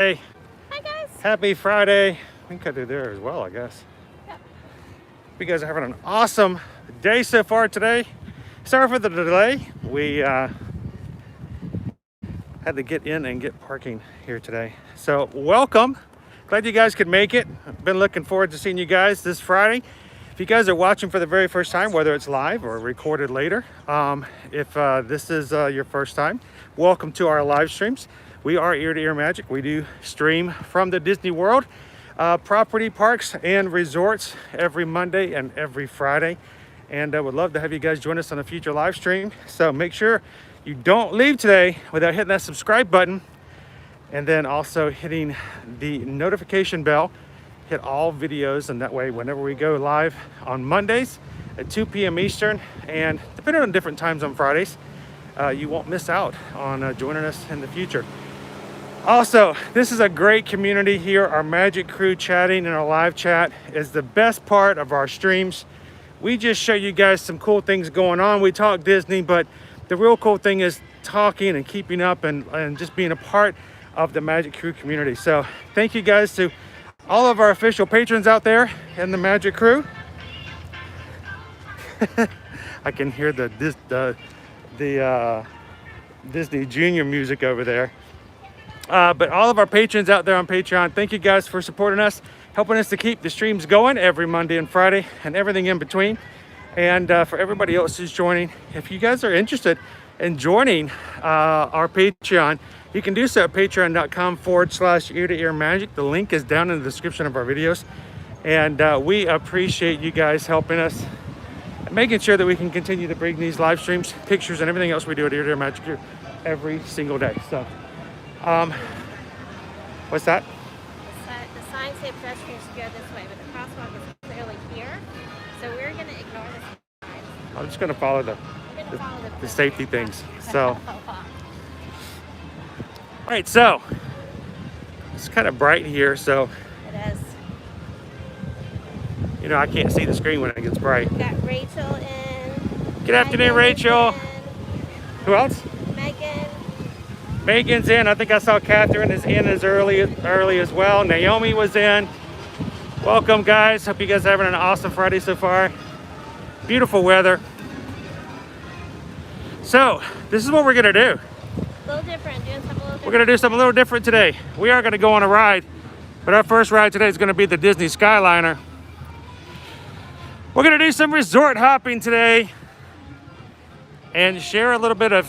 Hey, Hi guys. happy Friday. We can cut through there as well, I guess. Yep. You guys are having an awesome day so far today. Sorry for the delay. We had to get in and get parking here today. So welcome. Glad you guys could make it. I've been looking forward to seeing you guys this Friday. If you guys are watching for the very first time, whether it's live or recorded later, if this is your first time, welcome to our live streams. We are Ear to Ear Magic. We do stream from the Disney World property, parks, and resorts every Monday and every Friday. And I would love to have you guys join us on a future live stream. So make sure you don't leave today without hitting that subscribe button, and then also hitting the notification bell. Hit all videos, and that way whenever we go live on Mondays at 2 p.m. Eastern, and depending on different times on Fridays, you won't miss out on joining us in the future. Also, this is a great community here. Our Magic Crew chatting in our live chat is the best part of our streams. We just show you guys some cool things going on. We talk Disney, but the real cool thing is talking and keeping up and just being a part of the Magic Crew community. So thank you guys to all of our official patrons out there in the Magic Crew. I can hear the Disney Junior music over there. But all of our patrons out there on Patreon, thank you guys for supporting us, helping us to keep the streams going every Monday and Friday and everything in between. And for everybody else who's joining, if you guys are interested in joining our Patreon, you can do so at patreon.com/ear-to-ear-magic. The link is down in the description of our videos. And we appreciate you guys helping us, making sure that we can continue to bring these live streams, pictures, and everything else we do at Ear to Ear Magic every single day. So, what's that? The signs say pedestrians should go this way, but the crosswalk is clearly here. So we're going to ignore the signs. I'm just going to follow the safety things. So, all right, so it's kind of bright here, so It is. you know I can't see the screen when it gets bright. We got Rachel in. Good afternoon, Rachel. Who else? Megan. Megan's in. I think I saw Catherine is in as early as well. Naomi was in. Welcome, guys. Hope you guys are having an awesome Friday so far. Beautiful weather. So this is what we're gonna do. A little different. Doing something a little different. We're gonna do something a little different today. We are gonna go on a ride, but our first ride today is gonna be the Disney Skyliner. We're gonna do some resort hopping today and share a little bit of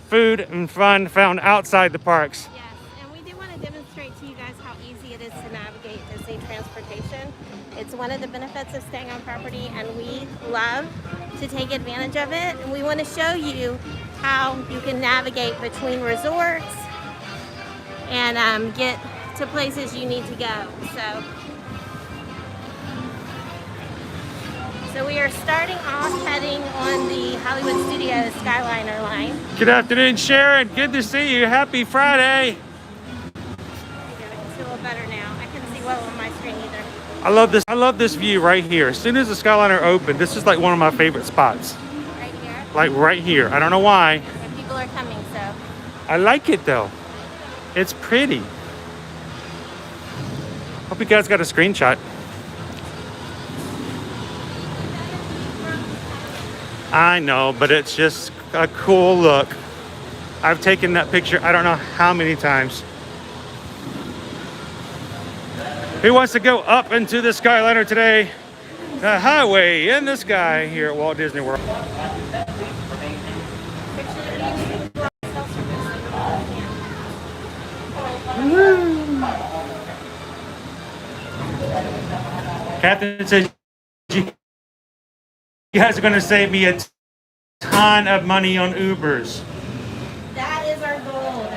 food and fun found outside the parks. Yes, and we do want to demonstrate to you guys how easy it is to navigate Disney transportation. It's one of the benefits of staying on property, and we love to take advantage of it. And we want to show you how you can navigate between resorts and get to places you need to go. So we are starting off heading on the Hollywood Studios Skyliner line. Good afternoon, Sharon. Good to see you. Happy Friday. I can see a little better now. I couldn't see well on my screen either. I love this view right here. As soon as the Skyliner opened, this is like one of my favorite spots. Right here. Like right here. I don't know why. And people are coming, so. I like it though. It's pretty. Hope you guys got a screenshot. I know, but it's just a cool look. I've taken that picture I don't know how many times. Who wants to go up into the Skyliner today? The highway in the sky here at Walt Disney World. Catherine says you guys are going to save me a ton of money on Ubers. That is our goal.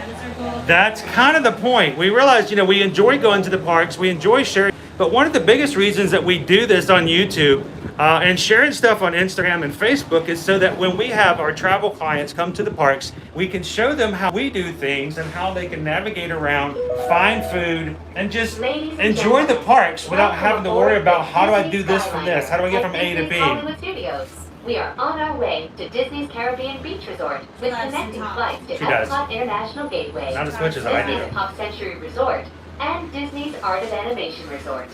That's kind of the point. We realize, you know, we enjoy going to the parks, we enjoy sharing, but one of the biggest reasons that we do this on YouTube and sharing stuff on Instagram and Facebook is so that when we have our travel clients come to the parks, we can show them how we do things and how they can navigate around, find food, and just enjoy the parks without having to worry about how do I do this from this? How do I get from A to B? Hollywood Studios. We are on our way to Disney's Caribbean Beach Resort with connecting flights to Epcot International Gateway. Not as much as I do. Disney's Pop Century Resort, and Disney's Art of Animation Resort.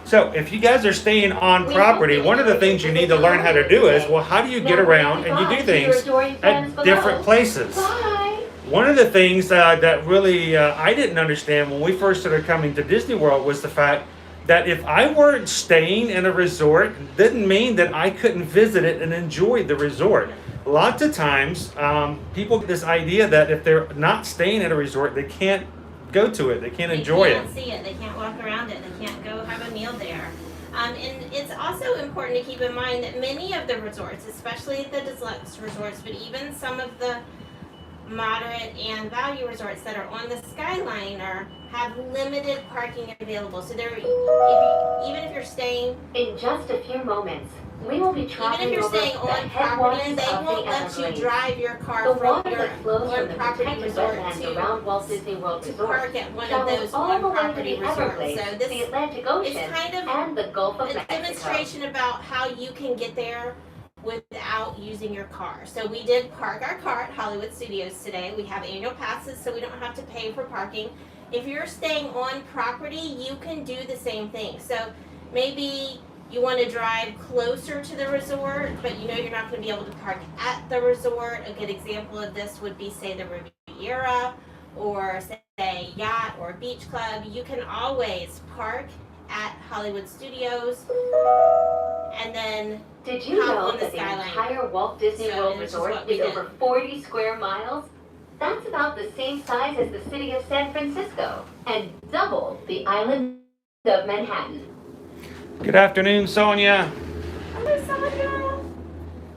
So if you guys are staying on property, one of the things you need to learn how to do is, well, how do you get around and you do things at different places? Bye. One of the things that really I didn't understand when we first started coming to Disney World was the fact that if I weren't staying in a resort, didn't mean that I couldn't visit it and enjoy the resort. Lots of times, people get this idea that if they're not staying at a resort, they can't go to it, they can't enjoy They it. can't see it, they can't walk around it, they can't go have a meal there. And it's also important to keep in mind that many of the resorts, especially the deluxe resorts, but even some of the moderate and value resorts that are on the Skyliner have limited parking available. So even if you're staying, In just a few moments, we will be even if traveling you're over staying the on property, headwaters they of won't the let you Everglades. drive your The car from water your that flows from the on-property protected resort wetlands around Walt to Disney World Resort park at one of travels those all the way to on-property the resorts. Everglades, So this the Atlantic Ocean, is kind of and the Gulf of a Mexico. demonstration about how you can get there without using your car. So we did park our car at Hollywood Studios today. We have annual passes, so we don't have to pay for parking. If you're staying on property, you can do the same thing. So maybe you want to drive closer to the resort, but you know you're not going to be able to park at the resort. A good example of this would be, say, the Riviera, or say Yacht or Beach Club. You can always park at Hollywood Studios and then Did you hop know on the that the Skyline. entire Walt Disney So, World this is Resort what we is did. over 40 square miles? That's about the same size as the city of San Francisco and double the island of Manhattan. Good afternoon, Sonia. Hello, Sonia.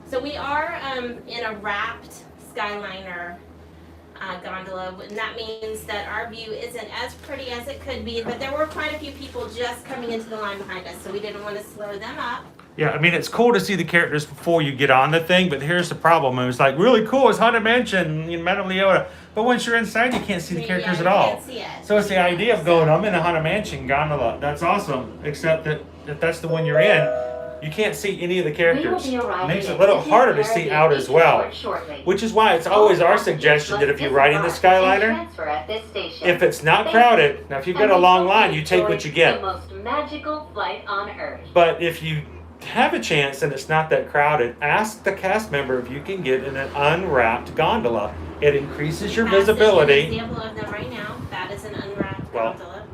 So we are in a wrapped Skyliner gondola, and that means that our view isn't as pretty as it could be, but there were quite a few people just coming into the line behind us, so we didn't want to slow them up. Yeah, I mean, it's cool to see the characters before you get on the thing, but here's the problem. It was like really cool. It's Haunted Mansion, Madame Leota. But once you're inside, you can't see the characters Yeah, at you all. can't see it. So it's the idea of going, I'm in a Haunted Mansion gondola. That's awesome. Except that if that's the one you're in, you can't see any of the We will characters. be arriving Makes it a at little Disney's harder to see Caribbean out as Beach well. Resort shortly. Which is why it's always our suggestion that if you're riding the Skyliner, if it's not crowded, now if you've got a long line, you take what you The get. most magical flight on earth. But if you have a chance and it's not that crowded, ask the cast member if you can get in an unwrapped gondola. It increases your That's an visibility. example of them right now. That is an unwrapped Well, gondola.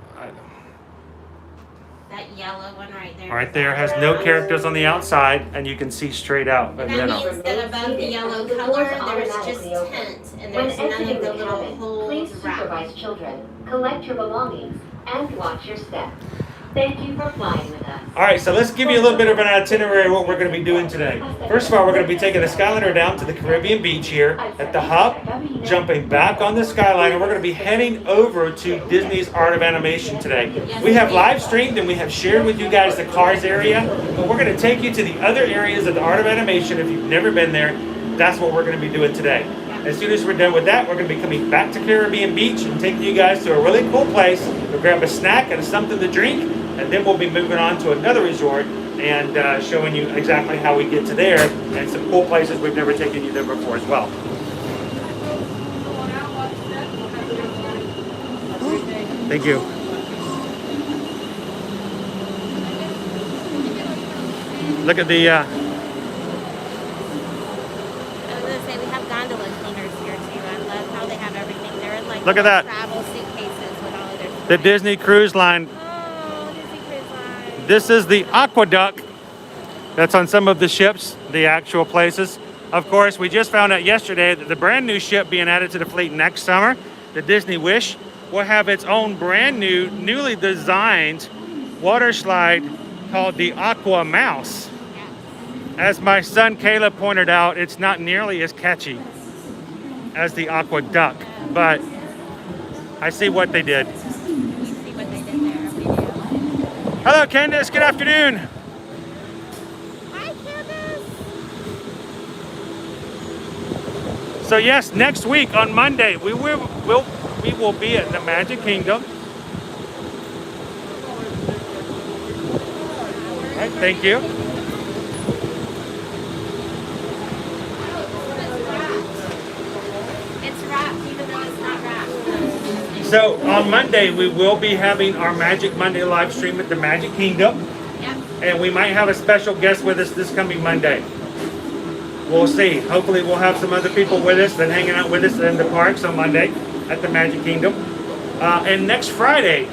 That yellow one right there. Right there has no characters on the outside, and you can see straight out. And And that then means that above the yellow color, there's just tent, and When there's none exiting of the the little cabin, holes please wrapped. supervise children, collect your belongings, and watch your step. Thank you for flying with us. all right, so let's give you a little bit of an itinerary of what we're going to be doing today. First of all, we're going to be taking the Skyliner down to the Caribbean beach here at the hub, jumping back on the Skyliner. We're going to be heading over to Disney's Art of Animation today. We have live streamed and we have shared with you guys the cars area, but we're going to take you to the other areas of the Art of Animation. If you've never been there, that's what we're going to be doing today. As soon as we're done with that, we're going to be coming back to Caribbean Beach and taking you guys to a really cool place to grab a snack and something to drink, and then we'll be moving on to another resort and showing you exactly how we get to there and some cool places we've never taken you there before as well. Thank you. Look at the I was gonna say we have gondola cleaners here too. I love how they have everything. They're in like Look at little that. travel suitcases with all of their the supplies. Disney Cruise Line. Oh, Disney Cruise Line. This is the aqueduct that's on some of the ships, the actual places. Of course, we just found out yesterday that the brand new ship being added to the fleet next summer, the Disney Wish, will have its own brand new, newly designed water slide called the Aqua Mouse. As my son Caleb pointed out, it's not nearly as catchy as the Aqueduct, but I see what they did. See what they did there. Video. Hello, Candace. Good afternoon. Hi, Candace. So yes, next week on Monday, we will be at the Magic Kingdom. All right, thank you. It's wrapped, even though it's not wrapped. So on Monday, we will be having our Magic Monday live stream at the Magic Kingdom. Yep. And we might have a special guest with us this coming Monday. We'll see. Hopefully we'll have some other people with us and hanging out with us in the parks on Monday at the Magic Kingdom. And next Friday,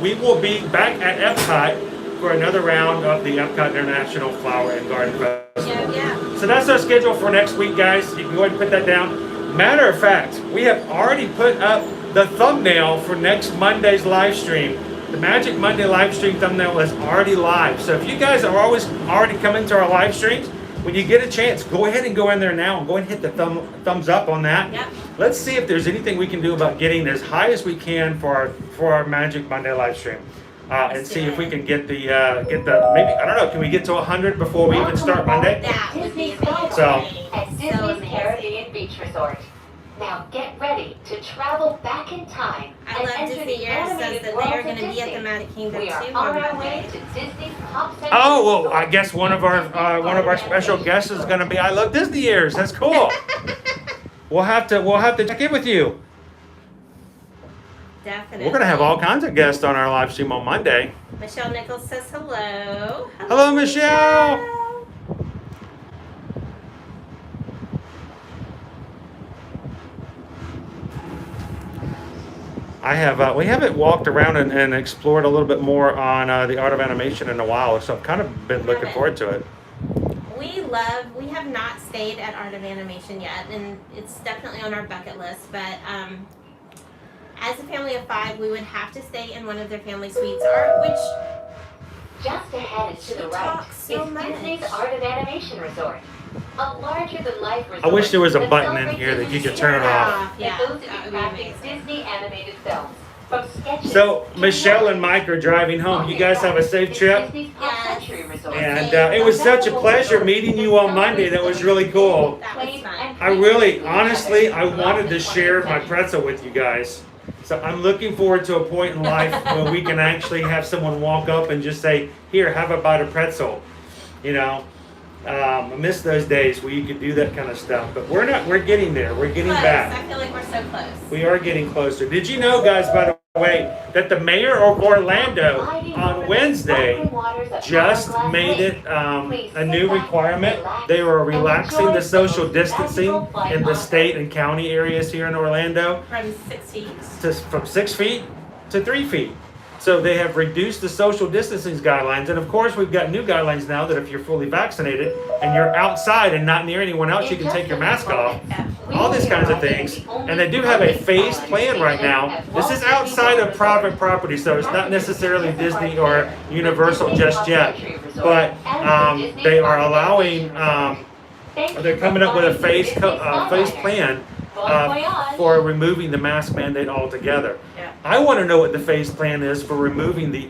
we will be back at Epcot for another round of the Epcot International Flower and Garden Festival. Yeah. So that's our schedule for next week, guys. You can go ahead and put that down. Matter of fact, we have already put up the thumbnail for next Monday's live stream. The Magic Monday live stream thumbnail is already live. So if you guys are already coming to our live streams, when you get a chance, go ahead and go in there now and go ahead and hit the thumbs up on that. Yep. Let's see if there's anything we can do about getting as high as we can for our Magic Monday live stream. And see if we can get the maybe, I don't know, can we get to 100 before we even start Monday? That would be amazing. So At Disney's Caribbean Beach Resort. Now get ready to travel back in time. I and love enter Disney the Years says animated that world they are of going to be at the Disney. Magic Kingdom We are too on on our Monday. way to Disney's Pop Century oh well, Resort. I guess one of our special guests is going to be I Love Disney Years. That's cool. We'll have to check in with you. Definitely. We're going to have all kinds of guests on our live stream on Monday. Michelle Nichols says hello. Hello, Michelle. We haven't walked around and explored a little bit more on the Art of Animation in a while, so I've kind of been looking forward to it. We have not stayed at Art of Animation yet, and it's definitely on our bucket list, but as a family of 5, we would have to stay in one of their family suites, which Just ahead and to the She right talks so is much. Disney's Art of Animation Resort. A larger-than-life resort. I wish there was a that button in celebrates here that you could Disney's turn it off. and Yeah, those that who would be crafted amazing. Disney animated films. From sketches So to Michelle and Mike are driving home. You guys have a safe trip. Disney's Pop Yes. Century Resort. And it was such a pleasure meeting you on Monday. That was really cool. that was fun. I really, honestly, I wanted to share my pretzel with you guys. So I'm looking forward to a point in life where we can actually have someone walk up and just say, "Here, have a bite of pretzel." You know, I miss those days where you could do that kind of stuff. But we're getting there. We're getting Close. back. I feel like we're so close. We are getting closer. Did you know, guys, by the way, that the mayor of Orlando on Wednesday just made it a new requirement? They were relaxing the social distancing in the state and county areas here in Orlando From 6 feet. from 6 feet to 3 feet. So they have reduced the social distancing guidelines. And of course, we've got new guidelines now that if you're fully vaccinated and you're outside and not near anyone else, you can take your mask off. All these kinds of things. And they do have a phased plan right now. This is outside of private property, so it's not necessarily Disney or Universal just yet. But they are allowing, they're coming up with a phased plan for removing the mask mandate altogether. Yeah. I want to know what the phase plan is for removing the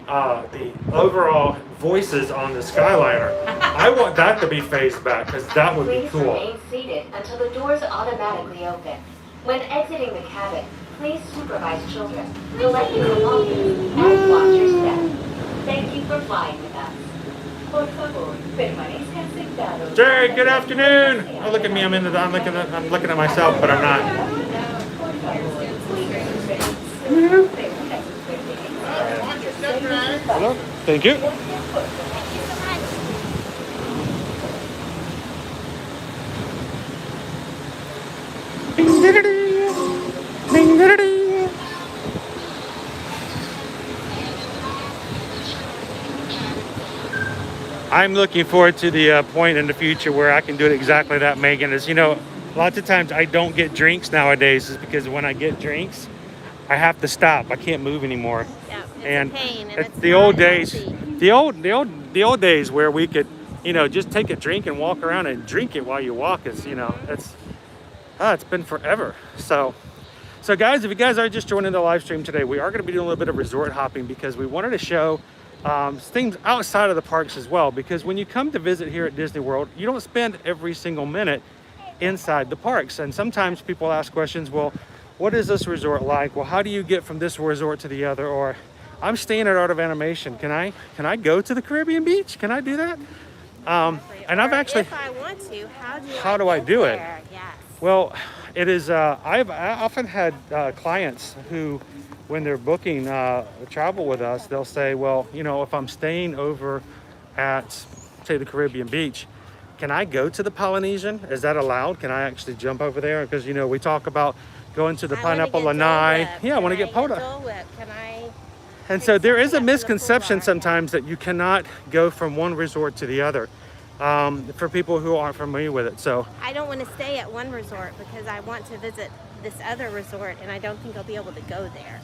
overall voices on the Skyliner. I want that to be phased back because that would be Please cool. remain seated until the doors automatically open. When exiting the cabin, please supervise children, collect your belongings, and watch your step. Thank you for flying with us. Por favor, permanezcan sentados. Jerry, good afternoon. Oh, look at me. I'm looking at myself, but I'm not. Hello. Thank you. I'm looking forward to the point in the future where I can do it exactly that, Megan. Is, you know, lots of times I don't get drinks nowadays is because when I get drinks, I have to stop. I can't move anymore. Yeah, it's And a pain, and it's it's the not old days, healthy. the old days where we could, you know, just take a drink and walk around and drink it while you walk. Is, you know, it's been forever. So guys, if you guys are just joining the live stream today, we are going to be doing a little bit of resort hopping because we wanted to show things outside of the parks as well. Because when you come to visit here at Disney World, you don't spend every single minute inside the parks. And sometimes people ask questions, well, what is this resort like? Well, how do you get from this resort to the other? Or I'm staying at Art of Animation. Can I go to the Caribbean beach? Can I do that? And I've Or actually, if I want to, how do I get do it? there? Yes. well, it is, I often had clients who when they're booking travel with us, they'll say, well, you know, if I'm staying over at, say, the Caribbean beach, can I go to the Polynesian? Is that allowed? Can I actually jump over there? Because, you know, we talk about going to the Pineapple Lanai. Yeah, I want to get Dole Whip. Can I? And so there is a misconception sometimes that you cannot go from one resort to the other for people who aren't familiar with it. So I don't want to stay at one resort because I want to visit this other resort, and I don't think I'll be able to go there.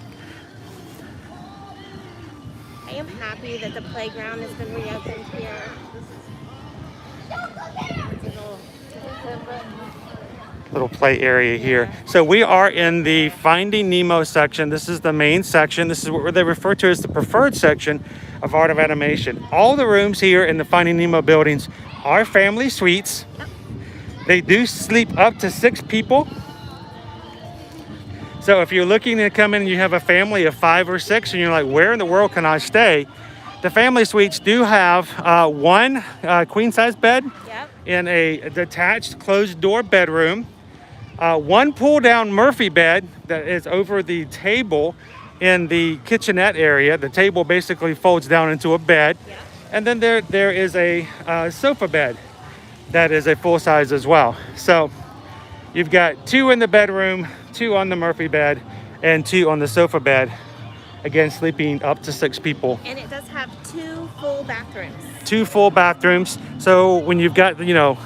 I am happy that the playground has been reopened here. little play area here. So we are in the Finding Nemo section. This is the main section. This is what they refer to as the preferred section of Art of Animation. All the rooms here in the Finding Nemo buildings are family suites. They do sleep up to 6 people. So if you're looking to come in and you have a family of 5 or 6 and you're like, where in the world can I stay? The family suites do have one queen size bed in a detached closed door bedroom, one pull down Murphy bed that is over the table in the kitchenette area. The table basically folds down into a bed. And then there is a sofa bed that is a full size as well. So you've got 2 in the bedroom, 2 on the Murphy bed, and 2 on the sofa bed. Again, sleeping up to 6 people. And it does have 2 full bathrooms. 2 full bathrooms. So when you've got, you know,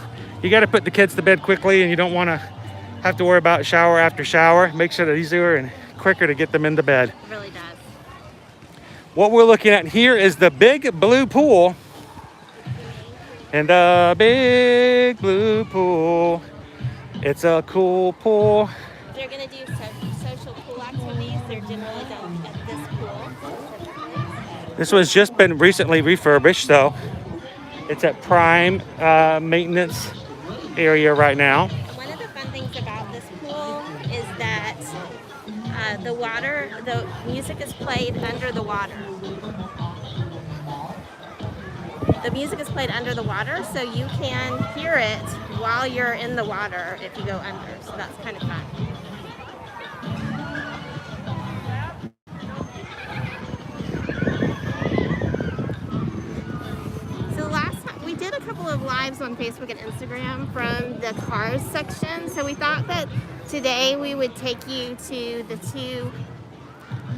you got to put the kids to bed quickly and you don't want to have to worry about shower after shower. Makes it easier and quicker to get them into bed. It really does. What we're looking at here is the big blue pool. And the big blue pool. It's a cool pool. They're going to do social pool activities. They're generally done at this pool. This one's just been recently refurbished, so it's at prime maintenance area right now. One of the fun things about this pool is that the music is played under the water. The music is played under the water, so you can hear it while you're in the water if you go under. So that's kind of fun. So last time we did a couple of lives on Facebook and Instagram from the cars section. So we thought that today we would take you to the 2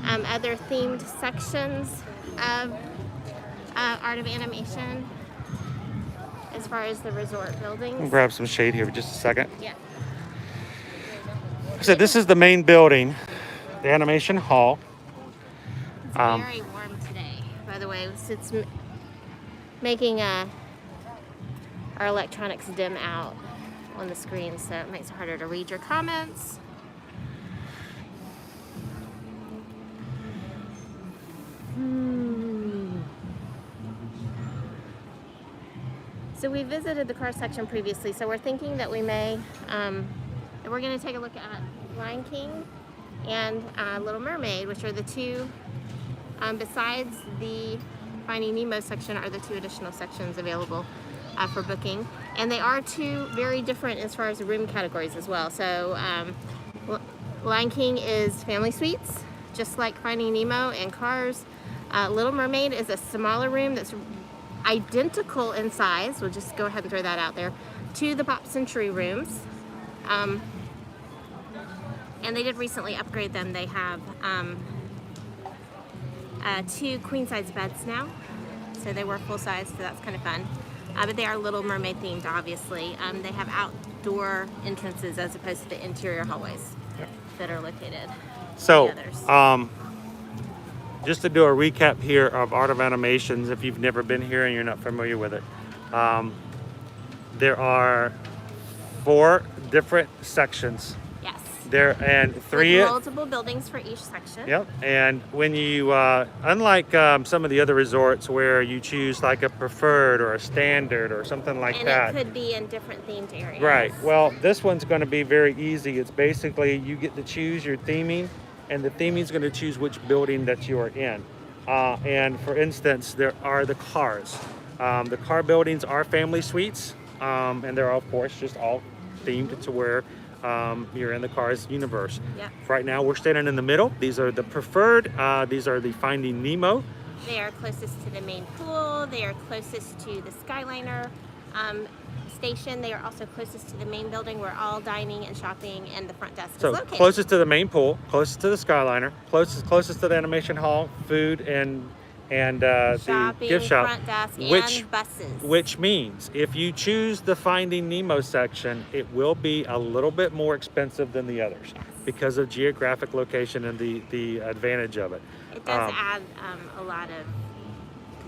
other themed sections of Art of Animation as far as the resort buildings. I'll grab some shade here for just a second. Yeah. So this is the main building, the animation hall. It's very warm today, by the way. It's making our electronics dim out on the screen, so it makes it harder to read your comments. So we visited the car section previously, so we're thinking that we may, we're going to take a look at Lion King and Little Mermaid, which are the 2, besides the Finding Nemo section, are the 2 additional sections available for booking. And they are 2 very different as far as the room categories as well. So Lion King is family suites, just like Finding Nemo and Cars. Little Mermaid is a smaller room that's identical in size, we'll just go ahead and throw that out there, to the Pop Century rooms. And they did recently upgrade them. They have 2 queen-size beds now. So they were full-size, so that's kind of fun. But they are Little Mermaid themed, obviously. They have outdoor entrances as opposed to the interior hallways that are located. So, just to do a recap here of Art of Animations, if you've never been here and you're not familiar with it, there are 4 different sections. Yes. And 3 with multiple buildings for each section. Yep. And when you, unlike some of the other resorts where you choose like a preferred or a standard or something like that. And it could be in different themed areas. Right. Well, this one's going to be very easy. It's basically you get to choose your theming, and the theming is going to choose which building that you are in. And for instance, there are the cars. The car buildings are family suites, and they're of course just all themed to where you're in the Cars universe. Yep. Right now we're standing in the middle. These are the preferred. These are the Finding Nemo. They are closest to the main pool. They are closest to the Skyliner station. They are also closest to the main building where all dining and shopping and the front desk is So located. closest to the main pool, closest to the Skyliner, closest to the animation hall, food, and the Shopping, gift shop. front desk, which and buses. which means if you choose the Finding Nemo section, it will be a little bit more expensive than the others because of geographic location and the advantage of it. It does add a lot of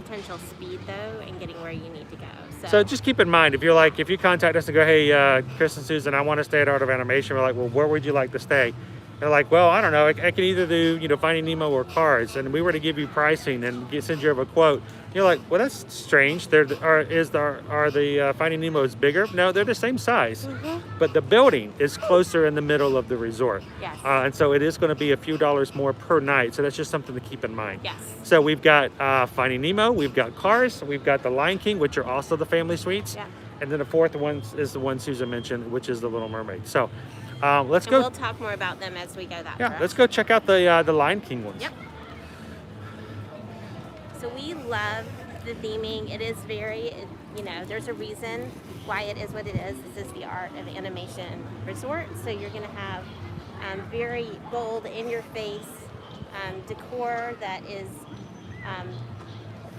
potential speed though in getting where you need to go. So just keep in mind, if you contact us and go, hey, Chris and Susan, I want to stay at Art of Animation. We're like, well, where would you like to stay? They're like, well, I don't know. I can either do, Finding Nemo or Cars. And we were to give you pricing and send you over a quote. You're like, well, that's strange. Are the Finding Nemos bigger? No, they're the same size. But the building is closer in the middle of the resort. Yes. And so it is going to be a few dollars more per night. So that's just something to keep in mind. Yes. So we've got Finding Nemo, we've got Cars, we've got the Lion King, which are also the family suites. Yeah. And then the fourth one is the one Susan mentioned, which is the Little Mermaid. So let's go. We'll talk more about them as we go that direction. Let's go check out the Lion King ones. Yep. So we love the theming. It is very, there's a reason why it is what it is. This is the Art of Animation Resort. So you're going to have very bold, in-your-face decor that is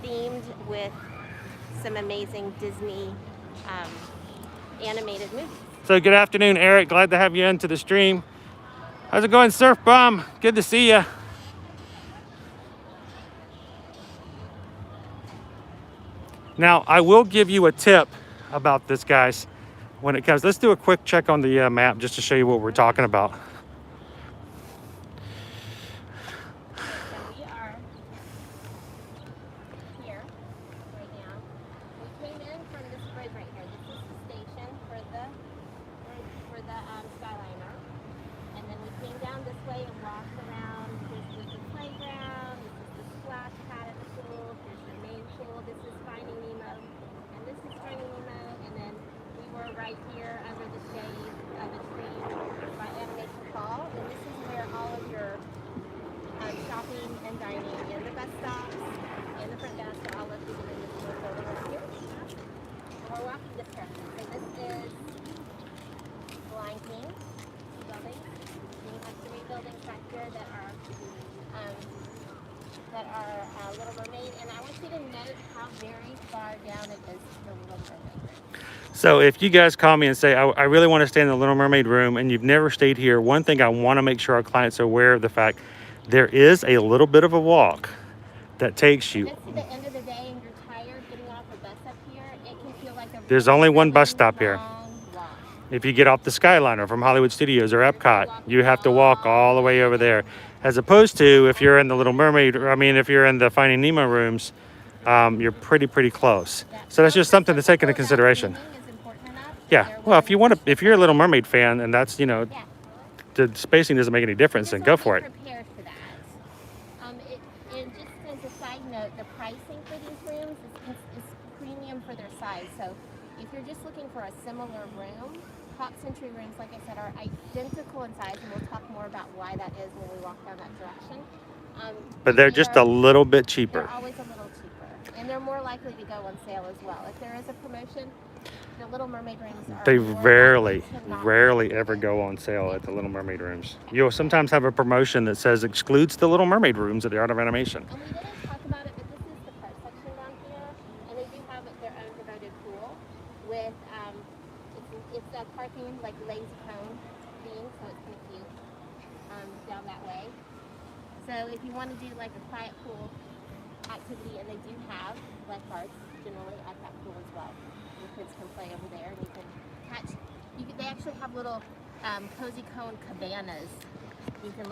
themed with some amazing Disney animated movies. So good afternoon, Eric. Glad to have you into the stream. How's it going, Surf Bomb? Good to see you. Now, I will give you a tip about this, guys, when it comes. Let's do a quick check on the map just to show you what we're talking about. So we are here right now. We came in from this bridge right here. This is the station for the Skyliner, and then we came down this way and walked around. This is the playground. This is the splash pad at the pool. Here's the main pool. This is Finding Nemo, and this is Finding Nemo. And then we were right here under the shade of a tree by Animation Fall, and this is where all of your shopping and dining and the bus stops and the front desk are all located in this little building over here. And we're walking this direction. So this is the Lion King building. And you have 3 buildings back here that are Little Mermaid. And I want you to note how very far down it is to the Little Mermaid. So if you guys call me and say, I really want to stay in the Little Mermaid room and you've never stayed here, one thing I want to make sure our clients are aware of the fact there is a little bit of a walk that takes you. If it's the end of the day and you're tired getting off a bus up here, it can feel like a There's only one bus stop here. long walk. If you get off the Skyliner from Hollywood Studios or Epcot, you have to walk all the way over there. As opposed to if you're in the Little Mermaid, if you're in the Finding Nemo rooms, you're pretty close. So that's just something to take into consideration. Yeah, well, if you're a Little Mermaid fan and that's, the spacing doesn't make any difference, then go for it. Prepared for that. And just as a side note, the pricing for these rooms is premium for their size. So if you're just looking for a similar room, Top Century rooms, like I said, are identical in size, and we'll talk more about why that is when we walk down that direction. But they're just a little bit cheaper. They're always a little cheaper, and they're more likely to go on sale as well. If there is a promotion, the Little Mermaid rooms are They more rarely likely to not ever go on sale at the Little Mermaid rooms. You'll sometimes have a promotion that says excludes the Little Mermaid rooms at the Art of Animation. And we didn't talk about it, but this is the park section down here, and they do have their own devoted pool with it's a parking like lazy cone theme, so it's kind of cute down that way. So if you want to do like a quiet pool activity, and they do have lifeguards generally at that pool as well. Your kids can play over there, and you can catch. They actually have little cozy cone cabanas. You can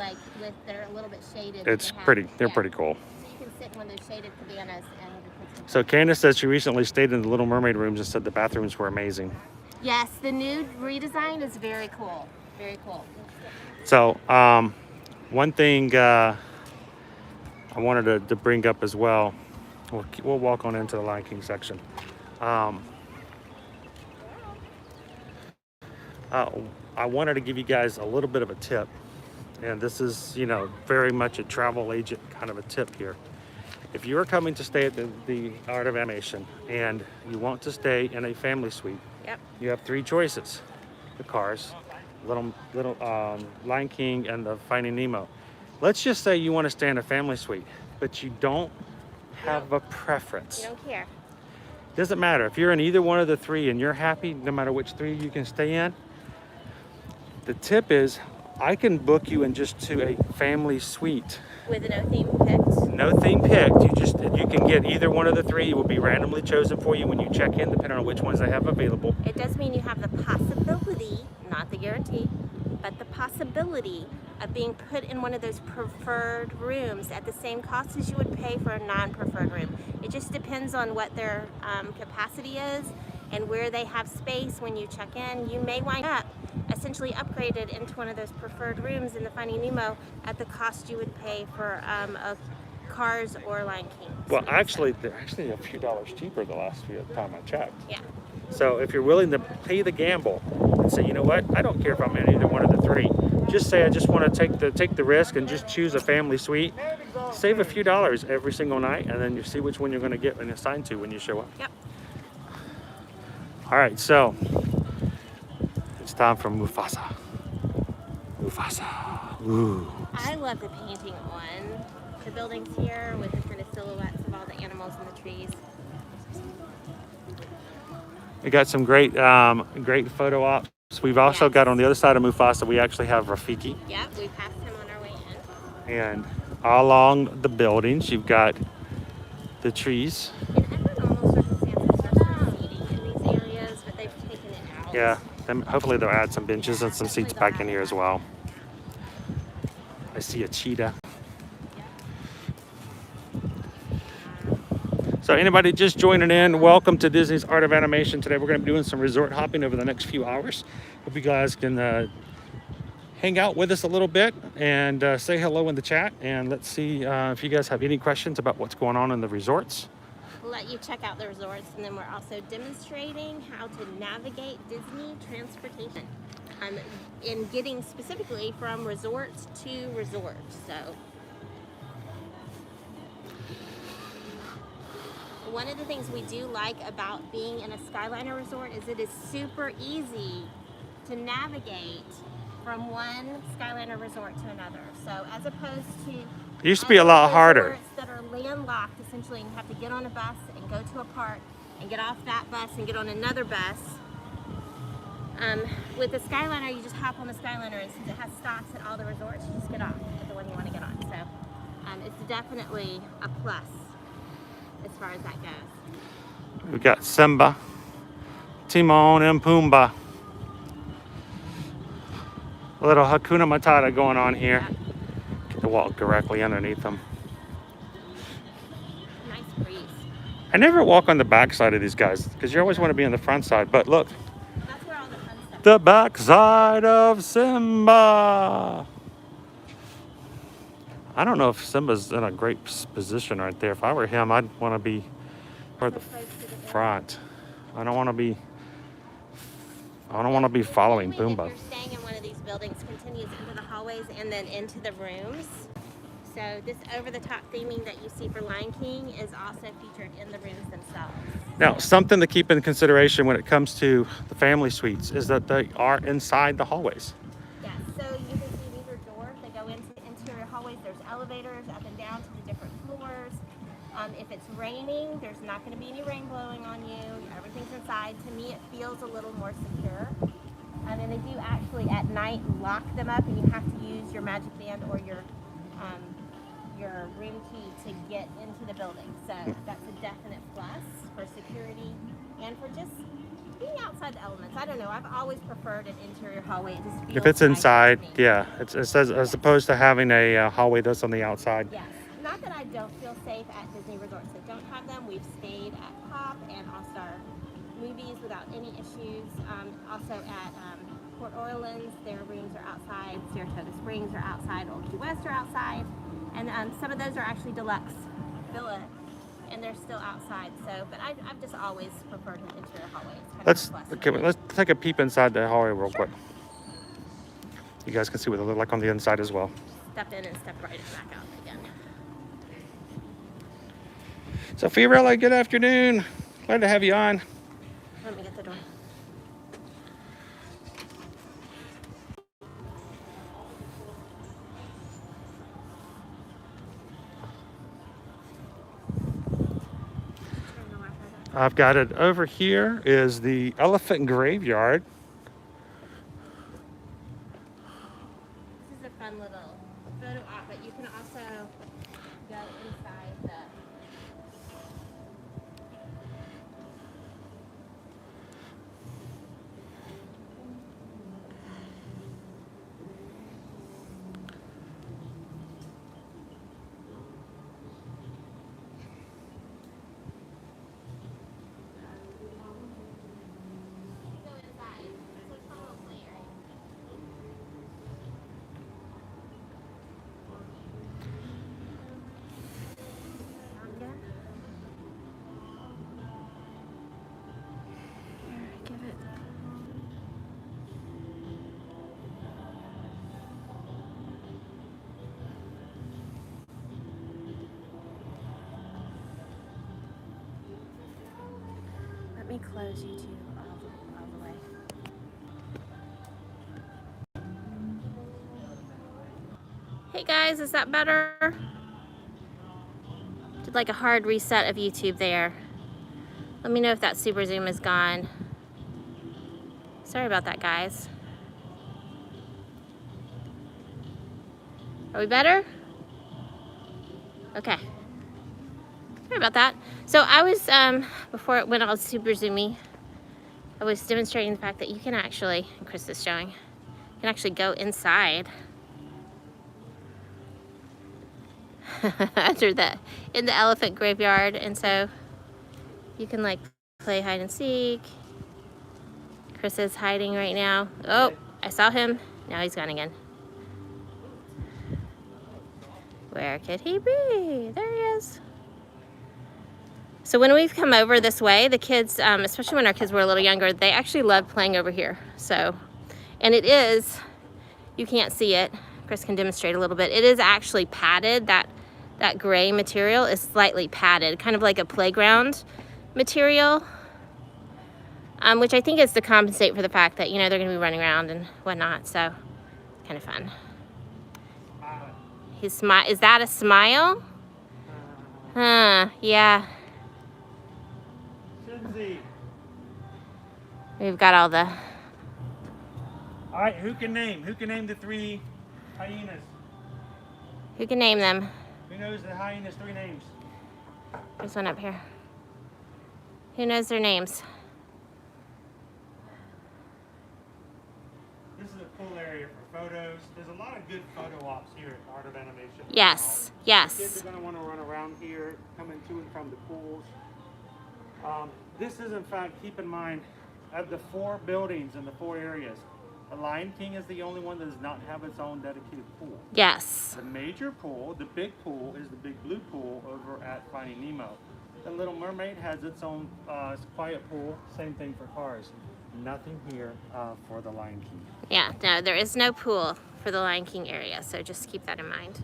they're a little bit shaded. It's pretty. They're pretty cool. So you can sit in one of those shaded cabanas and your kids can So Candace says she recently stayed in the Little Mermaid rooms and said the bathrooms were amazing. Yes, the new redesign is very cool. Very cool. So one thing I wanted to bring up as well. We'll walk on into the Lion King section. I wanted to give you guys a little bit of a tip. And this is, you know, very much a travel agent kind of a tip here. If you're coming to stay at the Art of Animation and you want to stay in a family suite, Yep. you have three choices: the Cars, Little Lion King, and the Finding Nemo. Let's just say you want to stay in a family suite, but you don't have a preference. You don't care. Doesn't matter if you're in either one of the three and you're happy, no matter which three you can stay in. The tip is, I can book you in just to a family suite. With no theme picked. No theme picked. You can get either one of the three. It will be randomly chosen for you when you check in, depending on which ones they have available. It does mean you have the possibility, not the guarantee, but the possibility of being put in one of those preferred rooms at the same cost as you would pay for a non-preferred room. It just depends on what their capacity is and where they have space when you check in. You may wind up essentially upgraded into one of those preferred rooms in the Finding Nemo at the cost you would pay for a Cars or Lion King. Well, actually, they're actually a few dollars cheaper the last time I checked. Yeah. So if you're willing to pay the gamble and say, you know what, I don't care if I'm in either one of the three. Just say I just want to take the risk and just choose a family suite. Save a few dollars every single night, and then you see which one you're going to get and assigned to when you show up. Yep. All right, so it's time for Mufasa. Mufasa. Ooh. I love the painting on the buildings here with the kind of silhouettes of all the animals and the trees. We got some great photo ops. We've also got on the other side of Mufasa, we actually have Rafiki. Yep, we passed him on our way in. And all along the buildings, you've got the trees. In ever normal circumstances, there's some seating in these areas, but they've taken it out. Yeah, then hopefully they'll add some benches and some seats back in here as well. I see a cheetah. So anybody just joining in, welcome to Disney's Art of Animation. Today we're going to be doing some resort hopping over the next few hours. Hope you guys can hang out with us a little bit and say hello in the chat. And let's see if you guys have any questions about what's going on in the resorts. We'll let you check out the resorts, and then we're also demonstrating how to navigate Disney transportation. In getting specifically from resort to resort. So one of the things we do like about being in a Skyliner resort is it is super easy to navigate from one Skyliner resort to another. So as opposed to It used to be a lot harder. resorts that are landlocked, essentially, and you have to get on a bus and go to a park and get off that bus and get on another bus. With the Skyliner, you just hop on the Skyliner, and since it has stops at all the resorts, you just get off at the one you want to get on. So it's definitely a plus as far as that goes. We've got Simba, Timon, and Pumbaa. A little Hakuna Matata going on here. Get to walk directly underneath them. Nice breeze. I never walk on the back side of these guys because you always want to be on the front side. But look, That's where all the fun stuff the back side of Simba. I don't know if Simba's in a great position right there. If I were him, I'd want to be toward the front. I don't want to be following Continuing, Pumbaa. If you're staying in one of these buildings, continues into the hallways and then into the rooms. So this over-the-top theming that you see for Lion King is also featured in the rooms themselves. Now, something to keep in consideration when it comes to the family suites is that they are inside the hallways. Yes, so you can see these are doors that go into the interior hallways. There's elevators up and down to the different floors. If it's raining, there's not going to be any rain blowing on you. Everything's inside. To me, it feels a little more secure. And they do actually at night lock them up, and you have to use your magic band or your room key to get into the building. So that's a definite plus for security and for just being outside the elements. I don't know. I've always preferred an interior hallway. It just feels If it's nice inside, to me. yeah, it says as opposed to having a hallway that's on the outside. Yes. Not that I don't feel safe at Disney resorts that don't have them. We've stayed at Pop and All-Star Movies without any issues. Also at Port Orleans, their rooms are outside. Saratoga Springs are outside. Old Key West are outside. And some of those are actually deluxe villa, and they're still outside. So, but I've just always preferred an interior hallway. It's kind of a plus. Let's take a peep inside the hallway real quick. You guys can see what they look like on the inside as well. Step in and step right back out again. So Fiorella, good afternoon. Glad to have you on. Let me get the door. I've got it over here is the elephant graveyard. This is a fun little photo op, but you can also go inside the... Go inside. It's like a little play area. Give it. Let me close you two all the way. Hey guys, is that better? Did like a hard reset of YouTube there. Let me know if that super zoom is gone. Sorry about that, guys. Are we better? Okay. Sorry about that. So I was, before it went all super zoomy, I was demonstrating the fact that you can actually, Chris is showing, you can actually go inside in the elephant graveyard, and so you can like play hide and seek. Chris is hiding right now. Oh, I saw him. Now he's gone again. Where could he be? There he is. So when we've come over this way, the kids, especially when our kids were a little younger, they actually loved playing over here. So, and it is, you can't see it. Chris can demonstrate a little bit. It is actually padded. That gray material is slightly padded, kind of like a playground material, which I think is to compensate for the fact that, you know, they're gonna be running around and whatnot. So, kind of fun. His smile, is that a smile? Yeah. We've got all the... All right, who can name the 3 hyenas? Who can name them? Who knows the hyenas' 3 names? There's one up here. Who knows their names? This is a cool area for photos. There's a lot of good photo ops here at Art of Animation. Yes, Kids yes. are going to want to run around here, coming to and from the pools. This is, in fact, keep in mind, of the 4 buildings in the 4 areas, the Lion King is the only one that does not have its own dedicated pool. Yes. The major pool, the big pool, is the big blue pool over at Finding Nemo. The Little Mermaid has its own quiet pool. Same thing for Cars. Nothing here for the Lion King. Yeah, no, there is no pool for the Lion King area, so just keep that in mind.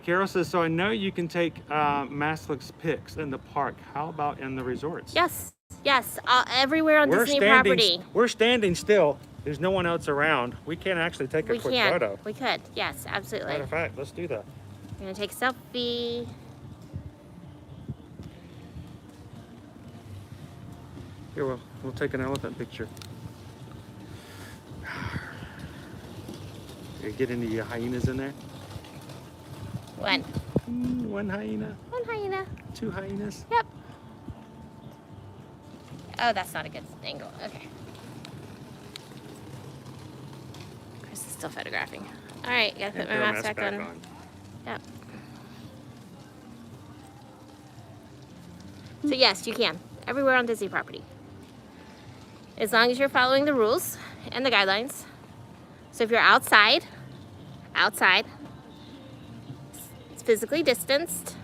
Carol says, so I know you can take Maslix pics in the park. How about in the resorts? Yes, yes, everywhere on Disney property. We're standing still. There's no one else around. We can actually take a quick photo. We could, yes, absolutely. Matter of fact, let's do that. We're gonna take a selfie. Here, we'll take an elephant picture. Here, get any hyenas in there? One. One hyena. One hyena. 2 hyenas. Yep. Oh, that's not a good angle. Okay. Chris is still photographing. All right, gotta put my mask back on. Yep. So yes, you can. Everywhere on Disney property. As long as you're following the rules and the guidelines. So if you're outside, it's physically distanced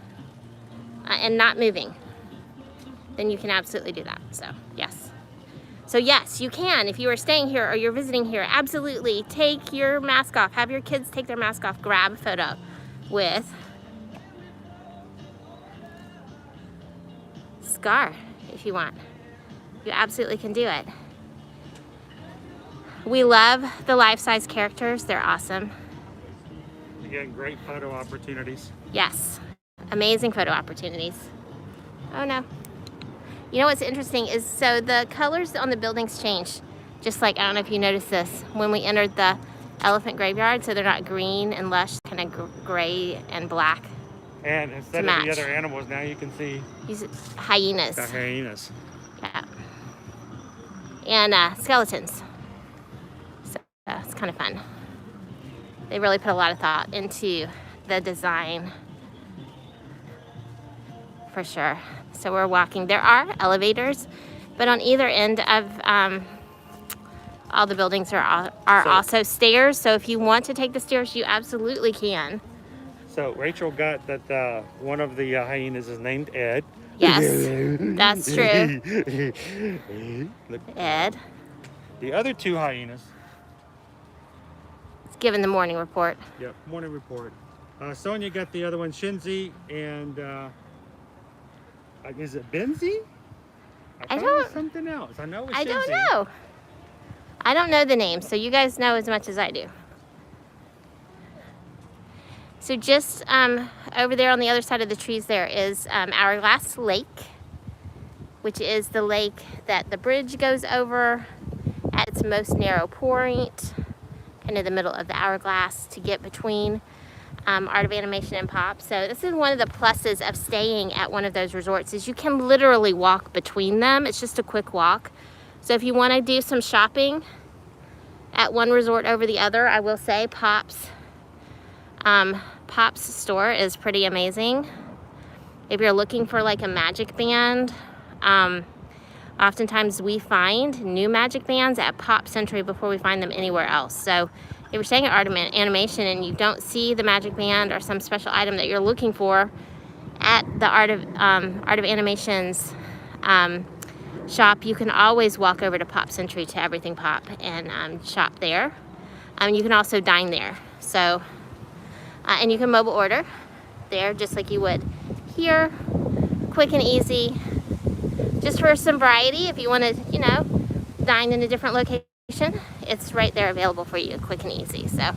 and not moving, then you can absolutely do that. So yes. So yes, you can, if you are staying here or you're visiting here, absolutely take your mask off. Have your kids take their mask off. Grab a photo with Scar if you want. You absolutely can do it. We love the life-size characters. They're awesome. Again, great photo opportunities. Yes, amazing photo opportunities. Oh no. You know what's interesting is, so the colors on the buildings change. Just like, I don't know if you noticed this, when we entered the elephant graveyard, so they're not green and lush, kind of gray and black. And instead of the other animals, now you can see hyenas. the hyenas. Yeah. And skeletons. So it's kind of fun. They really put a lot of thought into the design, for sure. So we're walking. There are elevators, but on either end of all the buildings are also stairs. So if you want to take the stairs, you absolutely can. So Rachel got that one of the hyenas is named Ed. Yes, that's true. Ed. The other two hyenas. It's given the morning report. Yep, morning report. Sonia got the other one, Shinzi, and is it Benzi? I thought it was something else. I know it's Shinzi. I don't know. I don't know the name, so you guys know as much as I do. So just over there on the other side of the trees there is Hourglass Lake, which is the lake that the bridge goes over at its most narrow point, kind of the middle of the hourglass to get between Art of Animation and Pop. So this is one of the pluses of staying at one of those resorts, is you can literally walk between them. It's just a quick walk. So if you want to do some shopping at one resort over the other, I will say Pop's store is pretty amazing. If you're looking for like a magic band, oftentimes we find new magic bands at Pop Century before we find them anywhere else. So if you're staying at Art of Animation and you don't see the magic band or some special item that you're looking for at the Art of Animation's shop, you can always walk over to Pop Century to Everything Pop and shop there. You can also dine there. So, and you can mobile order there just like you would here. Quick and easy. Just for some variety, if you want to, you know, dine in a different location, it's right there available for you, quick and easy. So, all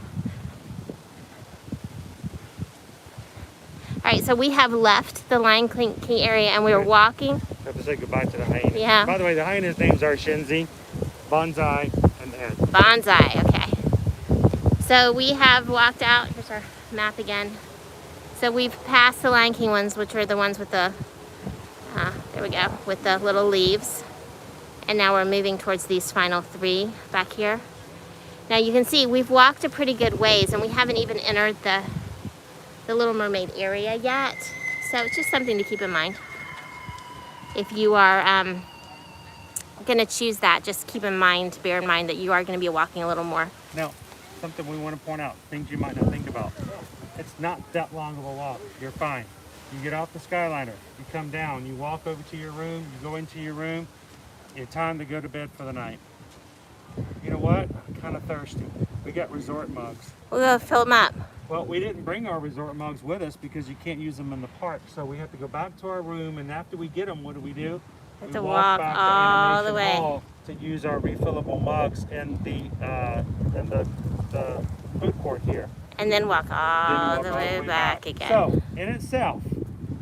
right, so we have left the Lion King area and we're walking. I have to say goodbye to the hyenas. Yeah. By the way, the hyenas' names are Shinzi, Bonsai, and Ed. Bonsai, okay. So we have walked out. Here's our map again. So we've passed the Lion King ones, which are the ones with the, there we go, with the little leaves. And now we're moving towards these final three back here. Now you can see we've walked a pretty good ways and we haven't even entered the Little Mermaid area yet. So it's just something to keep in mind. If you are gonna choose that, just keep in mind, bear in mind that you are gonna be walking a little more. Now, something we want to point out, things you might not think about. It's not that long of a walk. You're fine. You get off the Skyliner, you come down, you walk over to your room, you go into your room, it's time to go to bed for the night. You know what? I'm kind of thirsty. We got resort mugs. We'll go fill them up. Well, we didn't bring our resort mugs with us because you can't use them in the park. So we have to go back to our room, and after we get them, what do? We have to walk back all to the way Hall to use our refillable mugs in the food court here. And then walk all the way back again. So, in itself,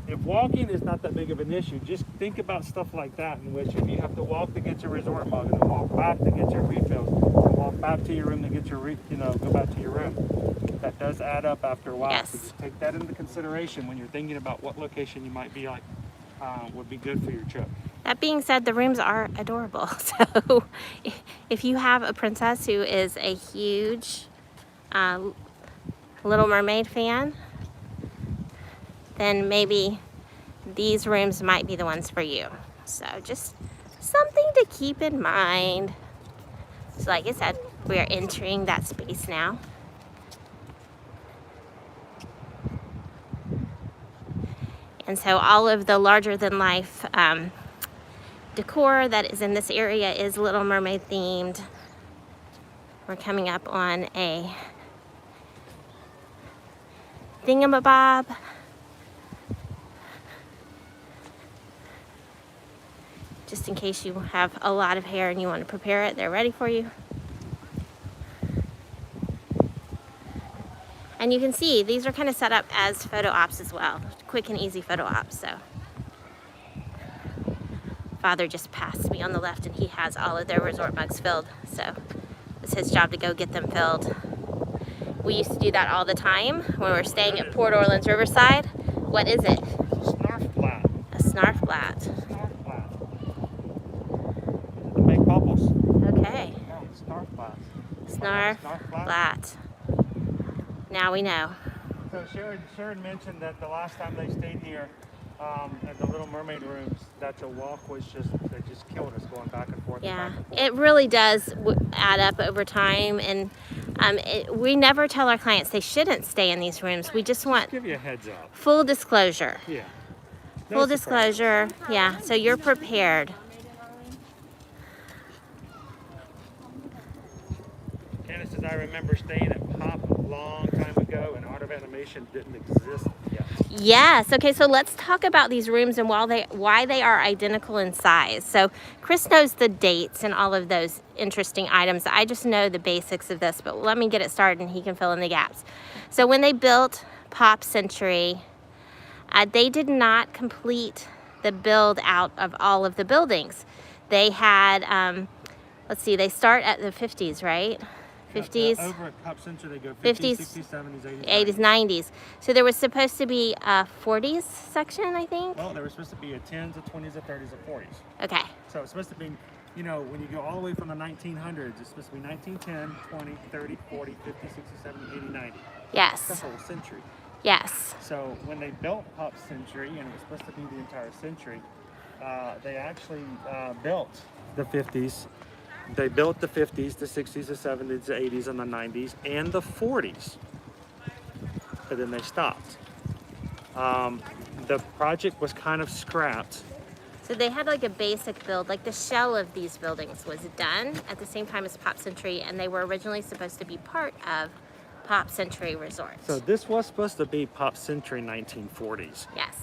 if walking is not that big of an issue, just think about stuff like that, in which if you have to walk to get your resort mug and then walk back to get your refills and walk back to your room to get your go back to your room, that does add up after a while. Yes. So just take that into consideration when you're thinking about what location you might be like would be good for your trip. That being said, the rooms are adorable. So if you have a princess who is a huge Little Mermaid fan, then maybe these rooms might be the ones for you. So just something to keep in mind. So like I said, we are entering that space now. And so all of the larger than life decor that is in this area is Little Mermaid themed. We're coming up on a thingamabob. Just in case you have a lot of hair and you want to prepare it, they're ready for you. And you can see these are kind of set up as photo ops as well. Quick and easy photo ops. So Father just passed me on the left and he has all of their resort mugs filled. So it's his job to go get them filled. We used to do that all the time when we were staying at Port Orleans Riverside. What is it? Snarfblat. A snarfblat. Snarfblat. To make bubbles. Okay. No, snarfblat. Snarfblat. Now we know. So Sharon mentioned that the last time they stayed here at the Little Mermaid rooms, that the walk was they just killed us going back and forth. Yeah, and back and forth. it really does add up over time, and we never tell our clients they shouldn't stay in these rooms. We just want Give you a heads up. full disclosure. Yeah. Full disclosure, yeah, so you're prepared. Candace says, I remember staying at Pop a long time ago and Art of Animation didn't exist yet. Yes, okay, so let's talk about these rooms and why they are identical in size. So Chris knows the dates and all of those interesting items. I just know the basics of this, but let me get it started and he can fill in the gaps. So when they built Pop Century, they did not complete the build out of all of the buildings. They had, let's see, they start at the 50s, right? 50s. Over at Pop Century, they go 50s, 60s, 70s, 80s, 90s. So there was supposed to be a 40s section, I think. Well, there was supposed to be a 10s, a 20s, a 30s, a 40s. Okay. So it's supposed to be, you know, when you go all the way from the 1900s, it's supposed to be 1910, 20, 30, 40, 50, 60, 70, 80, 90. Yes. That's the whole century. Yes. So when they built Pop Century, and it was supposed to be the entire century, they actually built the 50s. They built the 50s, the 60s, the 70s, the 80s, and the 90s, and the 40s. But then they stopped. The project was kind of scrapped. So they had like a basic build, like the shell of these buildings was done at the same time as Pop Century, and they were originally supposed to be part of Pop Century Resort. So this was supposed to be Pop Century 1940s. Yes.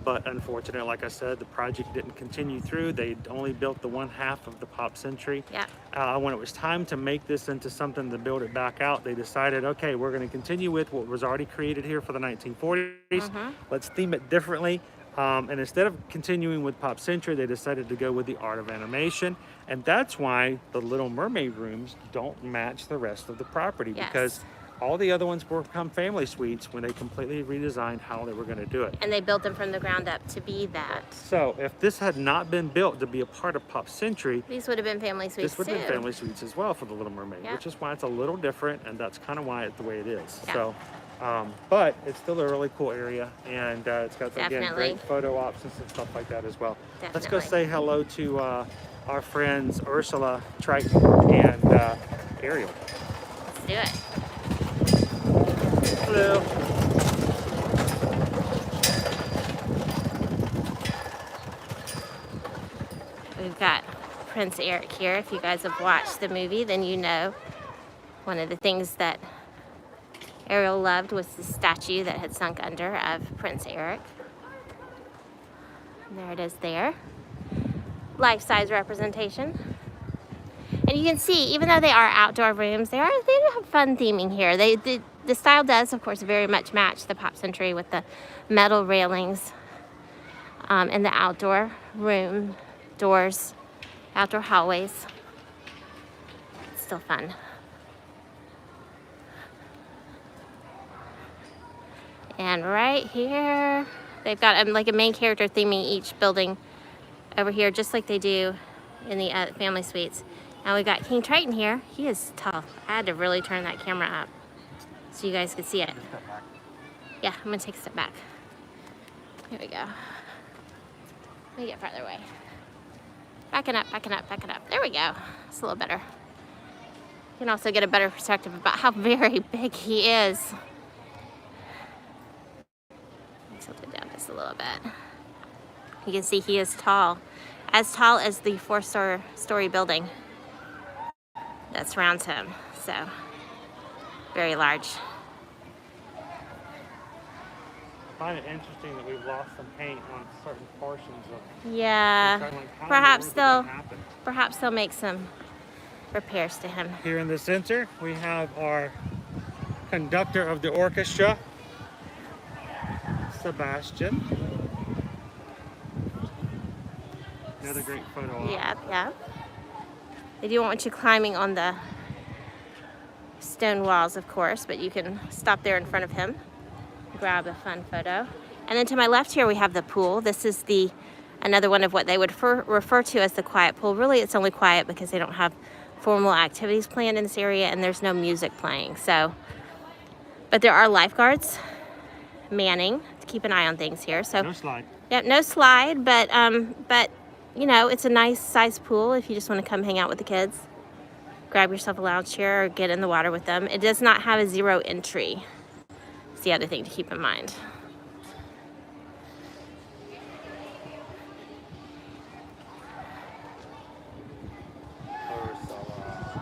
But unfortunately, like I said, the project didn't continue through. They only built the one half of the Pop Century. Yep. When it was time to make this into something to build it back out, they decided, okay, we're going to continue with what was already created here for the 1940s. Let's theme it differently. And instead of continuing with Pop Century, they decided to go with the Art of Animation. And that's why the Little Mermaid rooms don't match the rest of the property. Yes. Because all the other ones were become family suites when they completely redesigned how they were going to do it. And they built them from the ground up to be that. So if this had not been built to be a part of Pop Century, These would have been family suites this would have been family suites as well for the Little Mermaid, Yep. which is why it's a little different, and that's kind of why it's the way it is. Yep. So, but it's still a really cool area, and it's got, again, Definitely. great photo ops and stuff like that as well. Let's go Definitely. say hello to our friends Ursula, Triton, and Ariel. Let's do it. Hello. We've got Prince Eric here. If you guys have watched the movie, then you know one of the things that Ariel loved was the statue that had sunk under of Prince Eric. And there it is there. Life-size representation. And you can see, even though they are outdoor rooms, they do have fun theming here. The style does, of course, very much match the Pop Century with the metal railings and the outdoor room doors, outdoor hallways. It's still fun. And right here, they've got like a main character theming each building over here, just like they do in the family suites. Now we got King Triton here. He is tall. I had to really turn that camera up so you guys could see it. Yeah, I'm gonna take a step back. Here we go. Let me get farther away. Backing up, backing up, backing up. There we go. It's a little better. You can also get a better perspective about how very big he is. Tilt it down just a little bit. You can see he is tall. as tall as the four-story building that surrounds him. So, very large. I find it interesting that we've lost some paint on certain portions of. Yeah, Like, how in the perhaps world did that happen? they'll make some repairs to him. Here in the center, we have our conductor of the orchestra, Sebastian. Another great photo op. Yep. They do want you climbing on the stone walls, of course, but you can stop there in front of him, grab a fun photo. And then to my left here, we have the pool. This is another one of what they would refer to as the quiet pool. Really, it's only quiet because they don't have formal activities planned in this area and there's no music playing. But there are lifeguards manning to keep an eye on things here. So no slide. Yep, no slide, but you know, it's a nice size pool if you just want to come hang out with the kids. Grab yourself a lounge chair or get in the water with them. It does not have a 0 entry. It's the other thing to keep in mind.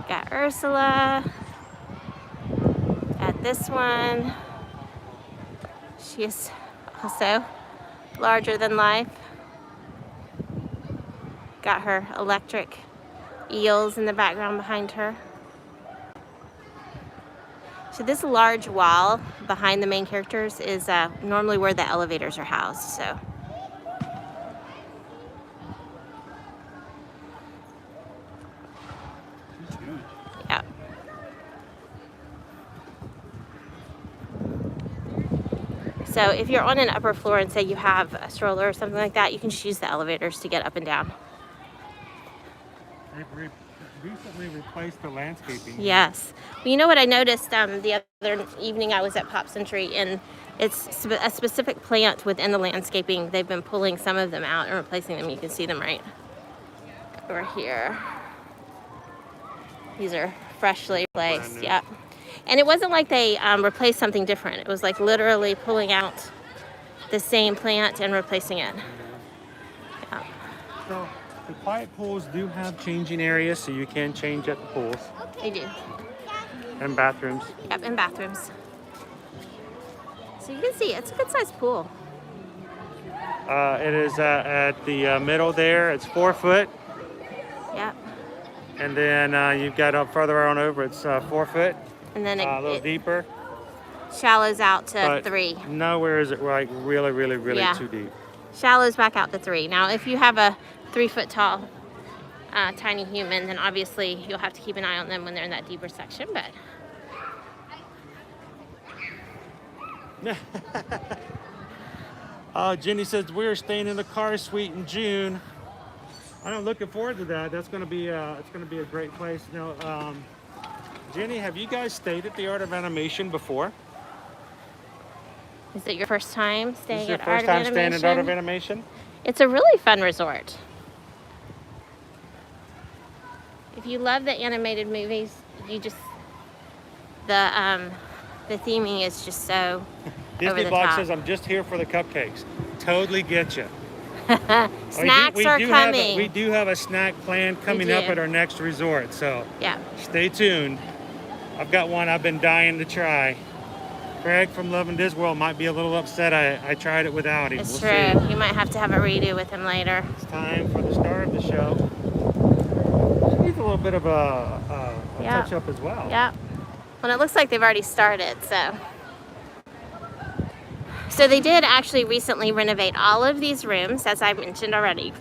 Got Ursula. Got this one. She is also larger than life. Got her electric eels in the background behind her. So this large wall behind the main characters is normally where the elevators are housed. So. Yeah. So if you're on an upper floor and say you have a stroller or something like that, you can just use the elevators to get up and down. They've recently replaced the landscaping. Yes. Well, you know what I noticed the other evening I was at Pop Century, and it's a specific plant within the landscaping. They've been pulling some of them out and replacing them. You can see them right over here. These are freshly replaced. Yep. And it wasn't like they replaced something different. It was like literally pulling out the same plant and replacing it. Yeah. So the quiet pools do have changing areas, so you can change at the pools. They do. And bathrooms. Yep, and bathrooms. So you can see, it's a good sized pool. It is at the middle there. It's 4 foot. Yep. And then you've got up further on over, it's 4 foot. And then A little deeper. shallows out to But 3. nowhere is it like really Yeah. too deep. Shallows back out to 3. Now, if you have a 3 foot tall tiny human, then obviously you'll have to keep an eye on them when they're in that deeper section. But Jenny says we're staying in the car suite in June. I'm looking forward to that. That's going to be it's going to be a great place. Now, Jenny, have you guys stayed at the Art of Animation before? is it your first time This staying is your at Art first of time staying at Art of Animation? Animation? It's a really fun resort. If you love the animated movies, you just the theming is just so over Disney the Blog top. says I'm just here for the cupcakes. Totally get you. Snacks are coming. We do have a snack plan coming up do. at our next resort, so Yeah. stay tuned. I've got one I've been dying to try. Craig from Love and Disney World might be a little upset I tried it without him. It's We'll true. see. You might have to have a redo with him later. It's time for the star of the show. She needs a little bit of a Yeah. touch up as well. Yep. Well, it looks like they've already started, So they did actually recently renovate all of these rooms, as I mentioned already,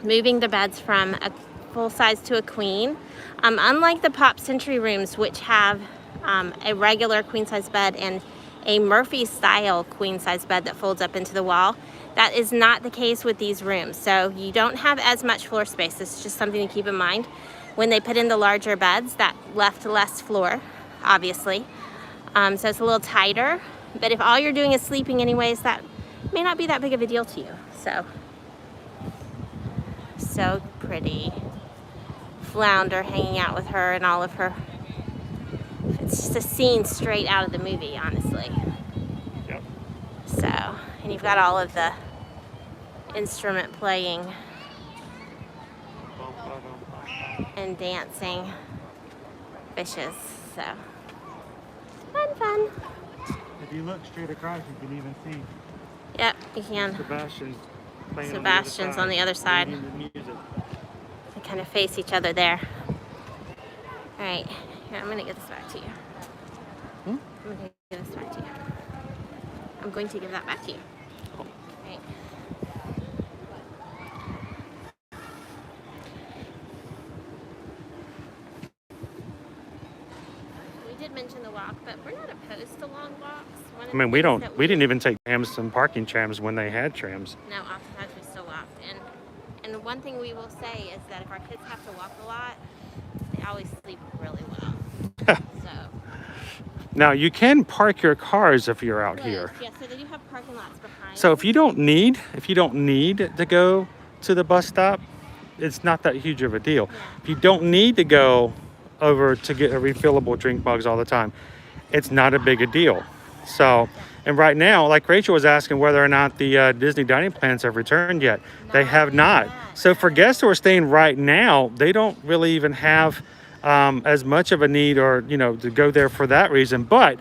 moving the beds from a full size to a queen. Unlike the Pop Century rooms, which have a regular queen size bed and a Murphy style queen size bed that folds up into the wall, that is not the case with these rooms. So you don't have as much floor space. It's just something to keep in mind. When they put in the larger beds, that left less floor, obviously. So it's a little tighter. But if all you're doing is sleeping anyways, that may not be that big of a deal to you. So pretty. Flounder hanging out with her and all of her. It's just a scene straight out of the movie, honestly. Yep. So, and you've got all of the instrument playing and dancing fishes. So fun. If you look straight across, you can even see Yep, you can. Sebastian's playing Sebastian's on the other side. leading the music. They kind of face each other there. All right, here, I'm gonna give this back to you. I'm gonna give this back to you. I'm going to give that back to you. All right. We did mention the walk, but we're not opposed to long walks. One of I mean, the we things don't. that We didn't even take trams and parking trams when they had trams. No, oftentimes we still walk. And one thing we will say is that if our kids have to walk a lot, they always sleep really well. So. Now you can park your cars if you're out here. Yeah, so they do have parking lots behind. So if you don't need to go to the bus stop, it's not that huge of a deal. Yeah. If you don't need to go over to get a refillable drink mugs all the time, it's not a big a deal. So, and right now, like Rachel was asking whether or not the Disney dining plans have returned yet. They have not. So for guests who are staying right now, they don't really even have as much of a need or, to go there for that reason. But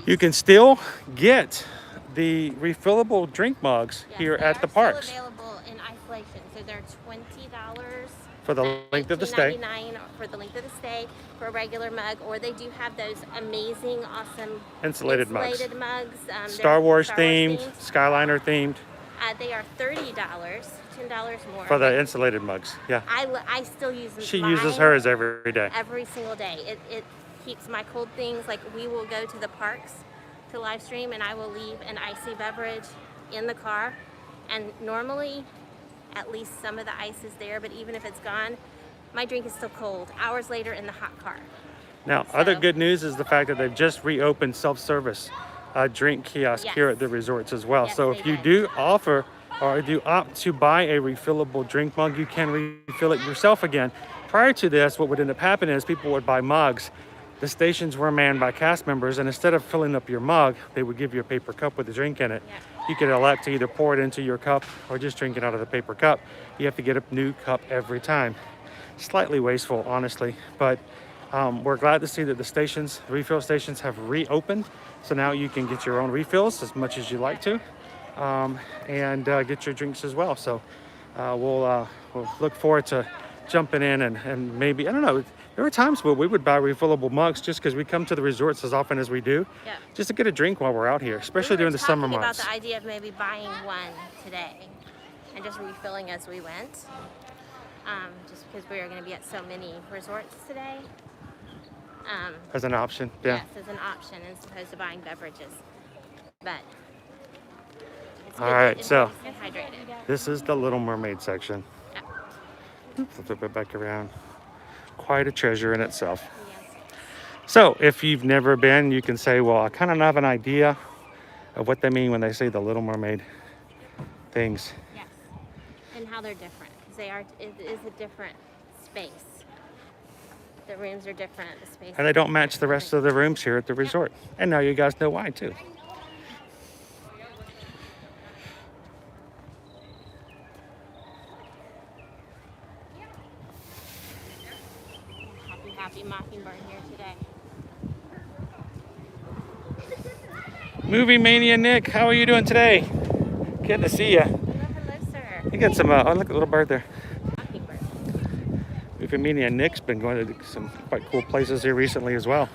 you can still get the refillable drink mugs here at the parks. Still available in isolation. So they're $20 For the length of the stay. $19.99 for the length of the stay for a regular mug, or they do have those amazing, awesome Insulated mugs. They're Star Wars themed, themed. Skyliner themed. They are $30, $10 more. For the insulated mugs, yeah. I still use them. She uses hers every day. Every single day. It keeps my cold things. Like, we will go to the parks to live stream, and I will leave an icy beverage in the car. And normally, at least some of the ice is there, but even if it's gone, my drink is still cold hours later in the hot car. Now, other good news is the fact that they've just reopened self-service drink kiosk here at the resorts as well. Yes, So they if you did. do offer or do opt to buy a refillable drink mug, you can refill it yourself again. Prior to this, what would end up happening is people would buy mugs. The stations were manned by cast members, and instead of filling up your mug, they would give you a paper cup with a drink in it. Yeah. You could elect to either pour it into your cup or just drink it out of the paper cup. You have to get a new cup every time. Slightly wasteful, honestly, but we're glad to see that the refill stations have reopened. So now you can get your own refills as much as you like to, and get your drinks as well. So we'll look forward to jumping in and maybe, I don't know, there were times where we would buy refillable mugs just because we come to the resorts as often as we do, just to get a drink while we're out here, especially during the summer months. About the idea of maybe buying one today and just refilling as we went, just because we are going to be at so many resorts today. As an option, yeah. Yes, as an option as opposed to buying beverages. But it's All right, so stay hydrated. this is the Little Mermaid section. Flip it back around. Quite a treasure in itself. Yes. So if you've never been, you can say, well, I kind of have an idea of what they mean when they say the Little Mermaid things. Yes. And how they're different. It is a different space. The rooms are different. The space. And they don't match the rest of the rooms here at the resort. And now you guys know why too. Happy Mockingbird here today. Movie Mania Nick, how are you doing today? Good to see you. Hello, sir. You got some, oh look at the little bird there. Mockingbird. Movie Mania Nick's been going to some quite cool places here recently as well.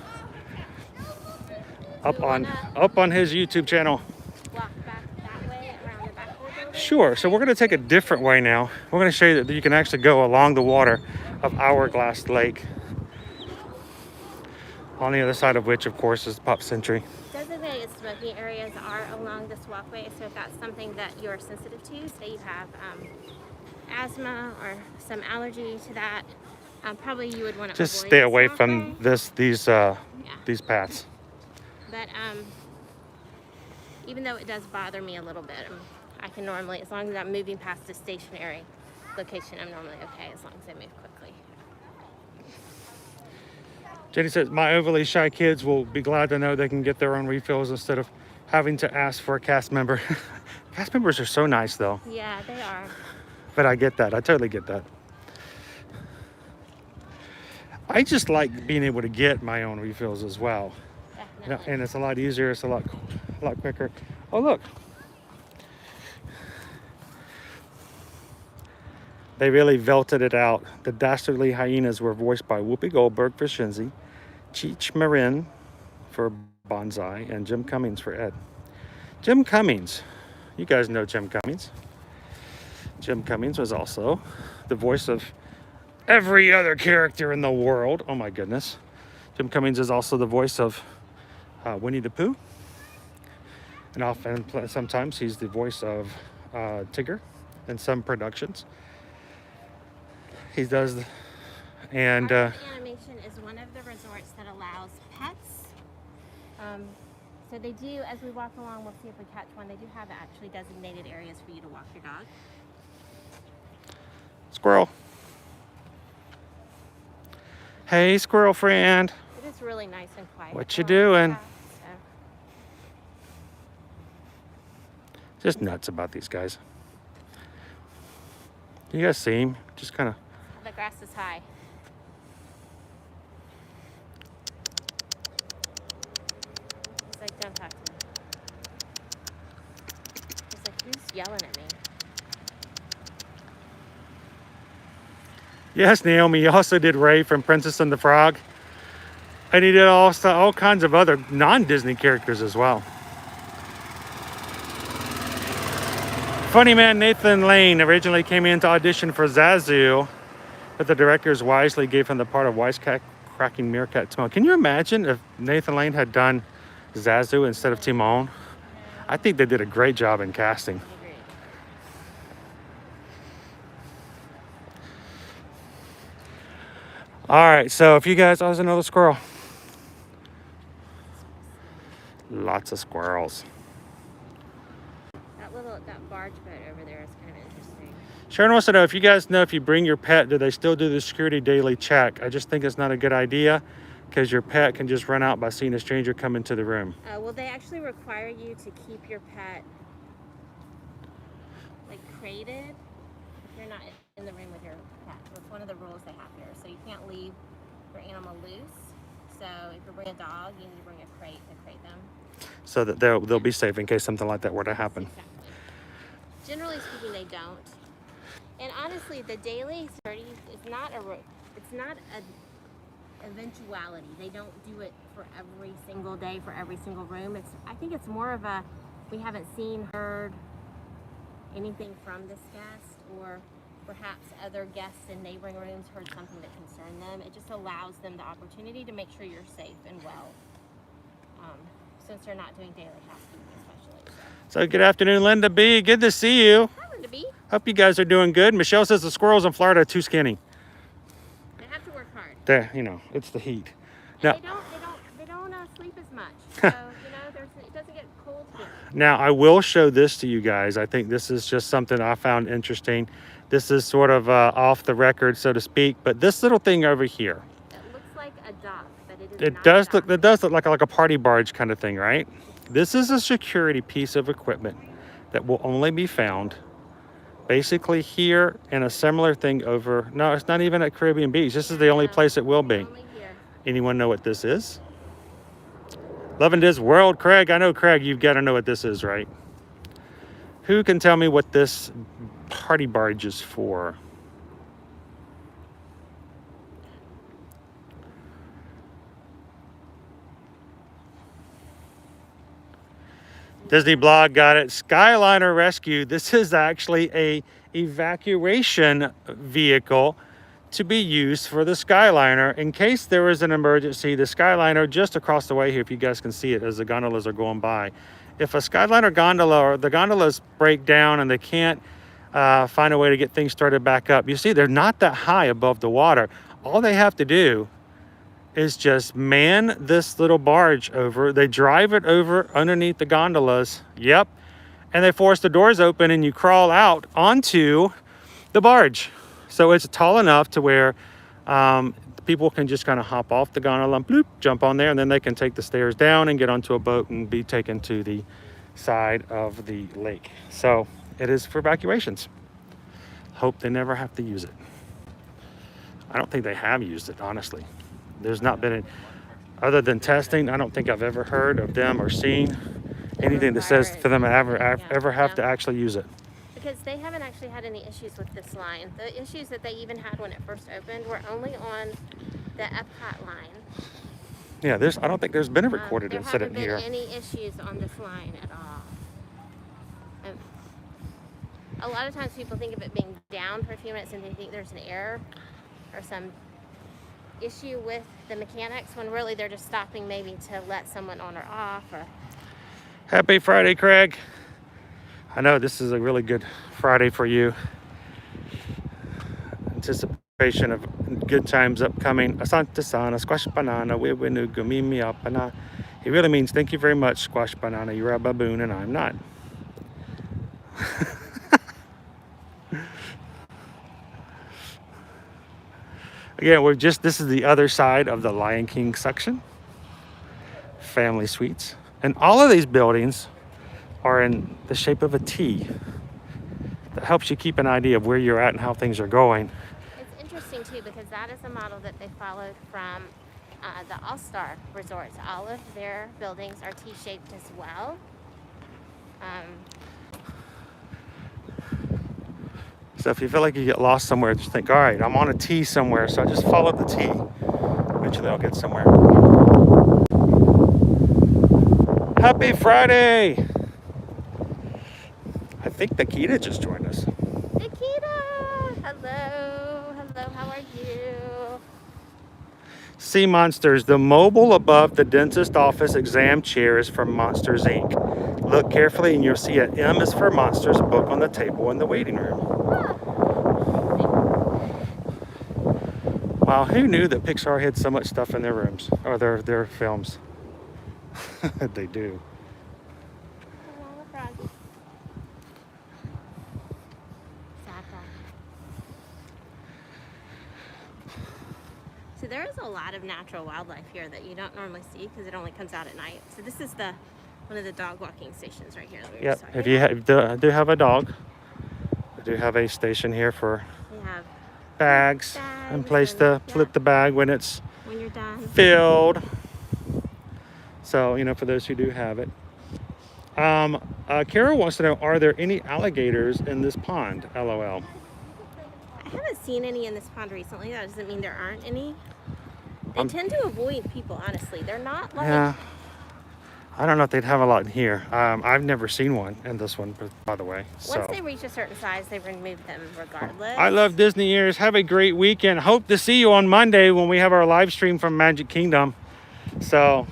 Up on his YouTube channel. Walk back that way around the back of the building. Sure, so we're going to take a different way now. We're going to show you that you can actually go along the water of Hourglass Lake. On the other side of which, of course, is Pop Century. Designated smoking areas are along this walkway, so if that's something that you're sensitive to, say you have asthma or some allergy to that, probably you would want to Just avoid stay this away walkway. from these paths. But even though it does bother me a little bit, I can normally, as long as I'm moving past a stationary location, I'm normally okay as long as I move quickly. Jenny says, my overly shy kids will be glad to know they can get their own refills instead of having to ask for a cast member. Cast members are so nice though. Yeah, they are. But I get that. I totally get that. I just like being able to get my own refills as well. Definitely. And it's a lot easier, it's a lot quicker. Oh, look. They really velted it out. The dastardly hyenas were voiced by Whoopi Goldberg for Shinzi, Cheech Marin for Bonsai, and Jim Cummings for Ed. Jim Cummings, you guys know Jim Cummings. Jim Cummings was also the voice of every other character in the world. Oh my goodness. Jim Cummings is also the voice of Winnie the Pooh. And often, sometimes he's the voice of Tigger in some productions. He does, and Travelmation is one of the resorts that allows pets. So they do, as we walk along, we'll see if we catch one. They do have actually designated areas for you to walk your dog. Squirrel. Hey, squirrel friend. It is really nice and quiet. What you doing? So, Just nuts about these guys. You guys see him? Just kind of. the grass is high. He's like, don't talk to me. He's like, who's yelling at me? Yes, Naomi. He also did Ray from Princess and the Frog. And he did all kinds of other non-Disney characters as well. Funny man Nathan Lane originally came in to audition for Zazu, but the directors wisely gave him the part of wisecracking meerkat Timon. Can you imagine if Nathan Lane had done Zazu instead of Timon? I think they did a great job in casting. Agreed. All right, so if you guys, there's another squirrel. Lots of squirrels. That barge boat over there is kind of interesting. Sharon wants to know if you guys know if you bring your pet, do they still do the security daily check? I just think it's not a good idea because your pet can just run out by seeing a stranger come into the room. Well, they actually require you to keep your pet like crated if you're not in the room with your pet. That's one of the rules they have here. So you can't leave your animal loose. So if you bring a dog, you need to bring a crate to crate them. So that they'll be safe in case something like that were to happen. Exactly. Generally speaking, they don't. And honestly, the daily security is not an eventuality. They don't do it for every single day for every single room. I think it's more of a we haven't seen, heard anything from this guest, or perhaps other guests in neighboring rooms heard something that concerned them. It just allows them the opportunity to make sure you're safe and well, since they're not doing daily housekeeping especially. So good afternoon, Linda B. Good to see you. Hi, Linda B. Hope you guys are doing good. Michelle says the squirrels in Florida are too skinny. They have to work hard. It's the heat. And Now, they don't sleep as much. So, it doesn't get cold here. Now, I will show this to you guys. I think this is just something I found interesting. This is sort of off the record, so to speak, but this little thing over here. It looks like a dock, but it is It not does a dock. look. It does look like a party barge kind of thing, right? This is a security piece of equipment that will only be found basically here and a similar thing over. No, it's not even at Caribbean Beach. This is the only place it will be. Only here. Anyone know what this is? Love and Diz World, Craig. I know, Craig, you've got to know what this is, right? Who can tell me what this party barge is for? Disney Blog got it. Skyliner Rescue. This is actually a evacuation vehicle to be used for the Skyliner in case there is an emergency. The Skyliner just across the way here, if you guys can see it as the gondolas are going by. If a Skyliner gondola or the gondolas break down and they can't find a way to get things started back up, you see they're not that high above the water. All they have to do is just man this little barge over. They drive it over underneath the gondolas. Yep. And they force the doors open and you crawl out onto the barge. So it's tall enough to where people can just kind of hop off the gondola and bloop, jump on there, and then they can take the stairs down and get onto a boat and be taken to the side of the lake. So it is for evacuations. Hope they never have to use it. I don't think they have used it, honestly. There's not been, other than testing, I don't think I've ever heard of them or seen anything that says for them to ever have to actually use it. Because they haven't actually had any issues with this line. The issues that they even had when it first opened were only on the Epcot line. Yeah, I don't think there's been a recorded incident here. There haven't been any issues on this line at all. A lot of times people think of it being down for a few minutes and they think there's an error or some issue with the mechanics, when really they're just stopping maybe to let someone on or off. Or Happy Friday, Craig. I know this is a really good Friday for you. Anticipation of good times upcoming. Asante sana, squash banana, wiwinu gumimi apana. He really means thank you very much, squash banana. You're a baboon and I'm not. Again, this is the other side of the Lion King section. Family suites. And all of these buildings are in the shape of a T. That helps you keep an idea of where you're at and how things are going. It's interesting too, because that is a model that they followed from the All-Star Resorts. All of their buildings are T-shaped as well. So if you feel like you get lost somewhere, just think, all right, I'm on a T somewhere, so I just follow the T. Eventually I'll get somewhere. Happy Friday! I think Nikita just joined us. Nikita! Hello! Hello, how are you? Sea Monsters, the mobile above the dentist office exam chair is from Monsters, Inc. Look carefully and you'll see an M is for Monsters book on the table in the waiting room. Wow, who knew that Pixar had so much stuff in their rooms, or their films? They do. So there is a lot of natural wildlife here that you don't normally see because it only comes out at night. So this is one of the dog walking stations right here. That we were just talking about. If you do have a dog, we do have a station here for bags and place to flip the bag when you're done filled. So, for those who do have it. Carol wants to know, are there any alligators in this pond? LOL. I haven't seen any in this pond recently. That doesn't mean there aren't any. They tend to avoid people, honestly. They're not like... Yeah. I don't know if they'd have a lot in here. I've never seen one in this one, by the way. Once they reach a certain size, they remove them regardless. I love Disney ears. Have a great weekend. Hope to see you on Monday when we have our live stream from Magic Kingdom. So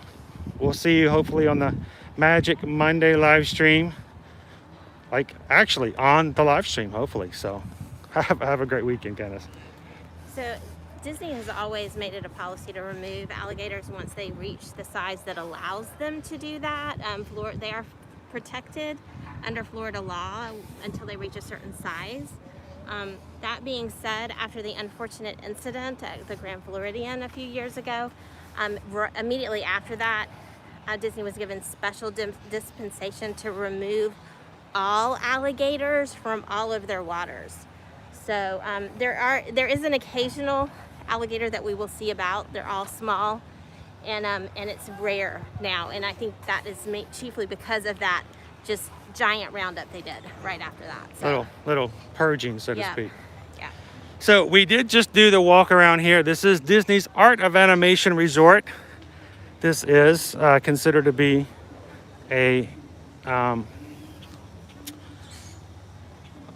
we'll see you hopefully on the Magic Monday live stream. Like actually on the live stream, hopefully. So have a great weekend, Dennis. So Disney has always made it a policy to remove alligators once they reach the size that allows them to do that. They are protected under Florida law until they reach a certain size. That being said, after the unfortunate incident at the Grand Floridian a few years ago, immediately after that, Disney was given special dispensation to remove all alligators from all of their waters. So there is an occasional alligator that we will see about. They're all small, and it's rare now. And I think that is chiefly because of that just giant roundup they did right after that. So, little purging, so to speak. Yeah. So we did just do the walk around here. This is Disney's Art of Animation Resort. This is considered to be a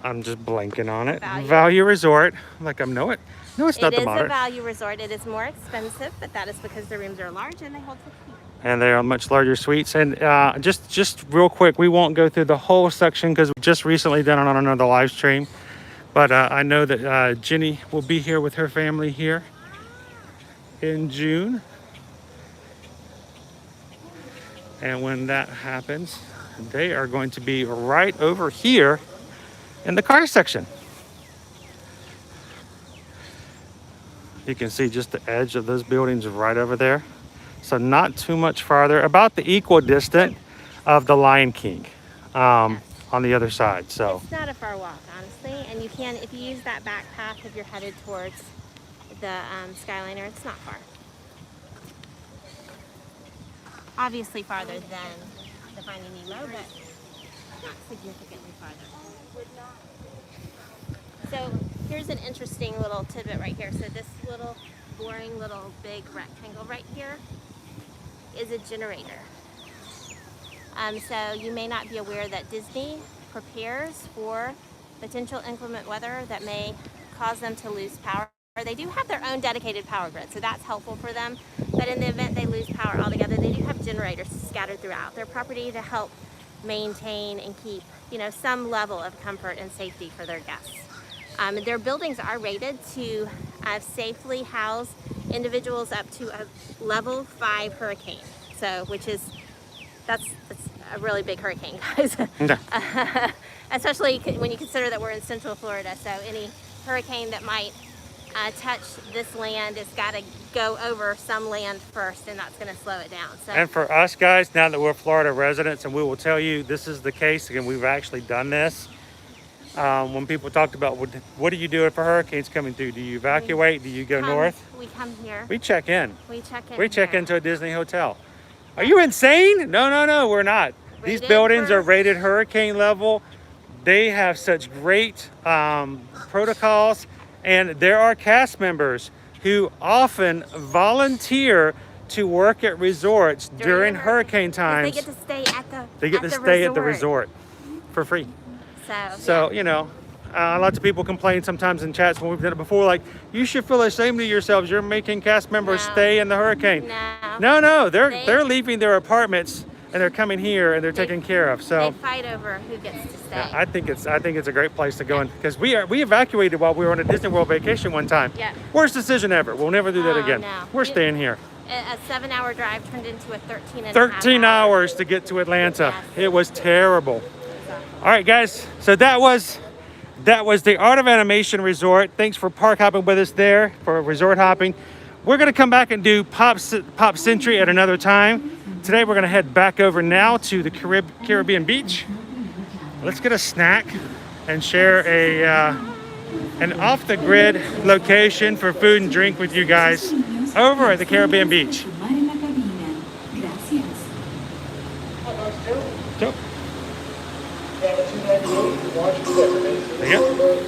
I'm just blanking on it. Value resort. Like I know it. No, it's not the modern. It is a value resort. It is more expensive, but that is because the rooms are large and they hold 50. And they are much larger suites. And just real quick, we won't go through the whole section because we just recently done it on another live stream. But I know that Jenny will be here with her family here in June. And when that happens, they are going to be right over here in the car section. You can see just the edge of those buildings right over there. So not too much farther, about the equal distance of the Lion King on the other side. So it's not a far walk, honestly. And you can, if you use that back path, if you're headed towards the Skyliner, it's not far. obviously farther than the Finding Nemo, but not significantly farther. So here's an interesting little tidbit right here. So this little boring little big rectangle right here is a generator. So you may not be aware that Disney prepares for potential inclement weather that may cause them to lose power. They do have their own dedicated power grid, so that's helpful for them. But in the event they lose power altogether, they do have generators scattered throughout their property to help maintain and keep, you know, some level of comfort and safety for their guests. Their buildings are rated to safely house individuals up to a level 5 hurricane. So, that's a really big hurricane, guys. Especially when you consider that we're in Central Florida. So any hurricane that might touch this land has got to go over some land first, and that's going to slow it down. So, and for us guys, now that we're Florida residents, and we will tell you this is the case, and we've actually done this. When people talked about what do you do if a hurricane's coming through? Do you evacuate? Do you go north? We come here. We check in. We check in. We check into a Disney hotel. Are you insane? No, we're not. These buildings are rated hurricane level. They have such great protocols, and there are cast members who often volunteer to work at resorts during hurricane times. They get to stay at the at the resort for free. So you know, lots of people complain sometimes in chats when we've done it before, like, you should feel ashamed of yourselves. You're making cast members stay in the hurricane. No, they're leaving their apartments and they're coming here and they're taken care of. So they fight over who gets to stay. I think it's a great place to go in, because we evacuated while we were on a Disney World vacation one time. Yeah. Worst decision ever. We'll never do that again. No. We're staying here. A 7-hour drive turned into a 13 hours to get to Atlanta. Yes. It was terrible. All right, guys. So that was the Art of Animation Resort. Thanks for park hopping with us there, for resort hopping. We're gonna come back and do Pop Century at another time. Today we're gonna head back over now to the Caribbean beach. Let's get a snack and share an off-the-grid location for food and drink with you guys over at the Caribbean beach. So, there you go.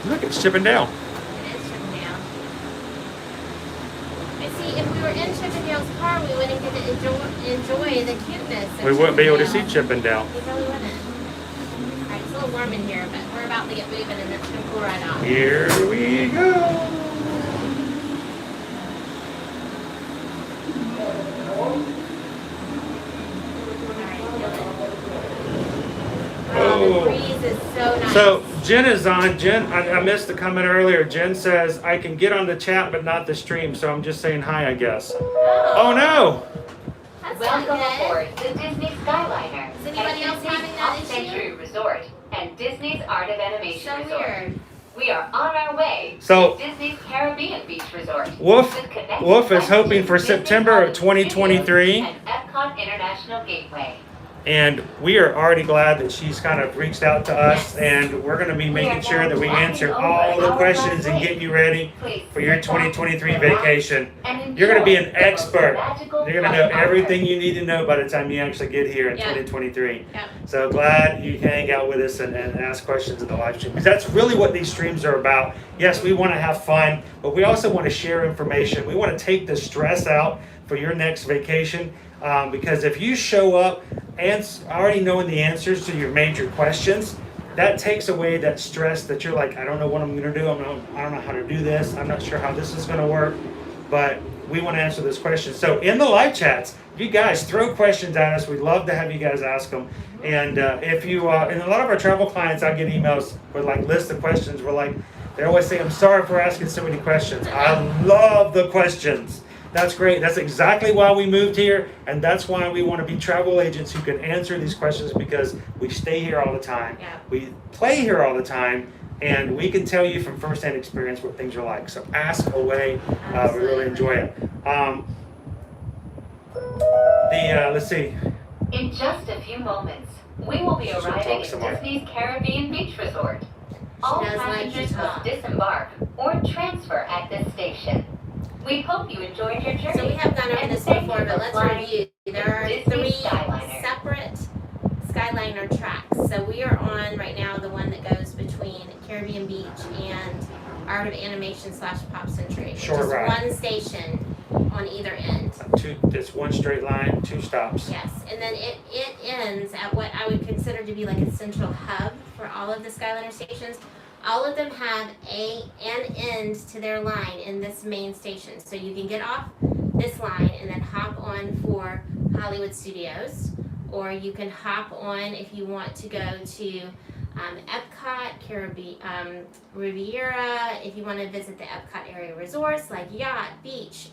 Look, it's Chippendale. It is Chippendale. And see, if we were in Chippendale's car, we wouldn't get to enjoy the cuteness. We wouldn't be able to see Chippendale. We really wouldn't. All right, it's a little warm in here, but we're about to get moving, and it's going to cool right off. Here we go. The breeze is so nice. So Jen is on. Jen, I missed the comment earlier. Jen says, I can get on the chat but not the stream, so I'm just saying hi, I guess. Oh no! That's Welcome not aboard the Disney Skyliner. Is anybody else having that issue? Century Resort and Disney's Art of Animation So Resort. weird. We are on our way So, to Disney's Caribbean Beach Resort. Wolf is hoping for September of 2023. And Epcot International Gateway. And we are already glad that she's kind of reached out to us, and we're going to be making sure that we answer all the questions and get you ready for your 2023 vacation. You're going to be an expert. You're going to know everything you need to know by the time you actually get here in 2023. So glad you hang out with us and ask questions in the live stream, because that's really what these streams are about. Yes, we want to have fun, but we also want to share information. We want to take the stress out for your next vacation. Because if you show up and already knowing the answers to your major questions, that takes away that stress that you're like, I don't know what I'm going to do. I don't know how to do this. I'm not sure how this is going to work. But we want to answer those questions. So in the live chats, you guys throw questions at us. We'd love to have you guys ask them. And if you, and a lot of our travel clients, I get emails with like lists of questions. We're like, they always say, I'm sorry for asking so many questions. I love the questions. That's great. That's exactly why we moved here, and that's why we want to be travel agents who can answer these questions, because we stay here all the time. We play here all the time, and we can tell you from firsthand experience what things are like. So ask away. We really enjoy it. Let's see. In just a few moments, we will be arriving at Disney's Caribbean Beach Resort. All does like to passengers talk. must disembark or transfer at this station. We hope you enjoyed your journey. So we have gone over and this thank before, you but for let's flying review. There are Disney 3 Skyliner. separate Skyliner tracks. So we are on right now the one that goes between Caribbean Beach and Art of Animation / Pop Century. Short Just ride. one station on either end. It's one straight line, 2 stops. Yes, and then it ends at what I would consider to be like a central hub for all of the Skyliner stations. All of them have an end to their line in this main station. So you can get off this line and then hop on for Hollywood Studios, or you can hop on if you want to go to Epcot, Caribbean, Riviera, if you want to visit the Epcot area resorts like Yacht, Beach,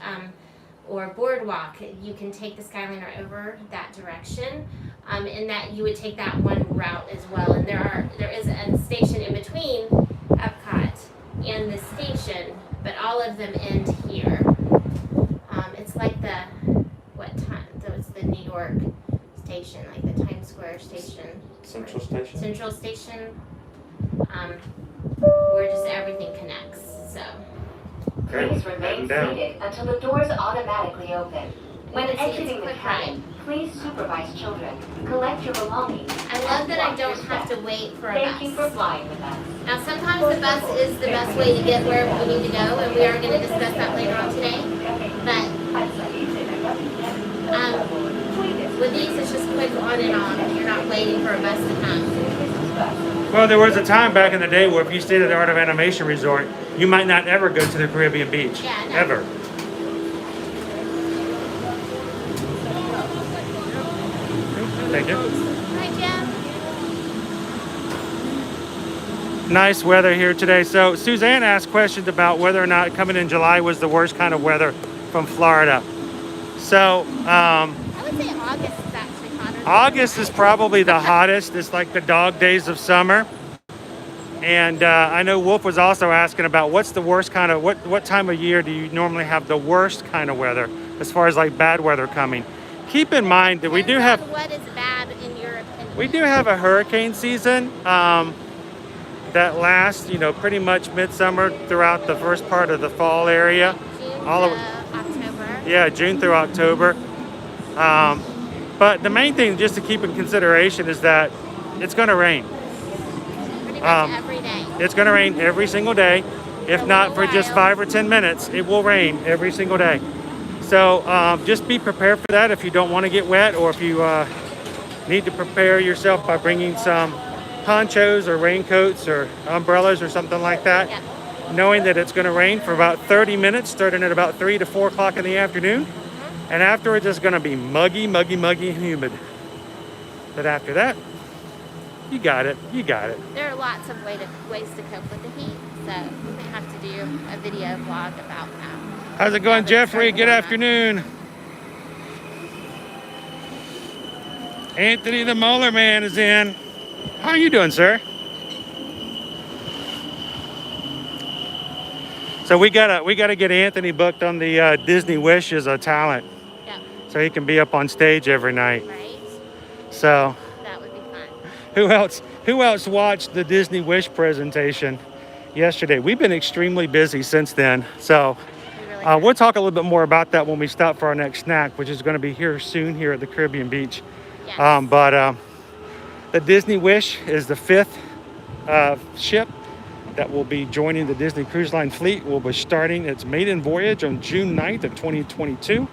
or Boardwalk. You can take the Skyliner over that direction, and that you would take that one route as well. And there is a station in between Epcot and the station, but all of them end here. It's like the New York station, like the Times Square station. Central Station. Central Station, where just everything connects. So. Okay, Please heading remain down. seated until the doors automatically open. When It's exiting the quick cabin, please supervise children. Collect your belongings. I love and that I watch don't your have step. to wait for a Thank you for bus. flying with us. Now sometimes the bus is the best way to get where we need to go, and we are going to discuss that later on today. But with these, it's just quick on and off. You're not waiting for a bus to come. Well, there was a time back in the day where if you stayed at the Art of Animation Resort, you might not ever go to the Caribbean Beach. Yeah, no. Ever. Thank you. Hi, Jeff. Nice weather here today. So Suzanne asked questions about whether or not coming in July was the worst kind of weather from Florida. So I would say August is actually hotter. August is probably the hottest. It's like the dog days of summer. And I know Wolf was also asking about what's the worst kind of, what time of year do you normally have the worst kind of weather as far as like bad weather coming? Keep in mind that we do have, What is bad in your opinion? we do have a hurricane season that lasts, pretty much midsummer throughout the first part of the fall area. June all of- to October. Yeah, June through October. But the main thing just to keep in consideration is that it's going to rain. Pretty much every day. It's going to rain every single day. If not for just 5 or 10 minutes, it will rain every single day. So just be prepared for that if you don't want to get wet, or if you need to prepare yourself by bringing some ponchos or raincoats or umbrellas or something like that. Yeah. Knowing that it's going to rain for about 30 minutes, starting at about 3 to 4 o'clock in the afternoon. And afterwards, it's going to be muggy, muggy, muggy, and humid. But after that, you got it. You got it. There are lots of ways to cope with the heat, so we may have to do a video vlog about that. How's it going, Jeffrey? Good afternoon. Anthony the Molar Man is in. How are you doing, sir? So we gotta get Anthony booked on the Disney Wish as a talent, Yeah, so he can be up on stage every night. right? So That would be fun. who else watched the Disney Wish presentation yesterday? We've been extremely busy since then. So We really have. we'll talk a little bit more about that when we stop for our next snack, which is going to be here soon here at the Caribbean Beach. Yes. But the Disney Wish is the 5th ship that will be joining the Disney Cruise Line fleet. Will be starting its maiden voyage on June 9th of 2022.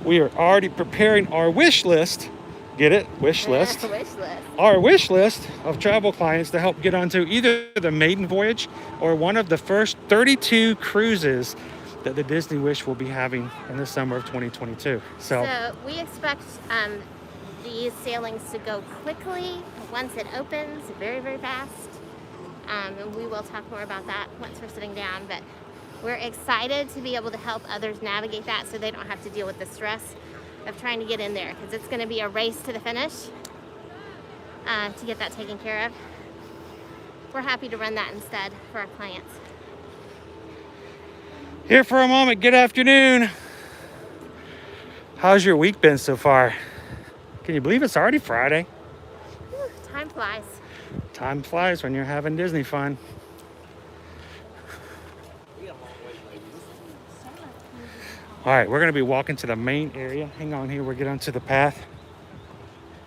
We are already preparing our wish list. Get it? Wish list. Wish list. Our wish list of travel clients to help get onto either the maiden voyage or one of the first 32 cruises that the Disney Wish will be having in the summer of 2022. So So we expect these sailings to go quickly once it opens, very, very fast. And we will talk more about that once we're sitting down. But we're excited to be able to help others navigate that so they don't have to deal with the stress of trying to get in there, because it's going to be a race to the finish to get that taken care of. We're happy to run that instead for our clients. here for a moment. Good afternoon. How's your week been so far? Can you believe it's already Friday? Whew, time flies. Time flies when you're having Disney fun. All right, we're gonna be walking to the main area. Hang on here, we'll get onto the path.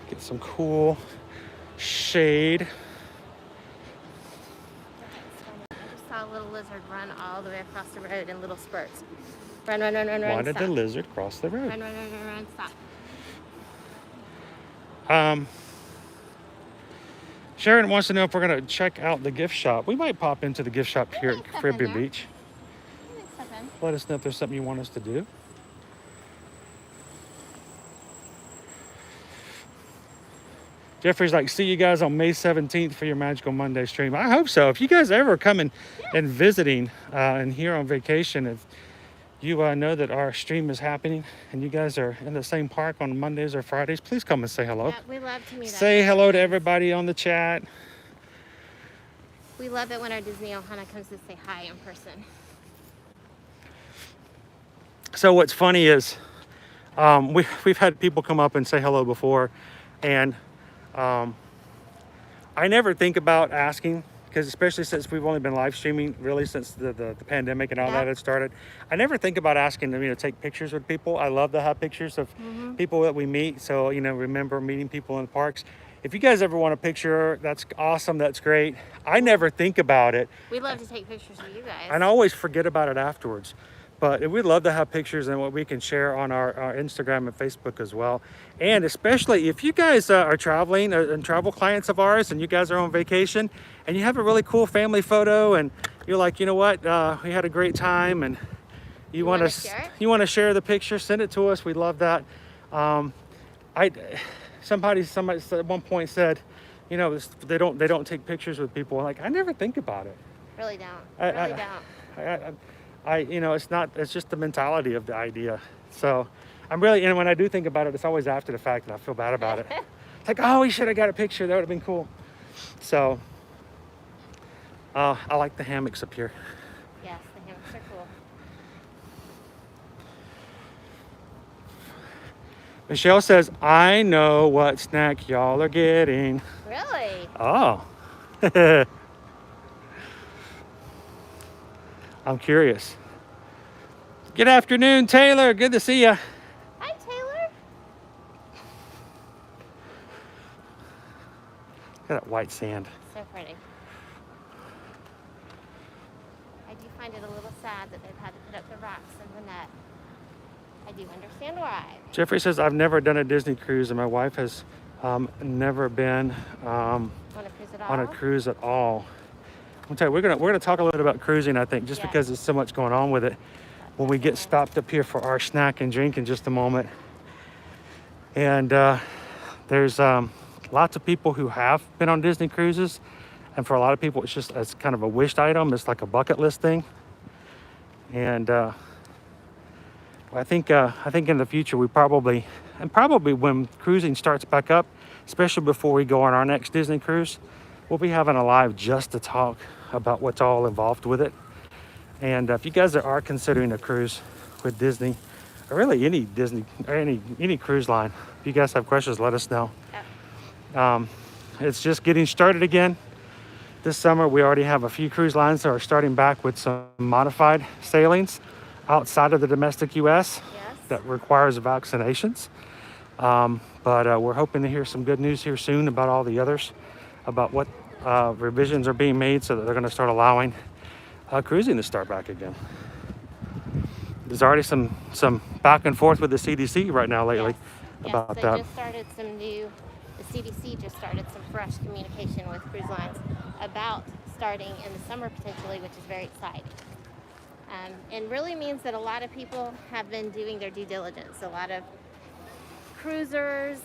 Get some cool shade. I just saw a little lizard run all the way across the road in little spurts. Run, run, run, run, run. Why did Stop. the lizard cross the road? Run, run, run, run, run. Stop. Sharon wants to know if we're gonna check out the gift shop. We might pop into the gift shop here might at step Caribbean in there. Beach. Step in. Let us know if there's something you want us to do. Jeffrey's like, see you guys on May 17th for your Magical Monday stream. I hope so. If you guys ever come and visiting and here on vacation, if you know that our stream is happening and you guys are in the same park on Mondays or Fridays, please come and say hello. Yeah, we love to meet Say up. hello to everybody on the chat. We love it when our Disney Ohana comes to say hi in person. So what's funny is we've had people come up and say hello before, and I never think about asking, because especially since we've only been live streaming really since the pandemic and all that had started. I never think about asking them, take pictures with people. I love to have pictures of people that we meet. So, remember meeting people in the parks. If you guys ever want a picture, that's awesome. That's great. I never think about it. We love to take pictures of you guys. And I always forget about it afterwards. But we'd love to have pictures and what we can share on our Instagram and Facebook as well. And especially if you guys are traveling and travel clients of ours and you guys are on vacation and you have a really cool family photo and you're like, you know what, we had a great time and you want to share the picture, send it to us. We love that. Somebody at one point said, they don't take pictures with people. Like, I never think about it. Really don't. It's just the mentality of the idea. So I'm really, and when I do think about it, it's always after the fact and I feel bad about it. It's like, oh, we should have got a picture. That would have been cool. So I like the hammocks up here. Yes, the hammocks are cool. Michelle says, I know what snack y'all are getting. Really? Oh. I'm curious. Good afternoon, Taylor. Good to see you. Hi, Taylor. Look at that white sand. So pretty. I do find it a little sad that they've had to put up the rocks in the net. I do understand why. Jeffrey says, I've never done a Disney cruise, and my wife has never been on a cruise at all. I'll tell you, we're gonna talk a little bit about cruising, I think, just because there's so much going on with it. When we get stopped up here for our snack and drink in just a moment. And there's lots of people who have been on Disney cruises, and for a lot of people, it's kind of a wished item. It's like a bucket list thing. And I think in the future we probably when cruising starts back up, especially before we go on our next Disney cruise, we'll be having a live just to talk about what's all involved with it. And if you guys are considering a cruise with Disney, or really any Disney or any cruise line, if you guys have questions, let us know. It's just getting started again. This summer, we already have a few cruise lines that are starting back with some modified sailings outside of the domestic U.S. that requires vaccinations. But we're hoping to hear some good news here soon about all the others, about what revisions are being made so that they're going to start allowing cruising to start back again. There's already some back and forth with the CDC right now lately about that. The CDC just started some fresh communication with cruise lines about starting in the summer potentially, which is very exciting. And really means that a lot of people have been doing their due diligence. A lot of cruisers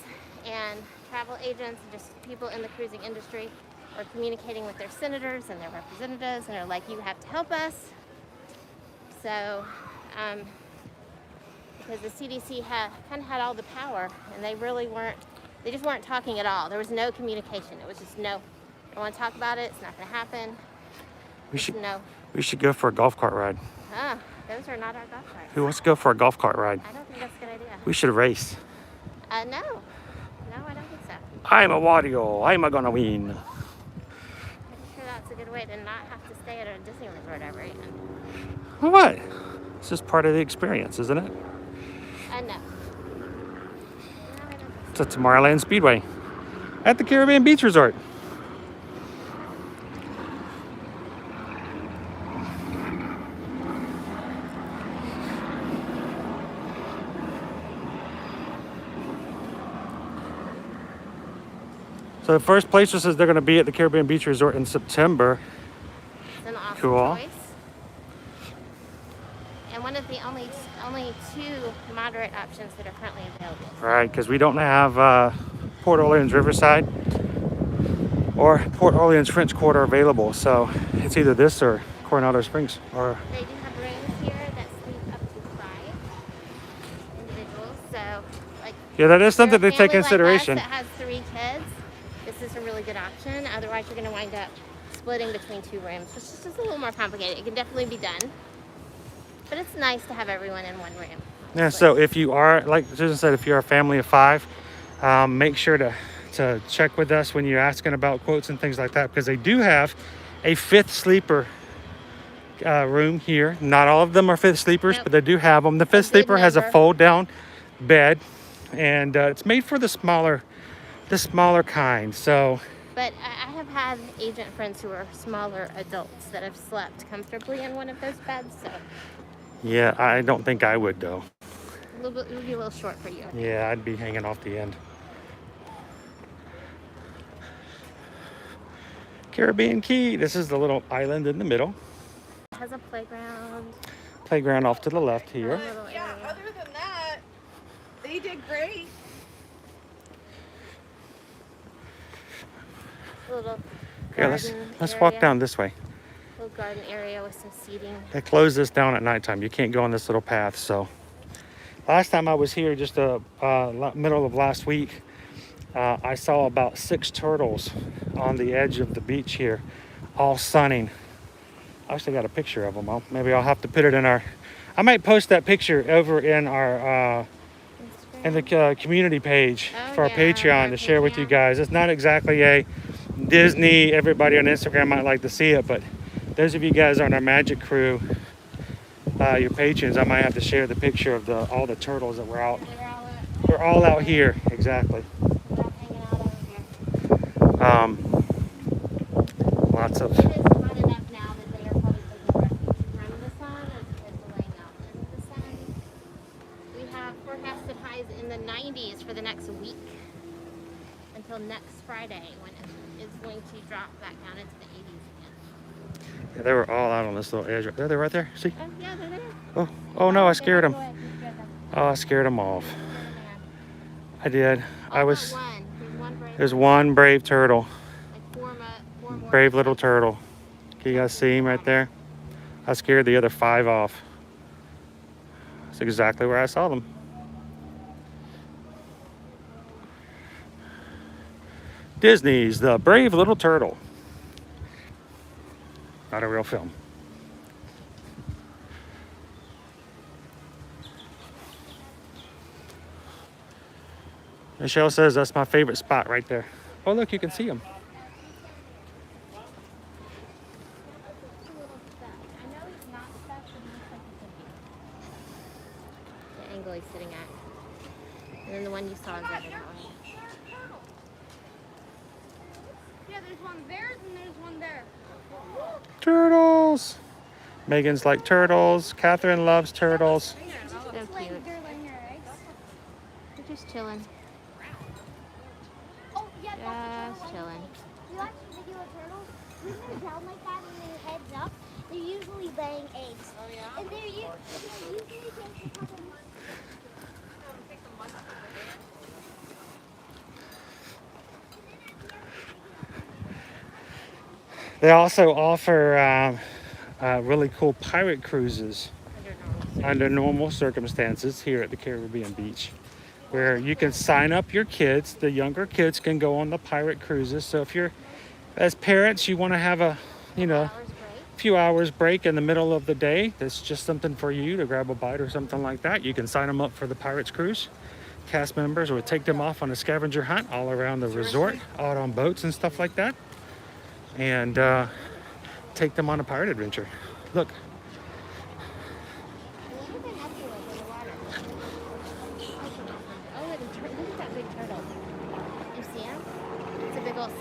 and travel agents and just people in the cruising industry are communicating with their senators and their representatives and are like, you have to help us. So, because the CDC kind of had all the power and they just weren't talking at all. There was no communication. It was just no, I don't want to talk about it. It's not going to happen. We should go for a golf cart ride. Those are not our golf carts. Who wants to go for a golf cart ride? I don't think that's a good idea. We should race. No, I don't think so. I'm a Wario. I'm a gonna win. I'm sure that's a good way to not have to stay at a Disney resort ever again. What? This is part of the experience, isn't it? No. So Tomorrowland Speedway at the Caribbean Beach Resort. So the first place says they're going to be at the Caribbean Beach Resort in September. It's an awesome Cool. choice. And one of the only two moderate options that are currently available. Right, because we don't have Port Orleans Riverside or Port Orleans French Quarter available. So it's either this or Coronado Springs. Or They do have rooms here that sleep up to 5 individuals. So, like, yeah, that is something for a to take family consideration. Like us that has 3 kids, this is a really good option. Otherwise, you're going to wind up splitting between 2 rooms, which is just a little more complicated. It can definitely be done, but it's nice to have everyone in one room. Yeah, so if you are, like Susan said, if you're a family of 5, make sure to check with us when you're asking about quotes and things like that, because they do have a 5th sleeper room here. Not all of them are 5th sleepers, Nope. but they do have them. The 5th good sleeper has a number. fold down bed, and it's made for the smaller kind. So But I have had agent friends who are smaller adults that have slept comfortably in one of those beds, so yeah, I don't think I would though. it would be a little short for you. Yeah, I'd be hanging off the end. Caribbean Key. This is the little island in the middle. It has a playground. Playground off to the left here. A little Yeah, area. other than that, they did great. A little Yeah, let's walk area. down this way. Little garden area with some seating. They close this down at nighttime. You can't go on this little path. So last time I was here, just middle of last week, I saw about 6 turtles on the edge of the beach here, all sunning. I actually got a picture of them. Maybe I'll have to put it in our, I might post that picture over in our in the community page for our yeah, Patreon our to share with you Patreon. guys. It's not exactly a Disney, everybody on Instagram might like to see it, but those of you guys on our magic crew, your patrons, I might have to share the picture of all the turtles that were out. They're all out here, exactly. Hanging out over here. Lots of, It is hot enough now that they are probably taking refuge from the sun as opposed to laying out in the sun. We have forecasted highs in the 90s for the next week until next Friday when it is going to drop back down into the 80s again. yeah, they were all out on this little edge. They're right there, see? Oh, yeah, they're there. Oh no, I They scared moved them. away. You scared them. Oh, I scared them off. You scared them, man. I did. I All was, but one. There's one brave. there's one brave turtle. Like four more. Brave little turtle. Can you guys see him right there? I scared the other 5 off. That's exactly where I saw them. Disney's The Brave Little Turtle. Not a real film. Michelle says that's my favorite spot right there. Oh look, you can see him. I know he's not stuck, but he looks like he could be. The angle he's sitting at. And then the one you saw is right in that one. Yeah, there's one there and there's one there. Turtles. Megan's like turtles. Catherine loves turtles. So cute. They're laying their eggs. They're just chilling. Oh, yeah, that's Just the turtle. chilling. You watch regular turtles? When they're down like that and their heads up, they're usually laying eggs. Oh, yeah? And they're usually takes a couple months. They also offer really cool pirate cruises under normal circumstances here at the Caribbean Beach, where you can sign up your kids. The younger kids can go on the pirate cruises. So if you're, as parents, you want to have a, Hours break. few hours break in the middle of the day, that's just something for you to grab a bite or something like that, you can sign them up for the Pirates Cruise. Cast members would take them off on a scavenger hunt all around the resort, out on boats and stuff like that, and take them on a pirate adventure. Look,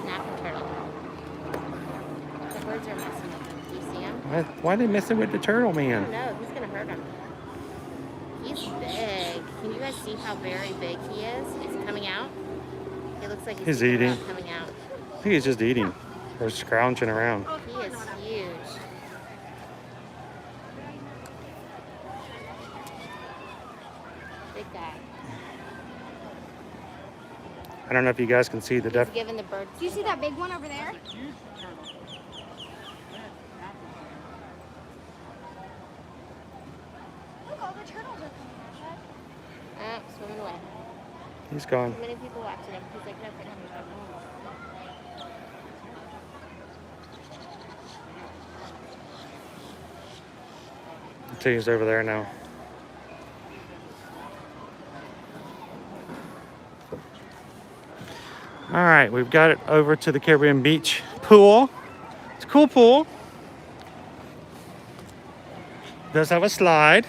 snapping turtle. The birds are messing with him. Do you see him? Why are they messing with the turtle I man? don't know. He's gonna hurt him. He's big. Can you guys see how very big he is? He's coming out. He looks like He's thinking eating. about coming out. I think he's just eating or scrounging around. He is huge. Big guy. I don't know if you guys can see the He's giving the birds. Do you see that big one over there? Look, all the turtles are coming out. Swimming away. He's gone. How many people watching him? He's like, no, put him down. He's over there now. All right, we've got it over to the Caribbean Beach pool. It's a cool pool. It does have a slide.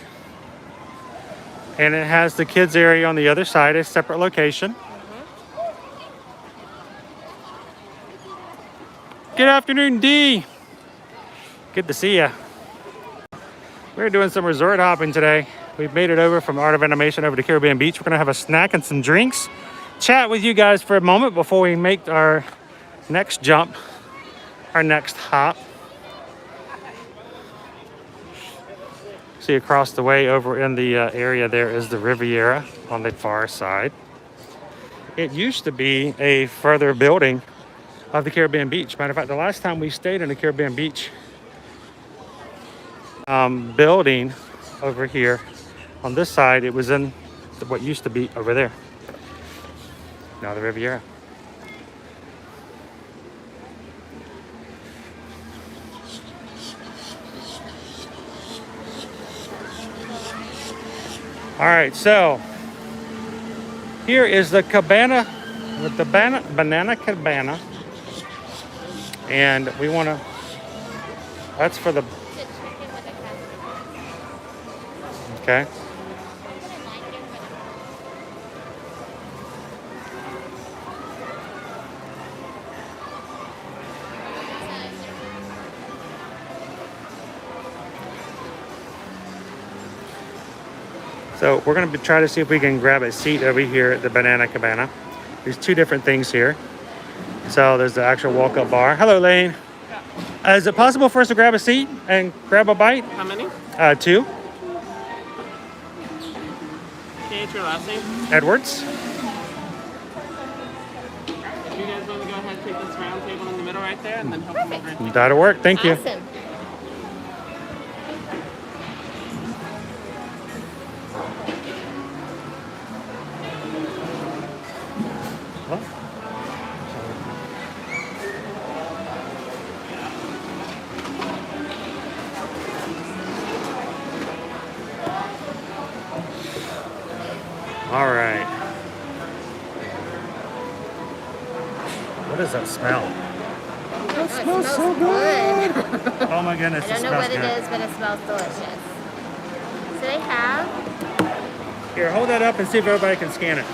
And it has the kids area on the other side, a separate location. Good afternoon, Dee. Good to see you. We're doing some resort hopping today. We've made it over from Art of Animation over to Caribbean Beach. We're gonna have a snack and some drinks. Chat with you guys for a moment before we make our next jump, our next hop. See across the way over in the area there is the Riviera on the far side. It used to be a further building of the Caribbean Beach. Matter of fact, the last time we stayed in the Caribbean Beach building over here on this side, it was in what used to be over there. Now the Riviera. All right, so here is the cabana with the banana cabana, and we want to. That's for the. Okay. So we're going to try to see if we can grab a seat over here at the Banana Cabana. There's two different things here. So there's the actual walk-up bar. Hello, Lane. Is it possible for us to grab a seat and grab a bite? How many? Two. Can you get your last name? Edwards. If you guys want to go ahead and take this round table in the middle right there, and then help them over and take That'll work. Thank you. Awesome. All right. What does that smell? It smells so good. Oh my goodness, I it don't know smells what good. it is, but it smells delicious. So they have, Here, hold that up and see if everybody can scan it. I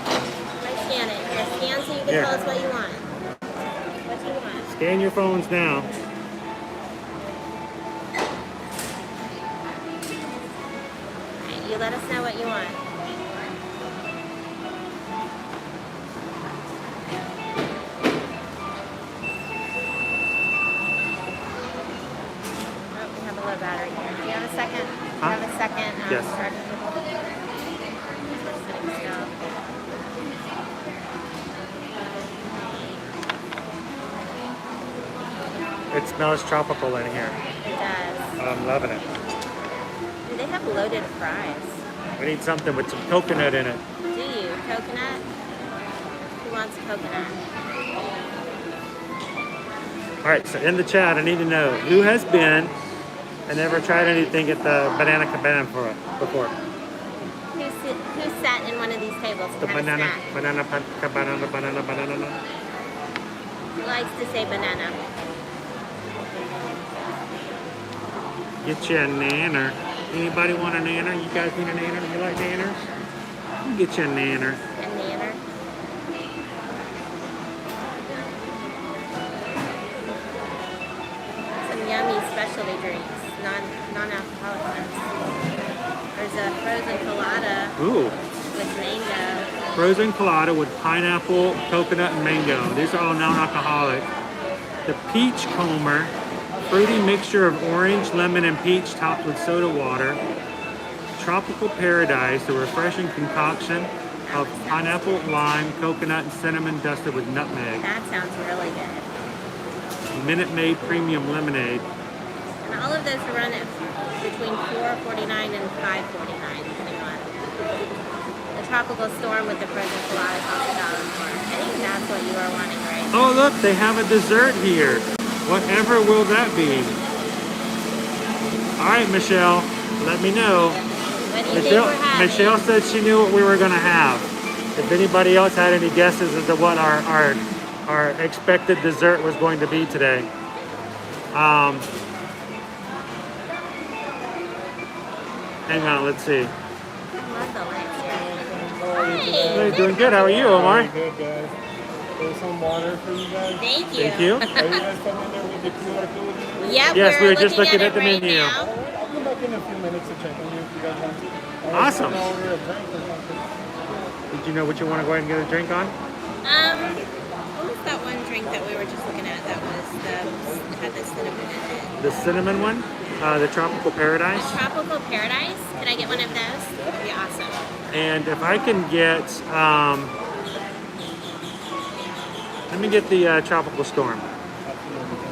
scan it. Here, scan so you can Here. tell us what you want. What you want. Scan your phones now. Alright, you let us know what you want. Oh, we have a low battery here. Do you have a second? Do you Huh? have a second? Yes. Charging cable? We're sitting still. It smells tropical in here. It does. I'm loving it. They have loaded fries. We need something with some coconut in it. Do you? Coconut? Who wants coconut? All right, so in the chat, I need to know who has been and never tried anything at the Banana Cabana before. Who sat in one of these tables and The had a banana snack? cabana. Who likes to say banana? Get you a nanner. Anybody want a nanner? You guys need a nanner? You like nanners? You get you a nanner. A nanner? Ooh. with mango. Frozen colada with pineapple, coconut, and mango. These are all non-alcoholic. The peach comber, fruity mixture of orange, lemon, and peach topped with soda water. Tropical paradise, the refreshing concoction of pineapple, lime, coconut, and cinnamon dusted with nutmeg. That sounds really good. Minute Maid premium lemonade. And all of those are run at between $4.49 and $5.49, depending on. The tropical storm with the frozen colada costs $1 more. I think that's what you are wanting, right? Oh look, they have a dessert here. Whatever will that be? All right, Michelle, let me know. What do you think we're having? Michelle said she knew what we were gonna have. If anybody else had any guesses as to what our expected dessert was going to be today. Hang on, let's see. I love the lights here. Hey, doing good. How are you, Omar? Good, guys. There's some water for you guys. Thank you. Thank you. Are you guys coming there with the QR code? Yep, Yes, we were just looking it at the right menu. now. I'll come back in a few minutes to check on you if you guys want to. Awesome. Order a drink or something. Did you know what you want to go ahead and get a drink on? What was that one drink that we were just looking at that was had the cinnamon in it? The cinnamon one, the tropical paradise. Tropical Paradise. Can I get one of those? That would be awesome. And if I can get, let me get the tropical storm.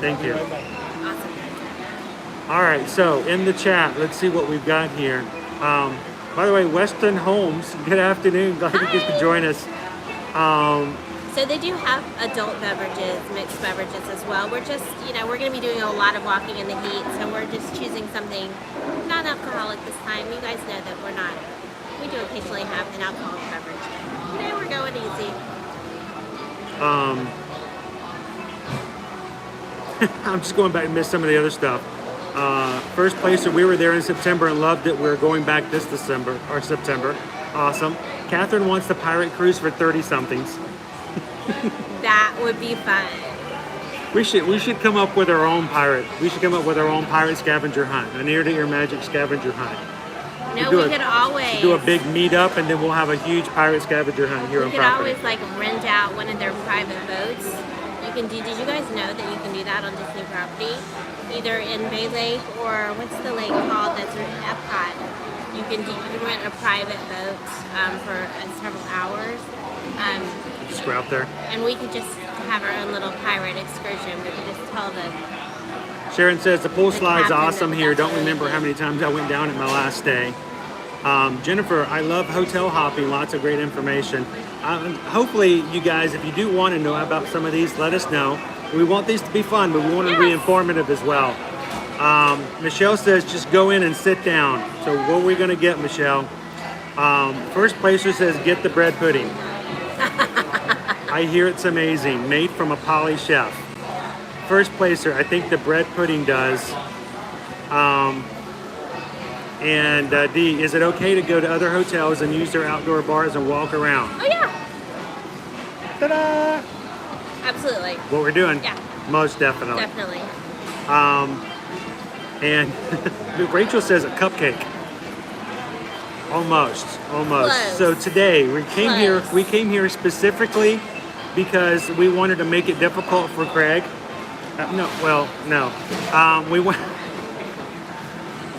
Thank you. Awesome. All right, so in the chat, let's see what we've got here. By the way, Weston Holmes, good afternoon. Glad you guys could join us. So they do have adult beverages, mixed beverages as well. We're just, we're going to be doing a lot of walking in the heat, so we're just choosing something non-alcoholic this time. You guys know that we do occasionally have an alcoholic beverage. Today we're going easy. I'm just going back and missed some of the other stuff. First Placer, we were there in September and loved it. We're going back this December or September. Awesome. Catherine wants the pirate cruise for 30-somethings. That would be fun. We should come up with our own pirate. We should come up with our own pirate scavenger hunt, an ear-to-ear magic scavenger hunt. No, we could always do a big meetup, and then we'll have a huge pirate scavenger hunt here on We could property. always rent out one of their private boats. You can do. Did you guys know that you can do that on Disney property, either in Bay Lake or what's the lake called that's in Epcot? You can rent a private boat for several hours. Just go out there. And we could just have our own little pirate excursion. We could just tell the. Sharon says the pool slide's captain awesome that here. that's Don't really remember neat. how many times I went down at my last stay. Jennifer, I love hotel hopping. Lots of great information. Hopefully, you guys, if you do want to know about some of these, let us know. We want these to be fun, but we want them to be informative as well. Michelle says just go in and sit down. So what are we going to get, Michelle? First Placer says get the bread pudding. I hear it's amazing. Made from a Polly chef. First Placer, I think the bread pudding does. And D, is it okay to go to other hotels and use their outdoor bars and walk around? Oh yeah, Ta-da! absolutely, What we're doing? Yeah. Most definitely. definitely. And Rachel says a cupcake. Almost. Close. So today we came here. Close. We came here specifically because we wanted to make it difficult for Craig. No. We went.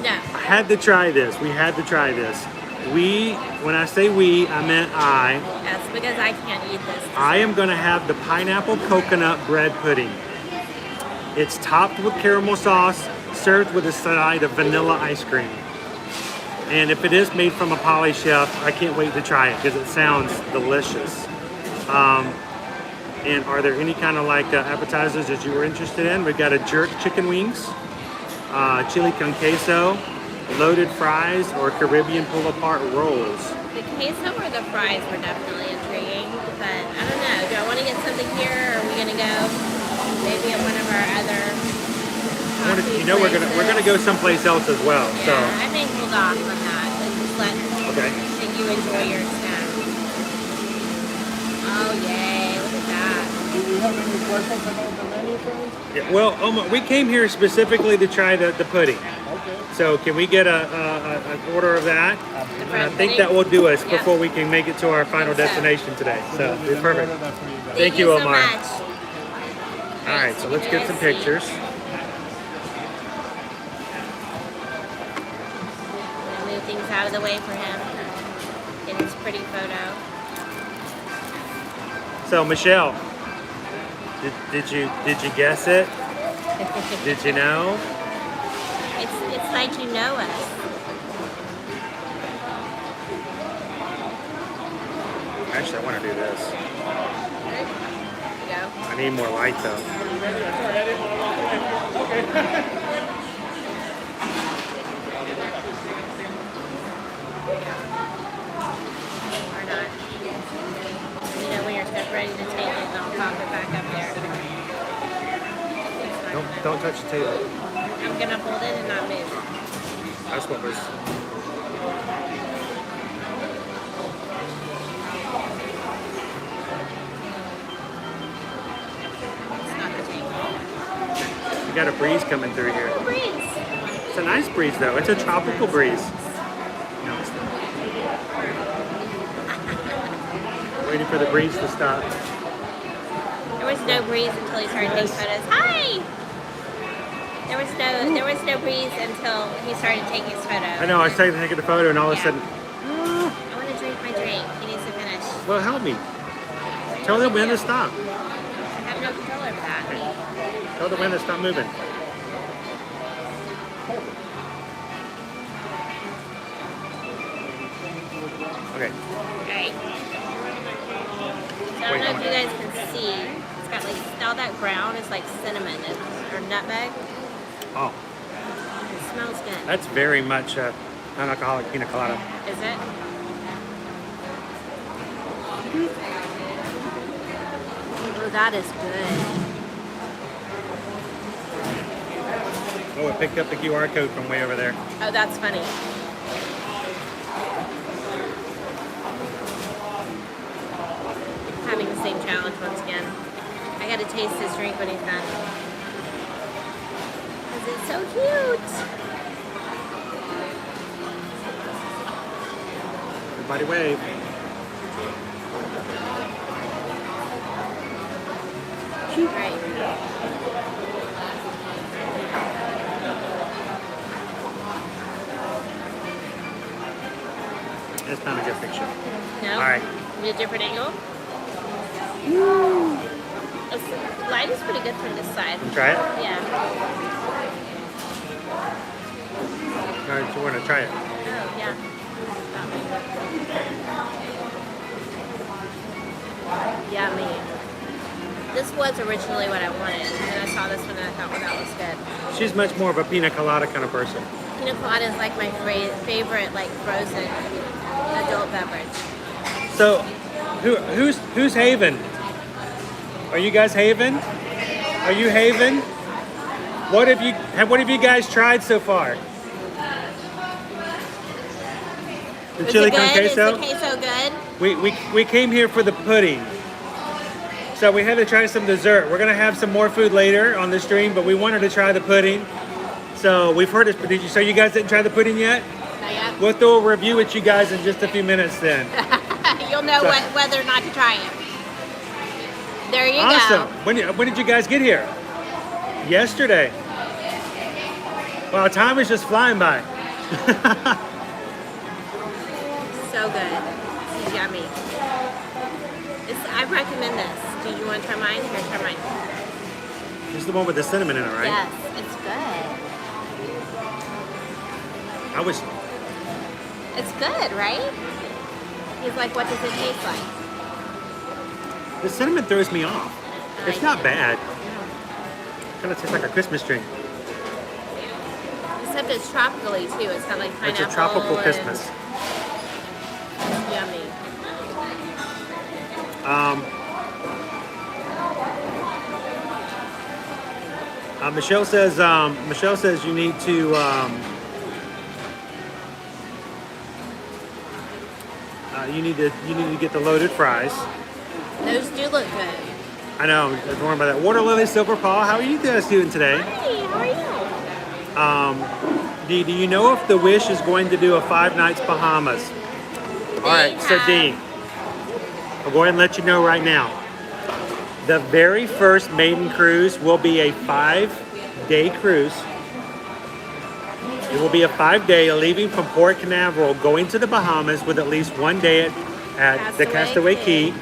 No. I had to try this. We had to try this. When I say we, I meant I. Yes, because I can't eat this. I am going to have the pineapple coconut bread pudding. It's topped with caramel sauce, served with a side of vanilla ice cream. And if it is made from a Polly chef, I can't wait to try it because it sounds delicious. And are there any kind of appetizers that you were interested in? We've got a jerk chicken wings, chili con queso, loaded fries, or Caribbean pull-apart rolls. The queso or the fries were definitely intriguing, but I don't know. Do I want to get something here, or are we gonna go maybe at one of our other? We're gonna go someplace else as well. Yeah, So I think hold off on that. Let's just let you enjoy your snack. Oh yay! Look at that. Do you have any questions about the menu, friends? yeah, well, we came here specifically to try the pudding. Okay. So can we get an order of that? And I think that will do us Yeah. before we can make it to our final so. destination today. So We can perfect. order that for you guys. Thank you, so Omar. much. All right, so let's get some pictures. I'll move things out of the way for him. Get his pretty photo. So Michelle, did you guess it? Did you know? It's like you know us. Actually, I want to do this. There you go. I need more light though. Or not. You know when you're ready to take it, and I'll pop it back up there. It's not Don't touch the table. I'm gonna hold it and not move. That's what was. It's not the table. You got a breeze coming through here. Oh, breeze. It's a nice breeze though. It's a tropical breeze. No, it's not. Waiting for the breeze to stop. There was no breeze until he started taking photos. Hi. There was no breeze until he started taking his photo. I know. I started taking the photo, and all of a Yeah. sudden, I want to drink my drink. He needs to finish. well, help me. Tell them when to stop. I have no control over that. Tell them when to stop moving. Okay. Right. So I don't know if you guys can see. It's got like all that brown is like cinnamon or nutmeg. Oh, It smells good. that's very much non-alcoholic pina colada. Is it? Oh, that is good. Oh, it picked up the QR code from way over there. Oh, that's funny. Having the same challenge once again. I gotta taste this drink when he's done. Because it's so cute. Everybody wave. Right. It's not a good picture. No? All right. Need a different angle? The light is pretty good from this side. Try it. Yeah. All right, so we're gonna try it. Oh, yeah. Yummy. This was originally what I wanted, and I saw this one and I thought, well, that was good. She's much more of a pina colada kind of person. Pina colada is like my favorite, like frozen adult beverage. So, who's Haven? Are you guys Haven? Are you Haven? What have you guys tried so far? The Is chili it con good? queso. Is the queso good? We came here for the pudding. So we had to try some dessert. We're gonna have some more food later on the stream, but we wanted to try the pudding. So we've heard it. Did you? So you guys didn't try the pudding yet? Not yet. We'll do a review with you guys in just a few minutes then. You'll know So- whether or not to try it. There you Awesome. go. When did you guys get here? Yesterday. Wow, time is just flying by. So good. This is yummy. I recommend this. Do you want to try mine? Here, try mine. This is the one with the cinnamon in it, right? Yes, it's good. I was. It's good, right? He's like, what does it taste like? The cinnamon throws me off. It's not bad. Kind of tastes like a Christmas tree. Except it's tropically too. It's got like pineapple. It's a tropical and Christmas. It's yummy. Michelle says you need to you need to get the loaded fries. Those do look good. I know. I was wondering about that. Water Lily Silver Paw, how are you guys doing today? Hi, how are you? Dee, do you know if the Wish is going to do a 5 nights Bahamas? All right, so Dee, I'll go ahead and let you know right now. The very first maiden cruise will be a 5-day cruise. It will be a 5-day leaving from Port Canaveral, going to the Bahamas with at least 1 day at the Castaway Key.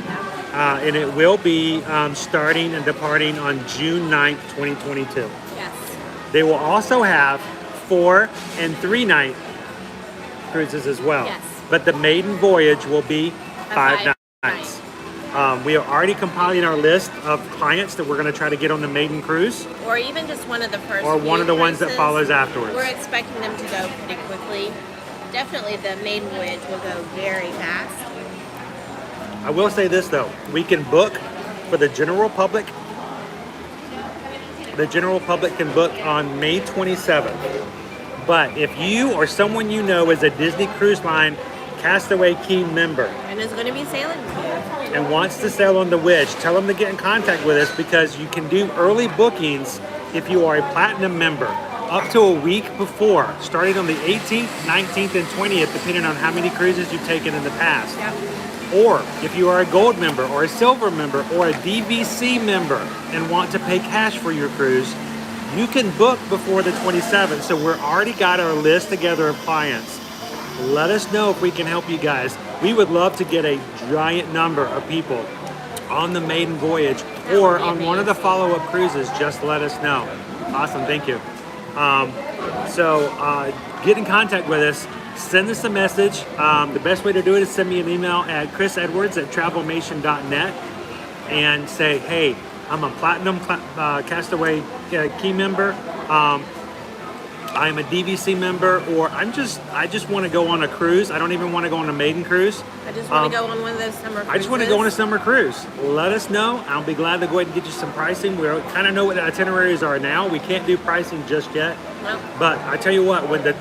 And it will be starting and departing on June 9th, 2022. Yes. They will also have 4 and 3 night cruises as well. Yes. But the maiden voyage will be 5 5 nights. We are already compiling our list of clients that we're going to try to get on the maiden cruise. Or even just one of the first Or one few of the ones that cruises. follows afterwards. We're expecting them to go pretty quickly. Definitely the maiden voyage will go very fast. I will say this though, we can book for the general public. The general public can book on May 27th. But if you or someone you know is a Disney Cruise Line Castaway Key member And it's going to be sailing with you. and wants to sail on the Wish, tell them to get in contact with us because you can do early bookings if you are a platinum member up to a week before, starting on the 18th, 19th, and 20th, depending on how many cruises you've taken in the past. Yep. Or if you are a gold member or a silver member or a DVC member and want to pay cash for your cruise, you can book before the 27th. So we're already got our list together of clients. Let us know if we can help you guys. We would love to get a giant number of people on the maiden voyage or on one of the follow-up cruises. Just let us know. Awesome, thank you. Get in contact with us. Send us a message. The best way to do it is send me an email at chrisedwards@travelmation.net and say, hey, I'm a platinum Castaway Key member. I'm a DVC member, or I just want to go on a cruise. I don't even want to go on a maiden cruise. I just want to go on one of those summer cruises. I just want to go on a summer cruise. Let us know. I'll be glad to go ahead and get you some pricing. We kind of know what the itineraries are now. We can't do pricing just yet. No. But I tell you what, when the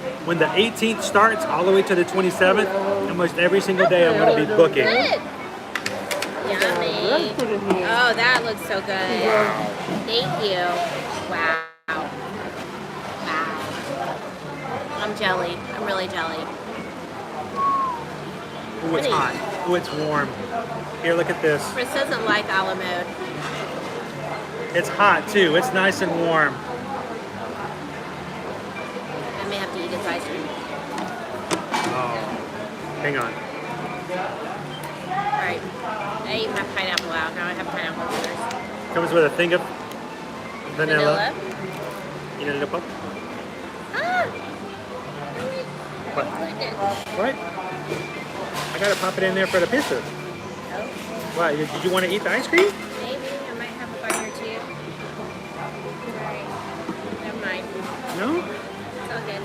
18th starts all the way to the 27th, almost every single day I'm going to be booking. Good. Yummy. Oh, that looks so good. Thank you. Wow. Wow. I'm jelly. I'm really jelly. Ooh, it's hot. Ooh, it's warm. Here, look at this. Chris doesn't like a la mode. It's hot too. It's nice and warm. I may have to eat his ice cream. Oh, hang on. Alright. I ate my pineapple out. Now I have pineapple first. Comes with a thing of vanilla. You know, pop. Ah! What? Goodness. What? I gotta pop it in there for the pizza. Oh, What? Did you want to eat the ice cream? maybe I might have a bite or two. Sorry. Never mind. No. It's all good.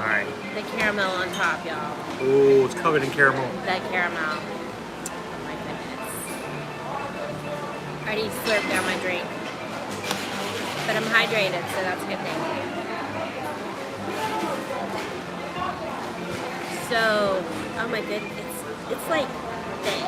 All right. The caramel on top, y'all. Ooh, it's covered in caramel. That caramel. Oh my goodness. I already slurped down my drink. But I'm hydrated, so that's a good thing. So, oh my goodness, it's like thick.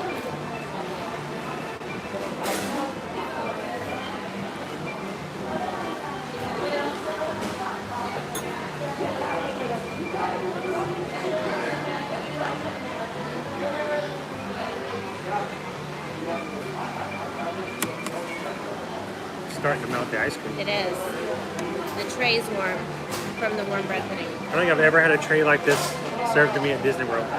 Starting to melt the ice cream. It is. The tray's warm from the warm bread pudding. I don't think I've ever had a tray like this served to me at Disney World. No,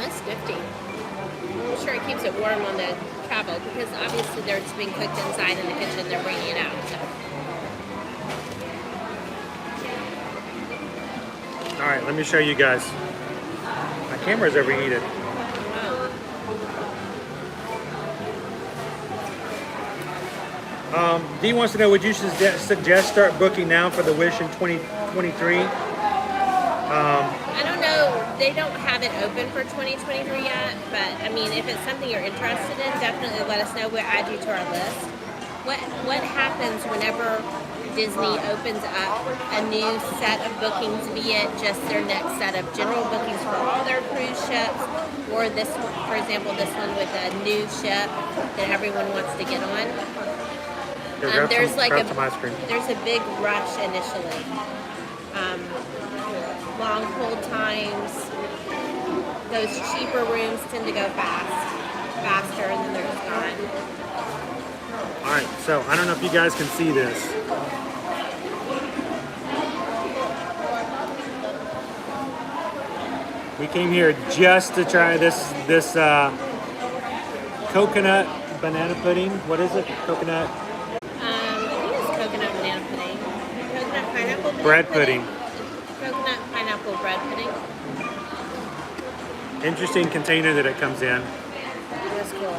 it's 50. I'm sure it keeps it warm on the travel because obviously it's being cooked inside in the kitchen. They're bringing it out. So. All right, let me show you guys. My camera's overheated. Dee wants to know, would you suggest start booking now for the Wish in 2023? I don't know. They don't have it open for 2023 yet, but I mean, if it's something you're interested in, definitely let us know. We'll add you to our list. What happens whenever Disney opens up a new set of bookings, be it just their next set of general bookings for all their cruise ships, or this one, for example, this one with a new ship that everyone wants to get on? Yeah, grab There's some, like grab some ice cream. there's a big rush initially. Long hold times. Those cheaper rooms tend to go faster, and then they're just gone. All right, so I don't know if you guys can see this. We came here just to try this coconut banana pudding. What is it? Coconut I think it's coconut banana pudding. Coconut pineapple bread pudding. Coconut pineapple bread pudding. Interesting container that it comes in. That's cool.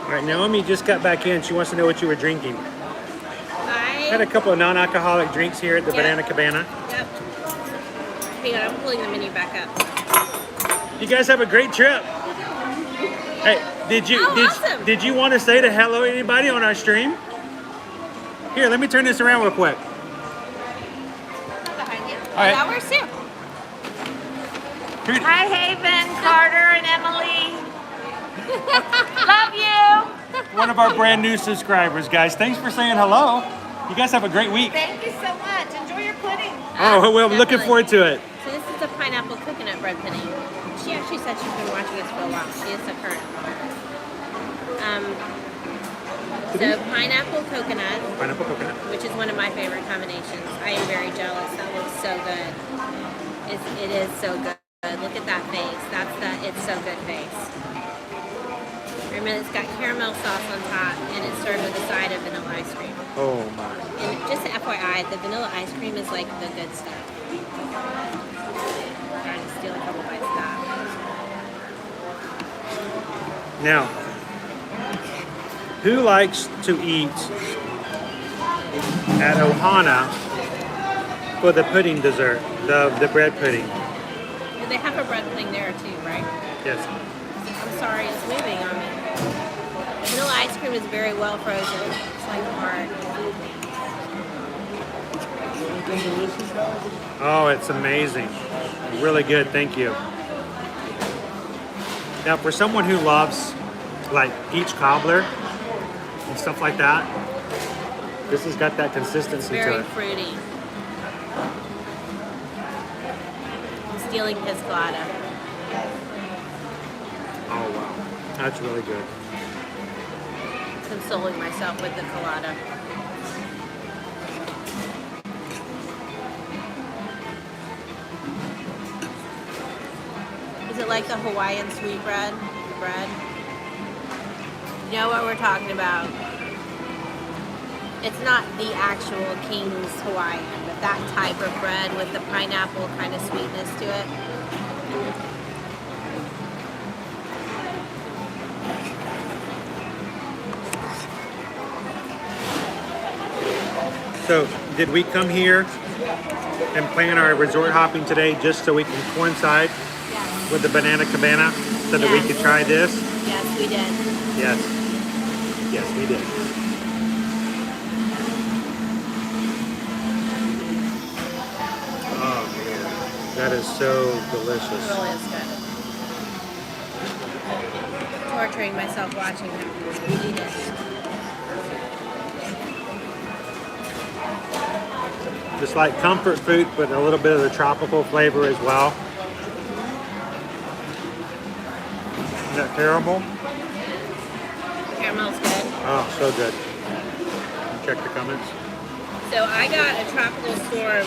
All right, Naomi just got back in. She wants to know what you were drinking. Had a couple of non-alcoholic drinks here at the Banana Cabana. Yep. Hang on, I'm pulling the menu back up. You guys have a great trip. Hey, awesome. did you want to say to hello to anybody on our stream? Here, let me turn this around real quick. Behind you. All right. Now we're Sue. Hi, Haven, Carter, and Emily. Love you. One of our brand new subscribers, guys. Thanks for saying hello. You guys have a great week. Thank you so much. Enjoy your pudding. Oh, well, I'm looking Definitely. forward to it. So this is a pineapple coconut bread pudding. She actually said she's been watching us for a while. She is a current follower. So pineapple coconut, Pineapple coconut. which is one of my favorite combinations. I am very jealous. That looks so good. It is so good. Look at that face. That's the it's so good face. Remember, it's got caramel sauce on top, and it's served with a side of vanilla ice cream. Oh my. And just FYI, the vanilla ice cream is like the good stuff. I'm trying to steal a couple bites of that. Now, who likes to eat at Ohana for the pudding dessert, the bread pudding? And they have a bread pudding there too, right? Yes. I'm sorry, it's moving on me. Vanilla ice cream is very well frozen. It's like art. Oh, it's amazing. Really good, thank you. Now, for someone who loves like peach cobbler and stuff like that, this has got that consistency to Very it. fruity. I'm stealing his colada. Oh wow, that's really good. Consoling myself with the colada. Is it like the Hawaiian sweet bread? You know what we're talking about. It's not the actual King's Hawaiian, but that type of bread with the pineapple kind of sweetness to it. So, did we come here and plan our resort hopping today just so we can coincide Yes. with the Banana Cabana so that we Yes. could try this? Yes, we did. Yes. Yes, we did. Oh man, that is so It delicious. really is good. Torturing myself watching him eat it. Just like comfort food, but a little bit of the tropical flavor as well. Isn't that caramel? Caramel's good. Oh, so good. Check the comments. So I got a tropical storm,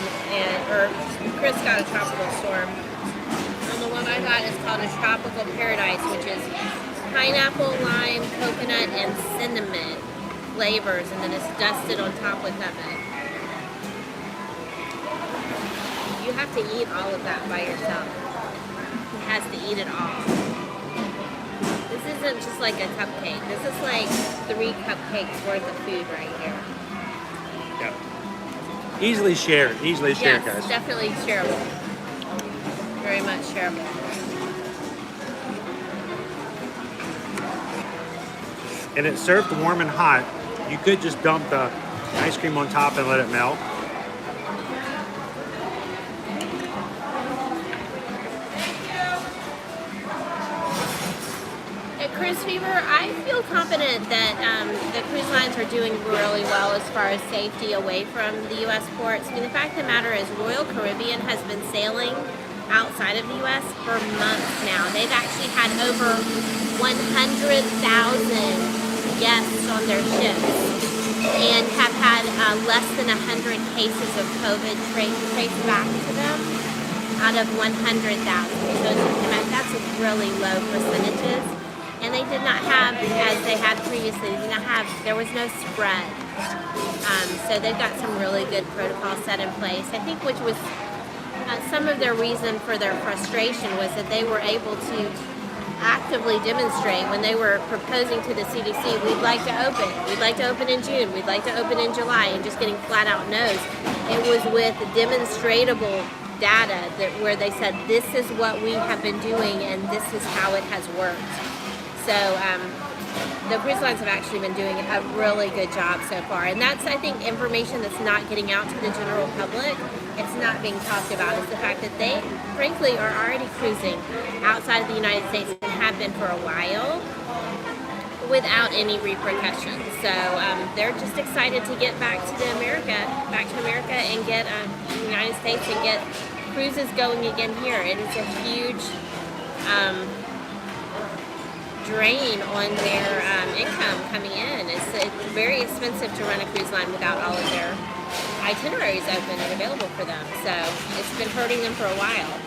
or Chris got a tropical storm. And the one I got is called a tropical paradise, which is pineapple, lime, coconut, and cinnamon flavors, and then it's dusted on top with lemon. You have to eat all of that by yourself. He has to eat it all. This isn't just like a cupcake. This is like 3 cupcakes worth of food right here. Yep. Easily shared, Yes, guys. definitely shareable. Very much shareable. And it's served warm and hot. You could just dump the ice cream on top and let it melt. Hey, Chris cruise fever, I feel confident that the cruise lines are doing really well as far as safety away from the U.S. ports. I mean, the fact of the matter is Royal Caribbean has been sailing outside of the U.S. for months now. They've actually had over 100,000 guests on their ships and have had less than 100 cases of COVID traced back to them out of 100,000. So that's really low percentages. And they did not have, as they had previously, there was no spread. So they've got some really good protocols set in place. I think which was some of their reason for their frustration was that they were able to actively demonstrate when they were proposing to the CDC, we'd like to open in June, we'd like to open in July, and just getting flat out no's. It was with demonstratable data where they said, this is what we have been doing and this is how it has worked. So the cruise lines have actually been doing a really good job so far. And that's, I think, information that's not getting out to the general public. It's not being talked about. It's the fact that they, frankly, are already cruising outside of the United States and have been for a while without any repercussions. So they're just excited to get back to America and get the United States and get cruises going again here. It is a huge drain on their income coming in. It's very expensive to run a cruise line without all of their itineraries open and available for them. So it's been hurting them for a while.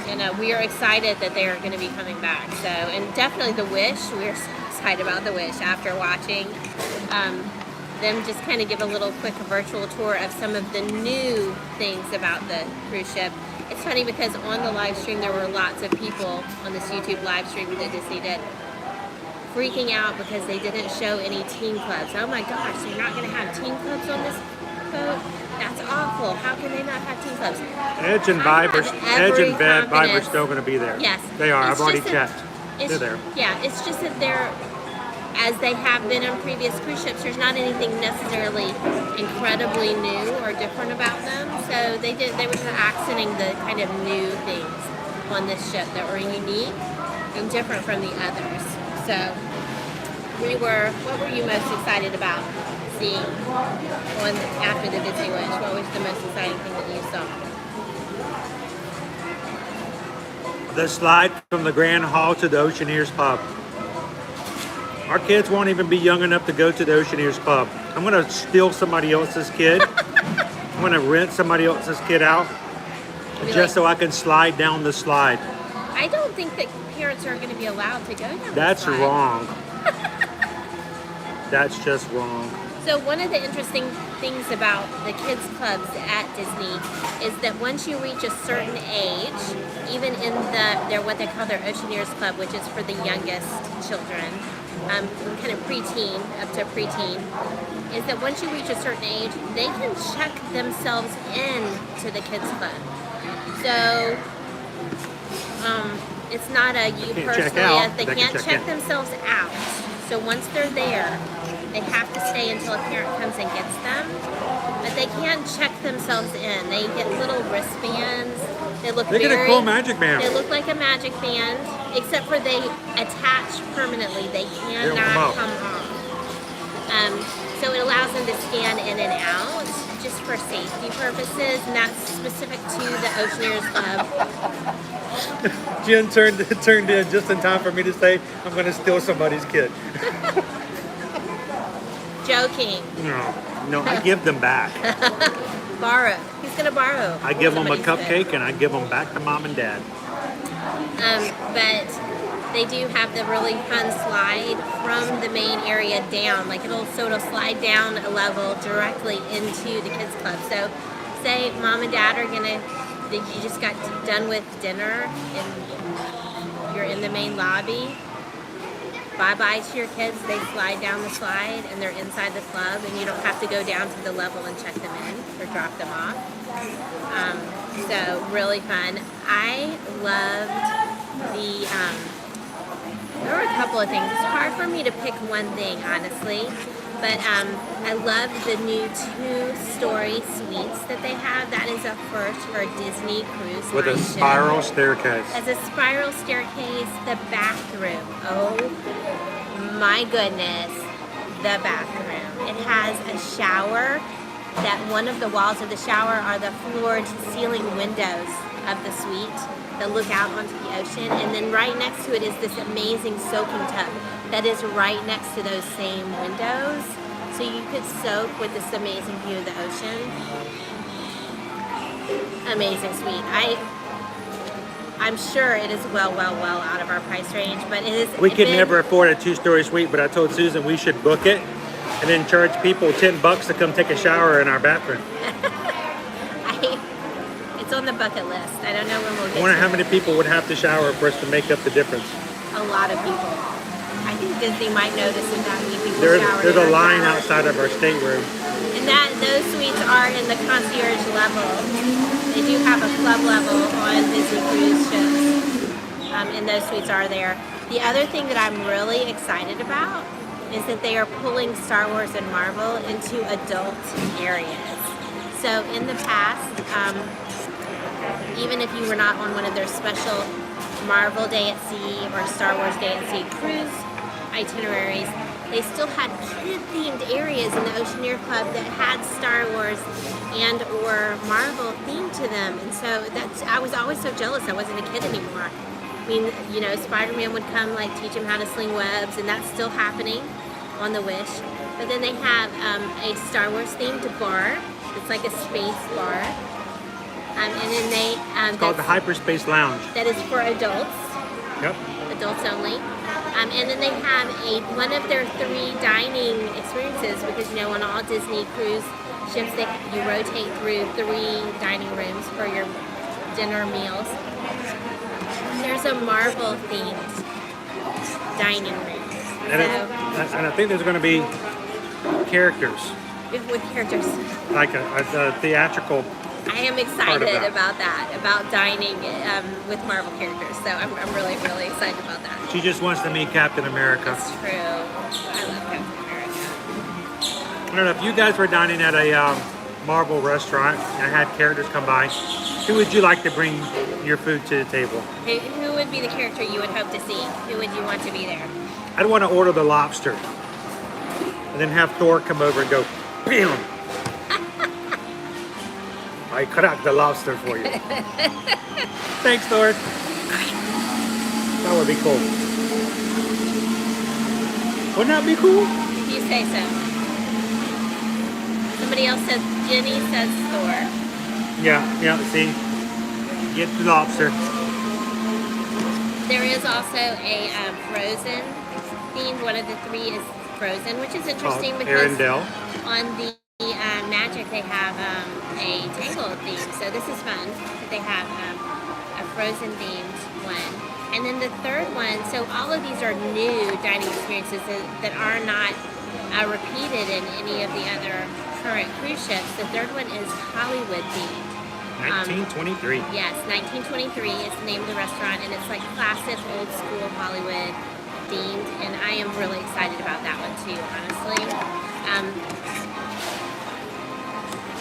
And we are excited that they are going to be coming back. So, and definitely the Wish, we're so excited about the Wish after watching them just kind of give a little quick virtual tour of some of the new things about the cruise ship. It's funny because on the live stream there were lots of people on this YouTube live stream that Disney did freaking out because they didn't show any teen clubs. Oh my gosh, they're not going to have teen clubs on this boat? That's awful. How can they not have teen clubs? Edge and Vibe are still going to be there. Yes. They are. It's I've already just checked. They're there. Yeah, it's just that they're, as they have been on previous cruise ships, there's not anything necessarily incredibly new or different about them. So they were just accenting the kind of new things on this ship that were unique and different from the others. So what were you most excited about seeing after the Disney Wish? What was the most exciting thing that you saw? The slide from the Grand Hall to the Oceaneers Pub. Our kids won't even be young enough to go to the Oceaneers Pub. I'm going to steal somebody else's kid. I'm going to rent somebody else's kid out just so I can slide down the slide. I don't think that parents are going to be allowed to go down That's the slide. wrong. That's just wrong. So one of the interesting things about the kids clubs at Disney is that once you reach a certain age, even in their what they call their Oceaneers Club, which is for the youngest children, kind of preteen, up to preteen, is that once you reach a certain age, they can check themselves in to the kids club. So it's not a you personally, they can't check themselves out. So once they're there, they have to stay until a parent comes and gets them. But they can check themselves in. They get little wristbands. They get a cool magic band. They look like a magic band, except for they attach permanently. They cannot come off. So it allows them to scan in and out just for safety purposes, and that's specific to the Oceaneers Club. Jen turned in just in time for me to say, I'm going to steal somebody's kid. Joking. No, I give them back. Borrow. He's going to borrow. I give them a somebody's cupcake kid. and I give them back to mom and dad. But they do have the really fun slide from the main area down. Like it'll slide down a level directly into the kids club. So say mom and dad are you just got done with dinner and you're in the main lobby. Bye-bye to your kids. They slide down the slide and they're inside the club and you don't have to go down to the level and check them in or drop them off. So really fun. I loved there were a couple of things. It's hard for me to pick one thing, honestly. But I love the new 2-story suites that they have. That is a first for a Disney cruise With a line ship. spiral staircase. As a spiral staircase, the bathroom. Oh my goodness, the bathroom. It has a shower that one of the walls of the shower are the floored ceiling windows of the suite that look out onto the ocean. And then right next to it is this amazing soaking tub that is right next to those same windows. So you could soak with this amazing view of the ocean. Amazing suite. I'm sure it is well out of our price range, but it is. We could never afford a 2-story suite, but I told Susan we should book it and then charge people $10 to come take a shower in our bathroom. It's on the bucket list. I don't know when we'll get I wonder to how it. many people would have to shower for us to make up the difference. A lot of people. I think Disney might notice that many people There's shower. a line outside of our stateroom. And those suites are in the concierge level. They do have a club level on Disney cruise ships, and those suites are there. The other thing that I'm really excited about is that they are pulling Star Wars and Marvel into adult areas. So in the past, even if you were not on one of their special Marvel Day at Sea or Star Wars Day at Sea cruise itineraries, they still had kid-themed areas in the Oceaneer Club that had Star Wars and or Marvel themed to them. And so I was always so jealous I wasn't a kid anymore. I mean, you know, Spider-Man would come, like, teach him how to sling webs, and that's still happening on the Wish. But then they have a Star Wars themed bar. It's like a space bar. And then they... It's called the Hyperspace Lounge. That is for adults. Yep. Adults only. And then they have one of their 3 dining experiences, because, you know, on all Disney cruise ships, you rotate through 3 dining rooms for your dinner meals. There's a Marvel themed dining room. And I think there's going to be characters. With characters. Like a theatrical. I am excited about that, about dining with Marvel characters. So I'm really excited about that. She just wants to meet Captain America. That's true. I love Captain America. I don't know, if you guys were dining at a Marvel restaurant and had characters come by, who would you like to bring your food to the table? Who would be the character you would hope to see? Who would you want to be there? I'd want to order the lobster. And then have Thor come over and go, bam! I cracked the lobster for you. Thanks, Thor. That would be cool. Wouldn't that be cool? If you say so. Somebody else says, Jenny says Thor. Yeah, see? Get the lobster. There is also a Frozen themed. One of the 3 is Frozen, which is interesting because Arendelle. on the Magic they have a Tangled theme, so this is fun that they have a Frozen themed one. And then the 3rd one, so all of these are new dining experiences that are not repeated in any of the other current cruise ships. The 3rd one is Hollywood themed. 1923. Yes, 1923 is the name of the restaurant, and it's like classic old school Hollywood themed, and I am really excited about that one too, honestly.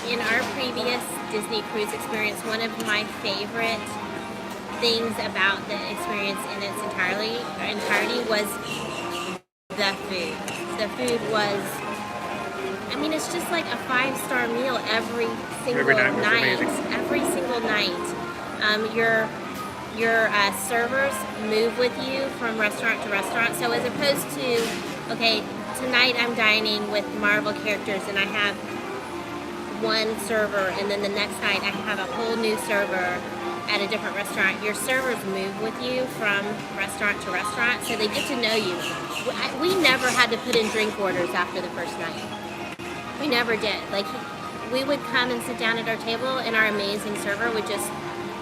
In our previous Disney cruise experience, one of my favorite things about the experience in its entirety was the food. The food was, I mean, it's just like a 5-star meal every single night. Every single night. Your servers move with you from restaurant to restaurant. So as opposed to, okay, tonight I'm dining with Marvel characters and I have one server, and then the next night I have a whole new server at a different restaurant. Your servers move with you from restaurant to restaurant, so they get to know you. We never had to put in drink orders after the first night. We never did. Like, we would come and sit down at our table, and our amazing server would just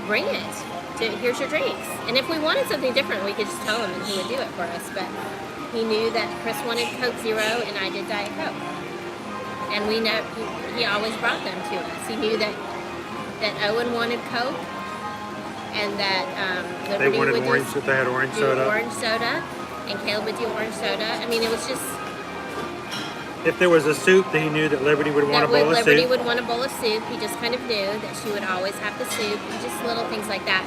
bring it. Here's your drinks. And if we wanted something different, we could just tell him, and he would do it for us. But he knew that Chris wanted Coke Zero, and I did Diet Coke. And we know he always brought them to us. He knew that Owen wanted Coke, and that Liberty they wanted would orange. They had orange soda. Orange soda, and Caleb would do orange soda. I mean, it was just if there was a soup, then he knew that Liberty would want a bowl of Liberty soup. would want a bowl of soup. He just kind of knew that she would always have the soup, just little things like that.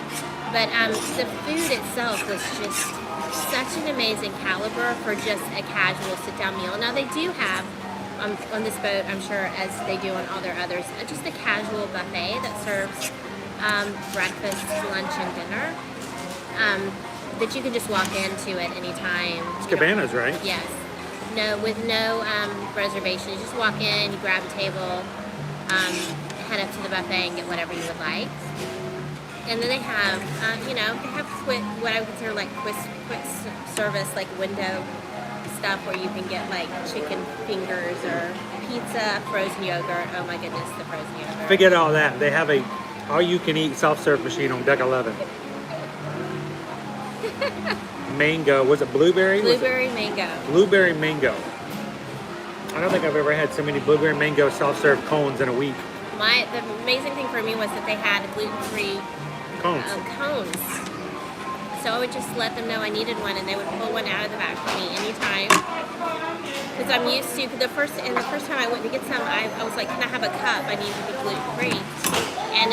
But the food itself was just such an amazing caliber for just a casual sit-down meal. Now they do have on this boat, I'm sure, as they do on all their others, just a casual buffet that serves breakfast, lunch, and dinner. That you can just walk into at any time. It's cabanas, right? Yes. No, with no reservation. You just walk in, you grab a table, head up to the buffet and get whatever you would like. And then they have, they have what I would consider like quick service, like window stuff where you can get like chicken fingers or pizza, frozen yogurt. Oh my goodness, the frozen yogurt. Forget all that. They have a all-you-can-eat self-serve machine on deck 11. Mango, was it blueberry? Blueberry mango. Blueberry mango. I don't think I've ever had so many blueberry mango self-serve cones in a week. The amazing thing for me was that they had gluten-free Cones. cones. So I would just let them know I needed one, and they would pull one out of the back for me anytime. Because I'm used to the first time I went to get some, I was like, can I have a cup? I need to be gluten-free. And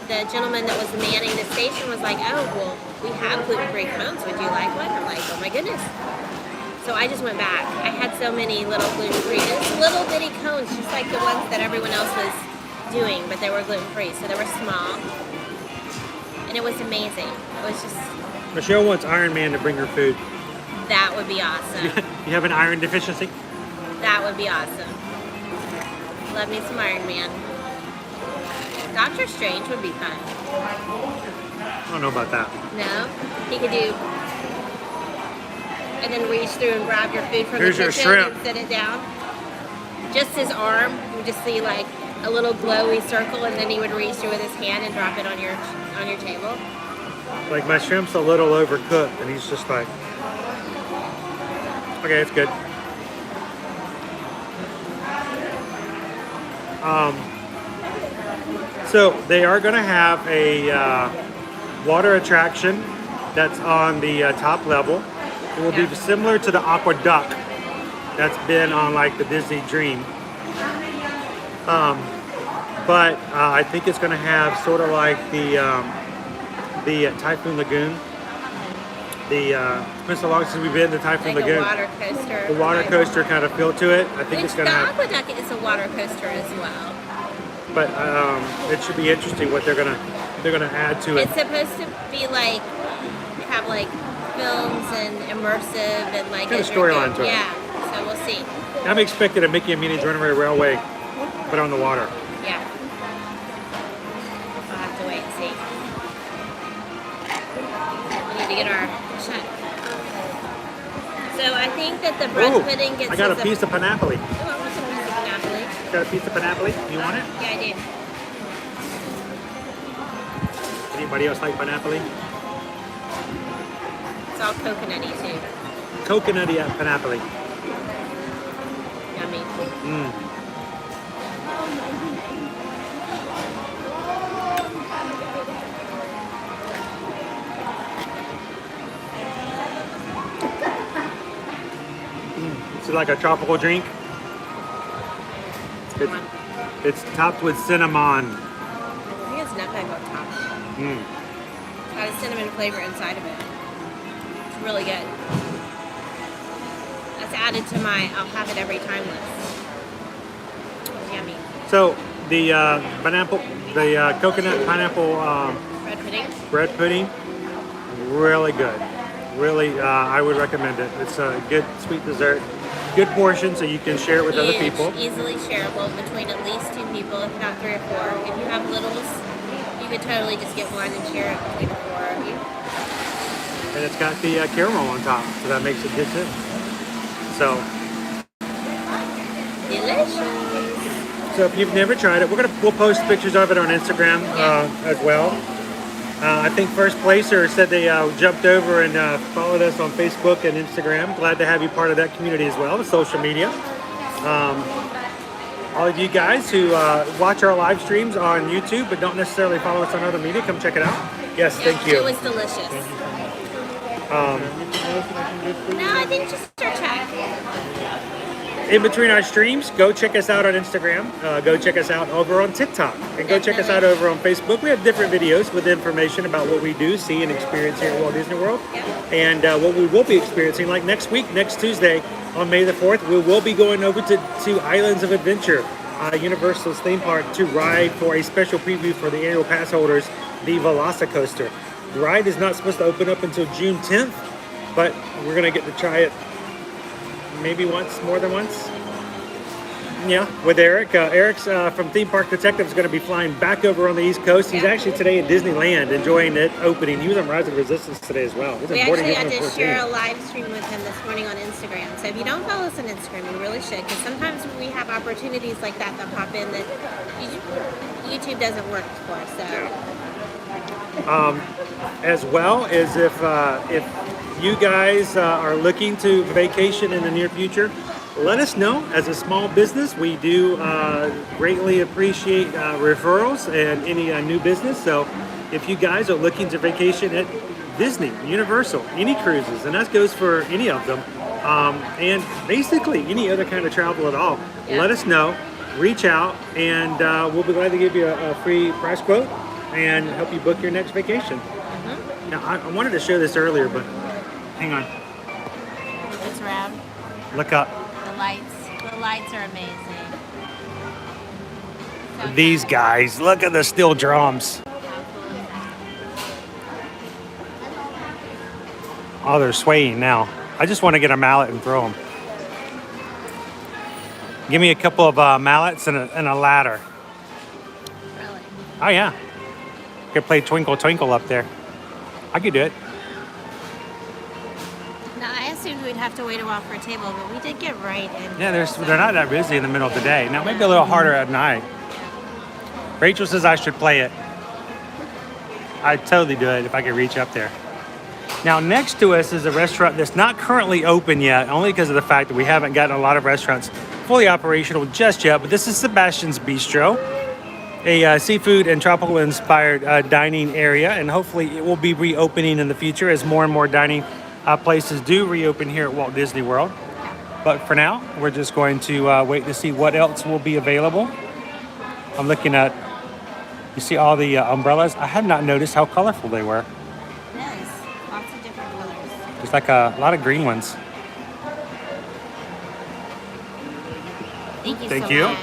the gentleman that was manning the station was like, oh, well, we have gluten-free cones. Would you like one? I'm like, oh my goodness. So I just went back. I had so many little gluten-free, little bitty cones, just like the ones that everyone else was doing, but they were gluten-free. So they were small. And it was amazing. It was just... Michelle wants Iron Man to bring her food. That would be awesome. You have an iron deficiency? That would be awesome. Love me some Iron Man. Doctor Strange would be fun. I don't know about that. No? He could do... And then reach through and grab your food from Here's the your kitchen shrimp. and set it down. Just his arm. You just see like a little glowy circle, and then he would reach through with his hand and drop it on your table. Like my shrimp's a little overcooked, and he's just like, okay, it's good. So they are going to have a water attraction that's on the top level. It will be similar to the Aqueduct that's been on like the Disney Dream. But I think it's going to have sort of like the Typhoon Lagoon. It's been so long since we've been to Typhoon Like Lagoon. a water coaster. The water coaster kind of feel to it. I think it's Which going to the have, Aqueduct is a water coaster as well. but it should be interesting what they're gonna add to it. It's supposed to be like have like films and immersive and like Got a as you're storyline to it. Yeah, so we'll see. I'm expecting a Mickey and Minnie's Runaway Railway, but on the water. Yeah, we'll have to wait and see. We need to get our check. So I think that the bread Ooh, pudding gets. I got a us piece of Panapoli. Oh, I want some piece of Napoli. Got a piece of Panapoli? You want it? Yeah, I do. Anybody else like Panapoli? It's all coconutty too. Coconutty at Panapoli. Yummy. It's like a tropical drink. It's topped with cinnamon. I think it's nutmeg on top. Mm. It's got a cinnamon flavor inside of it. It's really good. That's added to my I'll have it every time list. It's yummy. So the coconut pineapple Bread pudding. bread pudding, really good. Really, I would recommend it. It's a good sweet dessert. Good portion, so you can share it with other Huge, people. easily shareable between at least 2 people, if not 3 or 4. If you have littles, you could totally just get one and share it between the 4 of you. And it's got the caramel on top, so that makes it good too. So Delicious. if you've never tried it, we'll post pictures of it on Instagram as well. I think first placer said they jumped over and followed us on Facebook and Instagram. Glad to have you part of that community as well, the social media. All of you guys who watch our live streams on YouTube but don't necessarily follow us on other media, come check it out. Yes, thank you. It was delicious. No, I think just our check. in between our streams, go check us out on Instagram. Go check us out over on TikTok. And go check us out over on Facebook. We have different videos with information about what we do, see, and experience here at Walt Disney World. And what we will be experiencing, like next week, next Tuesday on May the 4th, we will be going over to Islands of Adventure, Universal's theme park, to ride for a special preview for the annual pass holders, the Velocicoaster. The ride is not supposed to open up until June 10th, but we're going to get to try it maybe once, more than once. Yeah, with Eric. Eric's from Theme Park Detective is going to be flying back over on the East Coast. He's actually today at Disneyland enjoying it opening. He was on Rise of Resistance today as well. We actually had to share a live stream with him this morning on Instagram. So if you don't follow us on Instagram, you really should, because sometimes we have opportunities like that pop in that YouTube doesn't work for. So. As well as if you guys are looking to vacation in the near future, let us know. As a small business, we do greatly appreciate referrals and any new business. So if you guys are looking to vacation at Disney, Universal, any cruises, and that goes for any of them, and basically any other kind of travel at all, let us know, reach out, and we'll be glad to give you a free price quote and help you book your next vacation. Now, I wanted to show this earlier, but hang on. It's round. Look up. The lights are amazing. So These guys, look at the steel drums. Oh, they're swaying now. I just want to get a mallet and throw them. Give me a couple of mallets and a ladder. Really? Oh, yeah. Could play Twinkle Twinkle up there. I could do it. No, I assumed we'd have to wait a while for a table, but we did get right in. Yeah, they're not that busy in the middle of the day. Now, maybe a little harder at night. Rachel says I should play it. I'd totally do it if I could reach up there. Now, next to us is a restaurant that's not currently open yet, only because of the fact that we haven't gotten a lot of restaurants fully operational just yet. But this is Sebastian's Bistro, a seafood and tropical inspired dining area, and hopefully it will be reopening in the future as more and more dining places do reopen here at Walt Disney World. But for now, we're just going to wait to see what else will be available. I'm looking at, you see all the umbrellas. I had not noticed how colorful they were. Yes, lots of different colors. There's like a lot of green ones. Thank you Thank so you. much.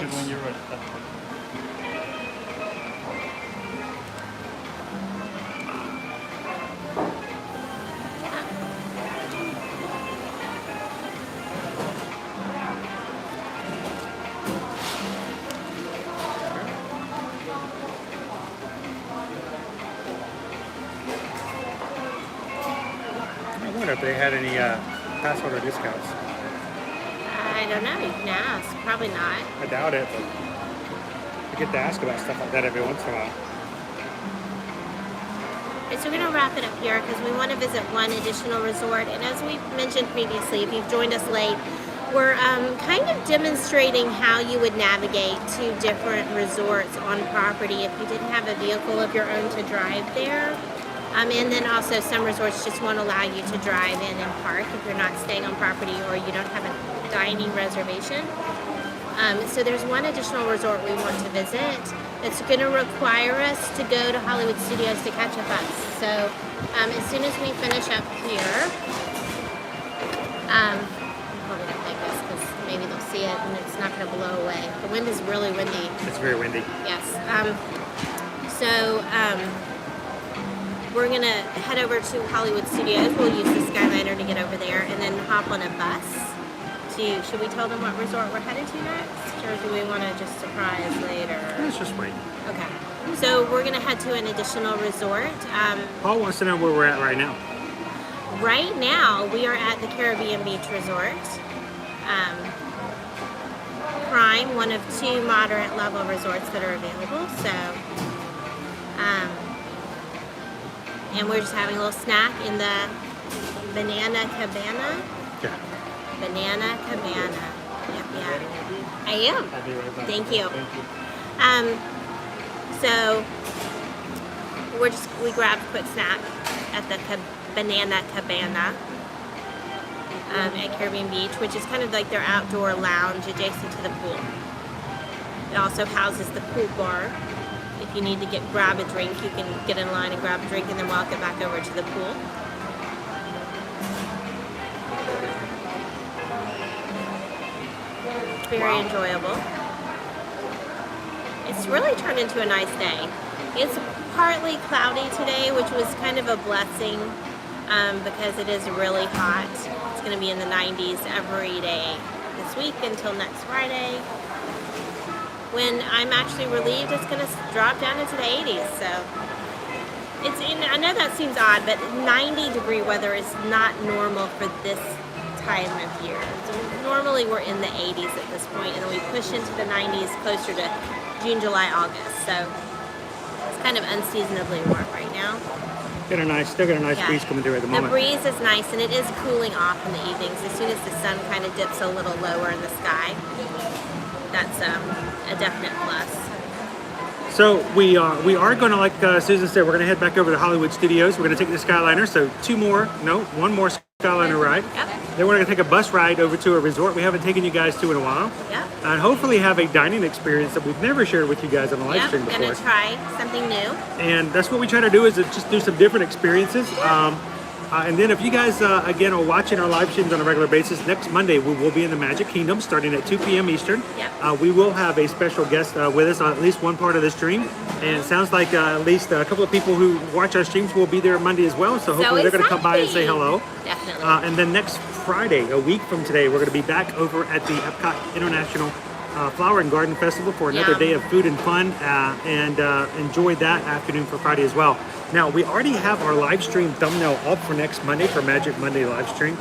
I wonder if they had any pass holder discounts. I don't know. You can ask. Probably not. I doubt it, but I get to ask about stuff like that every once in a while. Okay, so we're going to wrap it up here because we want to visit one additional resort. And as we mentioned previously, if you've joined us late, we're kind of demonstrating how you would navigate to different resorts on property if you didn't have a vehicle of your own to drive there. And then also some resorts just won't allow you to drive in and park if you're not staying on property or you don't have a dining reservation. So there's one additional resort we want to visit. It's going to require us to go to Hollywood Studios to catch a bus. So as soon as we finish up here, I'm probably going to take this because maybe they'll see it and it's not going to blow away. The wind is really windy. It's very windy. Yes. We're going to head over to Hollywood Studios. We'll use the Skyliner to get over there and then hop on a bus to, should we tell them what resort we're headed to next? Or do we want to just surprise later? Let's just wait. Okay. So we're going to head to an additional resort. Paul wants to know where we're at right now. Right now, we are at the Caribbean Beach Resort. Prime, one of two moderate level resorts that are available. So, and we're just having a little snack in the Banana Cabana. Yeah. Banana Cabana. Yep, yeah. I am. I'll be right back. Thank you. Thank you. So we grabbed a quick snack at the Banana Cabana. at Caribbean Beach, which is kind of like their outdoor lounge adjacent to the pool. It also houses the pool bar. If you need to grab a drink, you can get in line and grab a drink and then walk it back over to the pool. Very enjoyable. It's really turned into a nice day. It's partly cloudy today, which was kind of a blessing because it is really hot. It's going to be in the 90s every day this week until next Friday, when I'm actually relieved it's going to drop down into the 80s. So I know that seems odd, but 90-degree weather is not normal for this time of year. So normally we're in the 80s at this point, and then we push into the 90s closer to June, July, August. So it's kind of unseasonably warm right now. Still got a nice breeze coming through at the moment. The breeze is nice, and it is cooling off in the evenings. As soon as the sun kind of dips a little lower in the sky, that's a definite plus. So we are going to, like Susan said, we're going to head back over to Hollywood Studios. We're going to take the Skyliner. So one more Skyliner ride. Yep. Then we're going to take a bus ride over to a resort we haven't taken you guys to in a while. Yep. And hopefully have a dining experience that we've never shared with you guys on the live stream before. Gonna try something new. And that's what we try to do, is to just do some different experiences. And then if you guys, again, are watching our live streams on a regular basis, next Monday we will be in the Magic Kingdom starting at 2 p.m. Eastern. Yep. We will have a special guest with us on at least one part of the stream. And it sounds like at least a couple of people who watch our streams will be there Monday as well. So hopefully they're going to come by and say hello. Definitely. And then next Friday, a week from today, we're going to be back over at the Epcot International Flower and Garden Festival for another day of food and fun, and enjoy that afternoon for Friday as well. Now, we already have our live stream thumbnail up for next Monday for Magic Monday live stream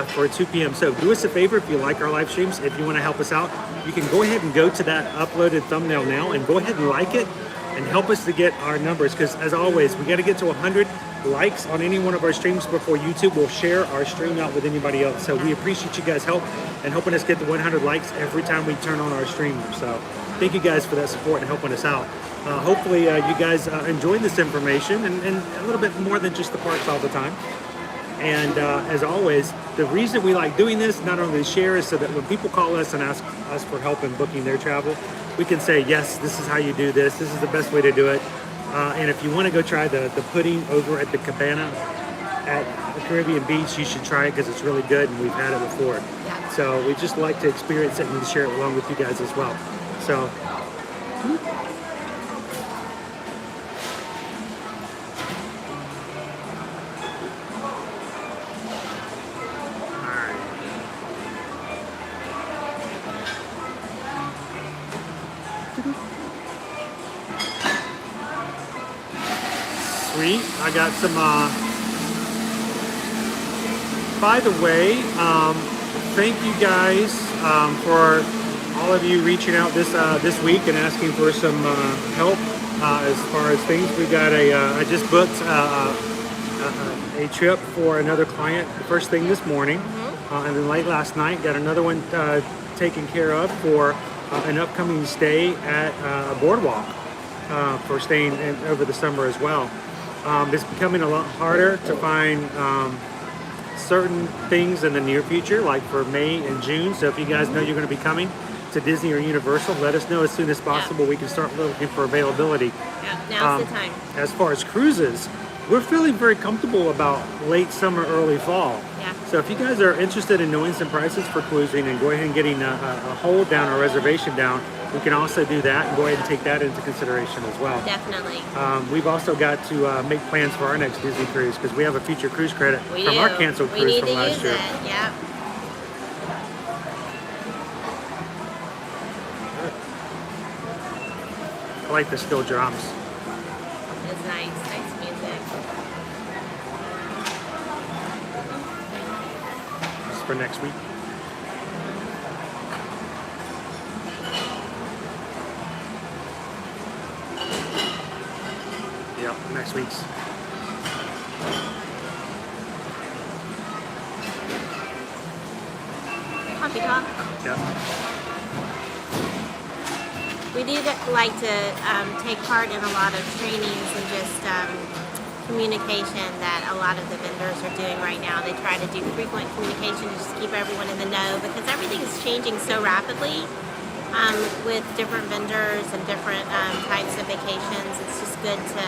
for 2 p.m. So do us a favor if you like our live streams, if you want to help us out, you can go ahead and go to that uploaded thumbnail now and go ahead and like it and help us to get our numbers, because as always, we got to get to 100 likes on any one of our streams before YouTube will share our stream out with anybody else. So we appreciate you guys' help and helping us get the 100 likes every time we turn on our stream. So thank you guys for that support and helping us out. Hopefully you guys enjoyed this information and a little bit more than just the parks all the time. And as always, the reason we like doing this, not only to share, is so that when people call us and ask us for help in booking their travel, we can say, yes, this is how you do this. This is the best way to do it. And if you want to go try the pudding over at the Cabana at the Caribbean Beach, you should try it because it's really good and we've had it before. Yeah. So we just like to experience it and to share it along with you guys as well. So. Sweet. I got some, by the way, thank you guys for all of you reaching out this week and asking for some help as far as things. We got I just booked a trip for another client first thing this morning, and then late last night got another one taken care of for an upcoming stay at a boardwalk for staying over the summer as well. It's becoming a lot harder to find certain things in the near future, like for May and June. So if you guys know you're going to be coming to Disney or Universal, let us know as soon as possible. We can start looking for availability. Yeah, now's the time. As far as cruises, we're feeling very comfortable about late summer, early fall. Yeah. So if you guys are interested in knowing some prices for cruising and go ahead and getting a hold down or reservation down, we can also do that and go ahead and take that into consideration as well. Definitely. We've also got to make plans for our next Disney cruise because we have a future cruise credit from our canceled cruise from last year. Yeah. I like the steel drums. It's nice. Nice music. This is for next week. Yep, next week's. Coffee talk. Yep. We do like to take part in a lot of trainings and just communication that a lot of the vendors are doing right now. They try to do frequent communication to just keep everyone in the know, because everything is changing so rapidly with different vendors and different types of vacations. It's just good to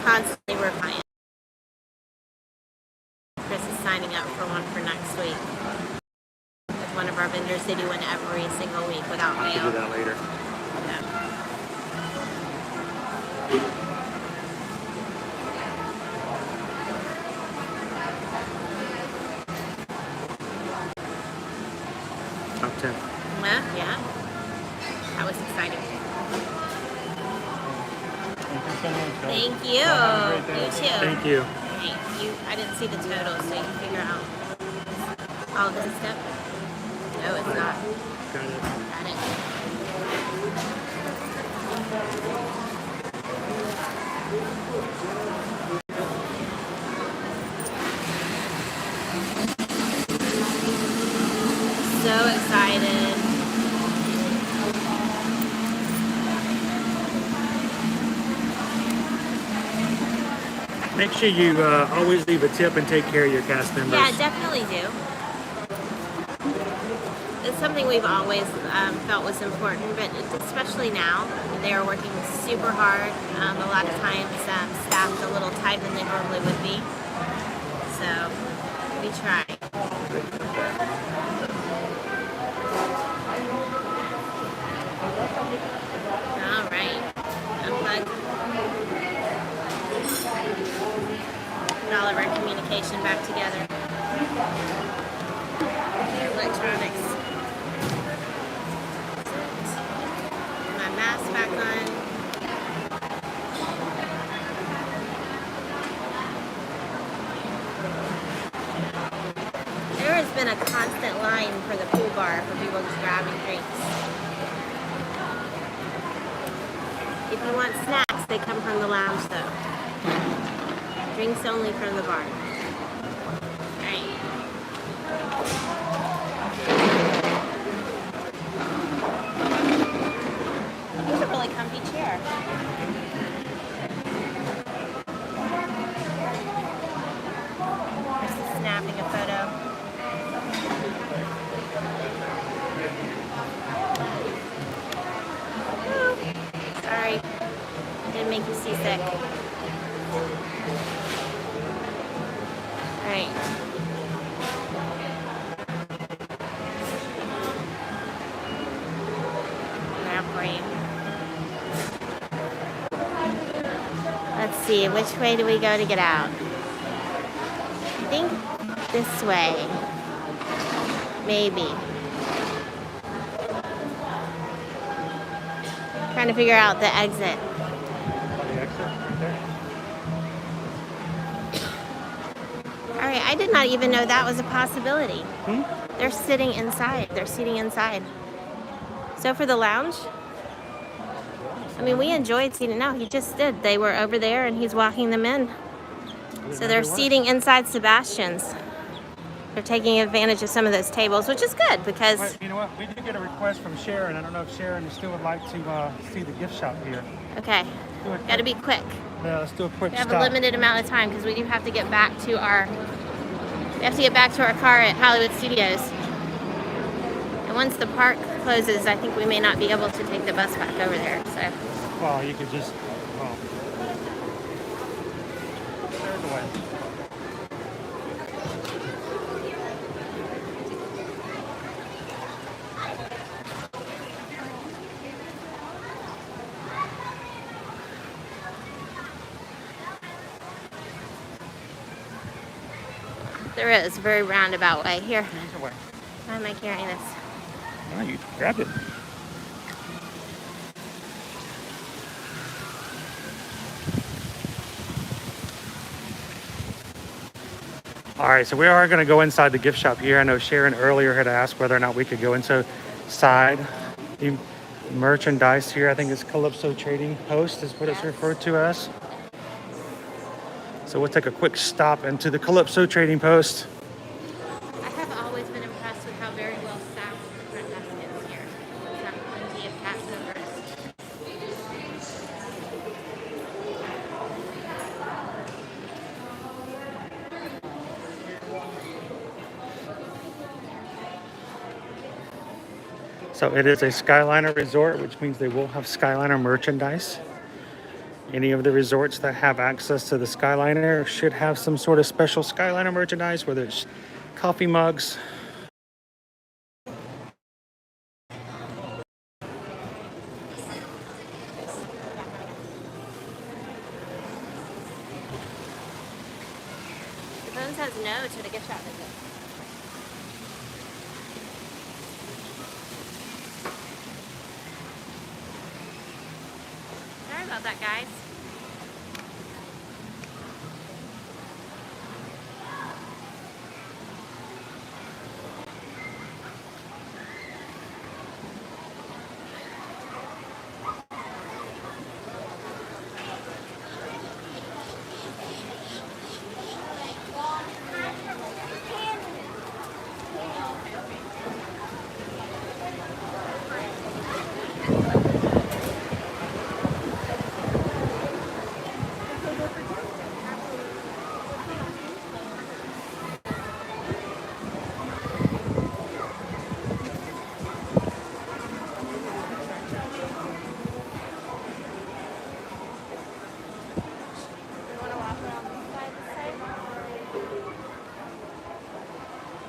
constantly refine. Chris is signing up for one for next week with one of our vendors. They do one every single week without I'll fail. do that later. Yeah. Top 10. Yeah. That was exciting. Thank you so much, guys. Thank you. Have a great day. You too. Thank you. Thank you. I didn't see the total, so you can figure out all this stuff. No, it's not. Got it. Got it. So excited. Make sure you always leave a tip and take care of your cast members. Yeah, definitely do. It's something we've always felt was important, but especially now. They are working super hard. A lot of times staffed a little tighter than they normally would be. So we try. All right. Unplug. Put all of our communication back together. Electronics. Put my mask back on. There has been a constant line for the pool bar for people just grabbing drinks. If you want snacks, they come from the lounge though. Drinks only from the bar. Alright. Here's a really comfy chair. Chris is snapping a photo. Sorry, didn't make you seasick. Alright. There for you. Let's see, which way do we go to get out? I think this way. Maybe. Trying to figure out the exit. The exit right there. All right, I did not even know that was a possibility. Hmm? They're sitting inside. They're seating inside. So for the lounge, I mean, we enjoyed seating. No, he just did. They were over there, and he's walking them in. So they're seating inside Sebastian's. They're taking advantage of some of those tables, which is good because. Wait, you know what? We did get a request from Sharon. I don't know if Sharon still would like to see the gift shop here. Okay, Do it got to be quick. Yeah, let's do a quick We have stop. a limited amount of time because we do have to get back to our. We have to get back to our car at Hollywood Studios. And once the park closes, I think we may not be able to take the bus back over there. So. Well, you could just. Well. There's the way. There is a very roundabout way. Here, There's the way. why am I carrying this? Oh, you grabbed it. All right, so we are going to go inside the gift shop here. I know Sharon earlier had asked whether or not we could go inside. The merchandise here, I think it's Calypso Trading Post is what it's referred to as. So we'll take a quick stop into the Calypso Trading Post. I have always been impressed with how very well staffed the front desk is here. We have plenty of cast members. So it is a Skyliner resort, which means they will have Skyliner merchandise. Any of the resorts that have access to the Skyliner should have some sort of special Skyliner merchandise, whether it's coffee mugs. The phone says no to the gift shop visit. Sorry about that, guys.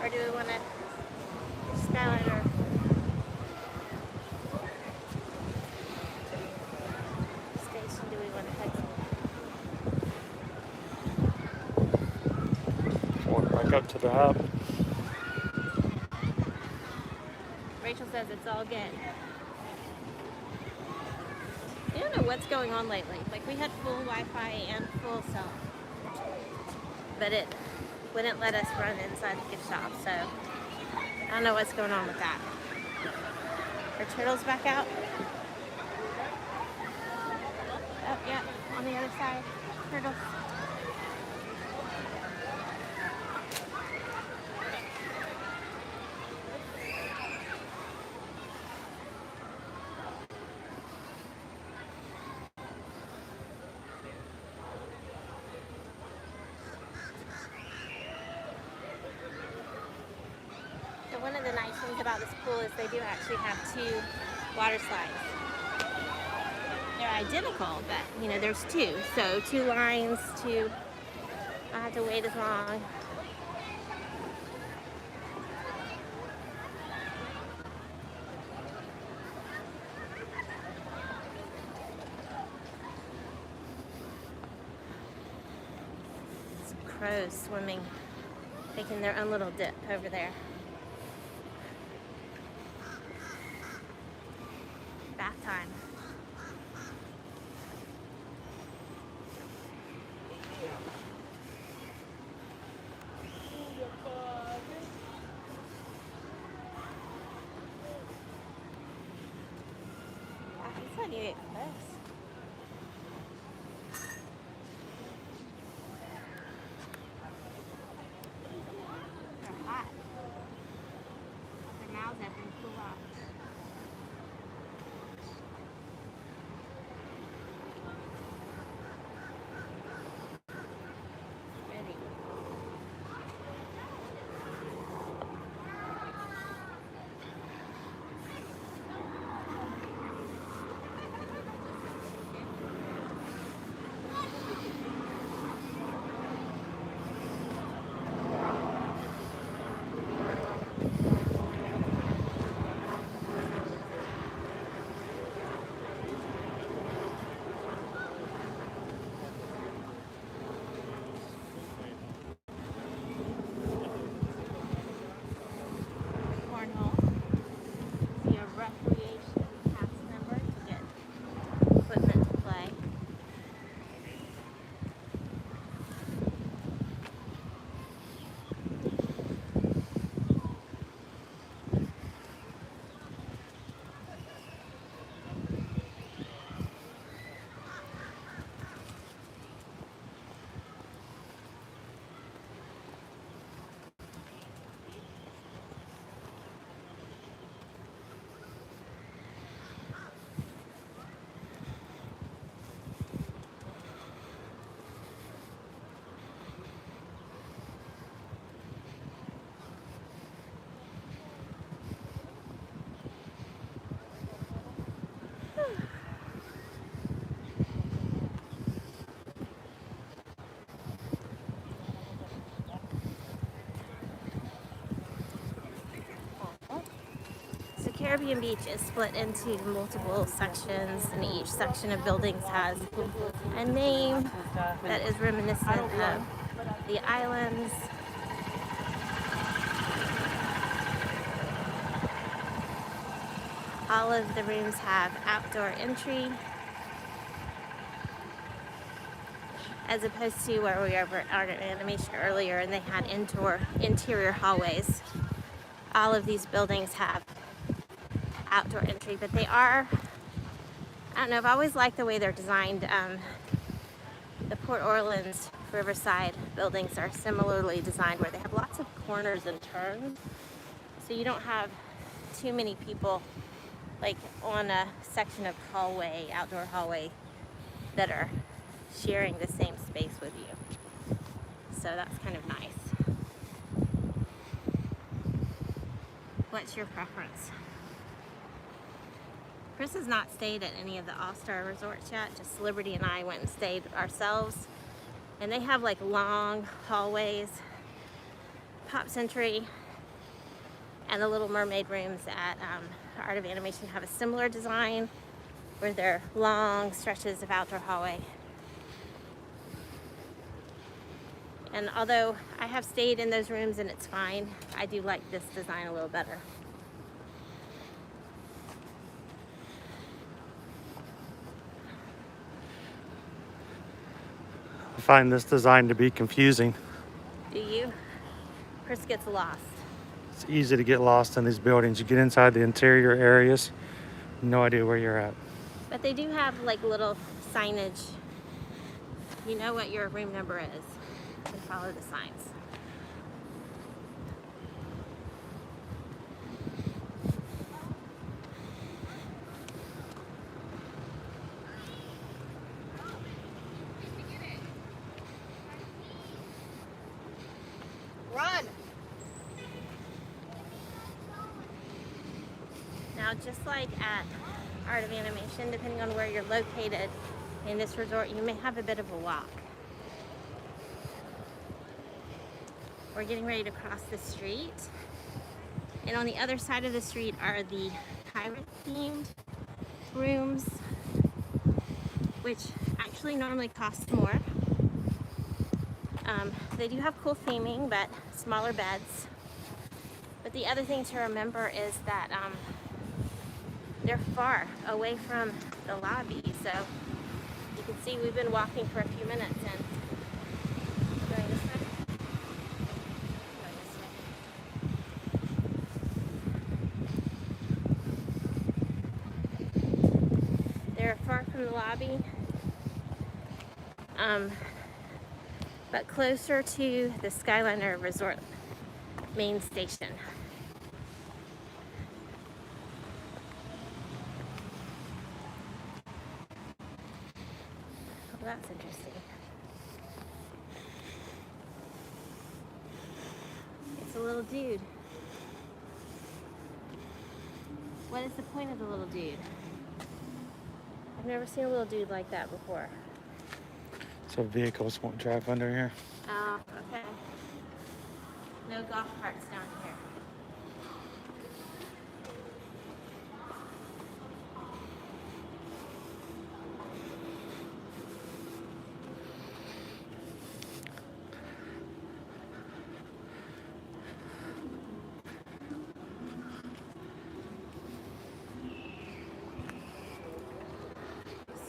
Or do we want to Skyliner? Station do we want to head to? Or back up to the hub. Rachel says it's all good. I don't know what's going on lately. Like we had full Wi-Fi and full cell, but it wouldn't let us run inside the gift shop. So I don't know what's going on with that. Are turtles back out? Oh yeah, on the other side, turtles. One of the nice things about this pool is they do actually have 2 water slides. They're identical, but you know, there's 2. So 2 lines, 2, I don't have to wait as long. Some crows swimming, taking their own little dip over there. Bath time. He's not even close. They're hot. Their mouths have been cool off. Caribbean Beach is split into multiple sections, and each section of buildings has a name that is reminiscent of the islands. All of the rooms have outdoor entry, as opposed to where we were at Art of Animation earlier and they had interior hallways. All of these buildings have outdoor entry, but they are, I don't know, I've always liked the way they're designed. The Port Orleans Riverside buildings are similarly designed where they have lots of corners and turns, so you don't have too many people like on a section of hallway, outdoor hallway, that are sharing the same space with you. So that's kind of nice. What's your preference? Chris has not stayed at any of the All-Star resorts yet. Just Liberty and I went and stayed ourselves. And they have like long hallways, Pop Century, and the Little Mermaid rooms at Art of Animation have a similar design where they're long stretches of outdoor hallway. And although I have stayed in those rooms and it's fine, I do like this design a little better. I find this design to be confusing. Do you? Chris gets lost. It's easy to get lost in these buildings. You get inside the interior areas, no idea where you're at. But they do have like little signage. You know what your room number is. You follow the signs. Run! Now, just like at Art of Animation, depending on where you're located in this resort, you may have a bit of a walk. We're getting ready to cross the street, and on the other side of the street are the pirate-themed rooms, which actually normally cost more. They do have cool theming, but smaller beds. But the other thing to remember is that they're far away from the lobby, so you can see we've been walking for a few minutes and going this way. Going this way. They're far from the lobby, but closer to the Skyliner Resort main station. Oh, that's interesting. It's a little dude. What is the point of the little dude? I've never seen a little dude like that before. So vehicles won't drive under here. Oh, okay. No golf carts down here.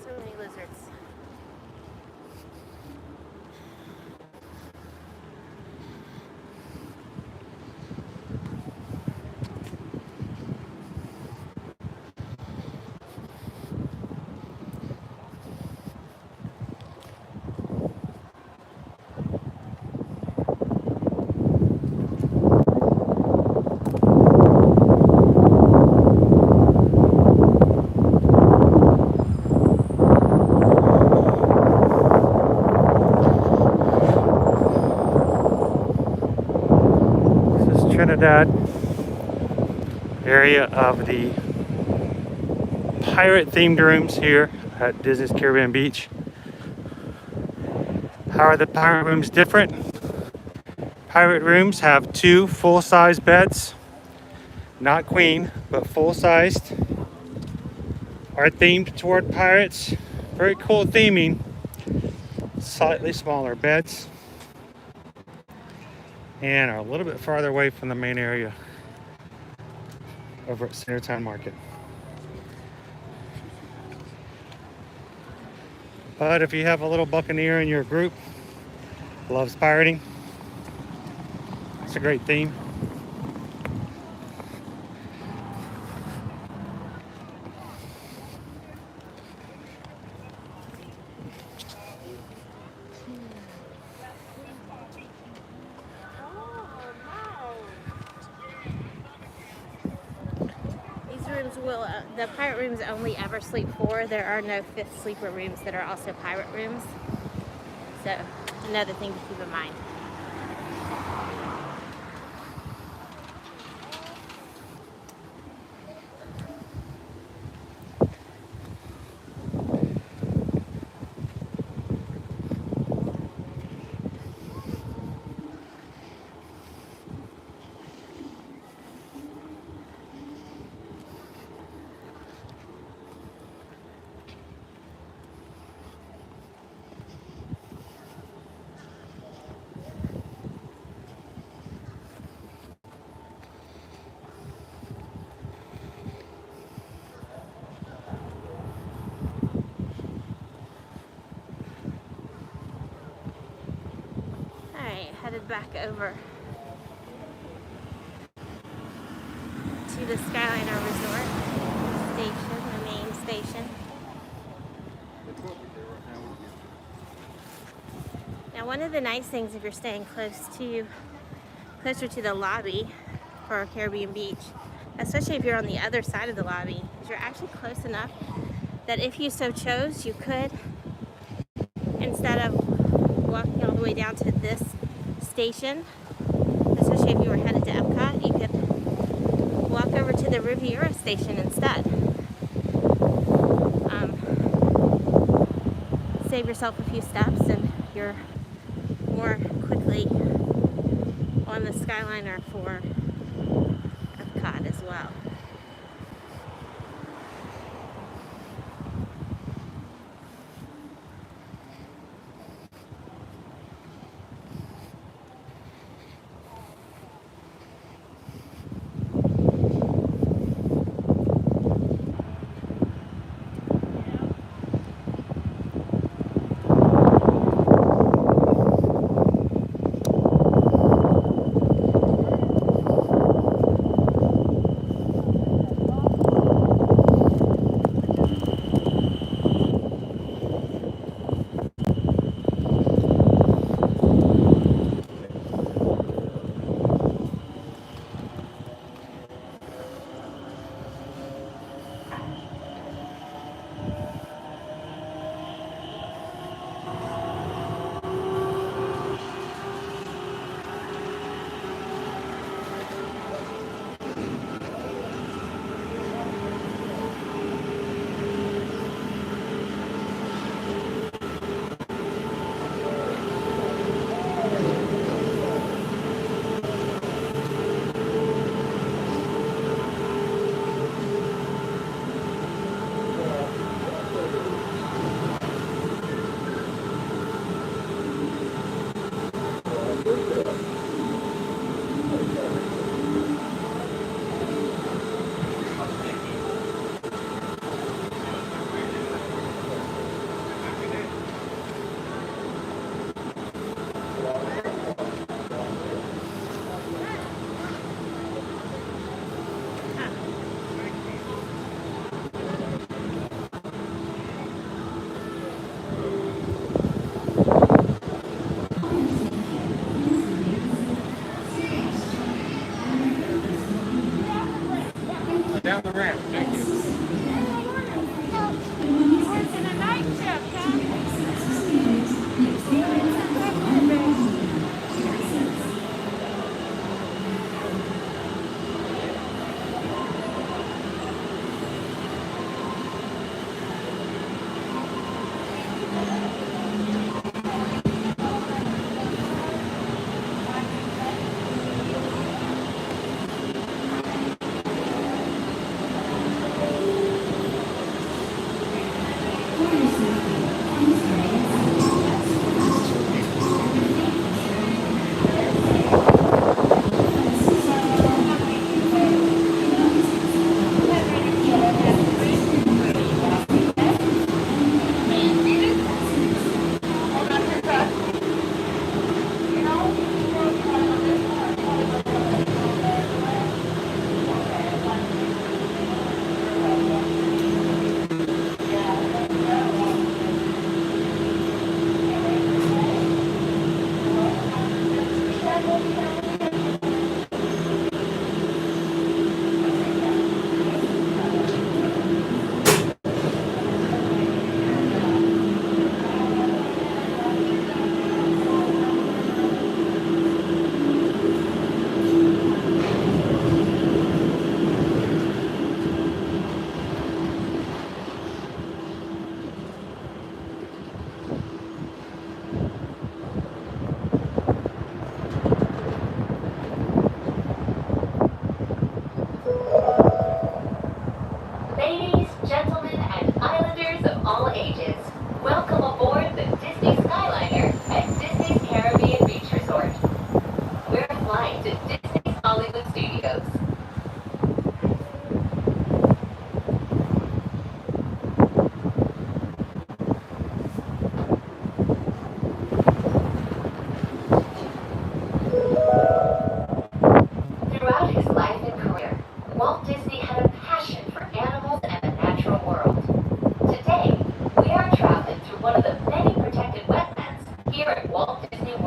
So many lizards. Trinidad area of the pirate themed rooms here at Disney's Caribbean Beach. How are the pirate rooms different? Pirate rooms have 2 full-size beds, Not queen, but full-sized. Are themed toward pirates. Very cool theming. Slightly smaller beds. And are a little bit farther away from the main area over at Centertown Market. But if you have a little buccaneer in your group, loves pirating, it's a great theme. These rooms will, the pirate rooms only ever sleep 4. There are no 5th sleeper rooms that are also pirate rooms. So, another thing to keep in mind. Headed back over to the Skyliner Resort station, the main station. Now, one of the nice things if you're staying closer to the lobby for Caribbean Beach, especially if you're on the other side of the lobby, is you're actually close enough that if you so chose, you could, instead of walking all the way down to this station, especially if you were headed to Epcot, you could walk over to the Riviera station instead. Save yourself a few steps and you're more quickly on the Skyliner for Epcot as well.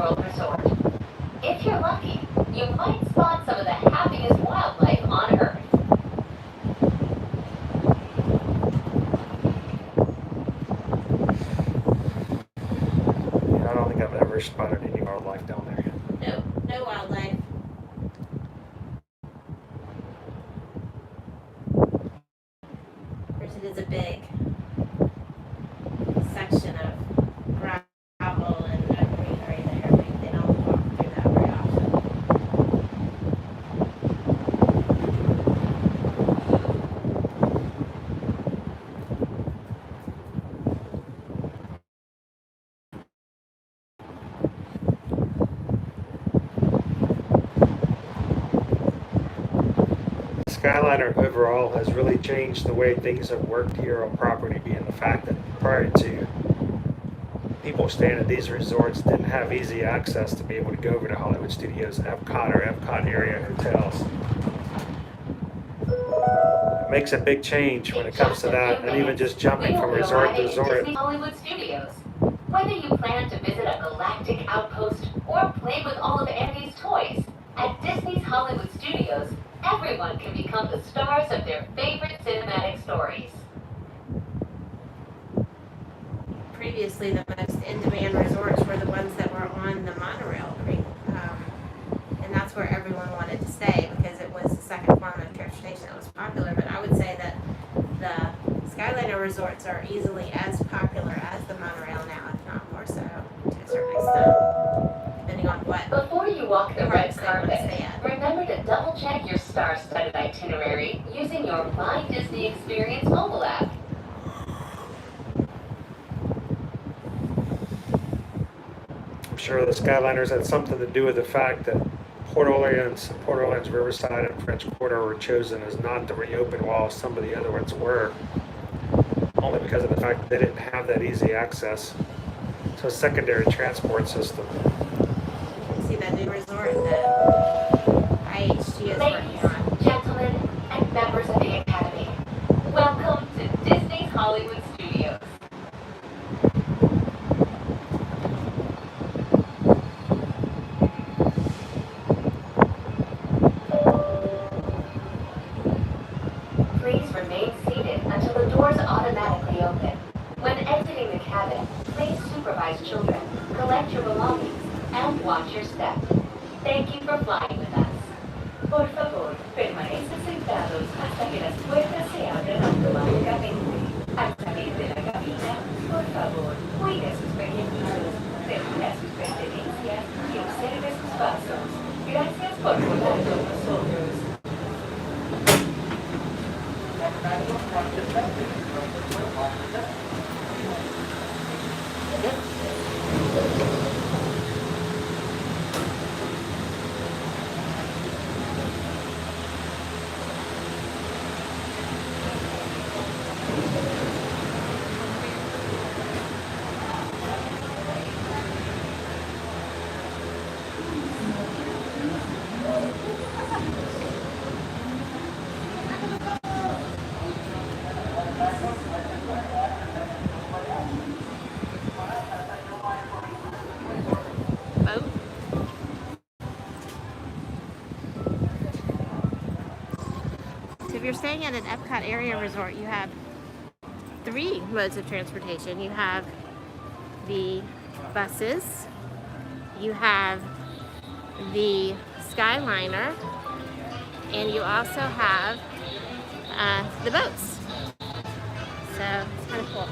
World Resort. If you're lucky, you might spot some of the happiest wildlife on Earth. Yeah, I don't think I've ever spotted any wildlife down there. No, no wildlife. Of course, it is a big section of gravel and greenery there. They don't walk through that very often. Skyliner overall has really changed the way things have worked here on property, being the fact that prior to people staying at these resorts didn't have easy access to be able to go over to Hollywood Studios, Epcot, or Epcot area hotels. It makes a big change when it comes to that, and even just jumping from resort to resort. Disney Hollywood Studios. Whether you plan to visit a galactic outpost or play with all of Andy's toys, at Disney's Hollywood Studios, everyone can become the stars of their favorite cinematic stories. Previously, the most in-demand resorts were the ones that were on the monorail, and that's where everyone wanted to stay because it was the second form of transportation that was popular. But I would say that the Skyliner resorts are easily as popular as the monorail now, if not more so, to a certain extent, depending on what. Before you walk the red parks they want to carpet, stay at. remember to double-check your star-studded itinerary using your My Disney Experience mobile app. I'm sure the Skyliners had something to do with the fact that Port Orleans, Riverside, and French Quarter were chosen as not to reopen while some of the other ones were, only because of the fact that they didn't have that easy access to a secondary transport system. See that new resort that IHG is working Ladies, on. gentlemen, and members of the Academy, welcome to Disney's Hollywood Studios. Please remain seated until the doors automatically open. When exiting the cabin, please supervise children, collect your belongings, and watch your step. Thank you for flying with us. Por favor, permanezcan sentados hasta que las puertas se abran automáticamente. Al salir de la cabina, por favor, cuide a sus pequeñitos, reúna sus pertenencias y observe sus pasos. Gracias por volar con nosotros. Boat. So if you're staying at an Epcot area resort, you have 3 modes of transportation. You have the buses, you have the Skyliner, and you also have the boats. So it's kind of cool.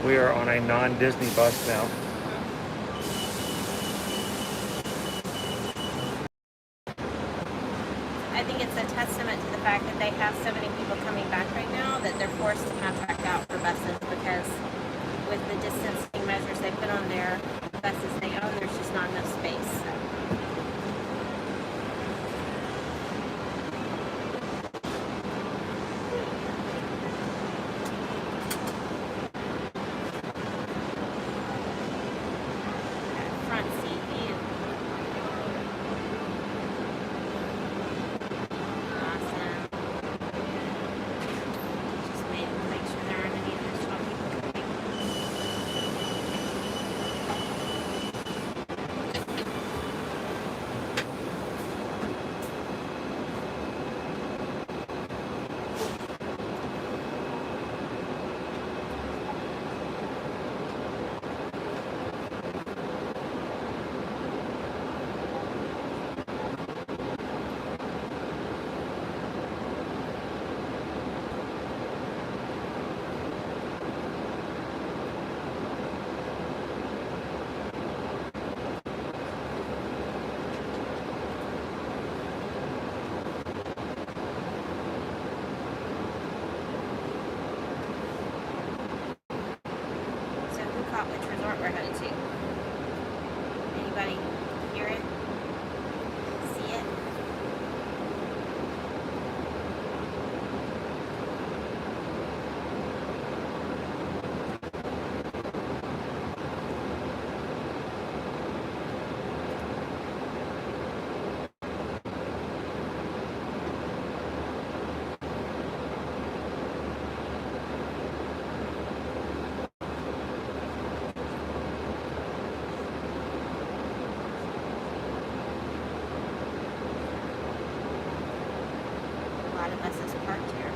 We are on a non-Disney bus now. I think it's a testament to the fact that they have so many people coming back right now that they're forced to contract out for buses, because with the distancing measures they put on their buses they own, there's just not enough space. Front seat view. Awesome. Just make sure there aren't any additional people coming. So who caught which resort we're headed to? Anybody hear it? See it? A lot of buses parked here.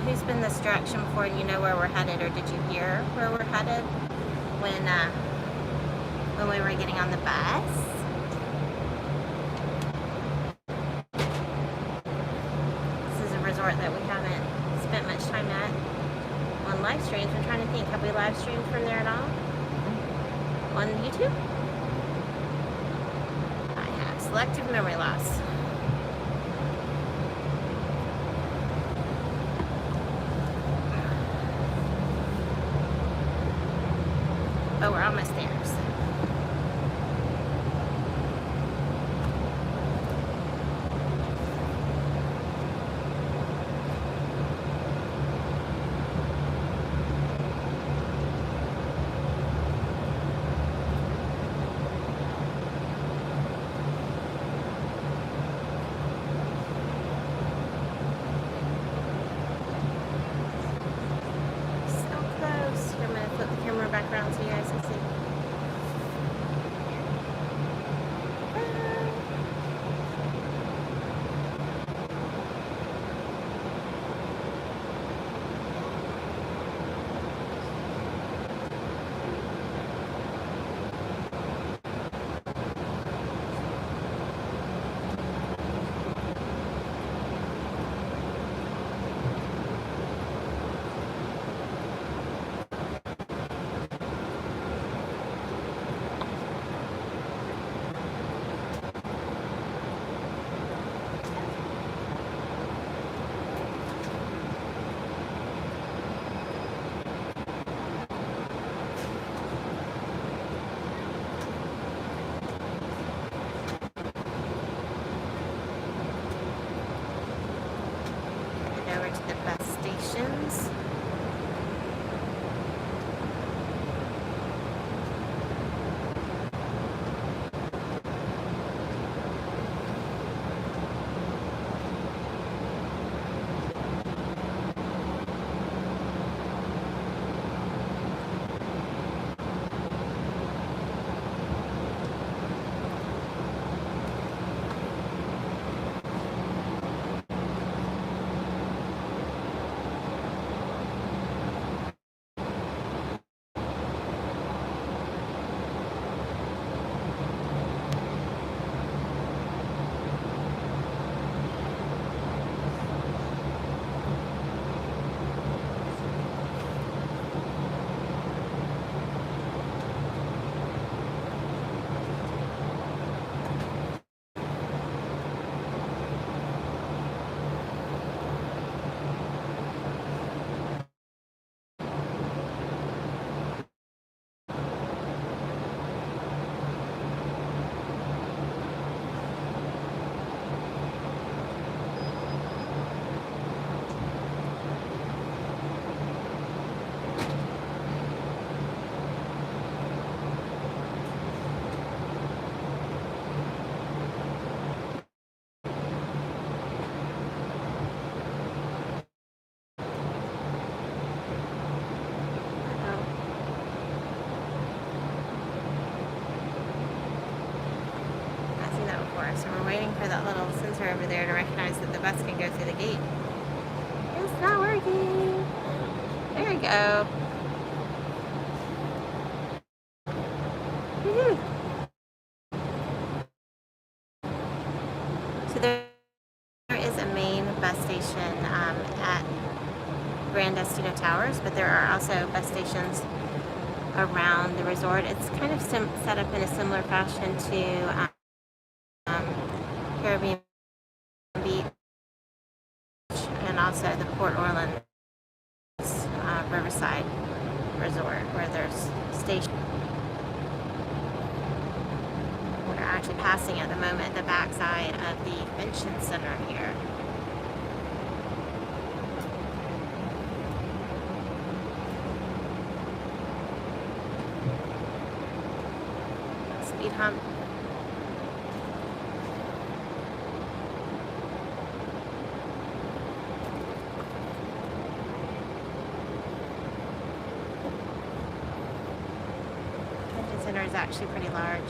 who's been this direction before and you know where we're headed, or did you hear where we're headed when we were getting on the bus? This is a resort that we haven't spent much time at on live streams. I'm trying to think, have we live streamed from there at all? On YouTube? I have. Selective memory loss. But we're almost there. So. Background so you guys can see. Over to the bus stations. So we're waiting for that little sensor over there to recognize that the bus can go through the gate. It's not working. There we go. Woo-hoo. So there is a main bus station at Grand Destino Towers, but there are also bus stations around the resort. It's kind of set up in a similar fashion to Caribbean Beach and also the Port Orleans Riverside Resort, where there's stations. We're actually passing at the moment the backside of the convention center here. Speed hump. Center is actually pretty large.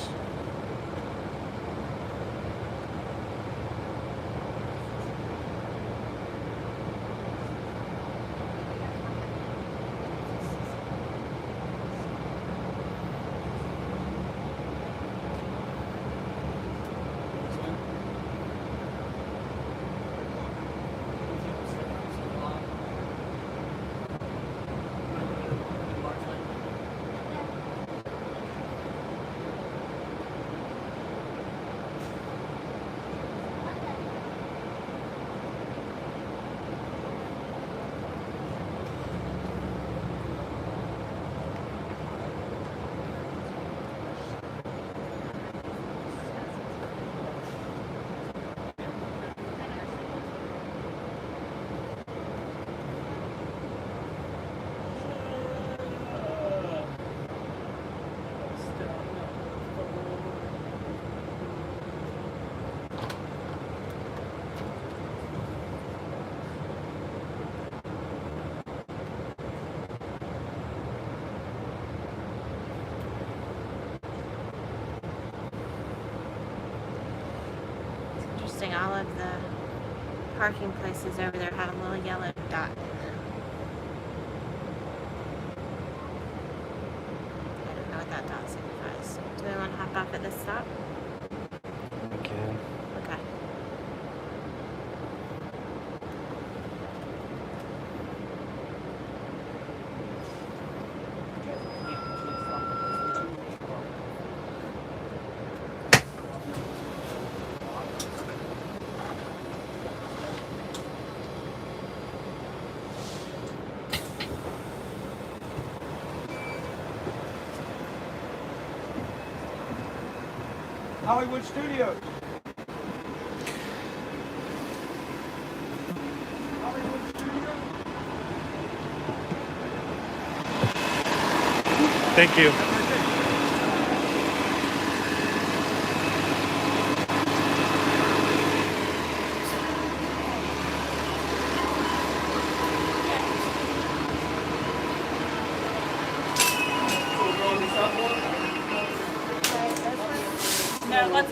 interesting. All of the parking places over there have a little yellow dot. I don't know what that dot signifies. Do we want to hop off at this stop? Okay. Okay. Hollywood Studios. Thank you.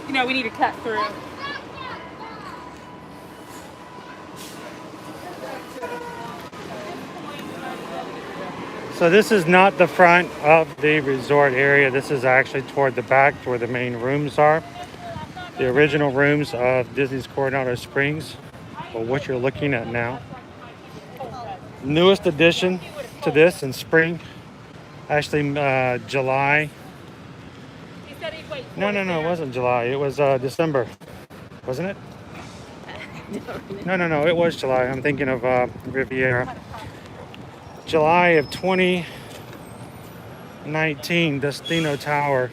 No, we need to cut through. So this is not the front of the resort area. This is actually toward the back, where the main rooms are. The original rooms of Disney's Coronado Springs, or what you're looking at now. Newest addition to this in spring, actually July. No, it wasn't July. It was December, wasn't it? No, it was July. I'm thinking of Riviera. July of 2019, Destino Tower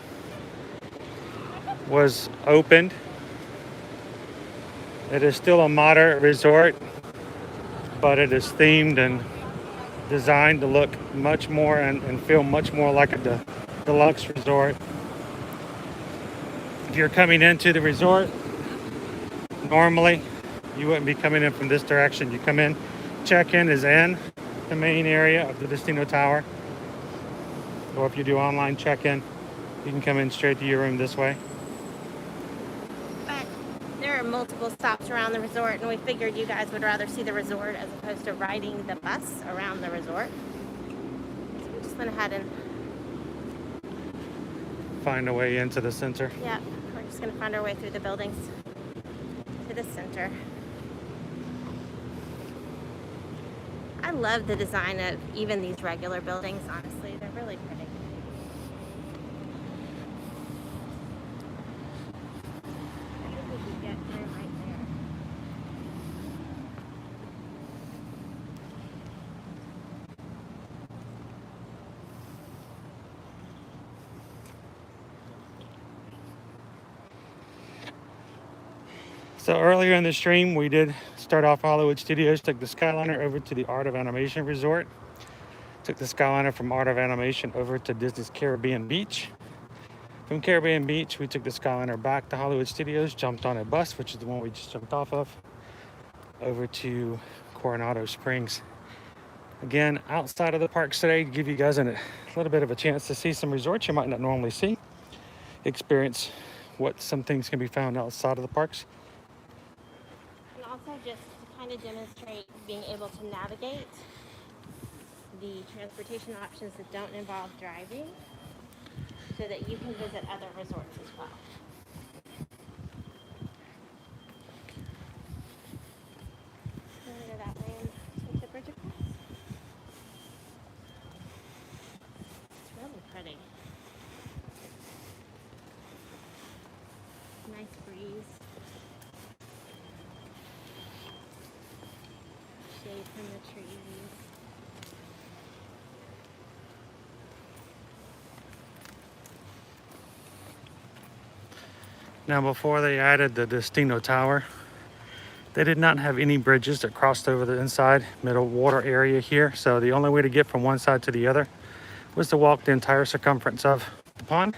was opened. It is still a moderate resort, but it is themed and designed to look much more and feel much more like a deluxe resort. If you're coming into the resort, normally you wouldn't be coming in from this direction. You come in, check-in is in the main area of the Destino Tower. Or if you do online check-in, you can come in straight to your room this way. But there are multiple stops around the resort, and we figured you guys would rather see the resort as opposed to riding the bus around the resort. So we just went ahead and Find a way into the center. yeah, we're just gonna find our way through the buildings to the center. I love the design of even these regular buildings, honestly. They're really pretty. I think we can get through right there. So earlier in the stream, we did start off Hollywood Studios, took the Skyliner over to the Art of Animation Resort, took the Skyliner from Art of Animation over to Disney's Caribbean Beach. From Caribbean Beach, we took the Skyliner back to Hollywood Studios, jumped on a bus, which is the one we just jumped off of, over to Coronado Springs. Again, outside of the parks today, to give you guys a little bit of a chance to see some resorts you might not normally see, experience what some things can be found outside of the parks. And also just to kind of demonstrate being able to navigate the transportation options that don't involve driving so that you can visit other resorts as well. We're gonna go that way and take the bridge across. It's really pretty. Nice breeze. Shade from the trees. Now, before they added the Destino Tower, they did not have any bridges that crossed over the inside middle water area here. So the only way to get from one side to the other was to walk the entire circumference of the pond,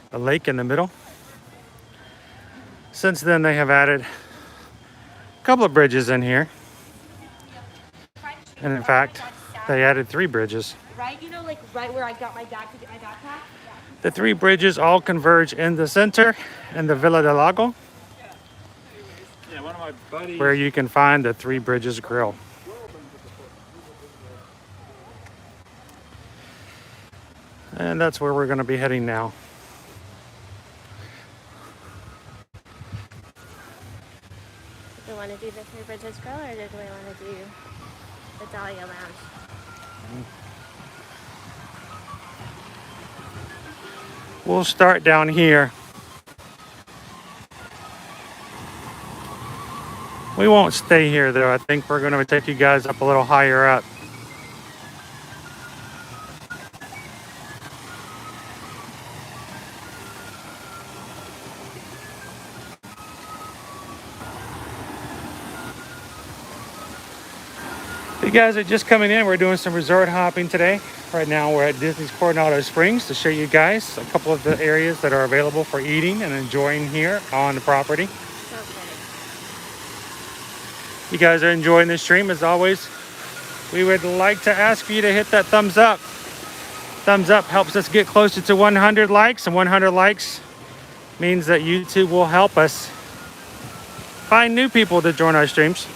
the lake in the middle. Since then, they have added a couple of bridges in here. And in fact, they added 3 bridges. Right, you know, like right where I got my dad to get my backpack? The 3 bridges all converge in the center in the Villa del Lago. where you can find the Three Bridges Grill. And that's where we're going to be heading now. Do we want to do the Three Bridges Grill or do we want to do the Dahlia Lounge? We'll start down here. We won't stay here though. I think we're going to take you guys up a little higher up. If you guys are just coming in, we're doing some resort hopping today. Right now we're at Disney's Coronado Springs to show you guys a couple of the areas that are available for eating and enjoying here on the property. So pretty. You guys are enjoying this stream as always. We would like to ask you to hit that thumbs up. Thumbs up helps us get closer to 100 likes, and 100 likes means that YouTube will help us find new people to join our streams.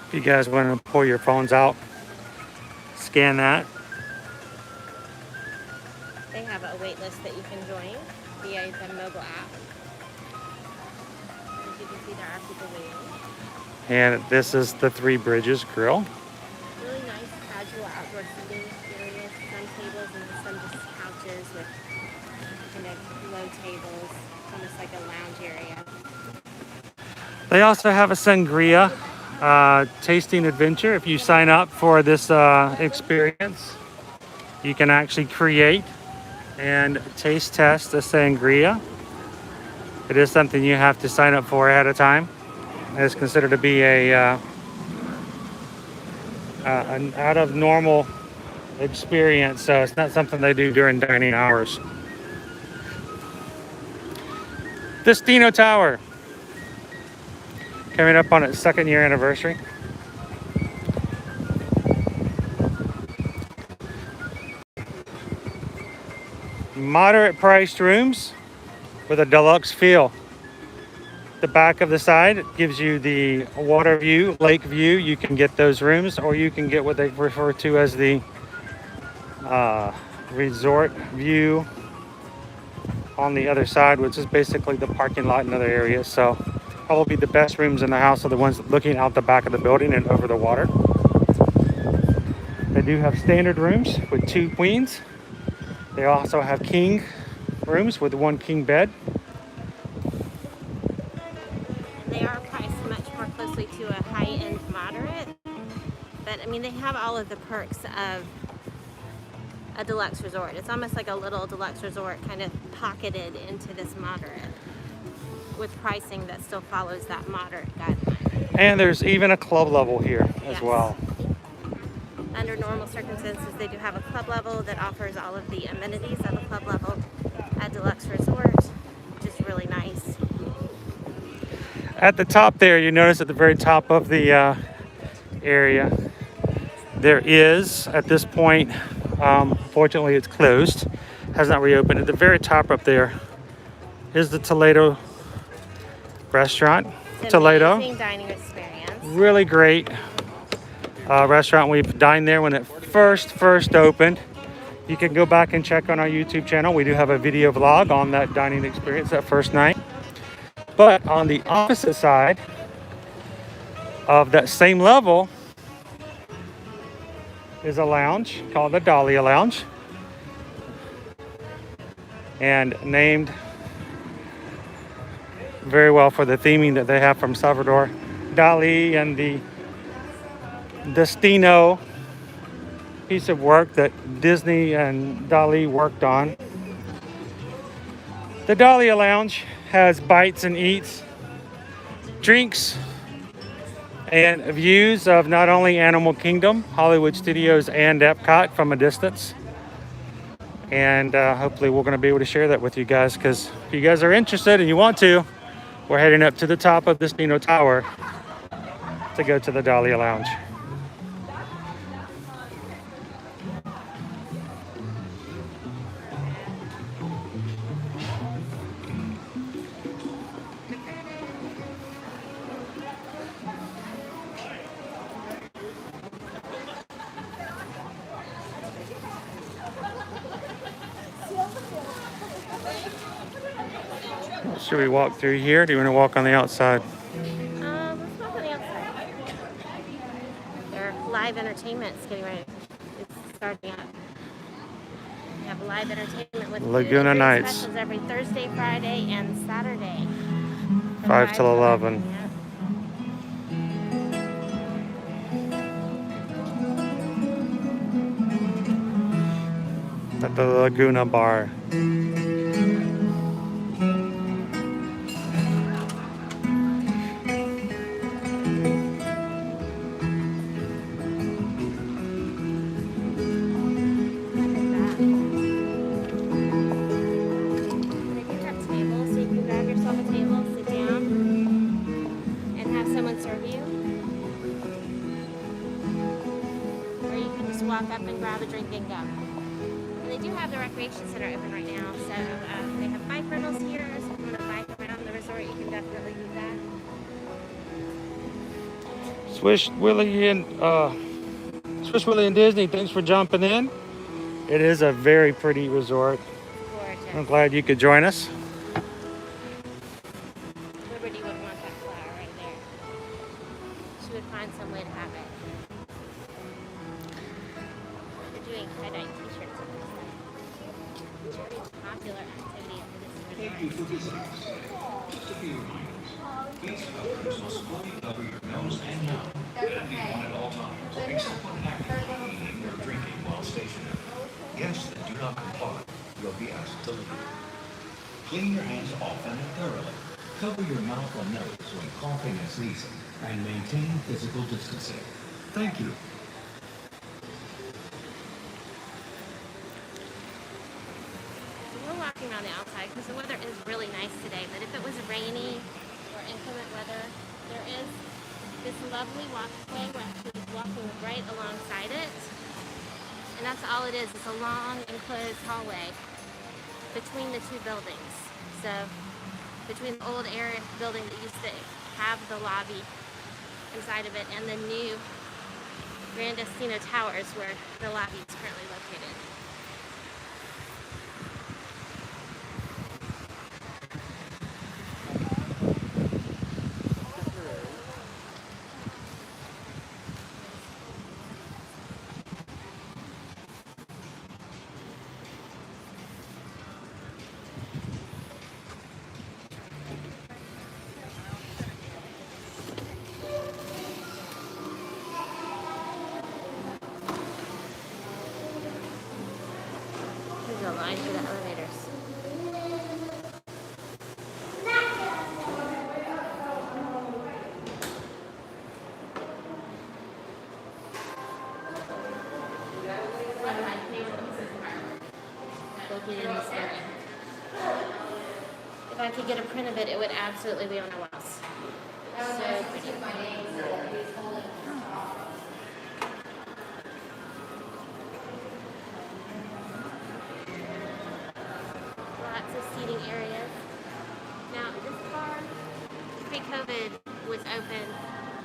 If you guys want to pull your phones out, scan that. They have a wait list that you can join via the mobile app. As you can see, there are people waiting. And this is the Three Bridges Grill. Really nice casual outdoor seating areas. Some tables and some just couches with kind of low tables. Almost like a lounge area. They also have a sangria tasting adventure. If you sign up for this experience, you can actually create and taste test the sangria. It is something you have to sign up for ahead of time. It's considered to be an out of normal experience, so it's not something they do during dining hours. Destino Tower, coming up on its 2nd year anniversary. Moderate priced rooms with a deluxe feel. The back of the side gives you the water view, lake view. You can get those rooms, or you can get what they refer to as the resort view on the other side, which is basically the parking lot and other areas. So probably the best rooms in the house are the ones looking out the back of the building and over the water. They do have standard rooms with 2 queens. They also have king rooms with 1 king bed. They are priced much more closely to a high-end moderate, but I mean they have all of the perks of a deluxe resort. It's almost like a little deluxe resort kind of pocketed into this moderate with pricing that still follows that moderate guideline. And there's even a club level here as Yes. well. Under normal circumstances, they do have a club level that offers all of the amenities of a club level at deluxe resort, which is really nice. At the top there, you notice at the very top of the area, there is, at this point, fortunately it's closed, has not reopened. At the very top up there is the Toledo restaurant. It's an Toledo, amazing dining experience. really great restaurant. We've dined there when it first opened. You can go back and check on our YouTube channel. We do have a video vlog on that dining experience that first night. But on the opposite side of that same level is a lounge called the Dahlia Lounge. and named very well for the theming that they have from Salvador Dali and the Destino piece of work that Disney and Dali worked on. The Dahlia Lounge has bites and eats, drinks, and views of not only Animal Kingdom, Hollywood Studios, and Epcot from a distance. And hopefully we're going to be able to share that with you guys, because if you guys are interested and you want to, we're heading up to the top of this Destino Tower to go to the Dahlia Lounge. Should we walk through here? Do you want to walk on the outside? Let's walk on the outside. Their live entertainment's getting ready. It's starting up. We have live entertainment with food Laguna and drink Nights. specials every Thursday, Friday, and Saturday. From 5 till 11. Yep. At the Laguna Bar. Walk up and grab a drink and go. And they do have the recreation center open right now, so they have bike rentals here. So if you want to bike around the resort, you can definitely do that. Swiss Willie and Disney, thanks for jumping in. It is a very pretty resort. Gorgeous. I'm glad you could join us. Liberty would want that flower right there. She would find some way to have it. They're doing tie-dye t-shirts and stuff. It's a pretty popular activity at the Disney Thank you for visiting us today. Just a few reminders. Please must fully cover your nose and mouth. And be on at all times, except when actively eating or drinking while stationary. Guests that do not comply will be asked to leave. Clean your hands often and thoroughly. Cover your mouth and nose when coughing and sneezing, and maintain physical distancing. Thank you. We're walking around the outside because the weather is really nice today, but if it was rainy or inclement weather, there is this lovely walkway where actually walking right alongside it. And that's all it is. It's a long enclosed hallway between the two buildings. So between the old area building that used to have the lobby inside of it and the new Grand Destino Towers where the lobby is currently located. There's a line for the elevators. One of my favorite pieces of art located in this building. If I could get a print of it, it would absolutely be on the walls. So pretty. Lots of seating areas. Now, this bar, pre-COVID, was open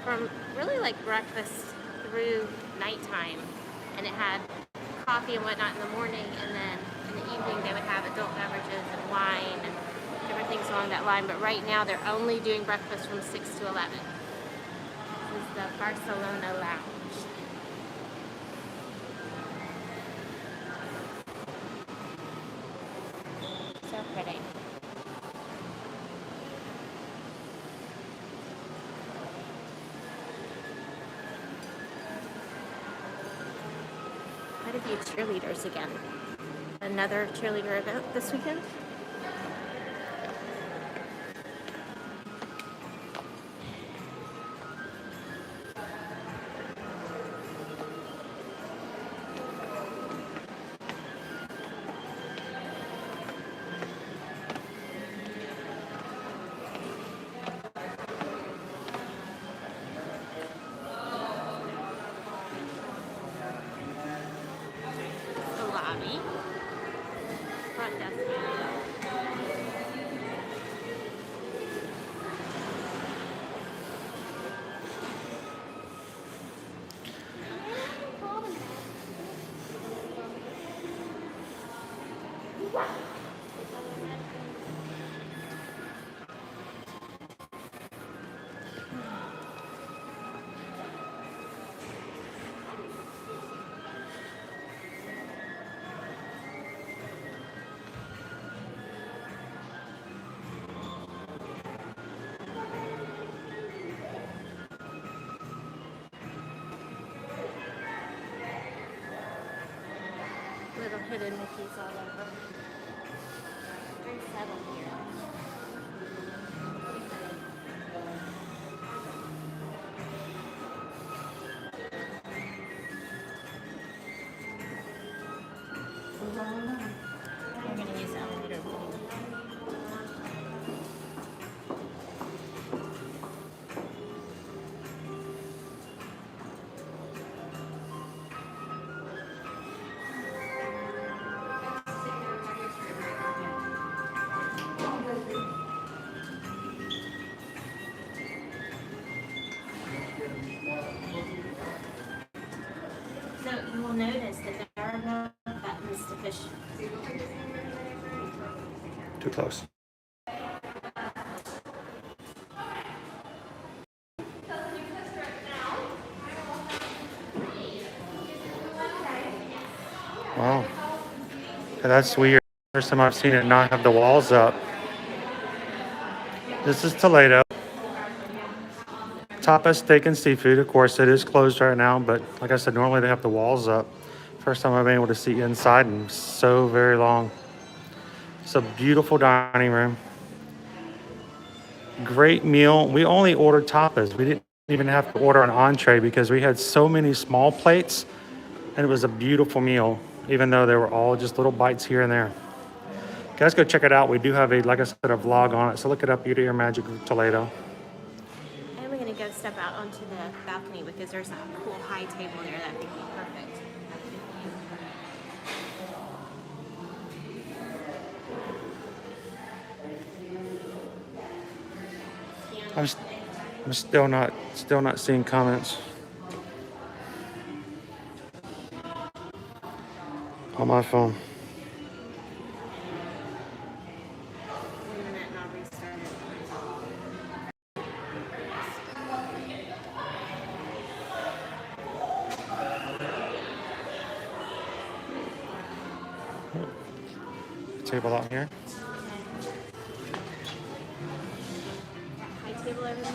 from really like breakfast through nighttime. And it had coffee and whatnot in the morning, and then in the evening they would have adult beverages and wine and different things along that line. But right now they're only doing breakfast from 6 to 11. This is the Barcelona Lounge. see cheerleaders again. Another cheerleader event this weekend. The lobby. Front desk area. Little hidden Mickeys all over. Very settled here. We're going to use the elevator. So you will notice that there are no buttons to push. Too close. Wow. That's weird. First time I've seen it not have the walls up. This is Toledo. Tapas Steak and Seafood. Of course, it is closed right now, but like I said, normally they have the walls up. First time I've been able to see inside in so very long. It's a beautiful dining room. Great meal. We only ordered tapas. We didn't even have to order an entree because we had so many small plates, and it was a beautiful meal, even though they were all just little bites here and there. Guys, go check it out. We do have a, like I said, a vlog on it. So look it up, Beauty or Magic Toledo. And we're going to go step out onto the balcony because there's a cool high table there that would be perfect. I'm still not seeing comments on my phone. Internet not restarted. Table out here. High table over there.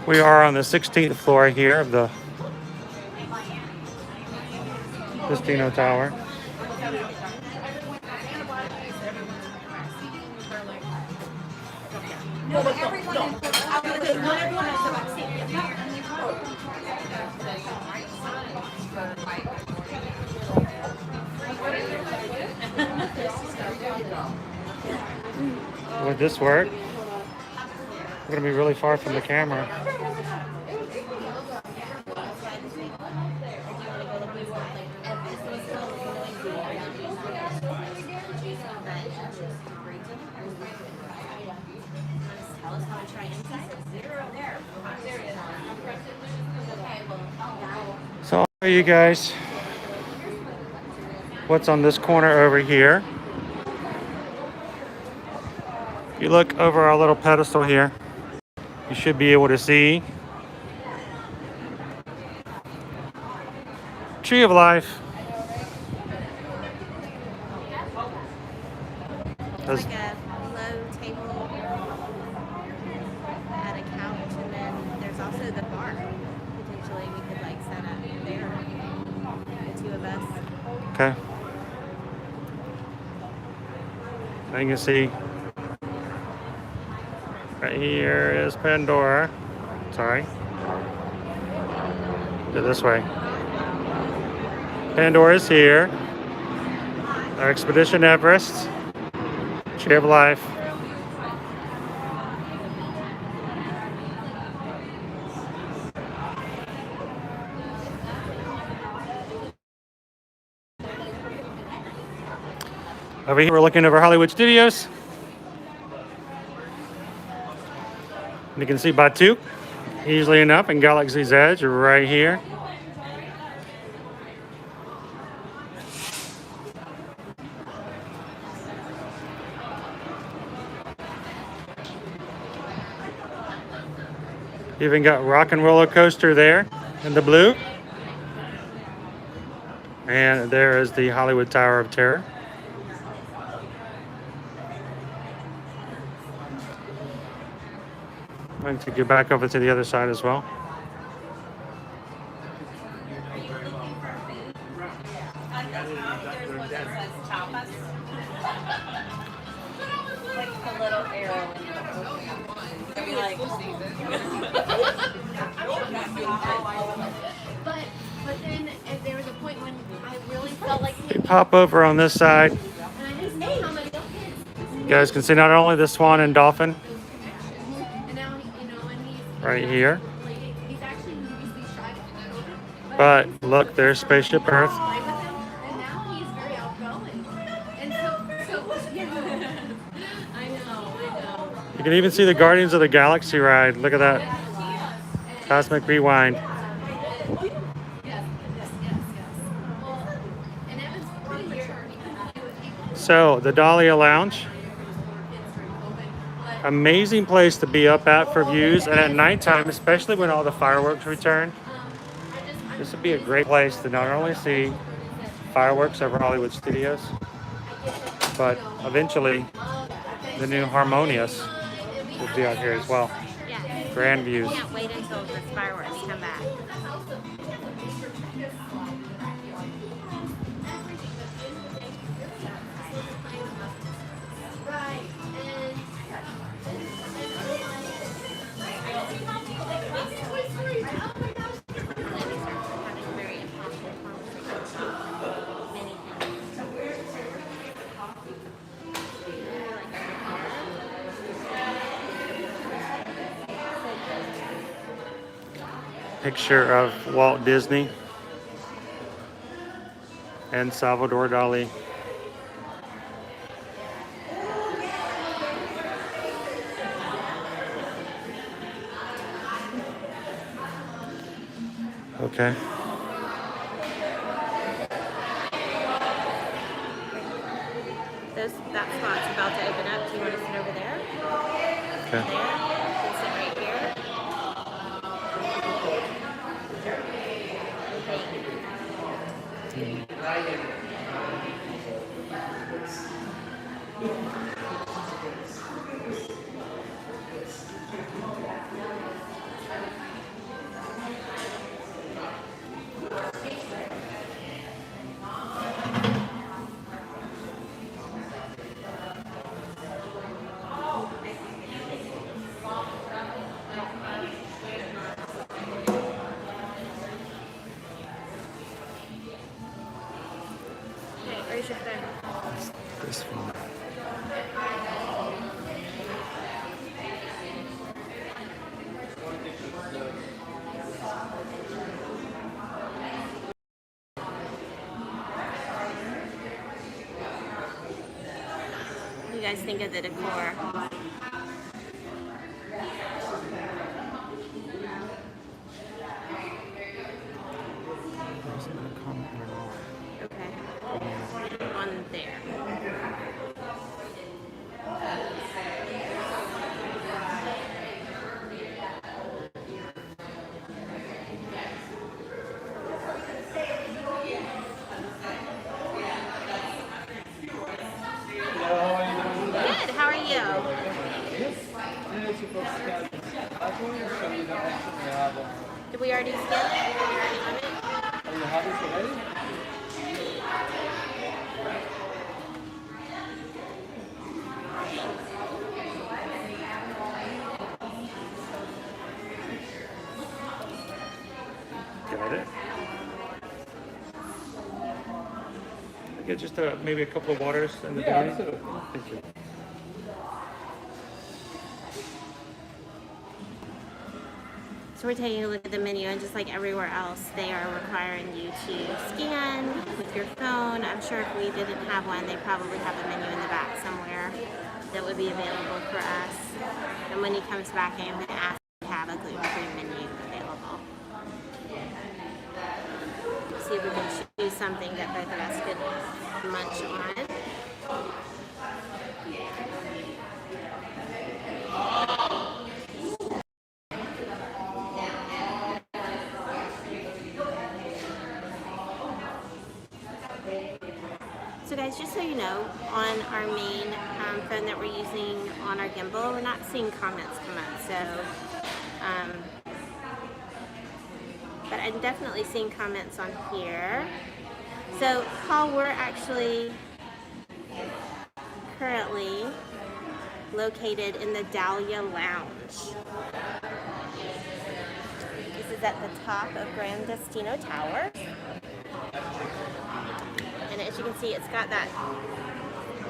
We are on the 16th floor here of the Destino Tower. Would this work? We're gonna be really far from the camera. So I'll show you guys what's on this corner over here. If you look over our little pedestal here, you should be able to see Tree of Life. Like a low Okay. Now you can see right here is Pandora. Sorry. Go this way. Pandora's here. Our Expedition Everest. Tree of Life. Over here, we're looking over Hollywood Studios. And you can see Batu, easily enough, and Galaxy's Edge right here. Even got Rock and Roller Coaster there in the blue. And there is the Hollywood Tower of Terror. I'm going to get back over to the other side as well. But then there was a point when I really felt like We pop over on this side. and I didn't see how many kids. You guys can see not only the swan and dolphin And now and he's right here, he's actually moving these tribes. but look, there's Spaceship Earth. Play with him, and now he's very outgoing. And so yeah. I know. You can even see the Guardians of the Galaxy ride. Look at that. Cosmic Rewind. Yes. Well, and Evan's 40 years. So, the Dahlia Lounge. Amazing place to be up at for views, and at nighttime, especially when all the fireworks return. This would be a great place to not only see fireworks over Hollywood Studios, but eventually the new Harmonious will be out here as well. Yeah. Grand views. Can't wait until the fireworks come back. Having very impossible conversations. Many things. Picture of Walt Disney and Salvador Dali. Okay. That spot's about to open up. Do you want to sit over there? Okay. There. You can sit right here. Okay, where's your phone? This one. What do you guys think of the decor? Okay. On there. Good. How are you? Did we already scan it? Did we already come in? Are you happy already? get just maybe a couple of waters in the Yeah, beginning? absolutely. Thank you. So we're taking a look at the menu, and just like everywhere else, they are requiring you to scan with your phone. I'm sure if we didn't have one, they probably have a menu in the back somewhere that would be available for us. And when he comes back, I'm going to ask to have a gluten-free menu available. See if we can choose something that both of us could munch on. So guys, just so you know, on our main phone that we're using on our gimbal, we're not seeing comments come up. So, but I'm definitely seeing comments on here. So, Paul, we're actually currently located in the Dahlia Lounge. This is at the top of Grand Destino Tower. And as you can see, it's got that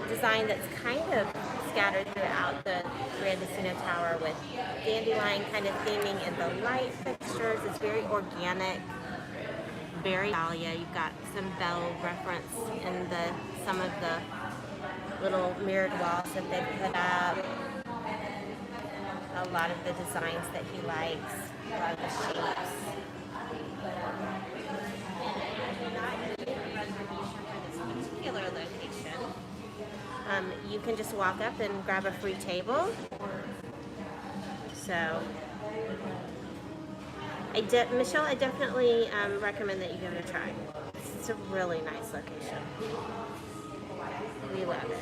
design that's kind of scattered throughout the Grand Destino Tower with dandelion kind of theming in the light fixtures. It's very organic, very dahlia. You've got some bell reference in some of the little mirrored walls that they've put up. A lot of the designs that he likes, a lot of the shapes. Particular location, you can just walk up and grab a free table. So, Michelle, I definitely recommend that you give it a try. It's a really nice location. We love it.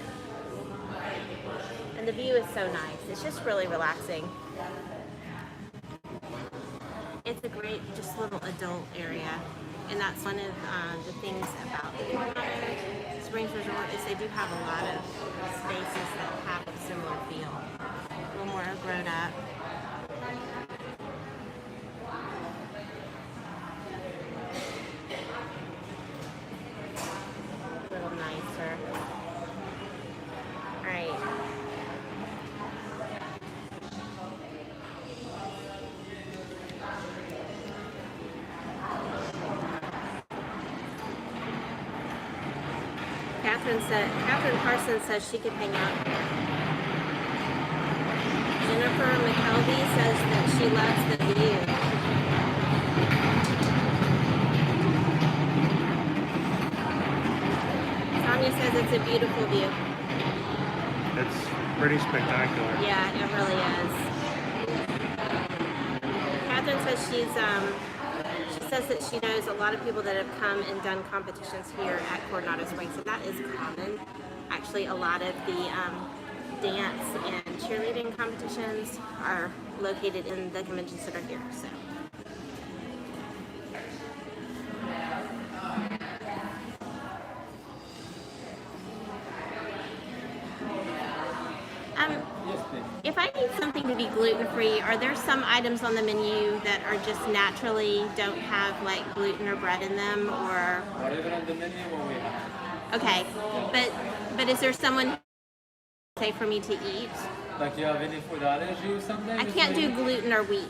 And the view is so nice. It's just really relaxing. It's a great, just little adult area. And that's one of the things about Springs Resort is they do have a lot of spaces that have a similar feel. A little more grown up. A little nicer. All right. Catherine Parsons says she could hang out. Jennifer McKelvey says that she loves the view. Sonia says it's a beautiful view. It's pretty spectacular. Yeah, it really is. Catherine says she says that she knows a lot of people that have come and done competitions here at Coronado Springs, and that is common. Actually, a lot of the dance and cheerleading competitions are located in the convention center here. So. If I need something to be gluten-free, are there some items on the menu that are just naturally don't have like gluten or bread in them, or? Whatever on the menu, what we have. Okay, but is there someone say for me to eat? Like you have any food allergy or something? I can't do gluten or wheat.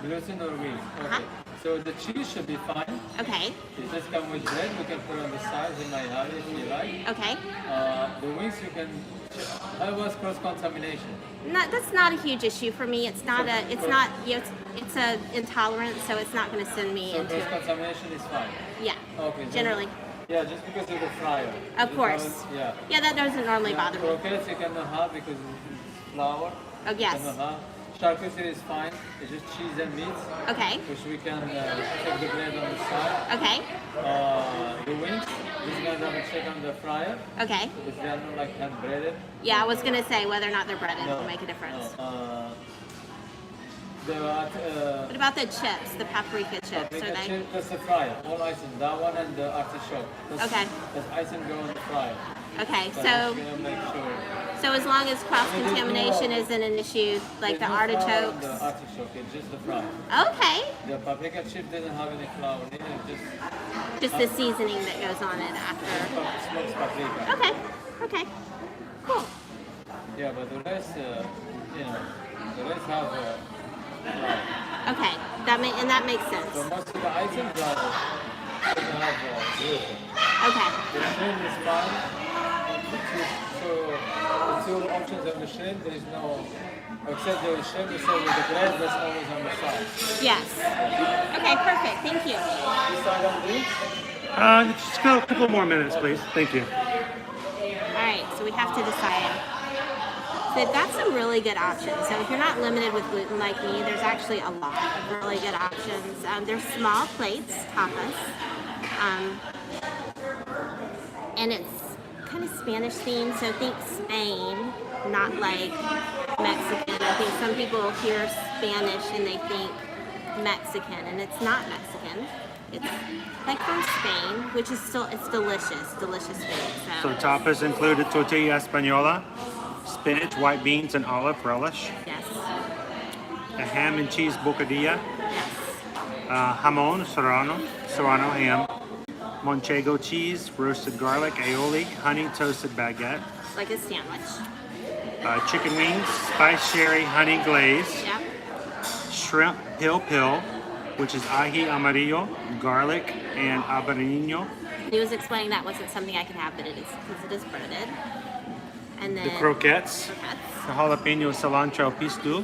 Gluten or wheat. Okay. Uh-huh. So the cheese should be fine. Okay. It just come with bread. We can put on the side. We might have it if you like. Okay. The wings you can. That was cross-contamination. That's not a huge issue for me. It's not it's a intolerance, so it's not going to send me So into it. cross-contamination is fine. Yeah. Okay. so- Generally. Yeah, just because of the fryer. Of The course. fryer- Yeah. Yeah, that doesn't normally bother me. Croquettes you cannot have because it's flour. Oh, yes. Cannot have. Charcuterie is fine. It's just cheese and meat, Okay. which we can check the bread on the side. Okay. The wings, we're gonna double check on the fryer Okay. because they are not like hand breaded. Yeah, I was going to say whether or not they're breaded will make a difference. What about the chips, the paprika chips? Are they? That's the fryer, all icing. That one and the artichoke. Okay. That's icing go on the fryer. Okay, So so I'm just gonna make sure. so as long as cross contamination isn't an issue, like the There's no flour on artichokes. The artichoke, it's just the fryer. Okay. The paprika chip doesn't have any flour in it. It's just Just the seasoning that goes on it after. Smoked paprika. Okay. Okay. Cool. Yeah, but the rest, the rest have fry. Okay. That makes sense. So most of the items doesn't have gluten. Okay. The shrimp is fine. So the two options of the shrimp, there is no, except the shrimp is with the bread that's always on the side. Yes. Okay. Perfect. Thank you. This side on drinks? Just go a couple more minutes, please. Thank you. All right. So we have to decide. So they've got some really good options. So if you're not limited with gluten like me, there's actually a lot of really good options. There's small plates, tapas, and it's kind of Spanish themed. So think Spain, not like Mexican. I think some people hear Spanish and they think Mexican, and it's not Mexican. It's like from Spain, which is it's delicious food. So tapas included tortilla española, spinach, white beans, and olive relish. Yes. A ham and cheese bocadilla, Yes. jamon serrano ham, manchego cheese, roasted garlic, aioli, honey toasted baguette, Like a sandwich. chicken wings, spice sherry, honey glaze, Yep. shrimp pill, which is ají amarillo, garlic, and habanero. He was explaining that wasn't something I could have, but it is because it is breaded. And then The croquettes, croquettes. the jalapeno cilantro pistu,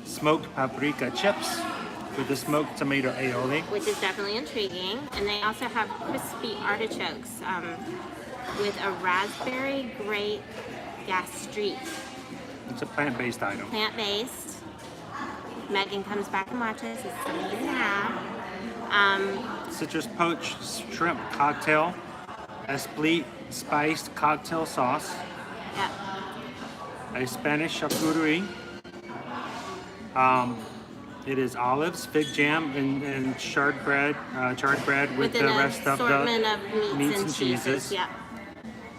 smoked paprika chips with the smoked tomato aioli. Which is definitely intriguing. And they also have crispy artichokes with a raspberry grape gastrique. It's a plant-based item. Plant-based. Megan comes back and watches. It's something you can have. Citrus poached shrimp cocktail, esplit spiced cocktail sauce, Yep. a Spanish charcuterie. It is olives, fig jam, and charred bread with Within the an rest of assortment the of meats and cheeses. Yep.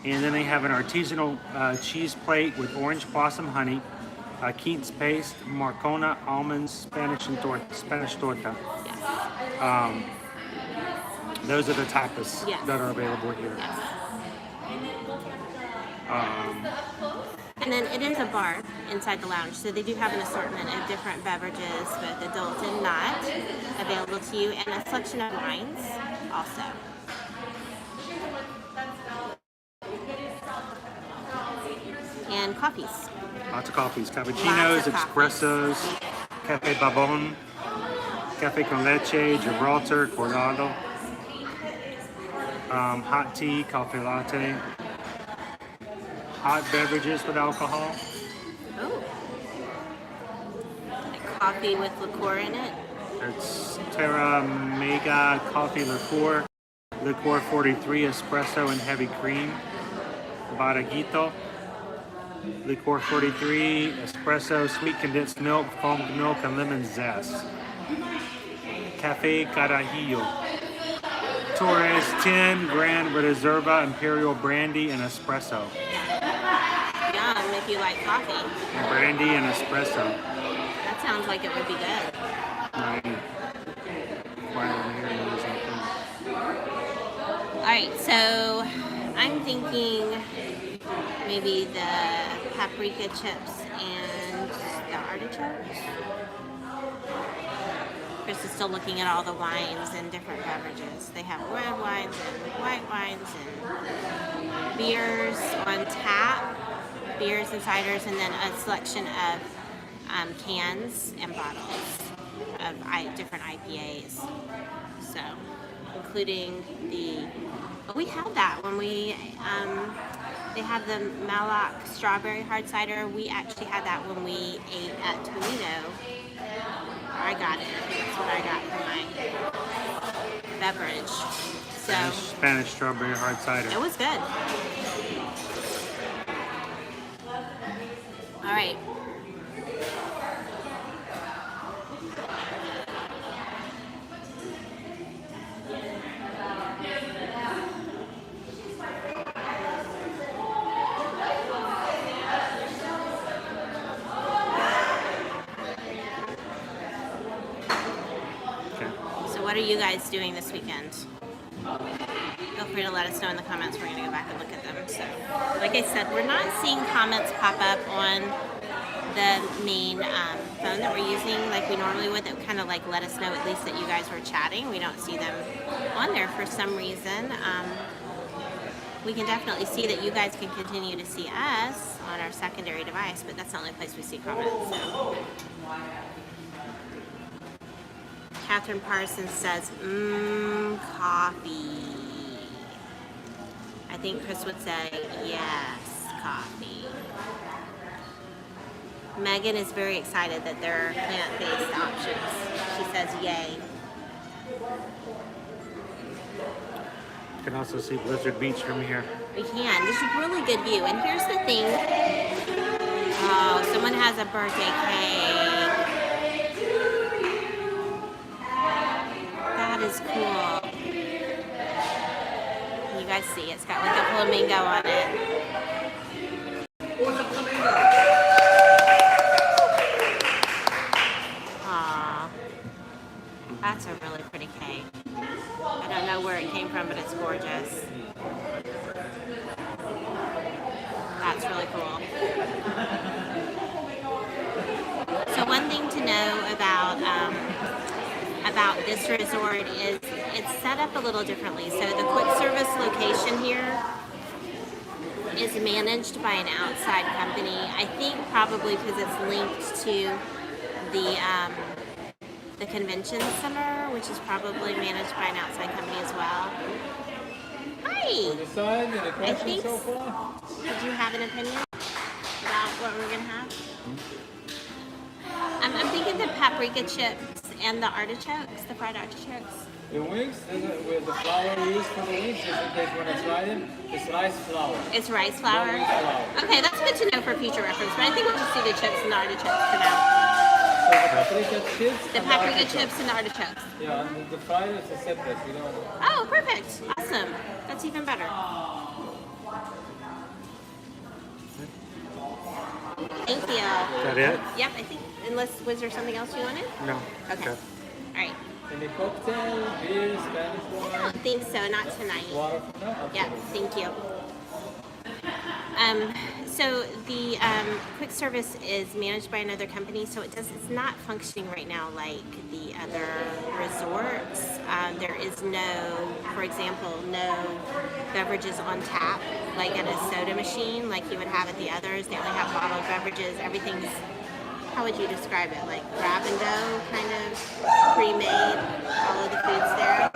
And then they have an artisanal cheese plate with orange blossom honey, quince paste, marcona, almonds, Spanish torta. Yes. Those are the tapas Yes. that are available here. Yes. And then it is a bar inside the lounge, so they do have an assortment of different beverages, both adult and not, available to you, and a selection of wines also. And coffees. Lots of coffees, cappuccinos, Lots of espressos, cafe babon, cafe con leche, Gibraltar, cortado, hot tea, coffee latte, hot beverages with alcohol. Oh. Like coffee with liqueur in it. It's Terra Mega Coffee Liqueur, Liqueur 43 Espresso and Heavy Cream, Baraguito, Liqueur 43 Espresso, Sweet Condensed Milk, Foamed Milk, and Lemon Zest. Cafe Carajillo, Torres 10 Grand Reserva Imperial Brandy and Espresso. Yum, if you like coffee. Brandy and Espresso. That sounds like it would be good. Alright, so I'm thinking maybe the paprika chips and the artichokes. Chris is still looking at all the wines and different beverages. They have red wines and white wines and beers on tap, beers and ciders, and then a selection of cans and bottles of different IPAs. So, including we had that when we, they have the Malak strawberry hard cider. We actually had that when we ate at Toledo. I got it. That's what I got for my beverage. So Spanish strawberry hard cider. it was good. All right. Okay. So what are you guys doing this weekend? Feel free to let us know in the comments. We're going to go back and look at them. So, like I said, we're not seeing comments pop up on the main phone that we're using like we normally would, that kind of like let us know at least that you guys were chatting. We don't see them on there for some reason. We can definitely see that you guys can continue to see us on our secondary device, but that's the only place we see comments. So. Catherine Parsons says, coffee. I think Chris would say, yes, coffee. Megan is very excited that there are plant-based options. She says, yay. You can also see Blizzard Beach from here. We can. There's a really good view. And here's the thing. Oh, someone has a birthday cake. That is cool. You guys see, it's got like a flamingo on it. Aww. That's a really pretty cake. I don't know where it came from, but it's gorgeous. That's really cool. So one thing to know about this resort is it's set up a little differently. So the quick service location here is managed by an outside company. I think probably because it's linked to the convention center, which is probably managed by an outside company as well. Hi! I think, did you have an opinion about what we're gonna have? I'm thinking the paprika chips and the artichokes, the fried artichokes. The wings, with the flour we use for the wings, just in case when it's riding, it's rice flour. It's rice flour? No wheat flour. Okay, that's good to know for future reference, but I think we'll just do the chips and the artichokes for now. So the paprika chips. The paprika chips and the artichokes. Yeah, and the fried is a separate. We don't. Oh, perfect. Awesome. That's even better. Thank you. Is that it? Yep, I think, unless, was there something else you wanted? No. Okay. All right. Any cocktail, beer, Spanish I wine, don't think so, not tonight. water for now? Okay. Yeah, thank you. So the quick service is managed by another company, so it's not functioning right now like the other resorts. There is no, for example, no beverages on tap like at a soda machine like you would have at the others. They only have bottled beverages. Everything's, how would you describe it? Like grab and go, kind of pre-made. All of the foods there.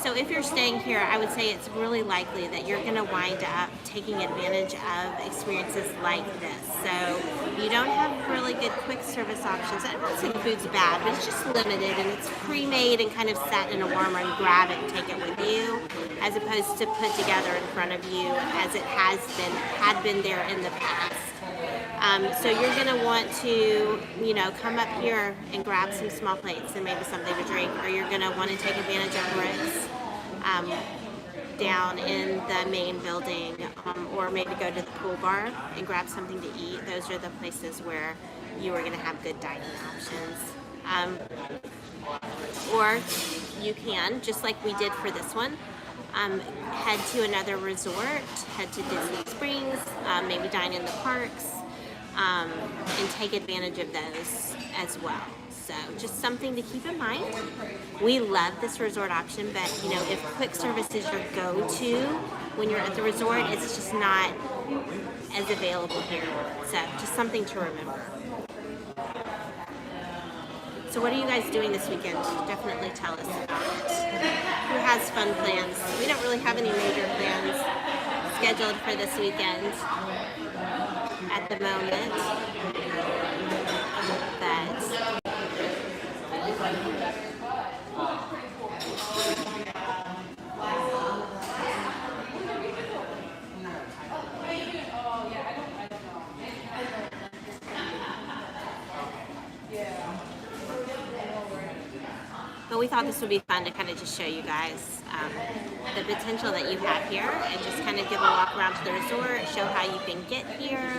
So if you're staying here, I would say it's really likely that you're going to wind up taking advantage of experiences like this. So you don't have really good quick service options. I'm not saying the food's bad, but it's just limited and it's pre-made and kind of set in a warmer and grab it and take it with you, as opposed to put together in front of you as it had been there in the past. So you're going to want to, come up here and grab some small plates and maybe something to drink, or you're going to want to take advantage of Rick's down in the main building, or maybe go to the pool bar and grab something to eat. Those are the places where you are going to have good dining options. Or you can, just like we did for this one, head to another resort, head to Disney Springs, maybe dine in the parks, and take advantage of those as well. So just something to keep in mind. We love this resort option, but if quick service is your go-to when you're at the resort, it's just not as available here. So just something to remember. So what are you guys doing this weekend? Definitely tell us about it. Who has fun plans? We don't really have any major plans scheduled for this weekend at the moment, but we thought this would be fun to kind of just show you guys the potential that you have here and just kind of give a walk around to the resort, show how you can get here.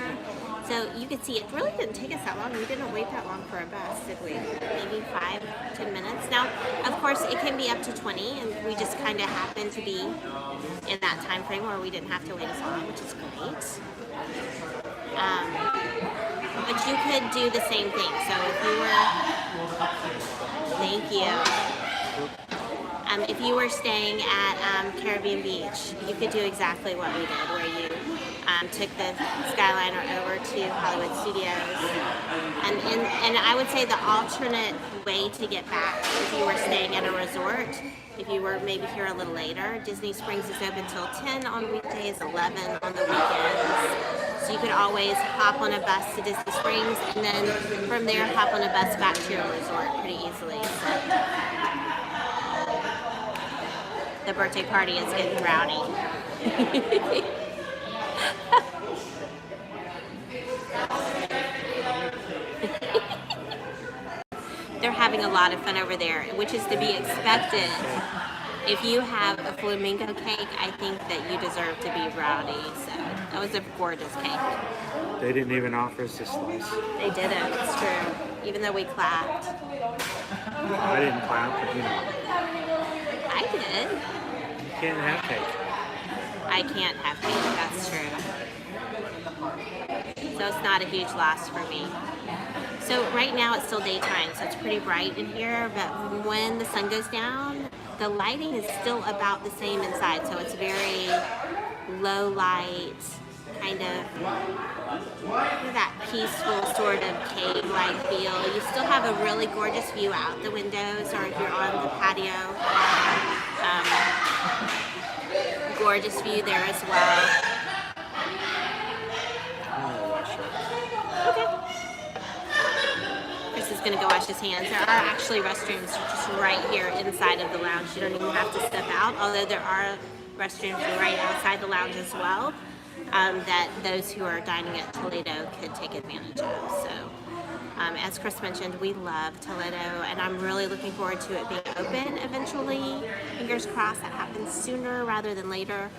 It's So you can see it really didn't take us that long. We didn't wait that long for a bus, did we? Maybe 5-10 minutes. Now, of course, it can be up to 20, and we just kind of happened to be in that time frame where we didn't have to wait as long, which is great. But you could do the same thing. So if you were, thank you. If you were staying at Caribbean Beach, you could do exactly what we did, where you took the Skyliner over to Hollywood Studios. And I would say the alternate way to get back, if you were staying at a resort, if you were maybe here a little later, Disney Springs is open till 10 on weekdays, 11 on the weekends. So you could always hop on a bus to Disney Springs, and then from there hop on a bus back to your resort pretty easily. So the birthday party is getting rowdy. They're having a lot of fun over there, which is to be expected. If you have a flamingo cake, I think that you deserve to be rowdy. So that was a gorgeous cake. They didn't even offer us a slice. They didn't, it's true. Even though we clapped. I didn't clap, but you know. I did. You can't have cake. I can't have cake, that's true. So it's not a huge loss for me. So right now it's still daytime, so it's pretty bright in here, but when the sun goes down, the lighting is still about the same inside, so it's very low light, kind of that peaceful sort of cave-like feel. You still have a really gorgeous view out the windows, or if you're on the patio, gorgeous view there as well. Okay. Chris is going to go wash his hands. There are actually restrooms just right here inside of the lounge. You don't even have to step out, although there are restrooms right outside the lounge as well that those who are dining at Toledo could take advantage of. So, as Chris mentioned, we love Toledo, and I'm really looking forward to it being open eventually. Fingers crossed that happens sooner rather than later.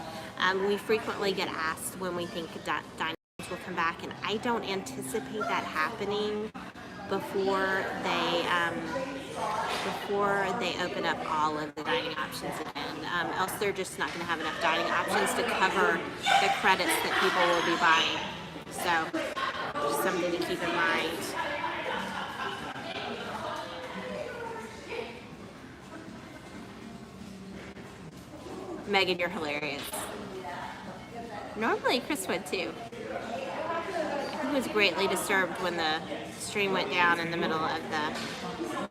We frequently get asked when we think dining will come back, and I don't anticipate that happening before they open up all of the dining options again. Else they're just not going to have enough dining options to cover the credits that people will be buying. So, just something to keep in mind. Megan, you're hilarious. Normally Chris would too. He was greatly disturbed when the stream went down in the middle of the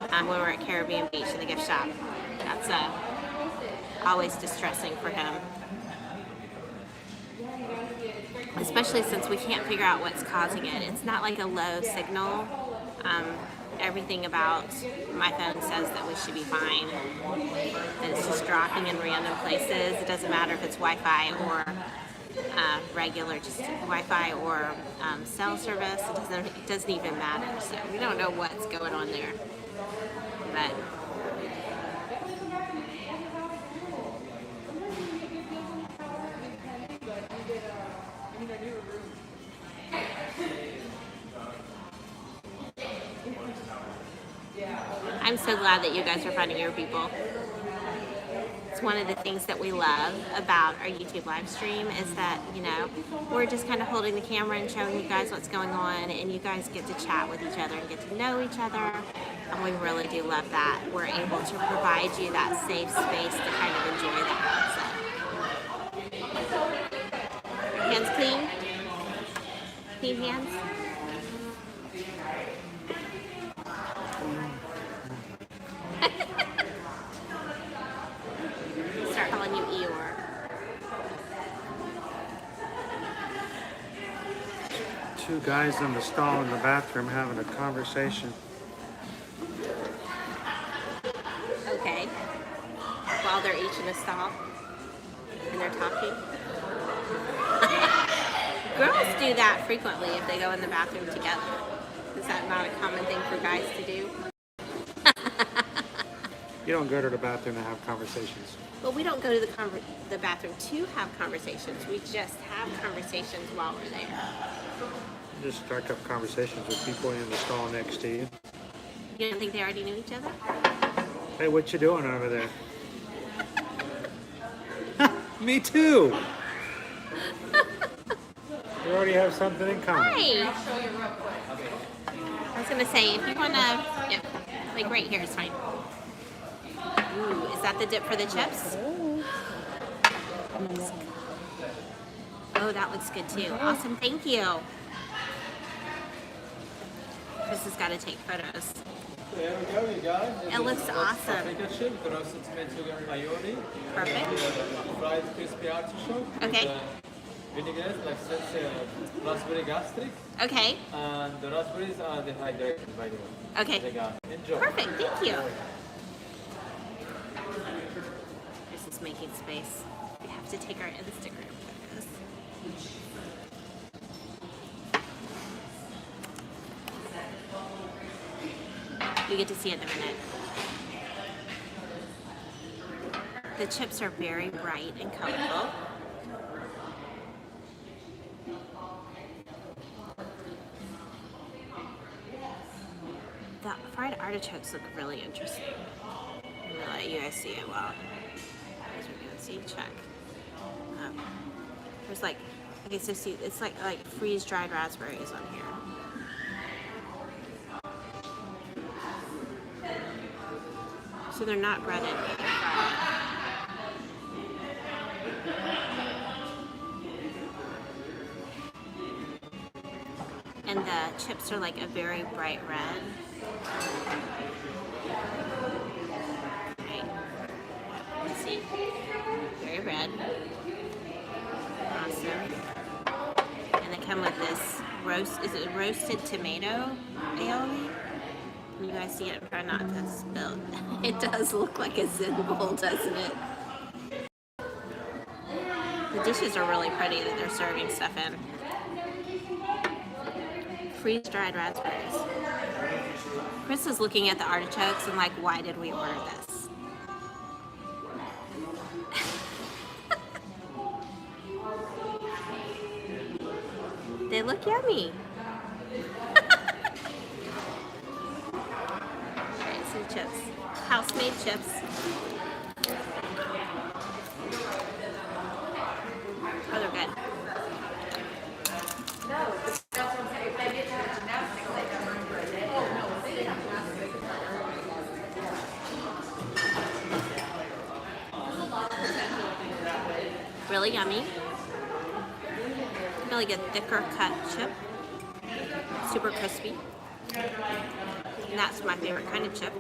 when we were at Caribbean Beach in the gift shop. That's always distressing for him, especially since we can't figure out what's causing it. It's not like a low signal. Everything about my phone says that we should be fine. And it's just dropping in random places. It doesn't matter if it's Wi-Fi or regular, just Wi-Fi or cell service. It doesn't even matter. So we don't know what's going on there. But I'm so glad that you guys are finding your people. It's one of the things that we love about our YouTube live stream is that, you know, we're just kind of holding the camera and showing you guys what's going on, and you guys get to chat with each other and get to know each other, and we really do love that. We're able to provide you that safe space to kind of enjoy that. So. Hands clean? Clean hands? Start calling you Eeyore. Two guys in the stall in the bathroom having a conversation. Okay. While they're each in a stall and they're talking. Girls do that frequently if they go in the bathroom together. Is that not a common thing for guys to do? You don't go to the bathroom to have conversations. Well, we don't go to the bathroom to have conversations. We just have conversations while we're there. Just strike up conversations with people in the stall next to you. You don't think they already knew each other? Hey, what you doing over there? Me too. We already have something in common. Hi. I was gonna say, if you wanna, yeah, like right here is fine. Ooh, is that the dip for the chips? Oh, that looks good too. Awesome, thank you. Chris has got to take photos. There we go, you guys. It looks awesome. Paprika chip, roasted tomato and aioli. Perfect. Fried crispy artichoke. Okay. With, vinaigrette, like raspberry gastric. Okay. And the raspberries are dehydrated, by the way. Okay. They got it. Enjoy. Perfect, thank you. Chris is making space. We have to take our Instagram photos. You get to see it in a minute. The chips are very bright and colorful. The fried artichokes look really interesting. I'm gonna let you guys see it well. As we're gonna see, check. There's like, okay, so see, it's like freeze-dried raspberries on here. So they're not breaded, but they're fried. And the chips are like a very bright red. Right. Let's see. Very red. Awesome. And they come with this is it roasted tomato aioli? Can you guys see it? I'm trying not to spill. It does look like a Zen bowl, doesn't it? The dishes are really pretty that they're serving stuff in. Freeze-dried raspberries. Chris is looking at the artichokes and like, why did we order this? They look yummy. Alright, some chips. House-made chips. Oh, they're good. Really yummy. Really good, thicker cut chip. Super crispy. And that's my favorite kind of chip.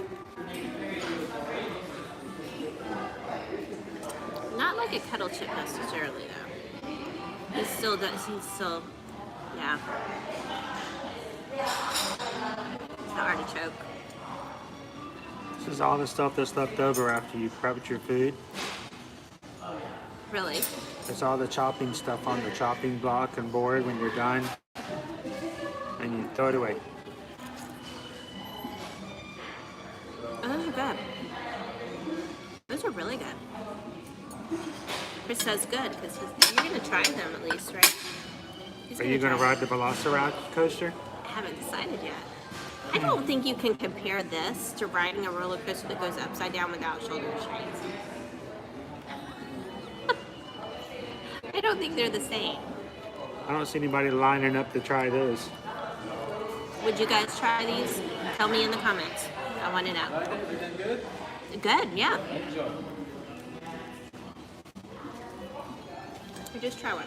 Not like a kettle chip necessarily though. He still does, yeah. It's the artichoke. This is all the stuff that's left over after you prepped your food. Really? It's all the chopping stuff on the chopping block and board when you're done. And you throw it away. Oh, those are good. Those are really good. Chris says good because you're going to try them at least, right? Are you going to ride the Velociraptor coaster? I haven't decided yet. I don't think you can compare this to riding a roller coaster that goes upside down without shoulder restraints. I don't think they're the same. I don't see anybody lining up to try those. Would you guys try these? Tell me in the comments. I want to know. Good? Good, yeah. Enjoy. You just try one.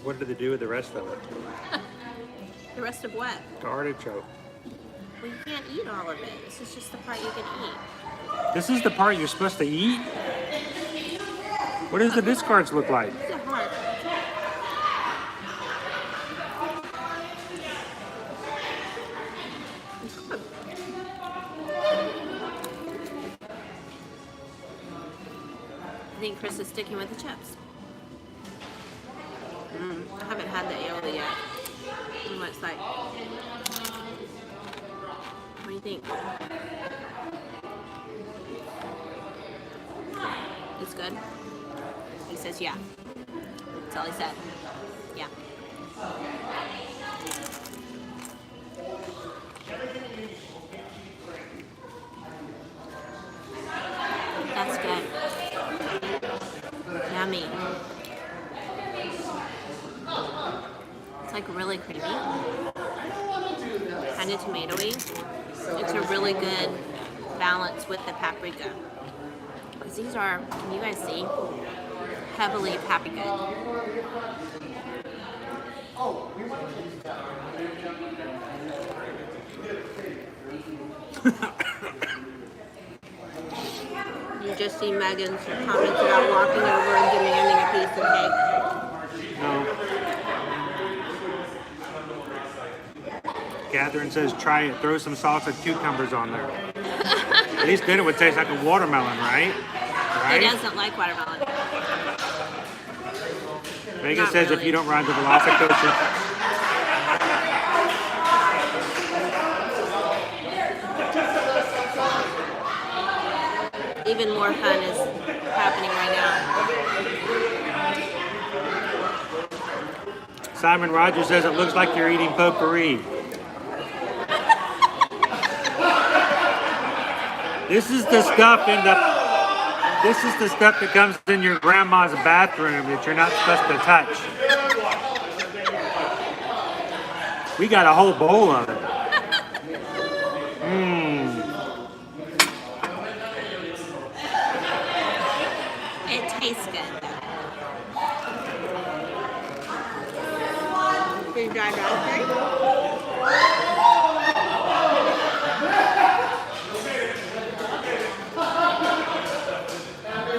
What did they do with the rest of it? The rest of what? The artichoke. Well, you can't eat all of it. This is just the part you can eat. This is the part you're supposed to eat? What does the discards look like? It's a heart. It's good. I think Chris is sticking with the chips. I haven't had the aioli yet. See what it's like. What do you think? It's good? He says yeah. That's all he said. Yeah. That's good. Yummy. It's like really creamy. Kind of tomatoey. It's a really good balance with the paprika. Because these are, can you guys see? Heavily paprika. You just see Megan's comments about walking over and demanding a piece of cake. No. Catherine says, try it. Throw some salted cucumbers on there. At least then it would taste like a watermelon, right? He doesn't like watermelon. Megan Not says really. if you don't ride the Velocicoaster. Even more fun is happening right now. Simon Rogers says it looks like you're eating potpourri. This is the stuff that comes in your grandma's bathroom that you're not supposed to touch. We got a whole bowl of it. It tastes good though. Freeze-dried raspberry.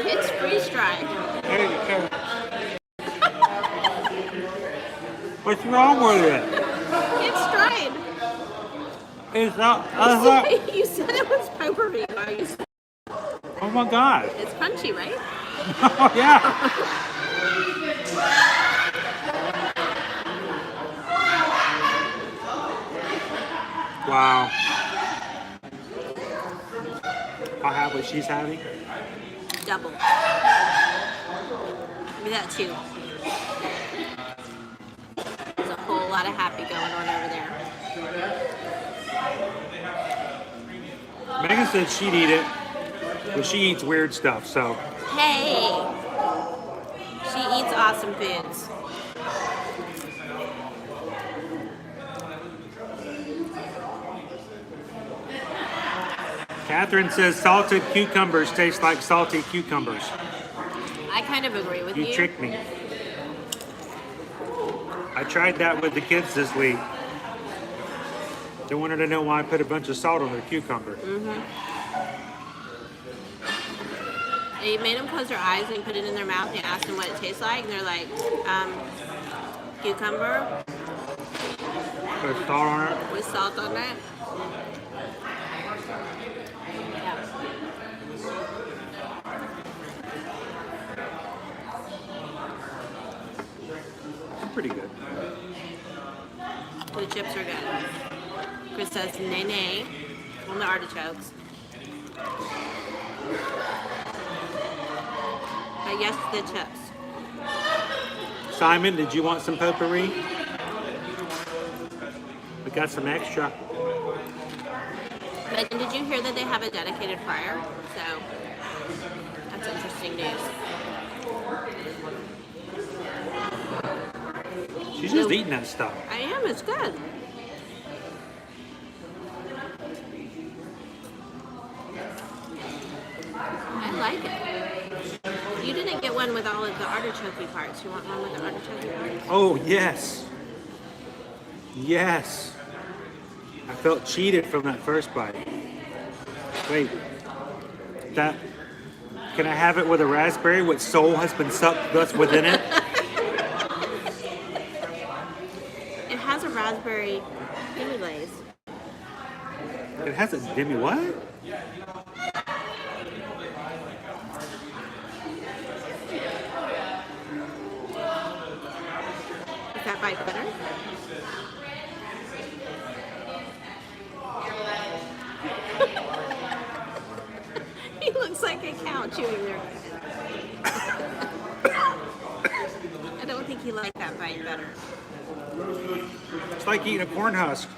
It's freeze-dried. What's wrong with it? It's dried. It's not. You said it was potpourri. Why you said Oh my God. it's crunchy, right? Oh yeah. Wow. I'll have what she's having. Double. Give me that too. There's a whole lot of happy going on over there. Megan said she'd eat it, but she eats weird stuff, so. Hey! She eats awesome foods. Catherine says salted cucumbers taste like salty cucumbers. I kind of agree with you. You tricked me. I tried that with the kids this week. They wanted to know why I put a bunch of salt on their cucumber. You made them close their eyes and put it in their mouth and you asked them what it tastes like and they're like, cucumber Put salt on it. with salt on it. Yeah. Pretty good. The chips are good. Chris says nay nay on the artichokes. But yes, the chips. Simon, did you want some potpourri? We got some extra. Megan, did you hear that they have a dedicated fryer? So that's interesting news. She's just eating that stuff. I am, it's good. I like it. You didn't get one with all of the artichoke parts. You want one with the artichoke parts? Oh, yes. Yes. I felt cheated from that first bite. Wait. That. Can I have it with a raspberry? What soul has been sucked thus within it? It has a raspberry demi glaze. It has a demi what? that bite better? He looks like a cow chewing their cud. I don't think he liked that bite better. It's like eating a corn husk.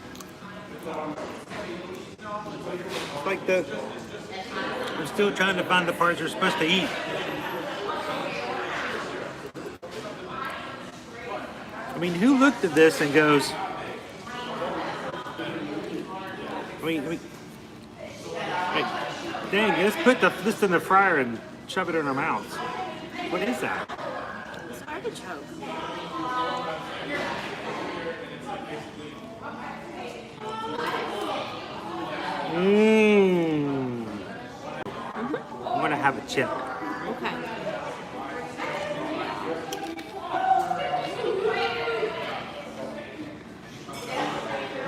It's like I'm still trying to find the parts you're supposed to eat. I mean, who looked at this and goes, hey, dang, let's put this in the fryer and shove it in our mouths. What is that? It's artichoke. Mmm. I'm gonna have a chip. Okay.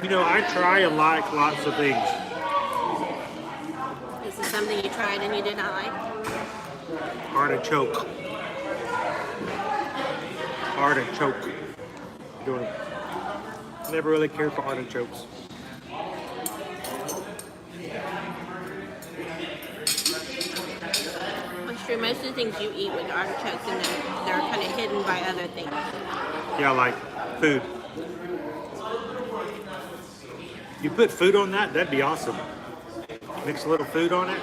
You know, I try and like lots of things. Is this something you tried and you did not like? Artichoke. Artichoke. Doing it. Never really cared for artichokes. That's true. Most of the things you eat with artichokes and they're kind of hidden by other things. Yeah, like food. You put food on that, that'd be awesome. Mix a little food on it.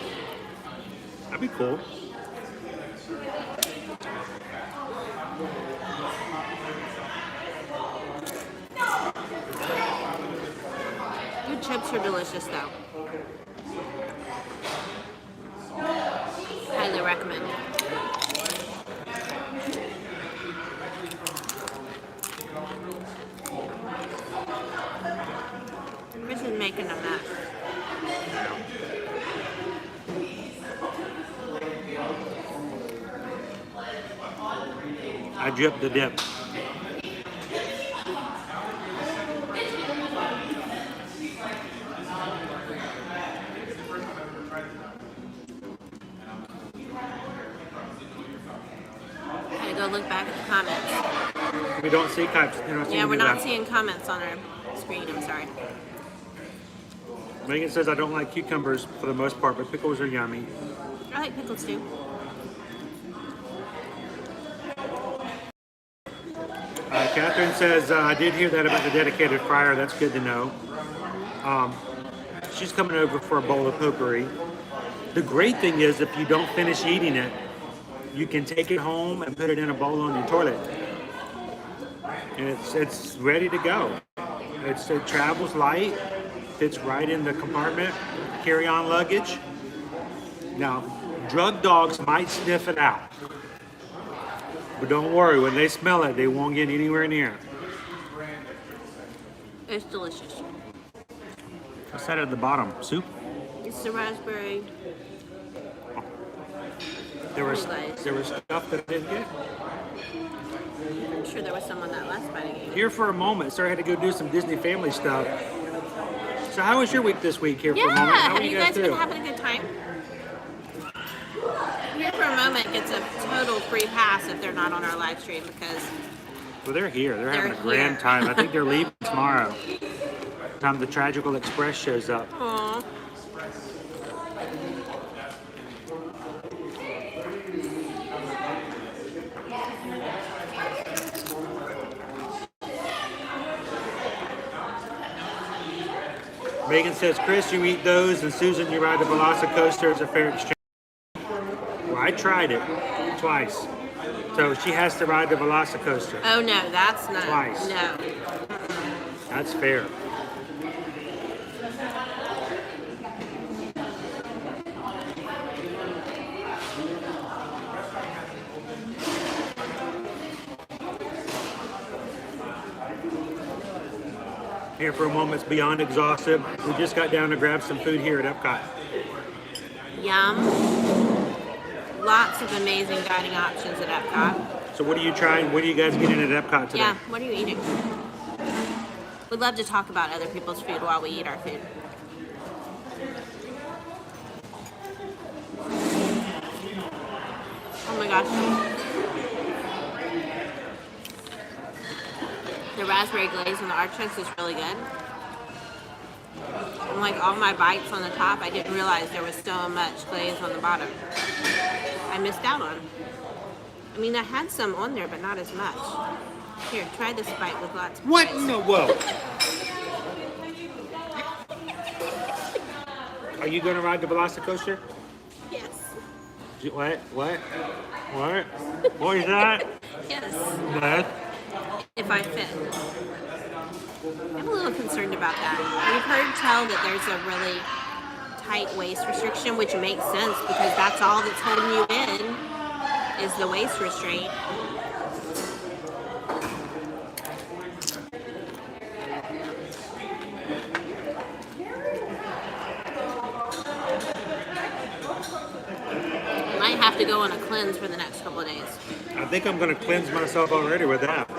That'd be cool. Your chips are delicious though. Highly recommend. Chris is making a mess. I dripped the dip. I go look back at the comments. We don't see types. Yeah, we're not seeing comments on our screen. I'm sorry. Megan says I don't like cucumbers for the most part, but pickles are yummy. I like pickles too. Catherine says I did hear that about the dedicated fryer. That's good to know. She's coming over for a bowl of potpourri. The great thing is if you don't finish eating it, you can take it home and put it in a bowl on your toilet. And it's ready to go. It travels light, fits right in the compartment, carry-on luggage. Now, drug dogs might sniff it out. But don't worry, when they smell it, they won't get anywhere near it. It's delicious. What's that at the bottom? Soup? It's the raspberry. There was stuff that I didn't get. I'm sure there was some on that last bite I gave. Here for a moment, so I had to go do some Disney family stuff. So how was your week this week here for a moment? How Have are you guys been doing? having a good time? Here for a moment gets a total free pass if they're not on our live stream because Well, they're here. They're having a They're grand here. time. I think they're leaving tomorrow. Time the Tragical Express shows up. Aww. Megan says, Chris, you eat those, and Susan, you ride the Velocicoaster as a fair exchange. Well, I tried it twice. So she has to ride the Velocicoaster. Oh no, that's not. Twice. No. That's fair. Here for a moment, it's beyond exhaustive. We just got down to grab some food here at Epcot. Yum. Lots of amazing dining options at Epcot. So what are you trying? What are you guys getting at Epcot today? Yeah, what are you eating? We'd love to talk about other people's food while we eat our food. Oh my gosh. The raspberry glaze on the artichokes is really good. And like all my bites on the top, I didn't realize there was so much glaze on the bottom. I missed out on. I mean, I had some on there, but not as much. Here, try this bite with lots of What glaze. in the world? Are you going to ride the Velocicoaster? Yes. What? What? What? What is that? Yes. What? If I fit. I'm a little concerned about that. We've heard tell that there's a really tight waist restriction, which makes sense because that's all that's holding you in is the waist restraint. Might have to go on a cleanse for the next couple of days. I think I'm going to cleanse myself already with that.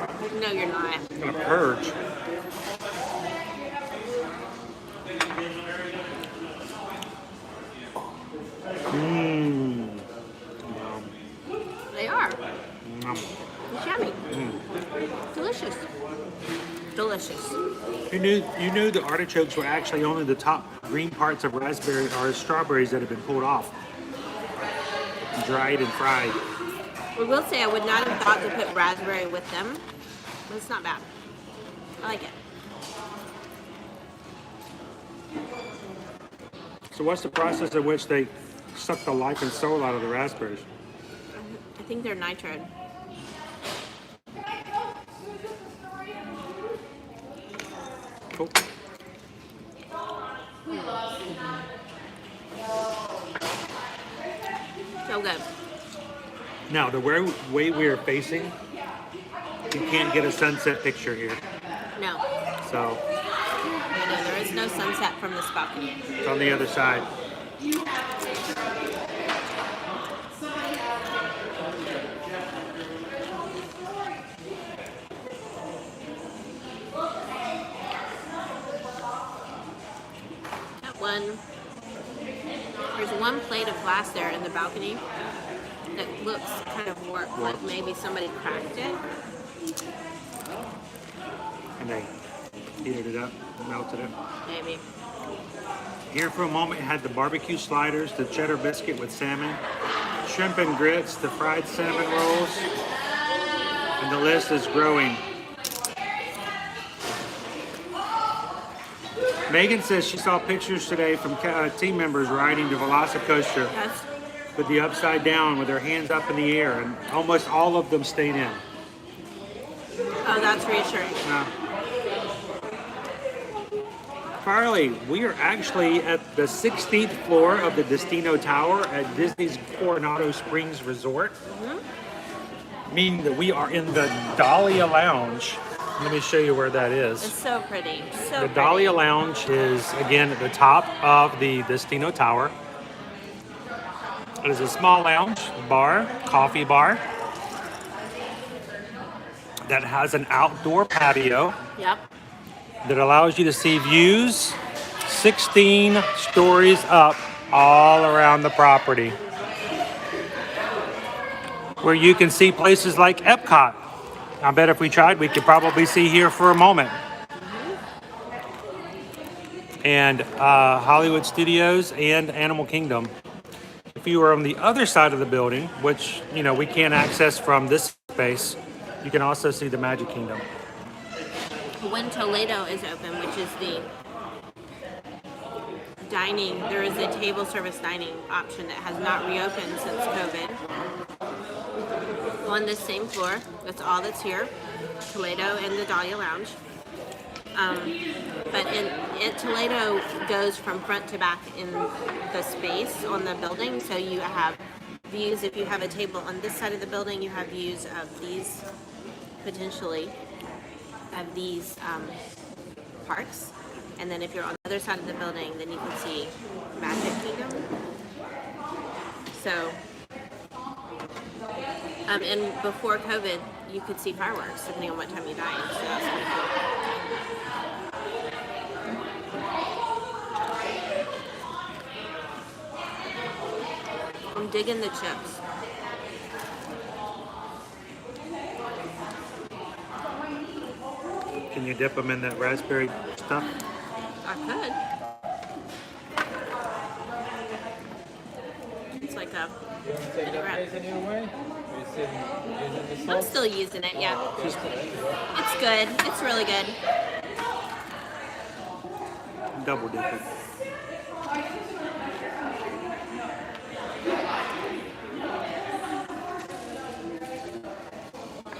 No, you're not. I'm going to purge. Mmm. They are. Nom. It's yummy. Delicious. Delicious. You knew the artichokes were actually only the top green parts of raspberry or strawberries that have been pulled off, dried and fried. We will say I would not have thought to put raspberry with them, but it's not bad. I like it. So what's the process in which they suck the life and soul out of the raspberries? I think they're nitro. Cool. So good. Now, the way we are facing, you can't get a sunset picture here. No. So No, there is no sunset from this balcony. it's on the other side. That one. There's one plate of glass there in the balcony that looks kind of warped, like maybe somebody cracked it. And they heated it up, melted it. Maybe. Here for a moment, it had the barbecue sliders, the cheddar biscuit with salmon, shrimp and grits, the fried cinnamon rolls, and the list is growing. Megan says she saw pictures today from team members riding the Velocicoaster Yes. with the upside down with their hands up in the air, and almost all of them stayed in. Oh, that's reassuring. Now, Carly, we are actually at the 16th floor of the Destino Tower at Disney's Coronado Springs Resort, meaning that we are in the Dahlia Lounge. Let me show you where that is. It's so pretty. So The pretty. Dahlia Lounge is, again, at the top of the Destino Tower. It is a small lounge, bar, coffee bar, that has an outdoor patio Yep. that allows you to see views 16 stories up all around the property, where you can see places like Epcot. I bet if we tried, we could probably see here for a moment. And Hollywood Studios and Animal Kingdom. If you were on the other side of the building, which, you know, we can't access from this space, you can also see the Magic Kingdom. When Toledo is open, which is the dining, there is a table service dining option that has not reopened since COVID. On this same floor, that's all that's here, Toledo and the Dahlia Lounge. But Toledo goes from front to back in the space on the building, so you have views. If you have a table on this side of the building, you have views of these, potentially, of these parks. And then if you're on the other side of the building, then you can see Magic Kingdom. So, and before COVID, you could see fireworks depending on what time you dined. So that's pretty cool. I'm digging the chips. Can you dip them in that raspberry stuff? I could. It's like a. You want to take that place anyway? Or you still using the I'm salt? still using it. Yeah. Just It's good. It's really good. double dip it.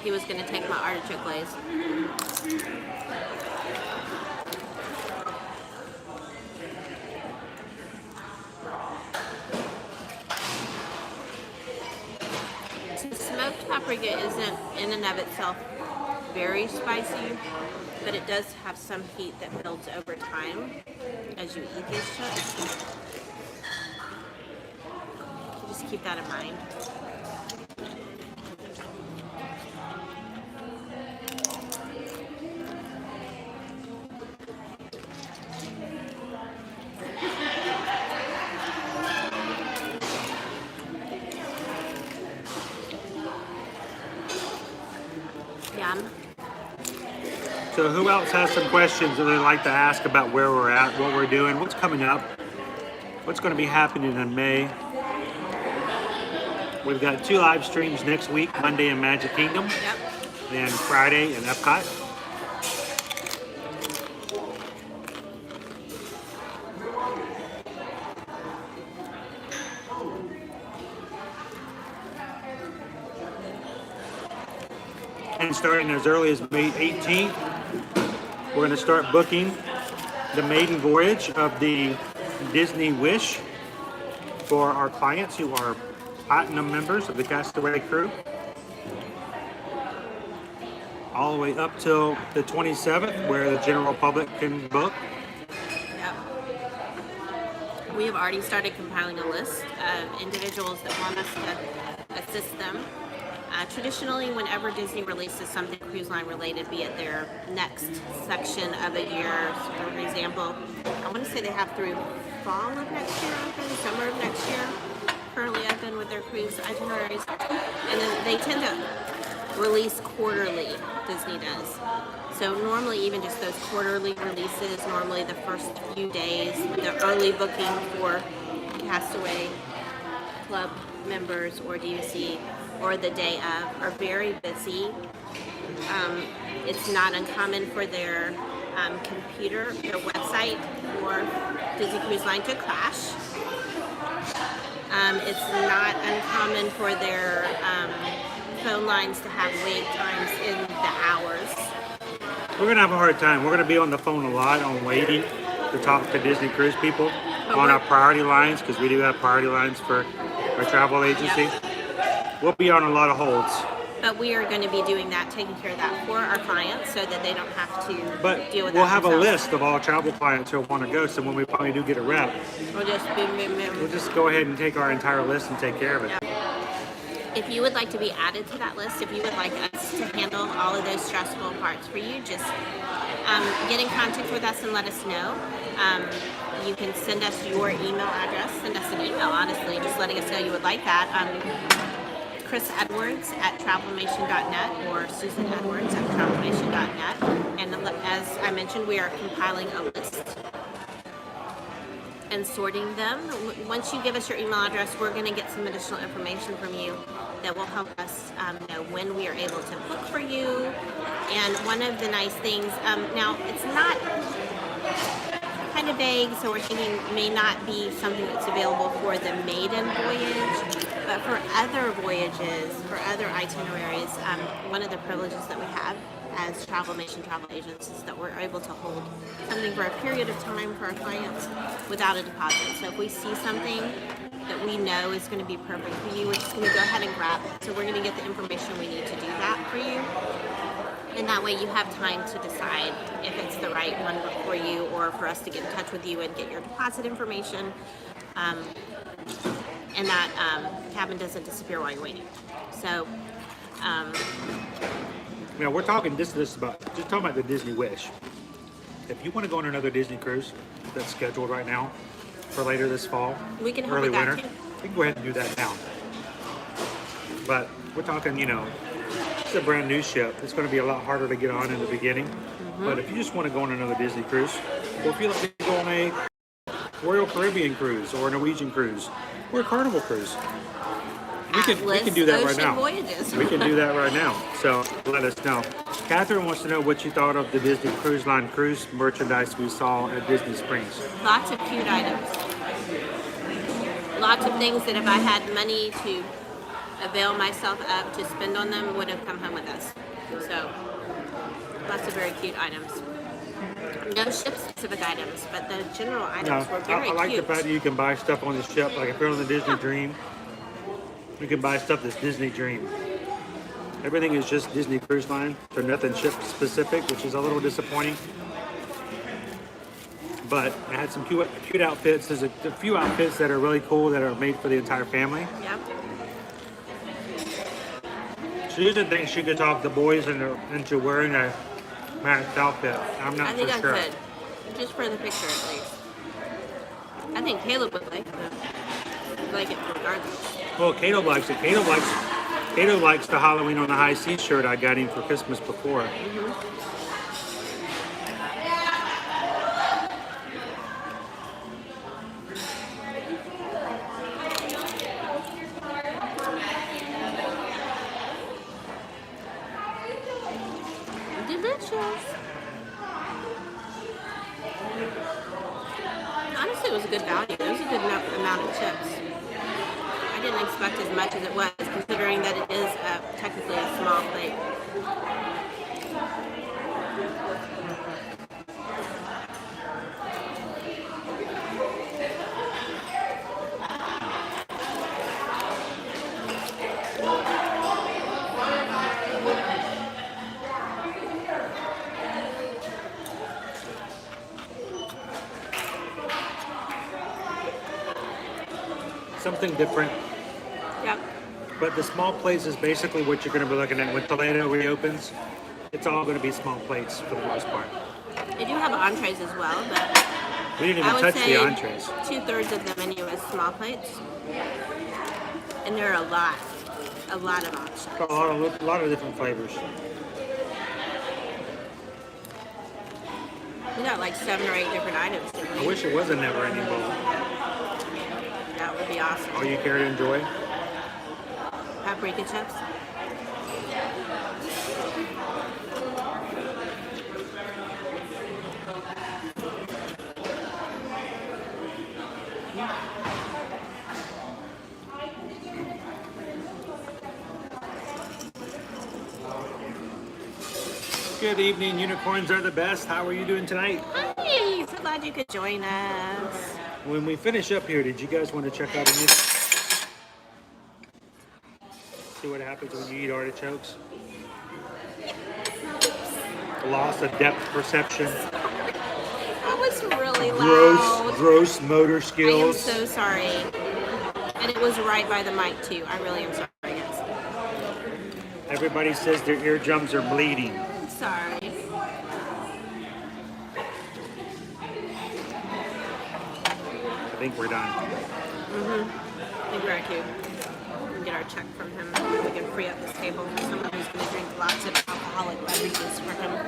He was gonna take my artichoke glaze. So smoked paprika isn't in and of itself very spicy, but it does have some heat that builds over time as you eat these chips. So just keep that in mind. Yum. So who else has some questions that they'd like to ask about where we're at, what we're doing, what's coming up, what's going to be happening in May? We've got 2 live streams next week, Monday in Magic Kingdom Yep. and Friday in Epcot. And starting as early as May 18th, we're going to start booking the maiden voyage of the Disney Wish for our clients who are platinum members of the Castaway crew. All the way up till the 27th, where the general public can book. Yep. We have already started compiling a list of individuals that want us to assist them. Traditionally, whenever Disney releases something cruise line related, be it their next section of a year, so for example, I want to say they have through fall of next year open, summer of next year, currently open with their cruise itineraries, and then they tend to release quarterly, Disney does. So normally even just those quarterly releases, normally the first few days, the early booking for Castaway Club members or DVC or the day of are very busy. It's not uncommon for their computer, their website for Disney Cruise Line to crash. It's not uncommon for their phone lines to have wait times in the hours. We're going to have a hard time. We're going to be on the phone a lot on waiting to talk to Disney cruise people on our priority lines, because we do have priority lines for our travel agency. Yep. We'll be on a lot of holds. But we are going to be doing that, taking care of that for our clients so that they don't have to But deal with we'll that have a themselves. list of all travel clients who want to go, so when we finally do get a rep, We'll just be we'll just go ahead and take our entire list and take care of it. If you would like to be added to that list, if you would like us to handle all of those stressful parts for you, just get in contact with us and let us know. You can send us your email address, send us an email, honestly, just letting us know you would like that. chrisedwards at travelmation.net or susanedwards at travelmation.net. And as I mentioned, we are compiling a list and sorting them. Once you give us your email address, we're going to get some additional information from you that will help us know when we are able to book for you. And one of the nice things, now it's not kind of vague, so we're thinking may not be something that's available for the maiden voyage, but for other voyages, for other itineraries, one of the privileges that we have as Travelmation travel agents is that we're able to hold something for a period of time for our clients without a deposit. So if we see something that we know is going to be perfect for you, we're just going to go ahead and grab it. So we're going to get the information we need to do that for you. And that way you have time to decide if it's the right one for you, or for us to get in touch with you and get your deposit information. And that cabin doesn't disappear while you're waiting. So, We're talking just talking about the Disney Wish. If you want to go on another Disney cruise that's scheduled right now for later this fall, we can help early with that winter, too. we can go ahead and do that now. But we're talking, It's a brand new ship. It's going to be a lot harder to get on in the beginning. But if you just want to go on another Disney cruise, or if you like to go on a Royal Caribbean cruise, or a Norwegian cruise, or a Carnival cruise, we can do that right now. Voyages. We can do that right now. So let us know. Catherine wants to know what you thought of the Disney Cruise Line cruise merchandise we saw at Disney Springs. Lots of cute items. Lots of things that if I had money to avail myself up to spend on them would have come home with us. So lots of very cute items. No ship-specific items, but the general items were very I like cute. the fact that you can buy stuff on the ship. Like if you're on the Disney Dream, you can buy stuff that's Disney Dream. Everything is just Disney Cruise Line, so nothing ship-specific, which is a little disappointing. But I had some cute outfits. There's a few outfits that are really cool that are made for the entire family. Yep. Susan thinks she could talk the boys into wearing a matched outfit. I'm not I think for sure. I could. Just for the picture, at least. I think Caleb would like it regardless. Well, Cato likes it. Cato likes the Halloween on the High Seas shirt I got him for Christmas before. Delicious. Honestly, it was a good value. It was a good amount of chips. I didn't expect as much as it was, considering that it is technically a small plate. Something different. Yep. But the small plates is basically what you're going to be looking at when Toledo reopens. It's all going to be small plates for the most part. They do have entrees as well, but We didn't I even would touch say the entrees. 2/3 of the menu is small plates, and there are a lot of options. A lot of different flavors. We got like 7 or 8 different items, didn't I we? wish it was a never-ending bowl. That would be awesome. All you care to enjoy. Paprika chips. Good evening, unicorns are the best. How are you doing tonight? Hi, so glad you could join us. When we finish up here, did you guys want to check out a new... See what happens when you eat artichokes? Loss of depth perception. That was really loud. Gross motor I am skills. so sorry. And it was right by the mic too. I really am sorry, guys. Everybody says their eardrums are bleeding. I'm sorry. I think we're done. I think we're okay. We can get our check from him. We can free up this table for someone who's going to drink lots of alcoholic beverages for him. I'm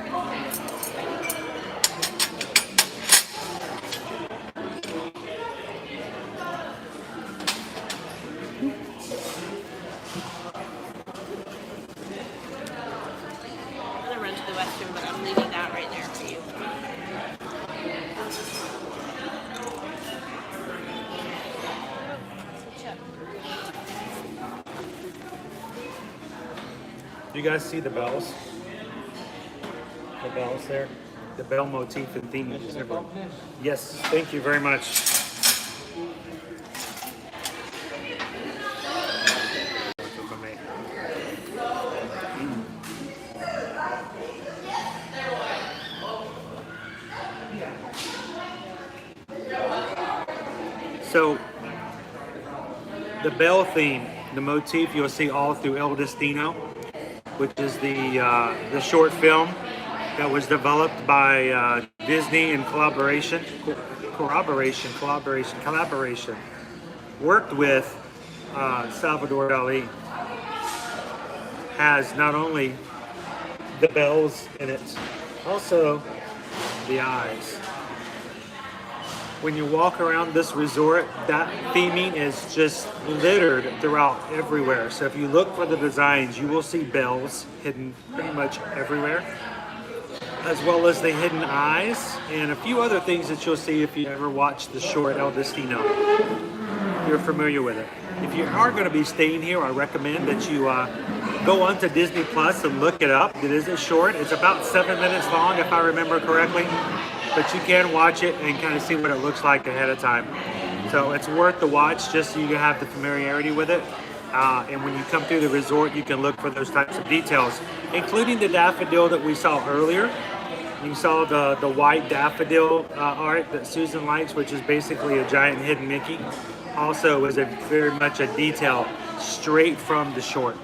going to run to the restroom, but I'm leaving that right there for you. Do you guys see the bells? The bells there? The bell motif and theme is everywhere. Yes, thank you very much. So, the bell theme, the motif, you'll see all through El Destino, which is the short film that was developed by Disney in collaboration, worked with Salvador Dali. has not only the bells in it, also the eyes. When you walk around this resort, that theming is just littered throughout everywhere. So if you look for the designs, you will see bells hidden pretty much everywhere, as well as the hidden eyes and a few other things that you'll see if you ever watched the short El Destino. You're familiar with it. If you are going to be staying here, I recommend that you go onto Disney Plus and look it up. It is a short. It's about 7 minutes long, if I remember correctly. But you can watch it and kind of see what it looks like ahead of time. So it's worth the watch just so you can have the familiarity with it. And when you come through the resort, you can look for those types of details, including the daffodil that we saw earlier. You saw the white daffodil art that Susan likes, which is basically a giant hidden Mickey. Also is very much a detail straight from the short.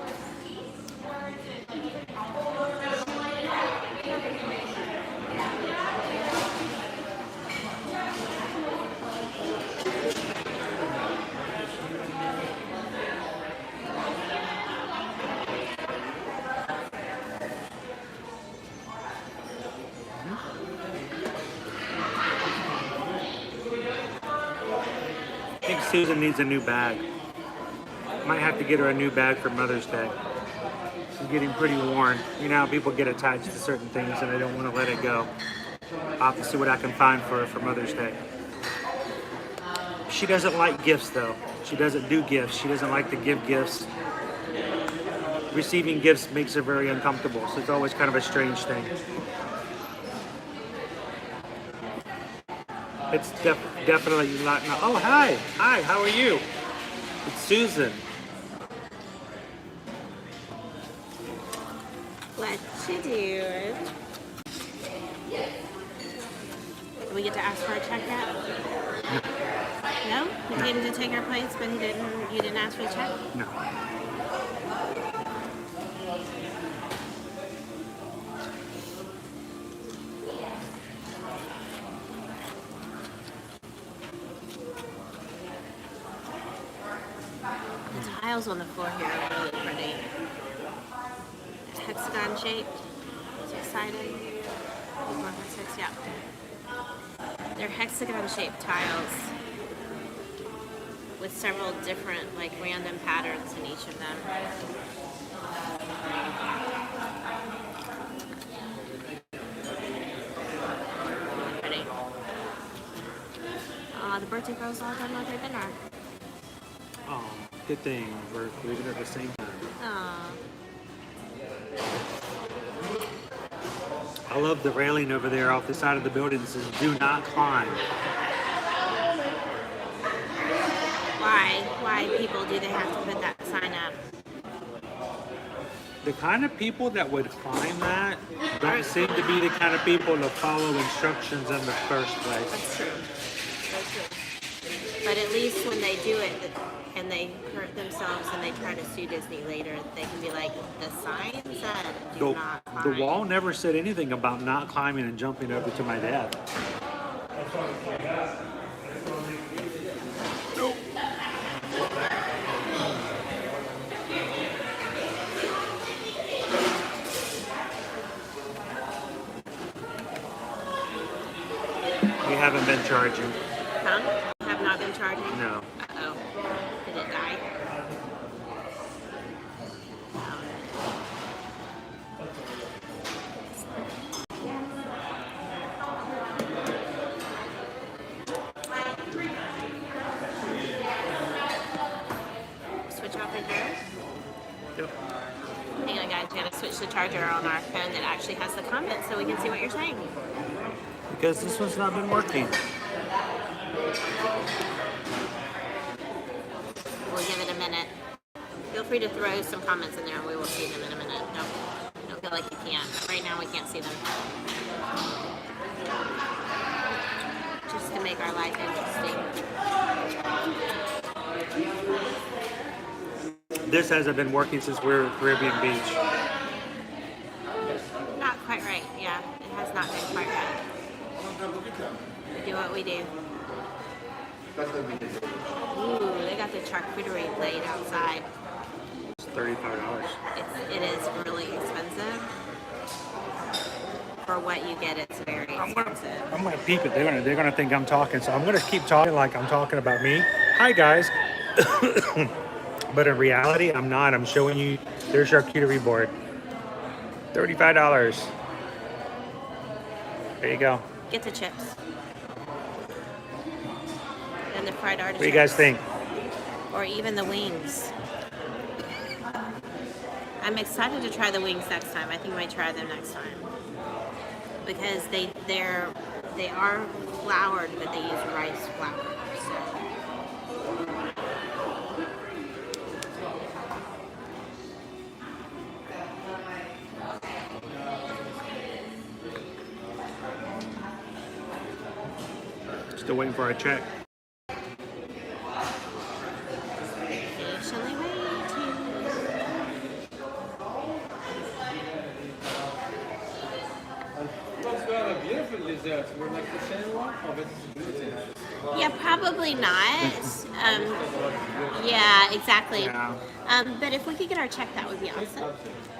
I think Susan needs a new bag. Might have to get her a new bag for Mother's Day. She's getting pretty worn. You know how people get attached to certain things and they don't want to let it go. I'll have to see what I can find for her for Mother's Day. She doesn't like gifts though. She doesn't do gifts. She doesn't like to give gifts. Receiving gifts makes her very uncomfortable, so it's always kind of a strange thing. It's definitely not. Oh, hi. Hi, how are you? It's Susan. What you doing? Did we get to ask for a check yet? No? We came to take our plates, but you didn't ask for a check? No. The tiles on the floor here are really pretty. Hexagon shaped. It's exciting. 4.6, yeah. They're hexagon shaped tiles with several different like random patterns in each of them. Really pretty. The birthday girl's all done with their dinner. Oh, good thing. We're leaving at the same time. Aw. I love the railing over there off the side of the building that says "Do not climb." Why people do they have to put that sign up? The kind of people that would climb that don't seem to be the kind of people to follow instructions in the first place. That's true. That's true. But at least when they do it and they hurt themselves and they try to sue Disney later, they can be like, the sign said do not climb. The wall never said anything about not climbing and jumping over to my dad. We haven't been charging. Huh? Have not been charging? No. Uh-oh. Did it die? Switch off right there? Yep. Hang on, guys. We gotta switch the charger on our phone that actually has the comments so we can see what you're saying. Because this one's not been working. We'll give it a minute. Feel free to throw some comments in there and we will see them in a minute. Don't feel like you can't. Right now we can't see them. Just to make our life interesting. This hasn't been working since we were at Caribbean Beach. Not quite right, yeah. It has not been quite right. We do what we do. Ooh, they got the charcuterie plate outside. $35. It is really expensive. For what you get, it's very expensive. I'm gonna peep it. They're gonna think I'm talking, so I'm gonna keep talking like I'm talking about me. Hi guys. But in reality, I'm not. I'm showing you their charcuterie board. $35. There you go. Get the chips. And the fried artichokes. What do you guys think? Or even the wings. I'm excited to try the wings next time. I think I might try them next time. Because they are floured, but they use rice flour. Still waiting for our check. Patiently waiting. Once we have a beautiful dessert, we're like the same one, or this is gluten? Yeah, probably not. Yeah, exactly. Yeah. But if we could get our check, that would be awesome.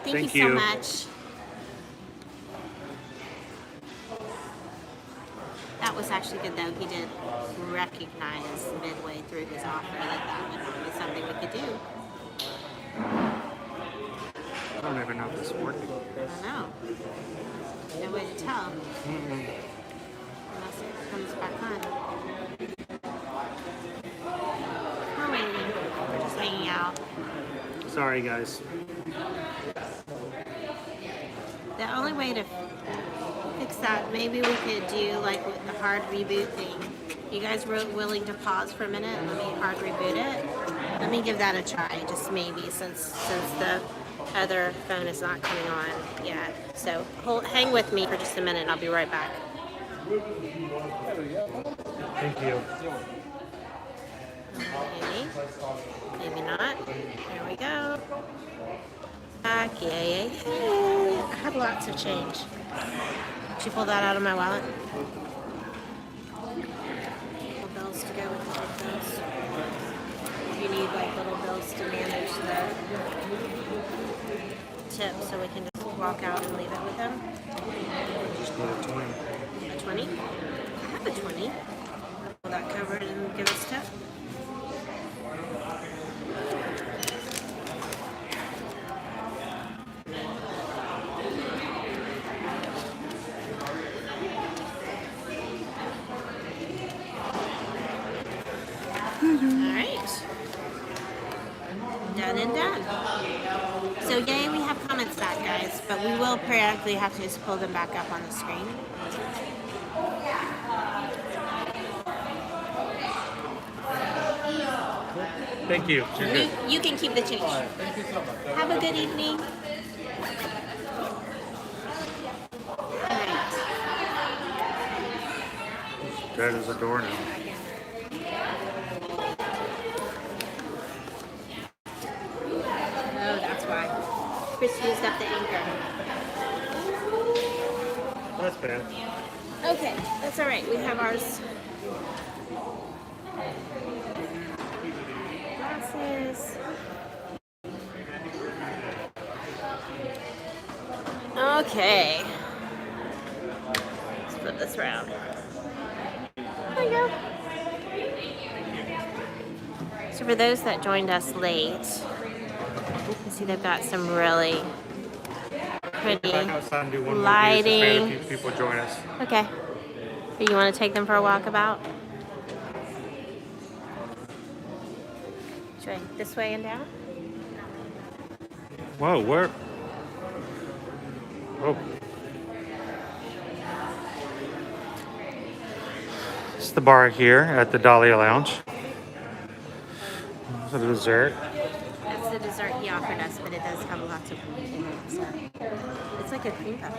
Thank you. you so much. That was actually good, though. He did recognize midway through his offer that would not be something we could do. I don't even know if this is working. I don't know. No way to tell. Unless it comes back on. We're waiting. We're just hanging out. Sorry guys. The only way to fix that, maybe we could do like with the hard reboot thing. You guys were willing to pause for a minute and let me hard reboot it? Let me give that a try, just maybe, since the other phone is not coming on yet. So hang with me for just a minute and I'll be right back. Thank you. Okay. Maybe not. There we go. Back. Yay. I have lots of change. Did you pull that out of my wallet? Little bills to go with the big bills. You need like little bills to manage the tip, so we can just walk out and leave it with them. Just need a 20. A 20? I have a 20. Will that cover it and give us tip? Alright. Done and done. So yay, we have comments back, guys, but we will periodically have to just pull them back up on the screen. Thank you. You're good. You can keep the change. Thank you so much. Have a good evening. Alright. Dead as a doornail. Oh, that's why. Chris used up the anchor. That's bad. Okay, that's alright. We have ours. Glasses. Okay. Let's flip this around. There you go. So for those that joined us late, you can see they've got some really pretty Back outside and do one more view since we had a lighting. few people join us. Okay. You want to take them for a walkabout? Should I this way and down? Whoa, where? Oh. It's the bar here at the Dahlia Lounge. The dessert. That's the dessert he offered us, but it does have lots of food in it. So it's like a cream puff.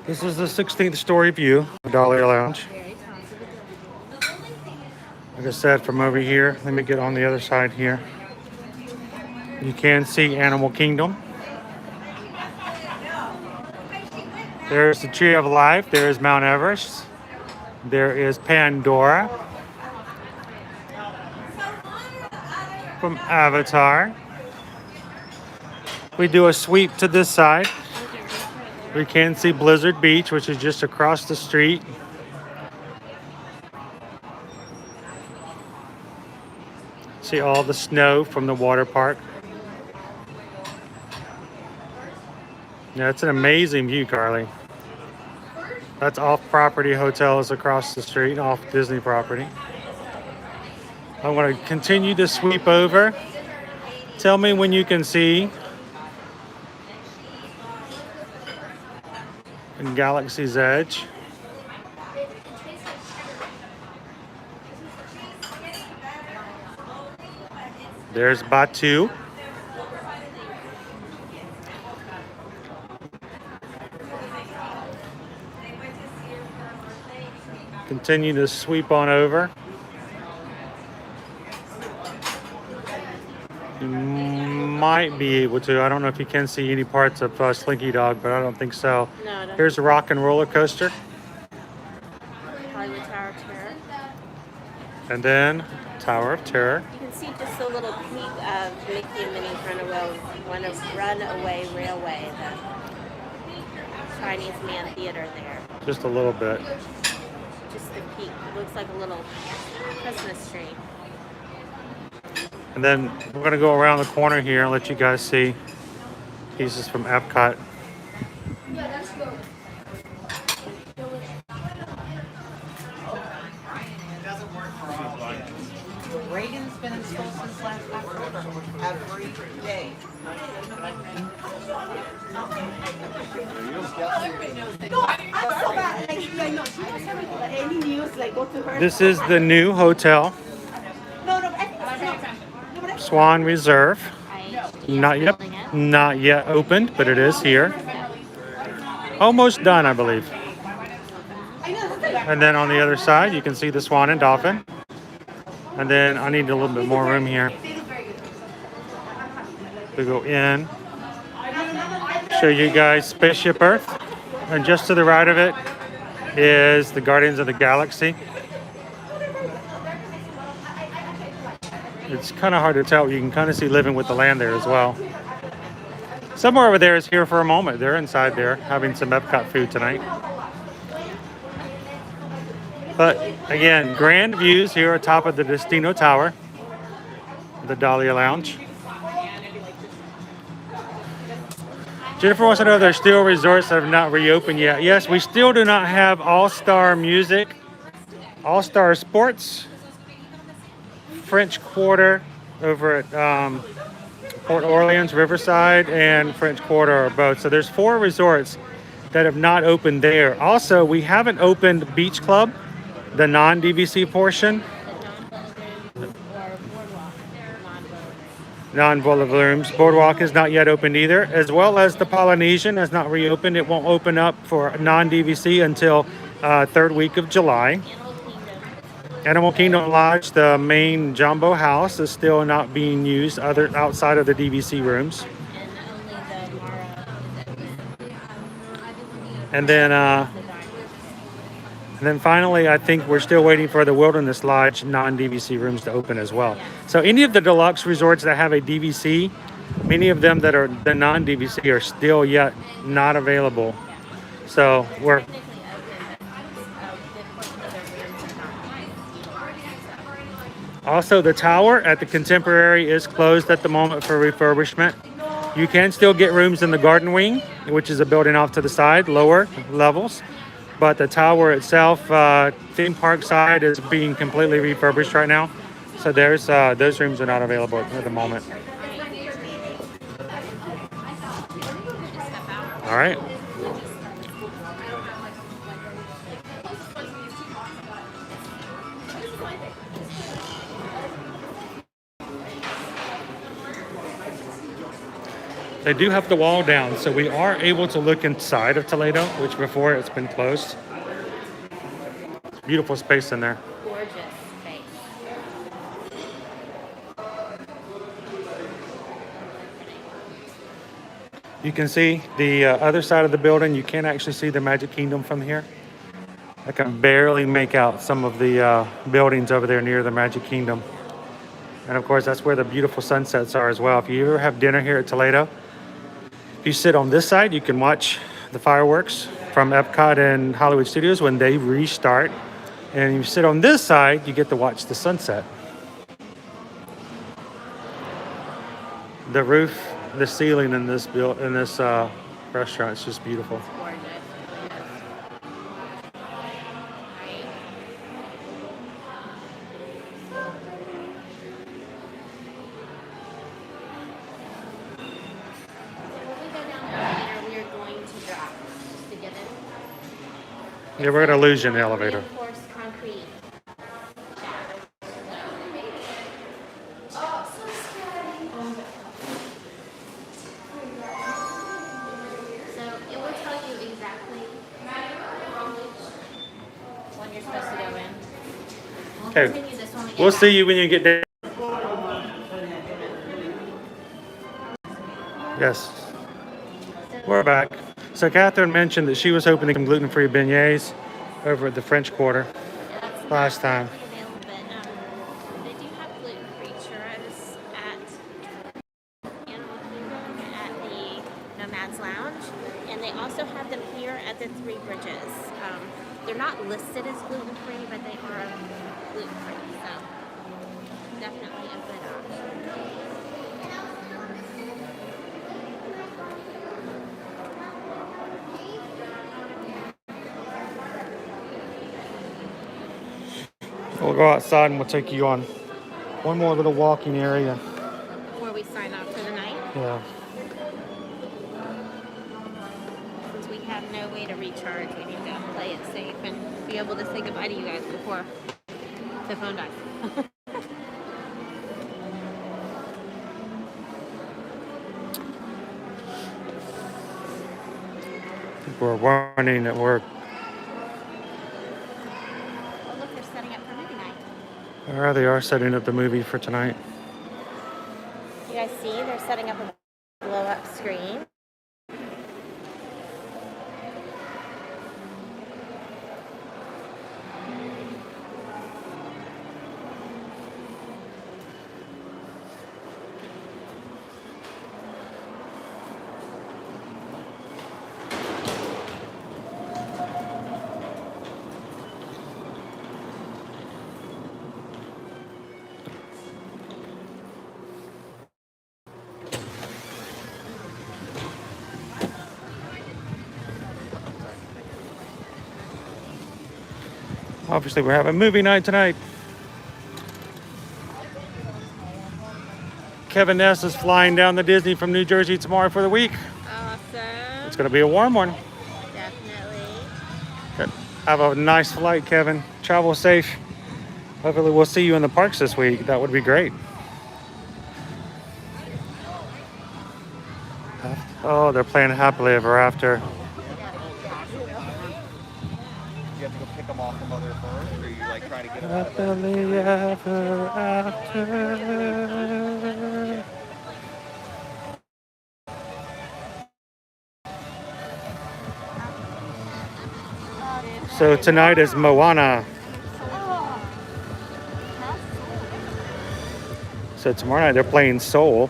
This is the 16th story view of Dahlia Lounge. Like I said, from over here, let me get on the other side here. You can see Animal Kingdom. There's the Tree of Life. There's Mount Everest. There is Pandora from Avatar. We do a sweep to this side. We can see Blizzard Beach, which is just across the street. See all the snow from the water park. Yeah, it's an amazing view, Carly. That's off-property hotels across the street, off Disney property. I want to continue to sweep over. Tell me when you can see in Galaxy's Edge. There's Batu. Continue to sweep on over. You might be able to. I don't know if you can see any parts of Slinky Dog, but I don't think so. No, I don't. Here's a rock and roller coaster. Hollywood Tower of Terror. And then Tower of Terror. You can see just a little peek of Mickey and Minnie's Runaway Railway, the Chinese Man Theater there. Just a little bit. Just the peak. It looks like a little Christmas tree. And then we're going to go around the corner here and let you guys see pieces from Epcot. Reagan's been in school since last October, every day. This is the new hotel, Swan Reserve. Not yet opened, but it is here. Almost done, I believe. And then on the other side, you can see the Swan and Dolphin. And then I need a little bit more room here to go in. Show you guys Spaceship Earth. And just to the right of it is the Guardians of the Galaxy. It's kind of hard to tell. You can kind of see Living with the Land there as well. Somewhere over there is Here for a Moment. They're inside there having some Epcot food tonight. But again, grand views here atop of the Destino Tower, the Dahlia Lounge. Jennifer wants to know if there's still resorts that have not reopened yet. Yes, we still do not have All-Star Music, All-Star Sports, French Quarter over at Port Orleans, Riverside, and French Quarter are both. So there's 4 resorts that have not opened there. Also, we haven't opened Beach Club, the non-DVC portion. Non-volatile rooms. Boardwalk is not yet opened either, as well as the Polynesian has not reopened. It won't open up for non-DVC until 3rd week of July. Animal Kingdom Lodge, the main Jumbo House, is still not being used outside of the DVC rooms. And then finally, I think we're still waiting for the Wilderness Lodge non-DVC rooms to open as well. So any of the deluxe resorts that have a DVC, many of them that are the non-DVC are still yet not available. So we're... Also, the tower at the Contemporary is closed at the moment for refurbishment. You can still get rooms in the Garden Wing, which is a building off to the side, lower levels. But the tower itself, theme park side, is being completely refurbished right now. So there's those rooms are not available at the moment. All right. They do have the wall down, so we are able to look inside of Toledo, which before it's been closed. Beautiful space in there. Gorgeous space. You can see the other side of the building. You can't actually see the Magic Kingdom from here. I can barely make out some of the buildings over there near the Magic Kingdom. And of course, that's where the beautiful sunsets are as well. If you ever have dinner here at Toledo, if you sit on this side, you can watch the fireworks from Epcot and Hollywood Studios when they restart. And if you sit on this side, you get to watch the sunset. The roof, the ceiling in this restaurant is just beautiful. Gorgeous. Right. When we go down the elevator, we are going to drop just to get in. Yeah, we're gonna lose you in the elevator. Reinforced concrete. So it will tell you exactly when you're supposed to go in. We'll Okay. continue this when we get We'll back. see you when you get there. Yes, we're back. So Catherine mentioned that she was hoping to get some gluten-free beignets over at the French Quarter That's last not time. available, but they do have gluten-free churros at Animal Kingdom at the Nomads Lounge, and they also have them here at the Three Bridges. They're not listed as gluten-free, but they are gluten-free, so definitely a good option. We'll go outside and we'll take you on one more little walking area. Before we sign off for the night, Yeah. since we have no way to recharge, we need to play it safe and be able to say goodbye to you guys before the phone dies. People are warning at work. Oh, look, they're setting up for movie night. They are setting up the movie for tonight. You guys see, they're setting up a blow-up screen. Obviously, we're having movie night tonight. Kevin Ness is flying down to Disney from New Jersey tomorrow for the week. Awesome. It's going to be a warm one. Definitely. Have a nice flight, Kevin. Travel safe. Hopefully, we'll see you in the parks this week. That would be great. Oh, they're playing Happily Ever After. You have to go pick them off from other firms, or you like try to get them out of there? Happily Ever After. So tonight is Moana. So tomorrow night they're playing Soul.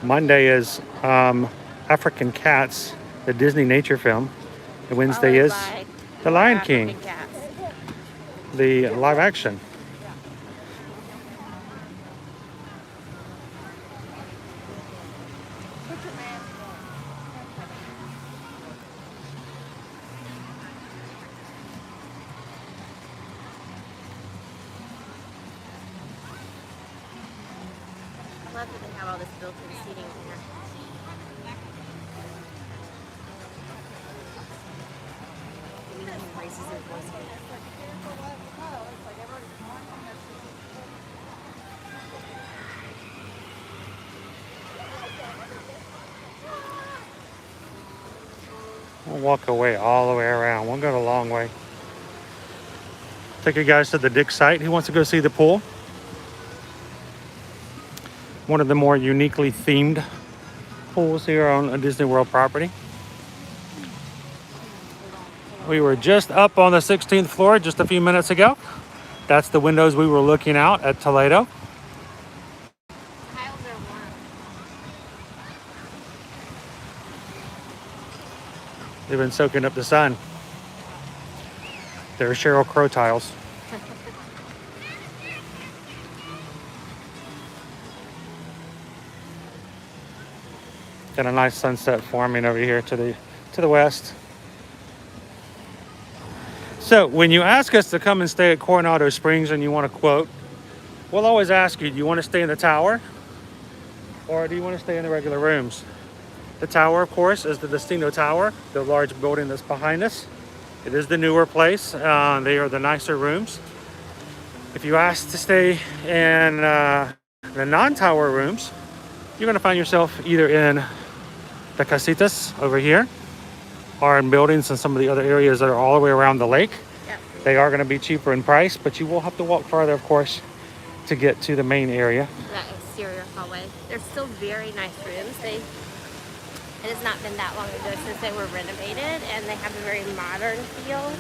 Monday is African Cats, the Disney nature film. And Wednesday is The Lion King, the live action. I love that they have all this built-in seating here. We have braces and voice. We'll walk away all the way around. We'll go the long way. Take you guys to the Dick site. He wants to go see the pool. One of the more uniquely themed pools here on a Disney World property. We were just up on the 16th floor just a few minutes ago. That's the windows we were looking out at Toledo. Tiles are warm. They've been soaking up the sun. They're Sheryl Crow tiles. Got a nice sunset forming over here to the west. So when you ask us to come and stay at Coronado Springs and you want to quote, we'll always ask you, do you want to stay in the tower or do you want to stay in the regular rooms? The tower, of course, is the Destino Tower, the large building that's behind us. It is the newer place. They are the nicer rooms. If you ask to stay in the non-tower rooms, you're going to find yourself either in the casitas over here or in buildings in some of the other areas that are all the way around the lake. Yep. They are going to be cheaper in price, but you will have to walk farther, of course, to get to the main area. That exterior hallway. They're still very nice rooms. It has not been that long ago since they were renovated, and they have a very modern feel.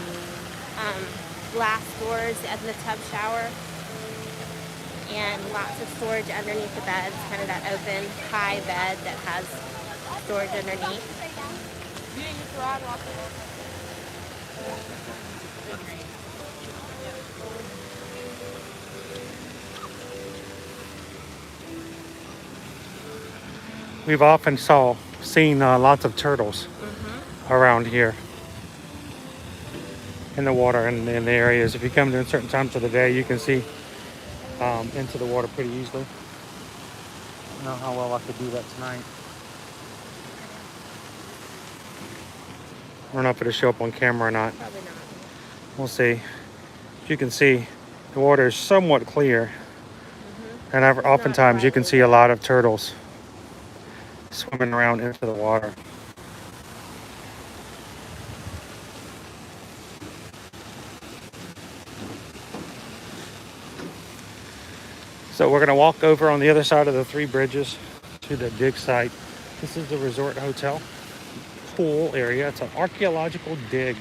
Glass doors in the tub shower, and lots of storage underneath the beds, kind of that open, high bed that has storage underneath. We've often seen lots of turtles around here in the water and in the areas. If you come during certain times of the day, you can see into the water pretty easily. I don't know how well I could do that tonight. I don't know if it'll show up on camera or not. Probably not. We'll see. As you can see, the water is somewhat clear. And oftentimes you can see a lot of turtles swimming around into the water. So we're going to walk over on the other side of the three bridges to the dig site. This is the resort hotel pool area. It's an archaeological dig.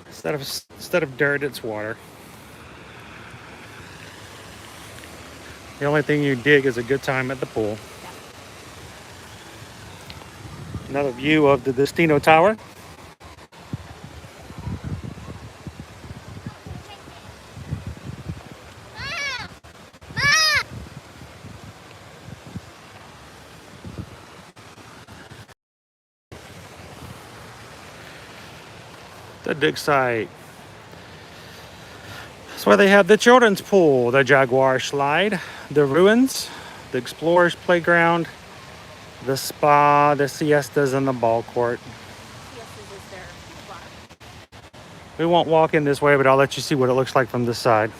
Instead of dirt, it's water. The only thing you dig is a good time at the pool. Another view of the Destino Tower. The dig site. That's where they have the children's pool, the Jaguar slide, the ruins, the explorers playground, the spa, the siestas, and the ball court. We won't walk in this way, but I'll let you see what it looks like from this side.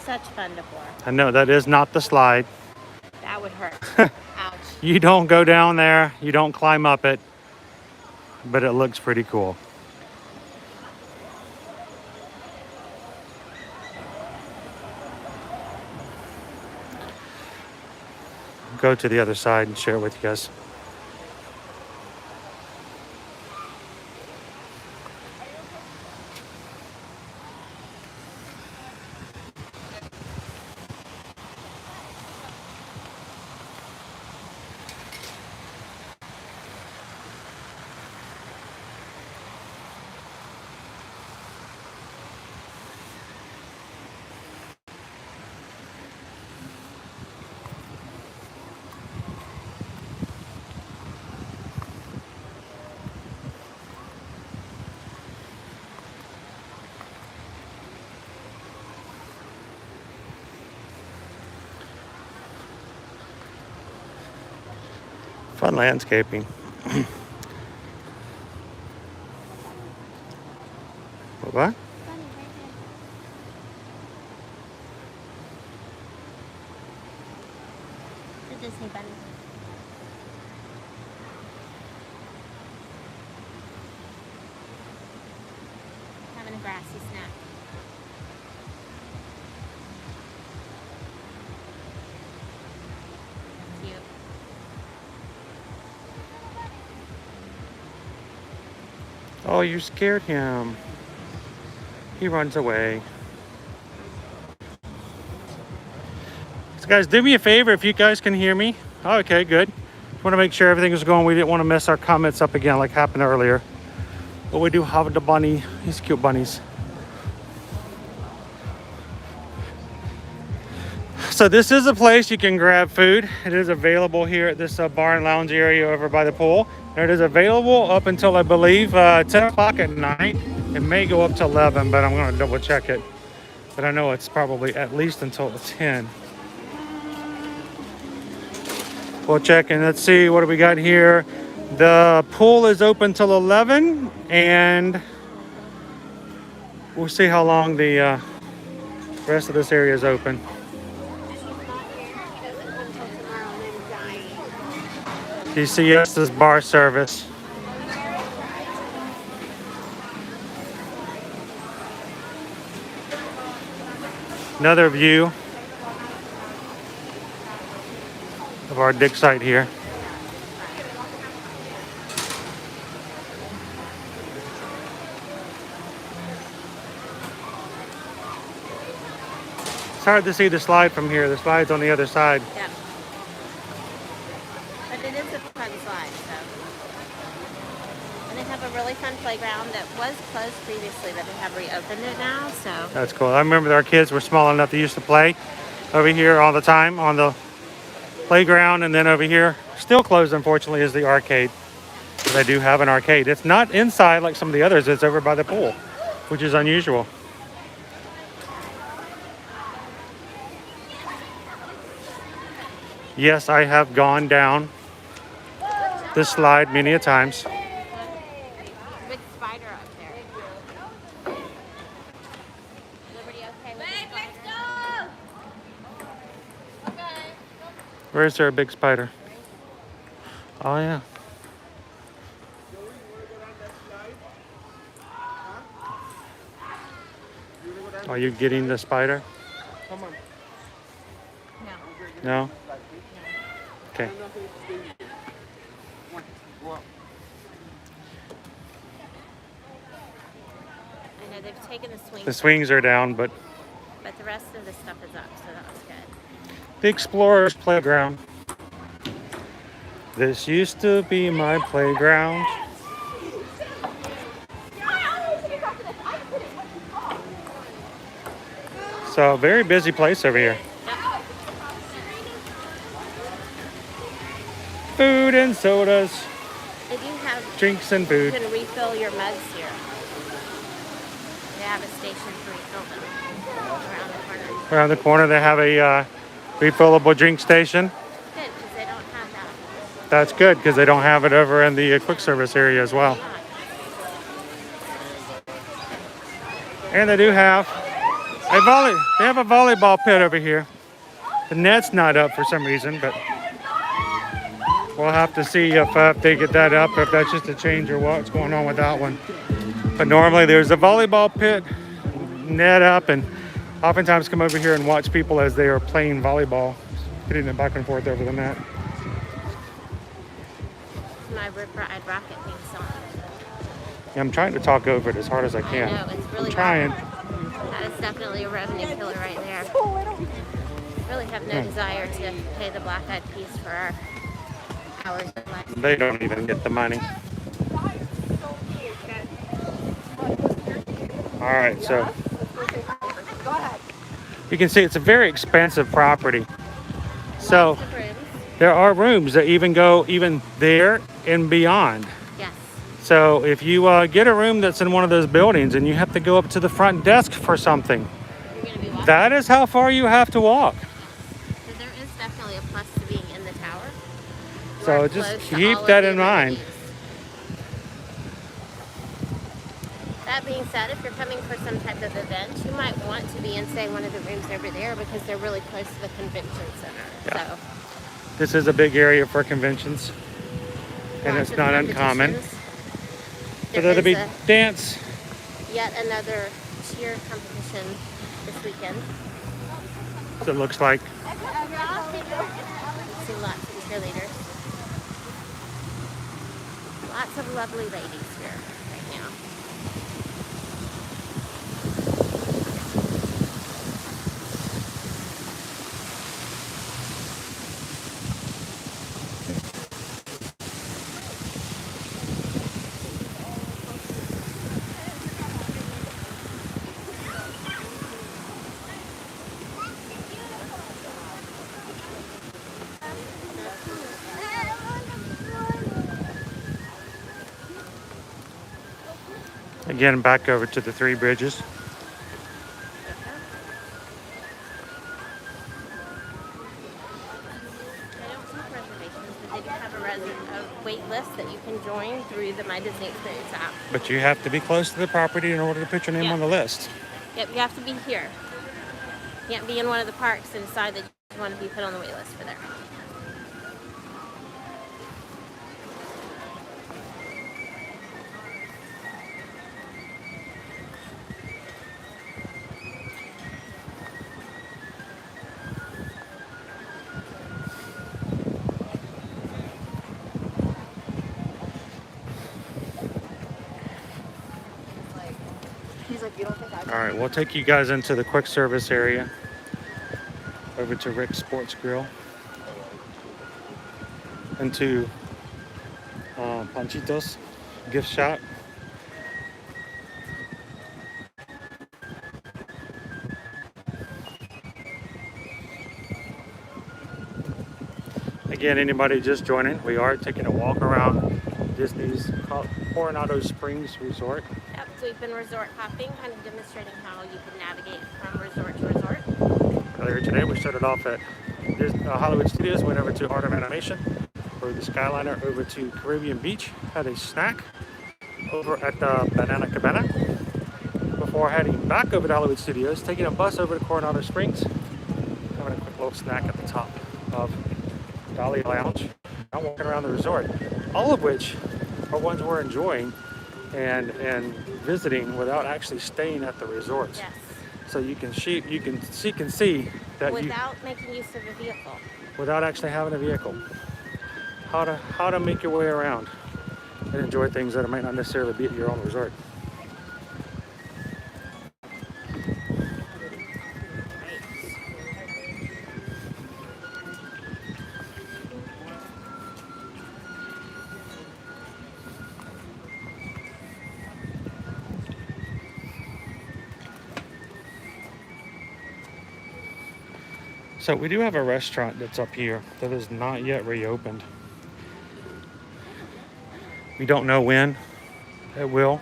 Such fun to board. I know that is not the slide. That would hurt. Ouch. You don't go down there, you don't climb up it, but it looks pretty cool. Go to the other side and share it with you guys. Fun landscaping. What? grassy snack. Cute. Oh, you scared him. He runs away. So guys, do me a favor if you guys can hear me. Okay, good. Want to make sure everything is going. We didn't want to mess our comments up again like happened earlier. But we do have the bunny. These cute bunnies. So this is a place you can grab food. It is available here at this bar and lounge area over by the pool. And it is available up until, I believe, 10 o'clock at night. It may go up to 11, but I'm going to double check it. But I know it's probably at least until 10. We'll check and let's see what do we got here. The pool is open till 11, and we'll see how long the rest of this area is open. DCS's bar service. Another view of our dig site here. It's hard to see the slide from here. The slide's on the other side. Yeah. But it is a fun slide, so. And they have a really fun playground that was closed previously, but they have reopened it now, so. That's cool. I remember our kids were small enough they used to play over here all the time on the playground, and then over here, still closed unfortunately, is the arcade. They do have an arcade. It's not inside like some of the others. It's over by the pool, which is unusual. Yes, I have gone down this slide many a times. Big spider up there. Liberty okay with the spider? Where is there a big spider? Oh yeah. Are you getting the spider? No. Okay. I know they've taken the swings. The swings are down, but But the rest of the stuff is up, so that was good. the Explorer's Playground. This used to be my playground. So, very busy place over here. Food and sodas, They do have, drinks and you food. can refill your mugs here. They have a station to refill them around the corner. Around the corner they have a refillable drink station. Good, because they don't have that. That's good because they don't have it over in the quick service area as well. And they do have they have a volleyball pit over here. The net's not up for some reason, but we'll have to see if they get that up, if that's just a change or what's going on with that one. But normally there's a volleyball pit, net up, and oftentimes come over here and watch people as they are playing volleyball, hitting it back and forth over the net. My Rip Ride Rocket theme song. Yeah, I'm trying to talk over it as hard as I can. I know, it's really I'm trying. loud. That is definitely a revenue killer right there. Really have no desire to pay the Black Eyed Peas for our hours of life. They don't even get the money. All right, so you can see it's a very expansive property. So Lots of rooms. there are rooms that even go even there and beyond. Yes. So if you get a room that's in one of those buildings and you have to go up to the front desk for something, You're going to be walking. that is how far you have to walk. So there is definitely a plus to being in the tower. So We're just close to keep all of that the in mind. amenities. That being said, if you're coming for some type of event, you might want to be in, say, one of the rooms over there because they're really close to the convention center. Yeah. So, This is a big area for conventions, and lots it's of not uncommon competitions. for There there to is be dance yet another cheer competition this weekend. So it looks like. See lots of cheerleaders. Lots of lovely ladies here right now. Again, back over to the Three Bridges. I don't take reservations, but they do have a wait list that you can join through the My Disney Experience app. But you have to be close to the property in order to put your name on the list. Yep, you have to be here. You can't be in one of the parks and decide that you want to be put on the wait list for there. All right, we'll take you guys into the quick service area. Over to Rick's Sports Grill. Into Panchito's gift shop. Again, anybody just joining, we are taking a walk around Disney's Coronado Springs Resort. Yep, so we've been resort hopping, kind of demonstrating how you can navigate from resort to resort. Earlier today, we started off at Hollywood Studios, went over to Art of Animation, rode the Skyliner over to Caribbean Beach, had a snack over at the Banana Cabana, before heading back over to Hollywood Studios, taking a bus over to Coronado Springs, having a quick little snack at the top of Dolly Lounge, now walking around the resort, all of which are ones we're enjoying and visiting without actually staying at the resorts. Yes. So you can see that without making use of a vehicle. Without actually having a vehicle. How to make your way around and enjoy things that might not necessarily be at your own resort. So we do have a restaurant that's up here that is not yet reopened. We don't know when it will.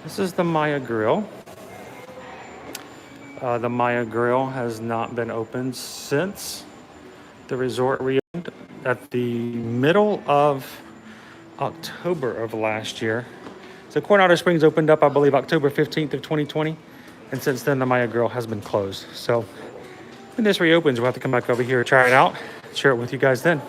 This is the Maya Grill. The Maya Grill has not been opened since the resort reopened at the middle of October of last year. So Coronado Springs opened up, I believe, October 15th of 2020. And since then, the Maya Grill has been closed. So when this reopens, we'll have to come back over here, try it out, share it with you guys then.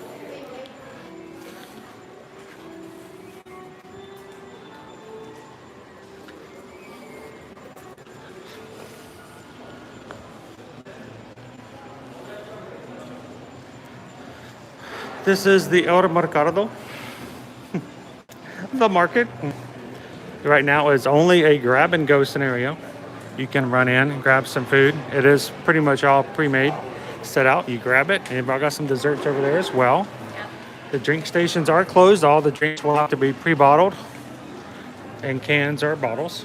This is the El Mercado. The market. Right now is only a grab and go scenario. You can run in, grab some food. It is pretty much all pre-made, set out. You grab it, and I got some desserts over there as well. The drink stations are closed. All the drinks will have to be pre-bottled, and cans or bottles.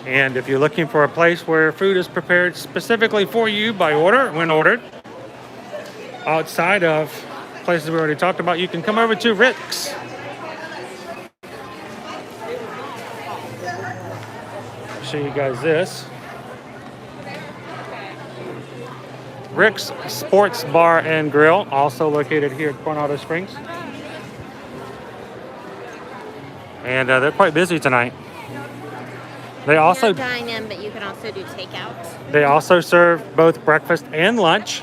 And if you're looking for a place where food is prepared specifically for you by order, when ordered, outside of places we already talked about, you can come over to Rick's. Show you guys this. Rick's Sports Bar and Grill, also located here at Coronado Springs. And they're quite busy tonight. They also You dine in, but you can also do takeout. They also serve both breakfast and lunch.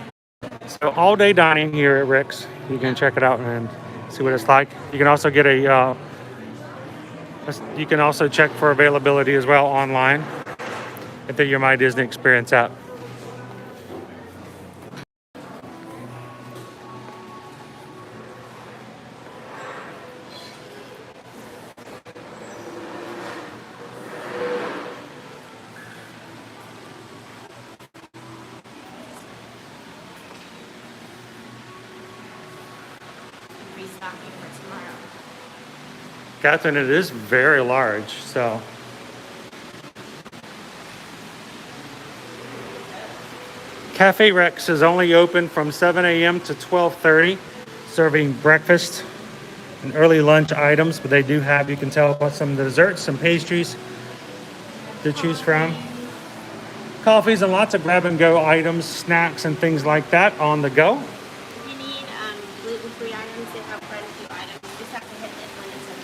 So all day dining here at Rick's. You can check it out and see what it's like. You can also get you can also check for availability as well online at the Your My Disney Experience app. Restocking for tomorrow. Catherine, it is very large, so. Cafe Rex is only open from 7 a.m. to 12:30, serving breakfast and early lunch items, but they do have, you can tell, about some desserts, some pastries to choose from. Coffees and lots of grab-and-go items, snacks and things like that on the go. If you need gluten-free items, they have quite a few items. You just have to hit it when it's in.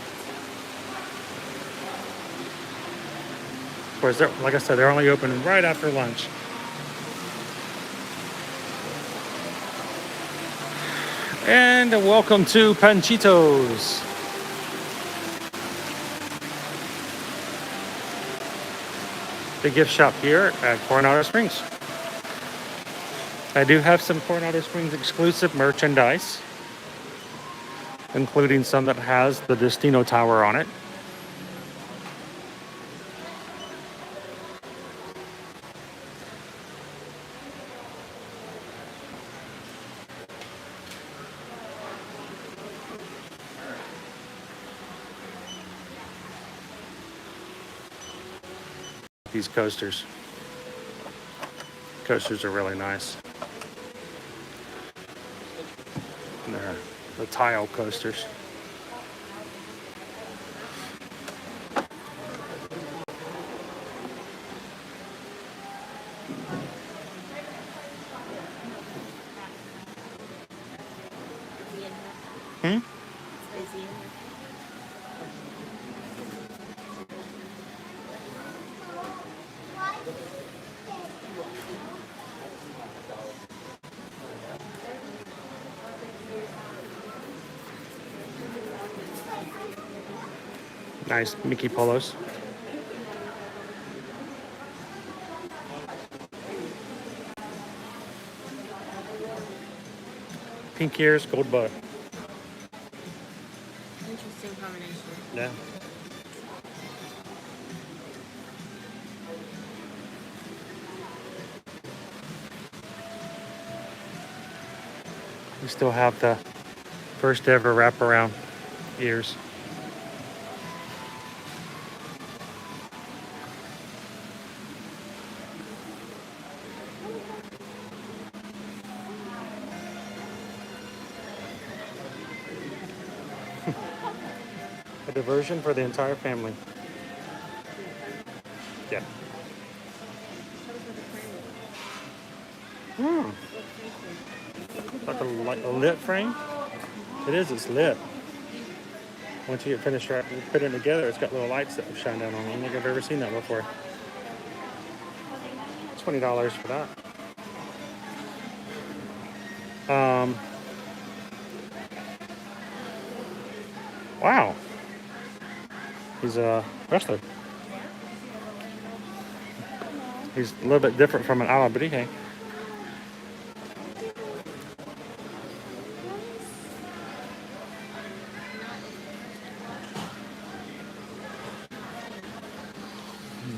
Of course, like I said, they're only open right after lunch. And welcome to Panchitos. The gift shop here at Coronado Springs. I do have some Coronado Springs exclusive merchandise, including some that has the Destino Tower on it. These coasters. Coasters are really nice. And they're the tile coasters. Hmm? Nice Mickey polos. Pink ears, gold butt. Interesting combination. Yeah. We still have the first ever wraparound ears. A diversion for the entire family. Yeah. Like a lit frame? It is, it's lit. Once you get finished putting it together, it's got little lights that shine down on it. I don't think I've ever seen that before. $20 for that. Wow. He's a wrestler. He's a little bit different from an Alabrije.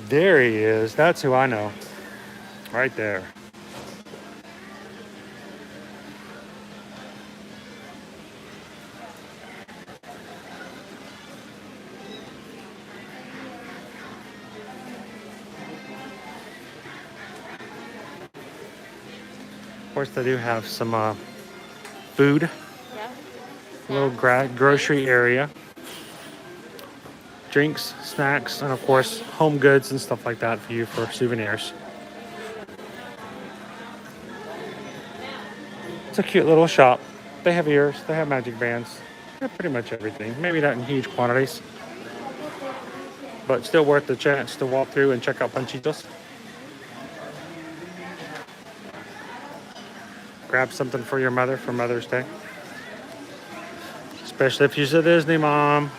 There he is. That's who I know. Right there. Of course, they do have some food. Yeah. A little grocery area. Drinks, snacks, and of course, home goods and stuff like that for you for souvenirs. It's a cute little shop. They have ears, they have magic bands. They have pretty much everything. Maybe not in huge quantities. but still worth the chance to walk through and check out Panchitos. Grab something for your mother for Mother's Day, especially if she's a Disney mom.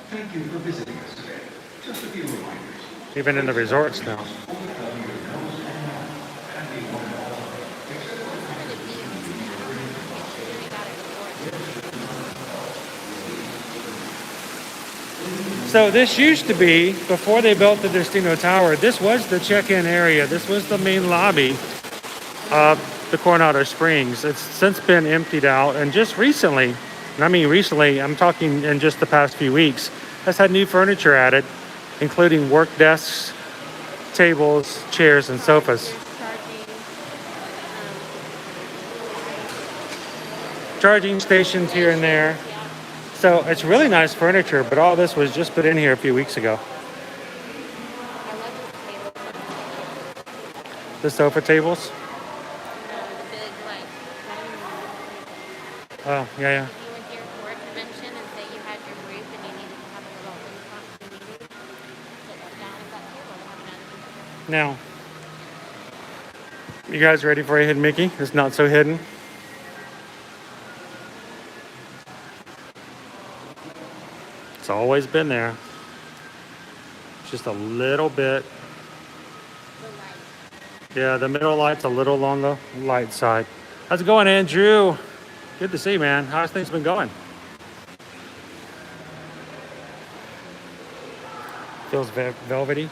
Thank you for visiting us today. Just a few reminders. Even in the resorts now. So this used to be, before they built the Destino Tower, this was the check-in area. This was the main lobby of the Coronado Springs. It's since been emptied out, and just recently, and I mean recently, I'm talking in just the past few weeks, has had new furniture added, including work desks, tables, chairs, and sofas. Charging stations here and there. So it's really nice furniture, but all this was just put in here a few weeks ago. The sofa tables? Oh, yeah, yeah. You were here for a convention and say you had your group and you needed to have a little impromptu meeting, sit down at that table and have Now, you guys ready for a hidden Mickey? It's not so hidden. It's always been there. Just a little bit. Yeah, the middle light's a little on the light side. How's it going, Andrew? Good to see you, man. How's things been going? Feels velvety.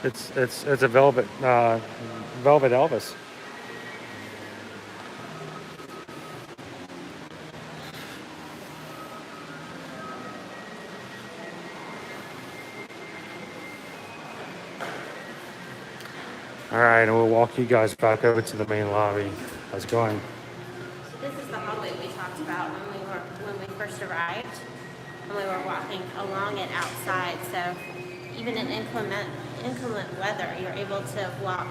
It's a velvet Elvis. All right, and we'll walk you guys back over to the main lobby. How's it going? This is the hallway we talked about when we first arrived, and we were walking along it outside. So even in inclement weather, you're able to walk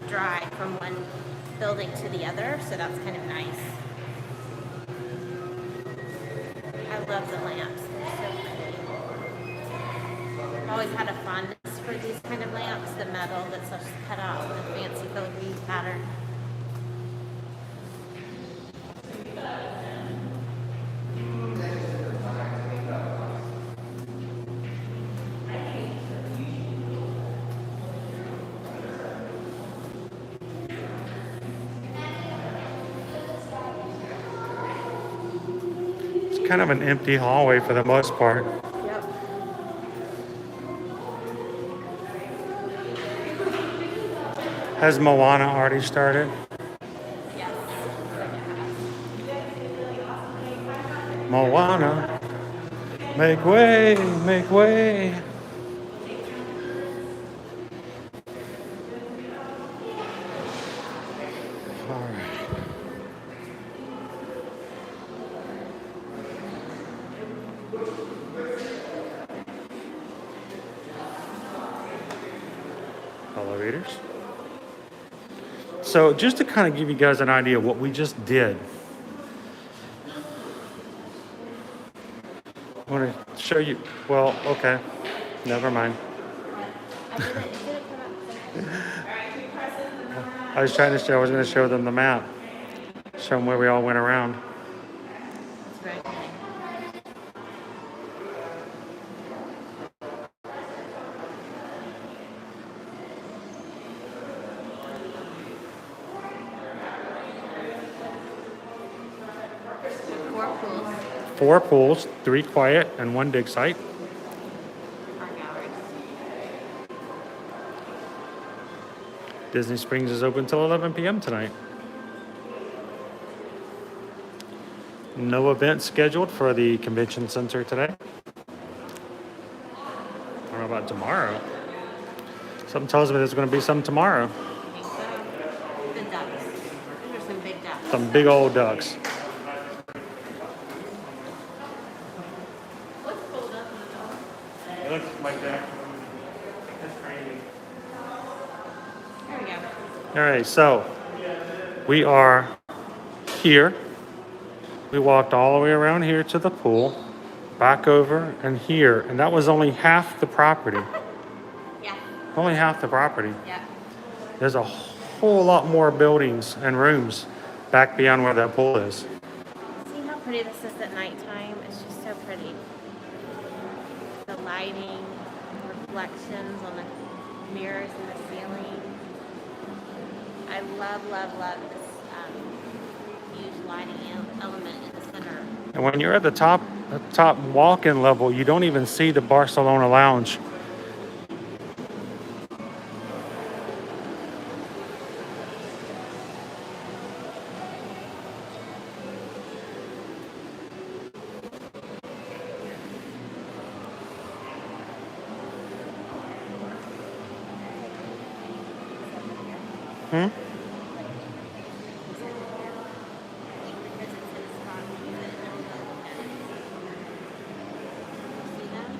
dry from one building to the other. So that's kind of nice. I love the lamps. They're so pretty. I've always had a fondness for these kind of lamps, the metal that's just cut out with a fancy filigree pattern. It's kind of an empty hallway for the most part. Yep. Has Moana already started? Yes. Moana, make way, make way. All right. Elevators. So just to kind of give you guys an idea of what we just did, I want to show you, well, okay, never mind. I was trying to show, I was going to show them the map, show them where we all went around. It's very pretty. Four pools. 4 pools, 3 quiet and 1 dig site. Our galleries. Disney Springs is open till 11 p.m. tonight. No event scheduled for the convention center today. I don't know about tomorrow. Something tells me there's going to be some tomorrow. The ducks. Those are some big ducks. Some big old ducks. It looks like that. That's crazy. There we go. All right, so we are here. We walked all the way around here to the pool. back over, and here. And that was only half the property. Yeah, Only half the property. yeah. There's a whole lot more buildings and rooms back beyond where that pool is. See how pretty this is at nighttime? It's just so pretty. The lighting, reflections on the mirrors in the ceiling. I love, love, love this huge lighting element in the center. And when you're at the top walk-in level, you don't even see the Barcelona Lounge. Hmm? Because it's in a spot where you wouldn't know to look at it. See them?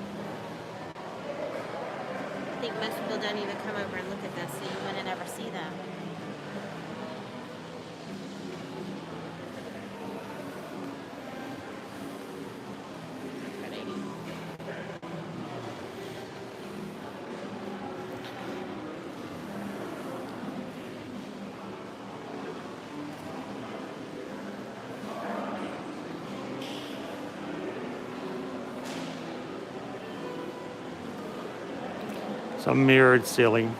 I think most people don't even come over and look at this, so you wouldn't ever see them. Pretty. Some mirrored ceiling.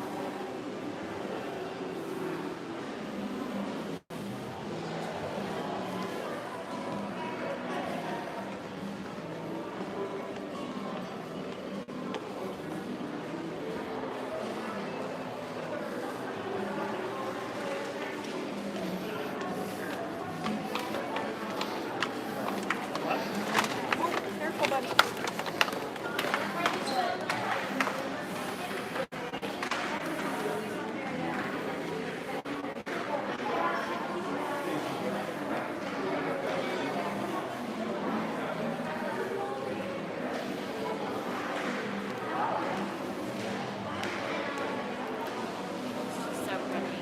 So pretty.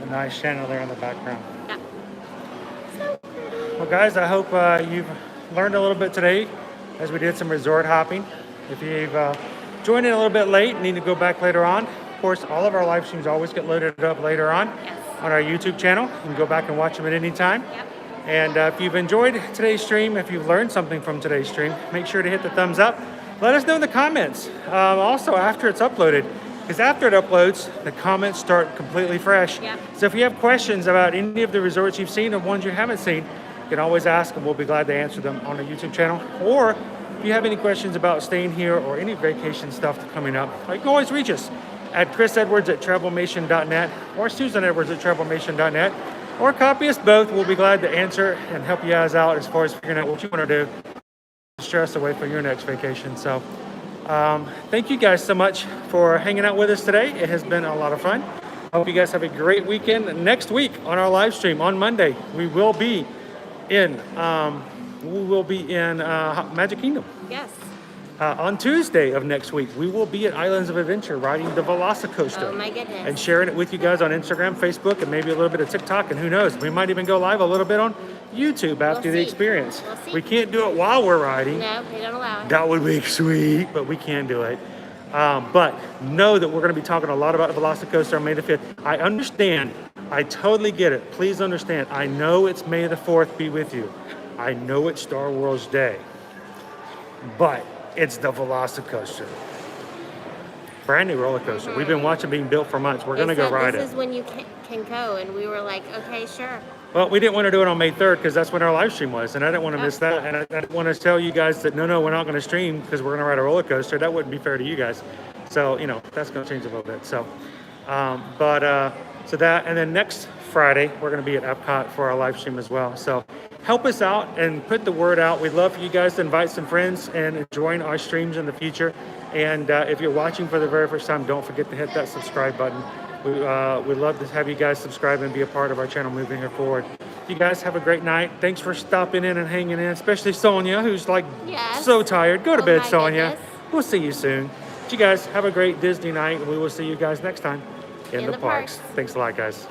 A nice chandelier in the background. Yeah. So pretty. Well, guys, I hope you've learned a little bit today as we did some resort hopping. If you've joined in a little bit late, need to go back later on. Of course, all of our live streams always get loaded up later on Yes. on our YouTube channel. You can go back and watch them at any time. Yep. And if you've enjoyed today's stream, if you've learned something from today's stream, make sure to hit the thumbs up. Let us know in the comments. Also, after it's uploaded, because after it uploads, the comments start completely fresh. Yep. So if you have questions about any of the resorts you've seen or ones you haven't seen, you can always ask and we'll be glad to answer them on our YouTube channel. Or if you have any questions about staying here or any vacation stuff coming up, you can always reach us at chrisedwards@travelmation.net or susanedwards@travelmation.net, or copy us both. We'll be glad to answer and help you guys out as far as figuring out what you want to do, stress away for your next vacation. So thank you guys so much for hanging out with us today. It has been a lot of fun. I hope you guys have a great weekend. Next week on our live stream on Monday, we will be in Magic Kingdom. Yes. On Tuesday of next week, we will be at Islands of Adventure riding the Velocicoaster. Oh my goodness. And sharing it with you guys on Instagram, Facebook, and maybe a little bit of TikTok, and who knows, we might even go live a little bit on YouTube after the see. experience. We'll see. We can't do it while we're riding. No, they don't allow it. That would be sweet, but we can do it. But know that we're going to be talking a lot about the Velocicoaster on May the 5th. I understand. I totally get it. Please understand. I know it's May the 4th be with you. I know it's Star Wars Day. But it's the Velocicoaster. Brand new roller coaster. We've been watching being built for months. We're going to go ride This it. is when you can go, and we were like, okay, sure. Well, we didn't want to do it on May 3rd because that's when our live stream was, and I didn't want to miss that. And I didn't want to tell you guys that no, we're not going to stream because we're going to ride a roller coaster. That wouldn't be fair to you guys. So, you know, that's going to change a little bit. So, so that, and then next Friday, we're going to be at Epcot for our live stream as well. So help us out and put the word out. We'd love for you guys to invite some friends and join our streams in the future. And if you're watching for the very first time, don't forget to hit that subscribe button. We'd love to have you guys subscribe and be a part of our channel moving here forward. You guys have a great night. Thanks for stopping in and hanging in, especially Sonia, who's like so tired. Go to bed, my Sonia. goodness. We'll see you soon. But you guys have a great Disney night, and we will see you guys next time in the parks. Thanks a lot, guys.